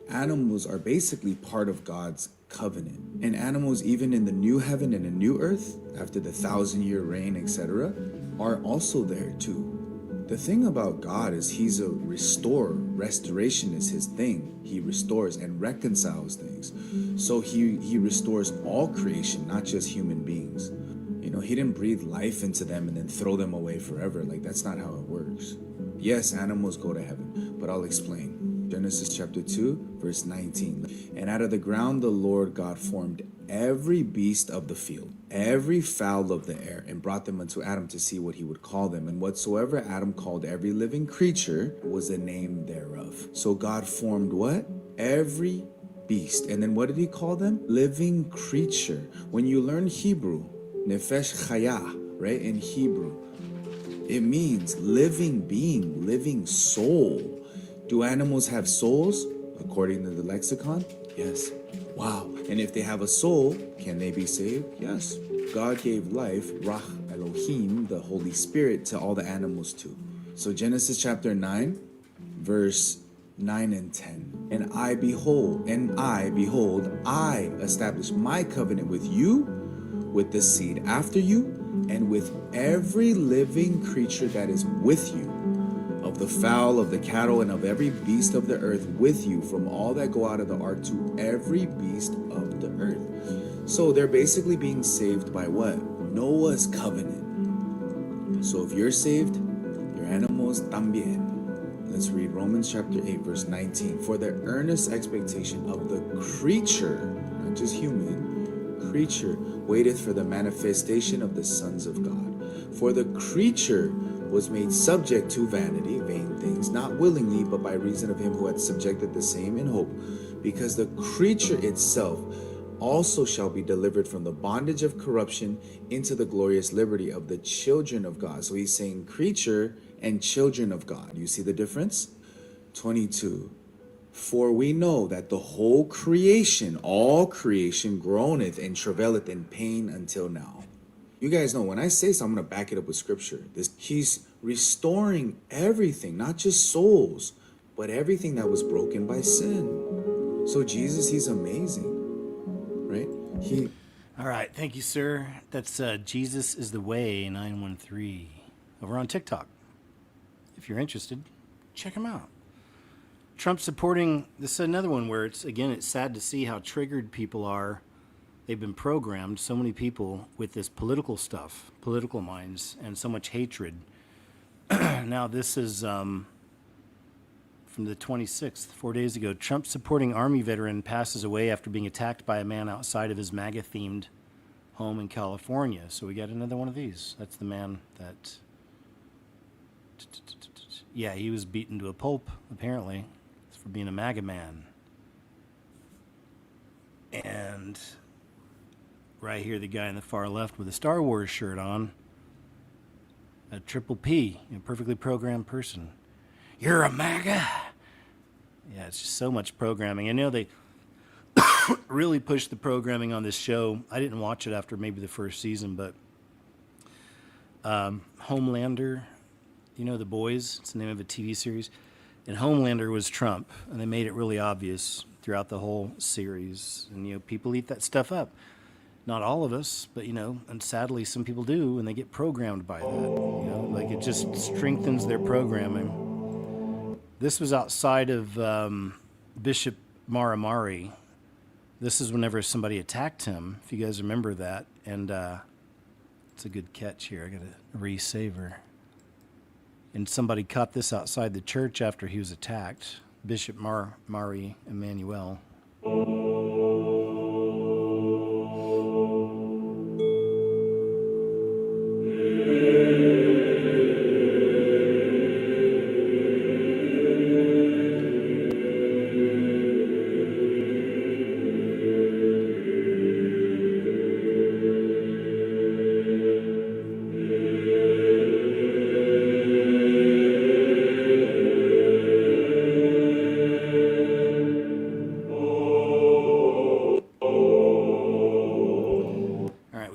Animals are basically part of God's covenant. And animals, even in the new heaven and a new earth, after the 1,000-year reign, etc., are also there too. The thing about God is he's a restorer. Restoration is his thing. He restores and reconciles things. So he restores all creation, not just human beings. He didn't breathe life into them and then throw them away forever. Like, that's not how it works. Yes, animals go to heaven, but I'll explain. Genesis chapter 2, verse 19. And out of the ground the Lord God formed every beast of the field, every fowl of the air, and brought them unto Adam to see what he would call them. And whatsoever Adam called every living creature was the name thereof. So God formed what? Every beast. And then what did he call them? Living creature. When you learn Hebrew, nefesh chaya, right? In Hebrew, it means living being, living soul. Do animals have souls? According to the lexicon, yes. Wow. And if they have a soul, can they be saved? Yes. God gave life, Rach Elohim, the Holy Spirit, to all the animals too. So Genesis chapter 9, verse 9 and 10. And I behold, I establish my covenant with you, with the seed after you, and with every living creature that is with you, of the fowl, of the cattle, and of every beast of the earth with you, from all that go out of the ark to every beast of the earth. So they're basically being saved by what? Noah's covenant. So if you're saved, your animals también. Let's read Romans chapter 8, verse 19. For the earnest expectation of the creature, not just human, creature, waiteth for the manifestation of the sons of God. For the creature was made subject to vanity, vain things, not willingly, but by reason of him who had subjected the same in hope, because the creature itself also shall be delivered from the bondage of corruption into the glorious liberty of the children of God. So he's saying creature and children of God. You see the difference? 22. For we know that the whole creation, all creation, groaneth and travaileth in pain until now. You guys know when I say so, I'm going to back it up with scripture. He's restoring everything, not just souls, but everything that was broken by sin. So Jesus, he's amazing, right? All right, thank you, sir. That's Jesus is the Way 913 over on TikTok. If you're interested, check him out. Trump supporting, this is another one where it's sad to see how triggered people are. They've been programmed, so many people, with this political stuff, political minds, and so much hatred. Now, this is from the 26th, 4 days ago. Trump supporting Army veteran passes away after being attacked by a man outside of his MAGA-themed home in California. So we got another one of these. That's the man that, yeah, he was beaten to a pulp, apparently, for being a MAGA man. And right here, the guy in the far left with a Star Wars shirt on, a triple P, a perfectly programmed person. You're a MAGA. Yeah, it's just so much programming. I know they really pushed the programming on this show. I didn't watch it after maybe the first season, but Homelander, you know, The Boys, it's the name of a TV series. And Homelander was Trump, and they made it really obvious throughout the whole series. And, you know, people eat that stuff up. Not all of us, but, you know, and sadly some people do, and they get programmed by that. You know, like it just strengthens their programming. This was outside of Bishop Maramari. This is whenever somebody attacked him, if you guys remember that. And it's a good catch here. I got to re-save her. And somebody caught this outside the church after he was attacked. Bishop Mari Emmanuel.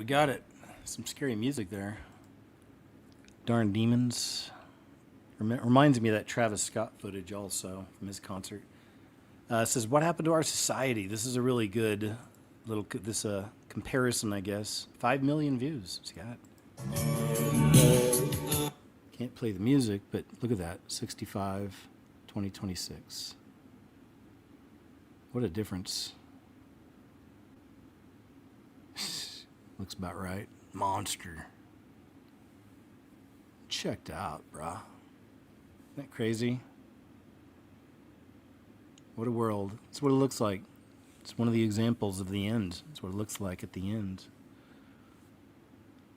Got it. Some scary music there. Darn demons. Reminds me of that Travis Scott footage also from his concert. It says, what happened to our society? This is a really good little comparison, I guess. 5 million views it's got. Can't play the music, but look at that. 65, 2026. What a difference. Looks about right. Monster. Checked out, brah. Isn't that crazy? What a world. It's what it looks like. It's one of the examples of the end. It's what it looks like at the end.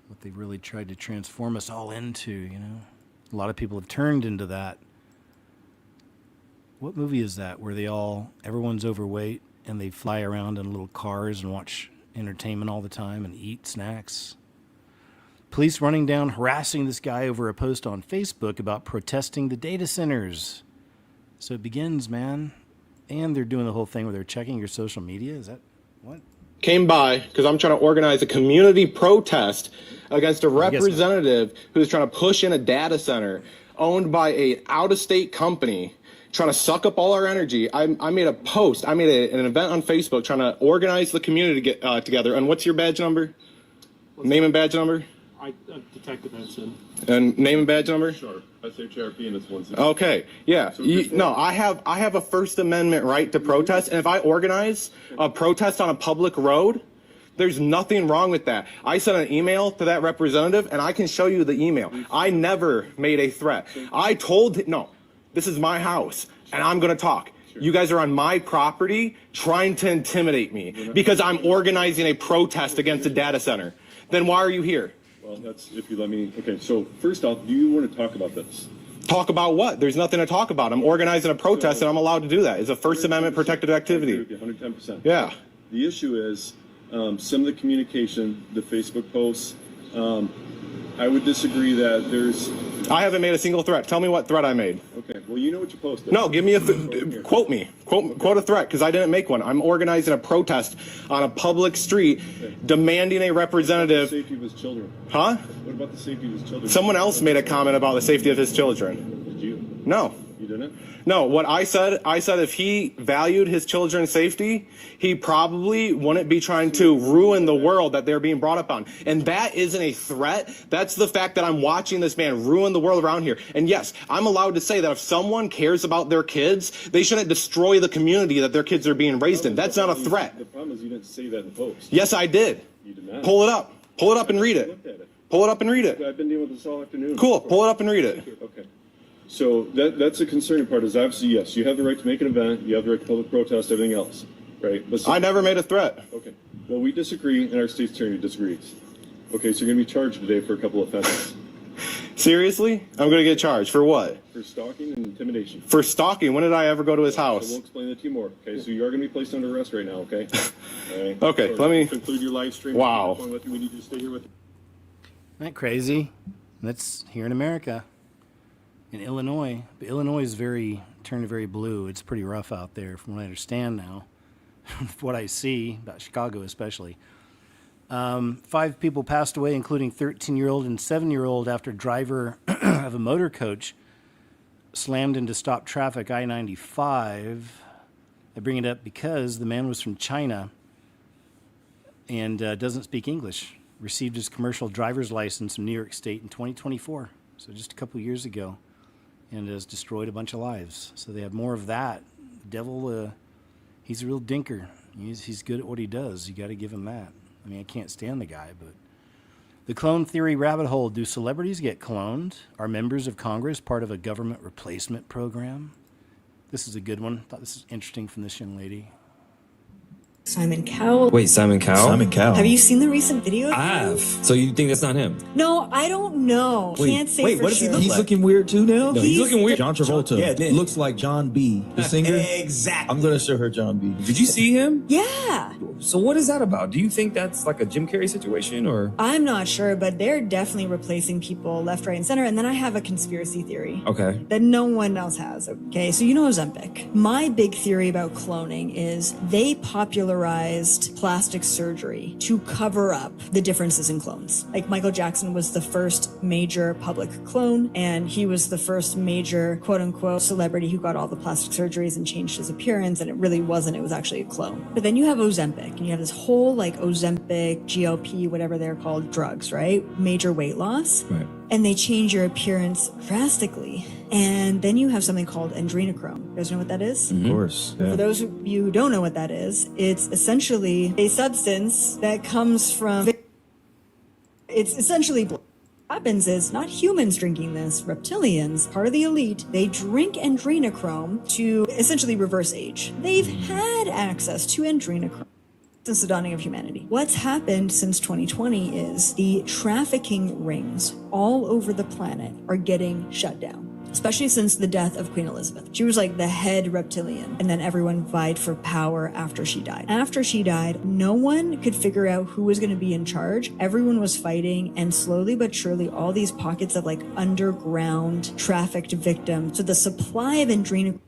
What they really tried to transform us all into, you know? A lot of people have turned into that. What movie is that where everyone's overweight and they fly around in little cars and watch entertainment all the time and eat snacks? Police running down, harassing this guy over a post on Facebook about protesting the data centers. So it begins, man. And they're doing the whole thing where they're checking your social media. Is that what? Came by because I'm trying to organize a community protest against a representative who's trying to push in a data center owned by a out-of-state company, trying to suck up all our energy. I made a post. I made an event on Facebook trying to organize the community to get together. And what's your badge number? Name and badge number? Detective Henson. And name and badge number? Sure. SHRP and it's 160. Okay. Yeah. No, I have a First Amendment right to protest. And if I organize a protest on a public road, there's nothing wrong with that. I sent an email to that representative, and I can show you the email. I never made a threat. I told no. This is my house, and I'm going to talk. You guys are on my property trying to intimidate me because I'm organizing a protest against a data center. Then why are you here? Well, that's if you let me. Okay, so first off, do you want to talk about this? Talk about what? There's nothing to talk about. I'm organizing a protest, and I'm allowed to do that. It's a First Amendment protected activity. 110%. Yeah. The issue is some of the communication, the Facebook posts. I would disagree that there's... I haven't made a single threat. Tell me what threat I made. Okay, well, you know what you posted. No, give me quote me. Quote a threat, because I didn't make one. I'm organizing a protest on a public street demanding a representative... What about the safety of his children? Huh? What about the safety of his children? Someone else made a comment about the safety of his children. Did you? No. You didn't? No, what I said if he valued his children's safety, he probably wouldn't be trying to ruin the world that they're being brought up on. And that isn't a threat. That's the fact that I'm watching this man ruin the world around here. And yes, I'm allowed to say that if someone cares about their kids, they shouldn't destroy the community that their kids are being raised in. That's not a threat. The problem is you didn't say that in the post. Yes, I did. You did not. Pull it up. Pull it up and read it. Pull it up and read it. I've been dealing with this all afternoon. Cool. Pull it up and read it. Okay. So that's the concerning part is obviously, yes, you have the right to make an event, you have the right to public protest, everything else, right? I never made a threat. Okay. Well, we disagree, and our state's attorney disagrees. Okay, so you're going to be charged today for a couple of offenses. Seriously? I'm going to get charged for what? For stalking and intimidation. For stalking? When did I ever go to his house? So we'll explain that to you more. Okay, so you are going to be placed under arrest right now, okay? All right. Okay, so let me... conclude your live stream. Wow. We need you to stay here with you. Isn't that crazy? That's here in America. In Illinois. But Illinois is turned very blue. It's pretty rough out there from what I understand now. what I see about Chicago especially. 5 people passed away, including 13-year-old and 7-year-old, after a driver of a motor coach slammed into stopped traffic I-95. I bring it up because the man was from China and doesn't speak English. Received his commercial driver's license in New York State in 2024, so just a couple years ago, and has destroyed a bunch of lives. So they have more of that. The devil, he's a real dinker. He's good at what he does. You got to give him that. I mean, I can't stand the guy, but... The clone theory rabbit hole. Do celebrities get cloned? Are members of Congress part of a government replacement program? This is a good one. I thought this was interesting from this young lady. Simon Cowell. Wait, Simon Cowell? Simon Cowell. Have you seen the recent video? I have. So you think that's not him? No, I don't know. Can't say wait, for what does he sure. look He's like? looking weird too now? No, he's looking weird. John Travolta. Yeah, looks like John B, the singer. Exactly. I'm going to show her John B. Did you see him? Yeah. So what is that about? Do you think that's like a Jim Carrey situation or? I'm not sure, but they're definitely replacing people left, right, and center. And then I have a conspiracy theory. Okay. That no one else has. Okay, so you know Ozempic. My big theory about cloning is they popularized plastic surgery to cover up the differences in clones. Like Michael Jackson was the first major public clone, and he was the first major quote-unquote celebrity who got all the plastic surgeries and changed his appearance, and it really wasn't. It was actually a clone. But then you have Ozempic, and you have this whole like Ozempic, GLP, whatever they're called, drugs, right? Major weight loss. Right. And they change your appearance drastically. And then you have something called adrenochrome. You guys know what that is? Of course. For those of you who don't know what that is, it's essentially a substance that comes from... It's essentially... What happens is not humans drinking this, reptilians, part of the elite, they drink adrenochrome to essentially reverse age. They've had access to adrenochrome since the dawning of humanity. What's happened since 2020 is the trafficking rings all over the planet are getting shut down. Especially since the death of Queen Elizabeth. She was like the head reptilian, and then everyone vied for power after she died. After she died, no one could figure out who was going to be in charge. Everyone was fighting, and slowly but surely, all these pockets of like underground trafficked victims. So the supply of adrenochrome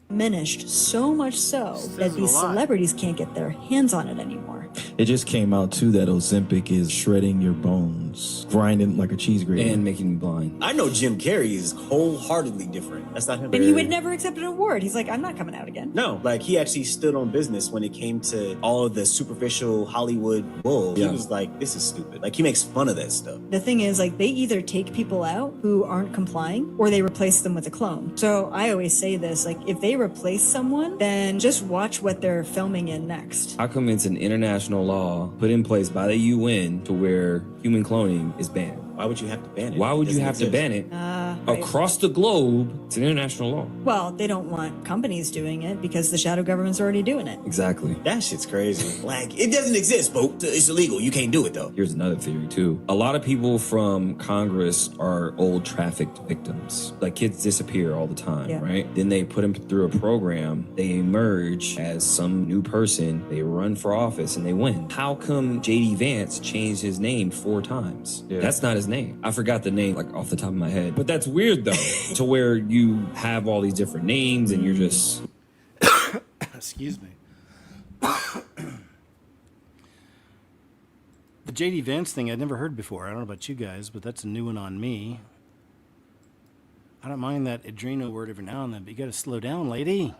diminished so much so that these celebrities can't get their hands on it anymore. It just came out too that Ozempic is shredding your bones, grinding like a cheese grater. And making you blind. I know Jim Carrey is wholeheartedly different. That's not him. And he would never accept an award. He's like, I'm not coming out again. No, like he actually stood on business when it came to all of the superficial Hollywood bull. He was like, this is stupid. Like he makes fun of that stuff. The thing is, like, they either take people out who aren't complying or they replace them with a clone. So I always say this, like, if they replace someone, then just watch what they're filming in next. How come it's an international law put in place by the UN to where human cloning is banned? Why would you have to ban it? Why would you have to ban it? Right. Across the globe, it's an international law. Well, they don't want companies doing it because the shadow government's already doing it. Exactly. That shit's crazy. Like, it doesn't exist, but it's illegal. You can't do it, though. Here's another theory, too. A lot of people from Congress are old trafficked victims. Like, kids disappear all the time, right? Then they put them through a program. They emerge as some new person. They run for office, and they win. How come J.D. Vance changed his name 4 times? That's not his name. I forgot the name, like, off the top of my head. But that's weird, though, to where you have all these different names, and you're just... Excuse me. The J.D. Vance thing I'd never heard before. I don't know about you guys, but that's a new one on me. I don't mind that adreno word every now and then, but you got to slow down, lady.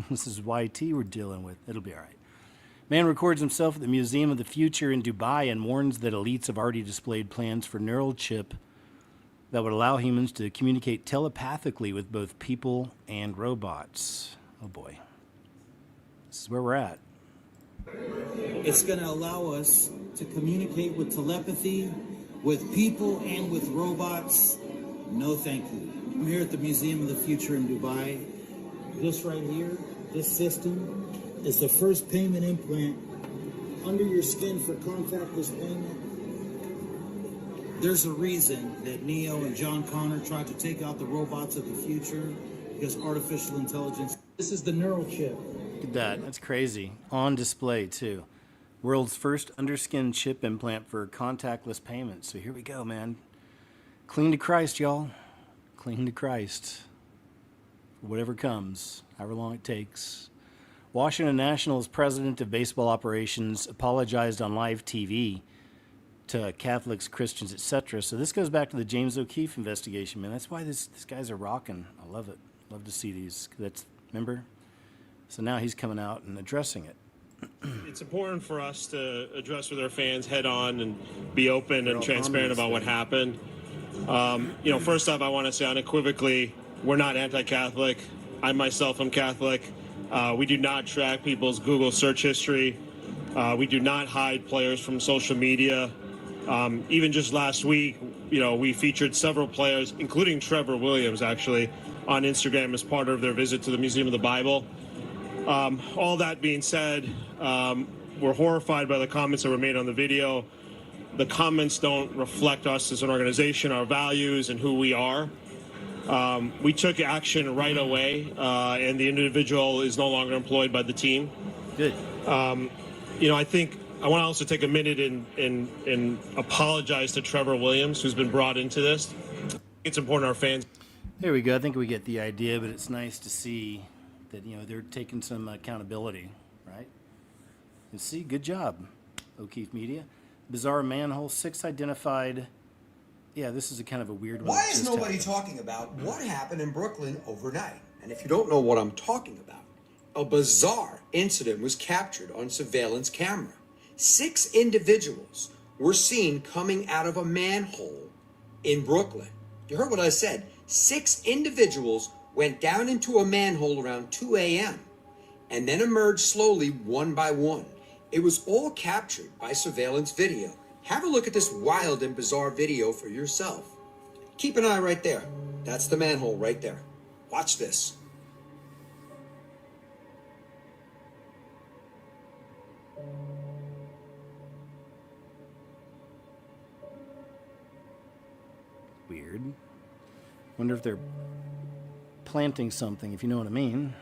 This is YT we're dealing with. It'll be all right. Man records himself at the Museum of the Future in Dubai and warns that elites have already displayed plans for neural chip that would allow humans to communicate telepathically with both people and robots. Oh boy. This is where we're at. It's going to allow us to communicate with telepathy, with people, and with robots. No thank you. I'm here at the Museum of the Future in Dubai. This right here, this system, is the first payment implant under your skin for contactless payment. There's a reason that Neo and John Connor tried to take out the robots of the future, because artificial intelligence. This is the neural chip. Look at that. That's crazy. On display, too. World's first underskin chip implant for contactless payments. So here we go, man. Cling to Christ, y'all. Cling to Christ. For whatever comes, however long it takes. Washington Nationals president of baseball operations apologized on live TV to Catholics, Christians, etc. So this goes back to the James O'Keefe investigation, man. That's why this guy's are rocking. I love it. Love to see these. Remember? So now he's coming out and addressing it. It's important for us to address with our fans head on and be open and transparent about what happened. First off, I want to say unequivocally, we're not anti-Catholic. I myself am Catholic. We do not track people's Google search history. We do not hide players from social media. Even just last week, we featured several players, including Trevor Williams, actually, on Instagram as part of their visit to the Museum of the Bible. All that being said, we're horrified by the comments that were made on the video. The comments don't reflect us as an organization, our values, and who we are. We took action right away, and the individual is no longer employed by the team. Good. I think I want to also take a minute and apologize to Trevor Williams, who's been brought into this. It's important our fans. There we go. I think we get the idea, but it's nice to see that they're taking some accountability, right? And see, good job, O'Keefe Media. Bizarre manhole, 6 identified. Yeah, this is a kind of a weird one. Why is nobody talking about what happened in Brooklyn overnight? And if you don't know what I'm talking about, a bizarre incident was captured on surveillance camera. 6 individuals were seen coming out of a manhole in Brooklyn. You heard what I said. 6 individuals went down into a manhole around 2 a.m. and then emerged slowly one by one. It was all captured by surveillance video. Have a look at this wild and bizarre video for yourself. Keep an eye right there. That's the manhole right there. Watch this. Weird. Wonder if they're planting something, if you know what I mean.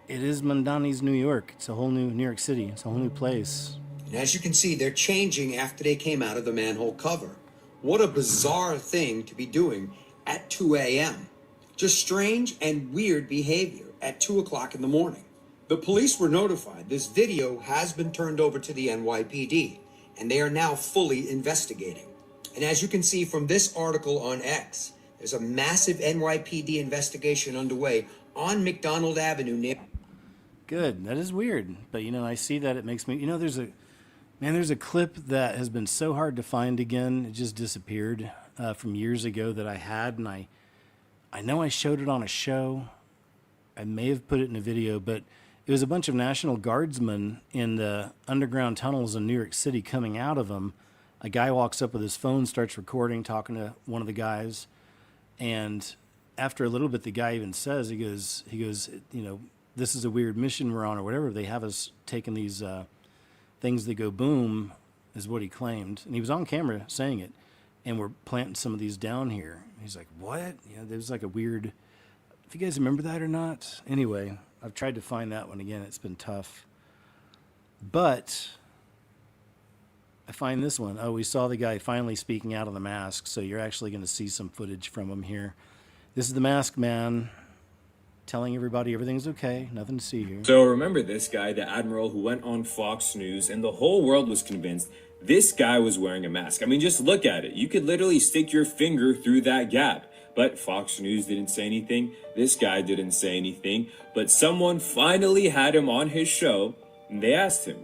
It is Mondani's New York. It's a whole new New York City. It's a whole new place. And as you can see, they're changing after they came out of the manhole cover. What a bizarre thing to be doing at 2 a.m. Just strange and weird behavior at 2 o'clock in the morning. The police were notified. This video has been turned over to the NYPD, and they are now fully investigating. And as you can see from this article on X, there's a massive NYPD investigation underway on McDonald Avenue near... Good. That is weird. But, I see that. It makes me... there's a clip that has been so hard to find again. It just disappeared from years ago that I had, and I know I showed it on a show. I may have put it in a video, but it was a bunch of National Guardsmen in the underground tunnels in New York City coming out of them. A guy walks up with his phone, starts recording, talking to one of the guys. And after a little bit, the guy even says, he goes, this is a weird mission we're on or whatever. They have us taking these things that go boom, is what he claimed. And he was on camera saying it. And we're planting some of these down here. He's like, what? There's like a weird, if you guys remember that or not. Anyway, I've tried to find that one again. It's been tough. But I find this one. Oh, we saw the guy finally speaking out of the mask. So you're actually going to see some footage from him here. This is the masked man telling everybody everything's okay, nothing to see here. So remember this guy, the admiral who went on Fox News, and the whole world was convinced this guy was wearing a mask. I mean, just look at it. You could literally stick your finger through that gap. But Fox News didn't say anything. This guy didn't say anything. But someone finally had him on his show, and they asked him,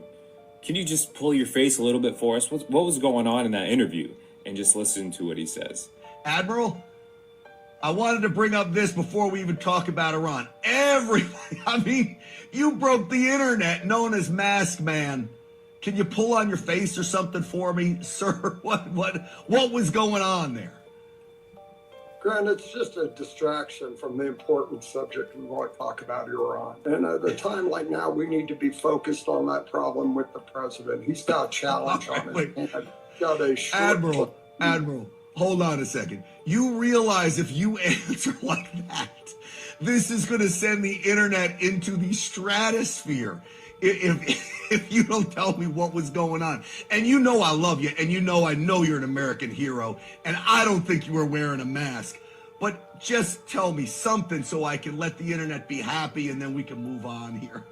can you just pull your face a little bit for us? What was going on in that interview? And just listen to what he says. Admiral, I wanted to bring up this before we even talk about Iran. Everybody, you broke the internet known as Mask Man. Can you pull on your face or something for me, sir? What was going on there? Grant, it's just a distraction from the important subject we want to talk about Iran. And at a time like now, we need to be focused on that problem with the president. He's got a challenge on his hand. Got a short Admiral, hold on a second. You realize if you answer like that, this is going to send the internet into the stratosphere. If you don't tell me what was going on. And you know I love you, and I know you're an American hero, and I don't think you were wearing a mask. but just tell me something so I can let the internet be happy and then we can move on here.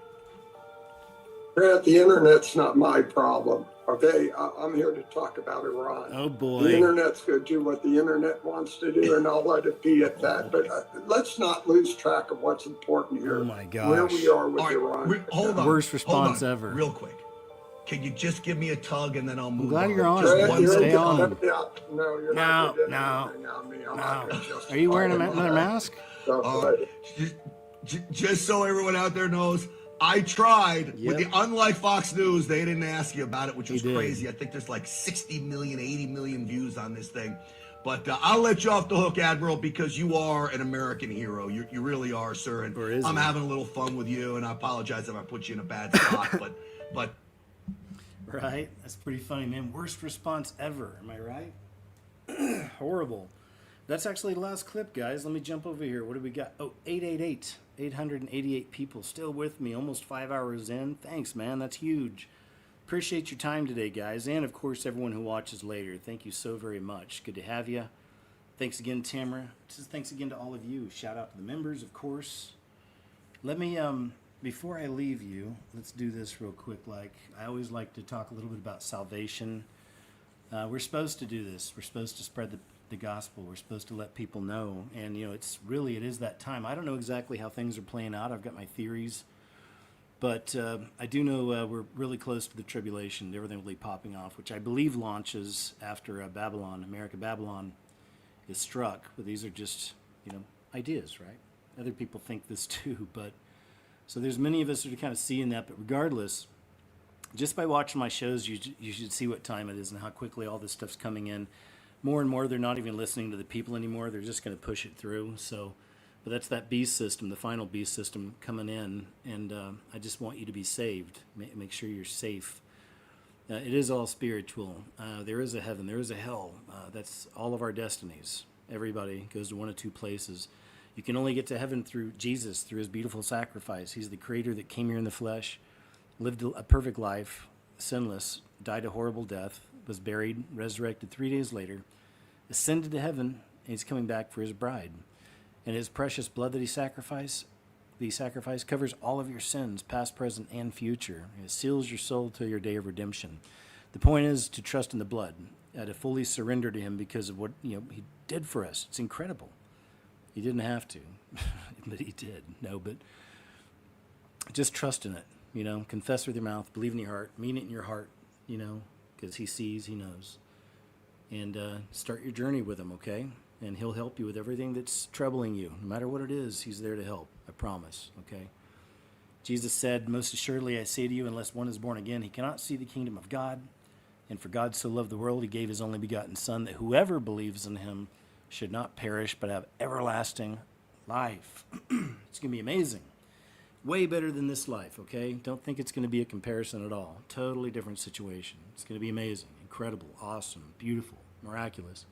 Grant, the internet's not my problem. Okay, I'm here to talk about Iran. Oh boy. The internet's going to do what the internet wants to do, and I'll let it be at that. But let's not lose track of what's important here. Oh my gosh. Where we are with All right, Iran. hold on. Worst hold response on, ever. Real quick. Can you just give me a tug and then I'll move glad on? you're on Just it, one man. Stay second. on. No, you're not going to do anything on me. I'm not going to justify Are you wearing it. another mask? Just so everyone out there knows, I tried Yep. with the unlike Fox News, they didn't ask you about it, which was did. crazy. I think there's like 60 million, 80 million views on this thing. But I'll let you off the hook, Admiral, because you are an American hero. You really are, sir. And Or is I'm he? having a little fun with you, and I apologize if I put you in a bad spot. but Right? That's pretty funny, man. Worst response ever. Am I right? Horrible. That's actually the last clip, guys. Let me jump over here. What do we got? Oh, 888. 888 people still with me, almost 5 hours in. Thanks, man. That's huge. Appreciate your time today, guys. And, of course, everyone who watches later. Thank you so very much. Good to have you. Thanks again, Tamara. Just thanks again to all of you. Shout out to the members, of course. Let me, before I leave you, let's do this real quick. Like, I always like to talk a little bit about salvation. We're supposed to do this. We're supposed to spread the gospel. We're supposed to let people know. And, you know, it is that time. I don't know exactly how things are playing out. I've got my theories. But I do know we're really close to the tribulation. Everything will be popping off, which I believe launches after Babylon is struck. But these are just, ideas, right? Other people think this too. But so there's many of us that are kind of seeing that. But regardless, just by watching my shows, you should see what time it is and how quickly all this stuff's coming in. More and more, they're not even listening to the people anymore. They're just going to push it through. So, but that's that beast system, the final beast system coming in. And I just want you to be saved. Make sure you're safe. It is all spiritual. There is a heaven. There is a hell. That's all of our destinies. Everybody goes to one of two places. You can only get to heaven through Jesus, through his beautiful sacrifice. He's the creator that came here in the flesh, lived a perfect life, sinless, died a horrible death, was buried, resurrected 3 days later, ascended to heaven, and he's coming back for his bride. And his precious blood that he sacrificed covers all of your sins, past, present, and future. It seals your soul till your day of redemption. The point is to trust in the blood, to fully surrender to him because of what he did for us. It's incredible. He didn't have to, but he did. No, but just trust in it. Confess with your mouth, believe in your heart, mean it in your heart, because he sees, he knows. And start your journey with him, okay? And he'll help you with everything that's troubling you. No matter what it is, he's there to help. I promise, okay? Jesus said, most assuredly I say to you, unless one is born again, he cannot see the kingdom of God. And for God so loved the world, he gave his only begotten Son, that whoever believes in him should not perish, but have everlasting life. It's going to be amazing. Way better than this life, okay? Don't think it's going to be a comparison at all. Totally different situation. It's going to be amazing, incredible, awesome, beautiful, miraculous.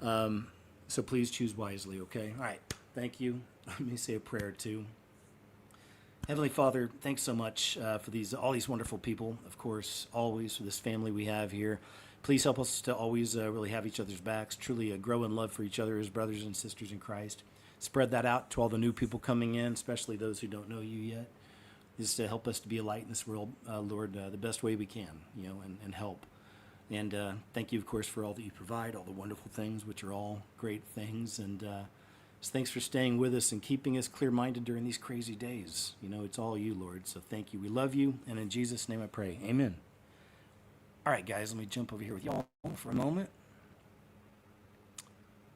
So please choose wisely, okay? All right, thank you. Let me say a prayer too. Heavenly Father, thanks so much for all these wonderful people, of course, always for this family we have here. Please help us to always really have each other's backs, truly grow in love for each other as brothers and sisters in Christ. Spread that out to all the new people coming in, especially those who don't know you yet. Just to help us to be a light in this world, Lord, the best way we can, and help. And thank you, of course, for all that you provide, all the wonderful things, which are all great things. And just thanks for staying with us and keeping us clear-minded during these crazy days. It's all you, Lord. So thank you. We love you. And in Jesus' name I pray. Amen. All right, guys, let me jump over here with y'all for a moment.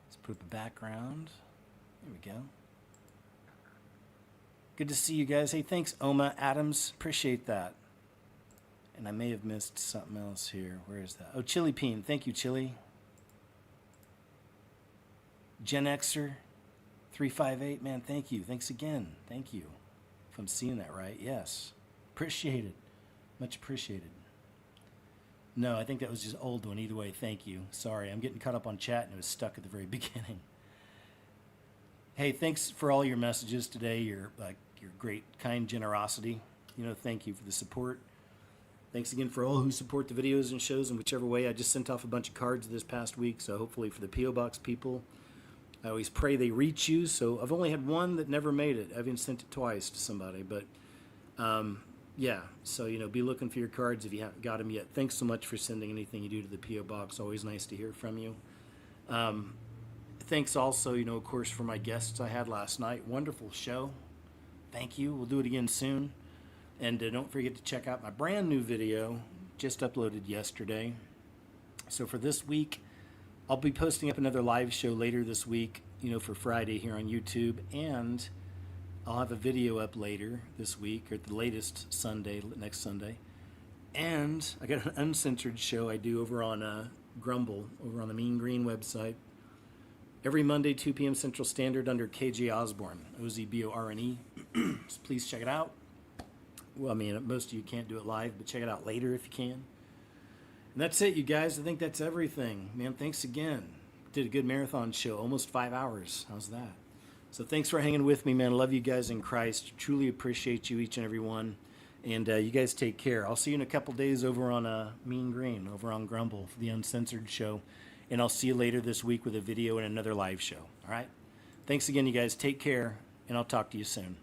Let's put up a background. There we go. Good to see you guys. Hey, thanks, Oma Adams. Appreciate that. And I may have missed something else here. Where is that? Oh, Chili Peen. Thank you, Chili. Gen Xer 358. Man, thank you. Thanks again. Thank you. If I'm seeing that right. Yes. Appreciate it. Much appreciated. No, I think that was just old one. Either way, thank you. Sorry, I'm getting caught up on chat and it was stuck at the very beginning. Hey, thanks for all your messages today, your great, kind generosity. Thank you for the support. Thanks again for all who support the videos and shows in whichever way. I just sent off a bunch of cards this past week, so hopefully for the P.O. Box people, I always pray they reach you. So I've only had one that never made it. I haven't sent it twice to somebody, but yeah. So, be looking for your cards if you haven't got them yet. Thanks so much for sending anything you do to the P.O. Box. Always nice to hear from you. Thanks also, of course, for my guests I had last night. Wonderful show. Thank you. We'll do it again soon. And don't forget to check out my brand new video, just uploaded yesterday. So for this week, I'll be posting up another live show later this week, for Friday here on YouTube. And I'll have a video up later this week, or the latest Sunday, next Sunday. And I got an uncensored show I do over on Grumble, over on the Mean Green website. Every Monday, 2 p.m. Central Standard under KJ Osborne, Ozborne. So please check it out. Well, most of you can't do it live, but check it out later if you can. And that's it, you guys. I think that's everything. Man, thanks again. Did a good marathon show, almost 5 hours. How's that? So thanks for hanging with me, man. Love you guys in Christ. Truly appreciate you, each and every one. And you guys take care. I'll see you in a couple days over on Mean Green, over on Grumble, for the Uncensored show. And I'll see you later this week with a video and another live show. All right? Thanks again, you guys. Take care, and I'll talk to you soon.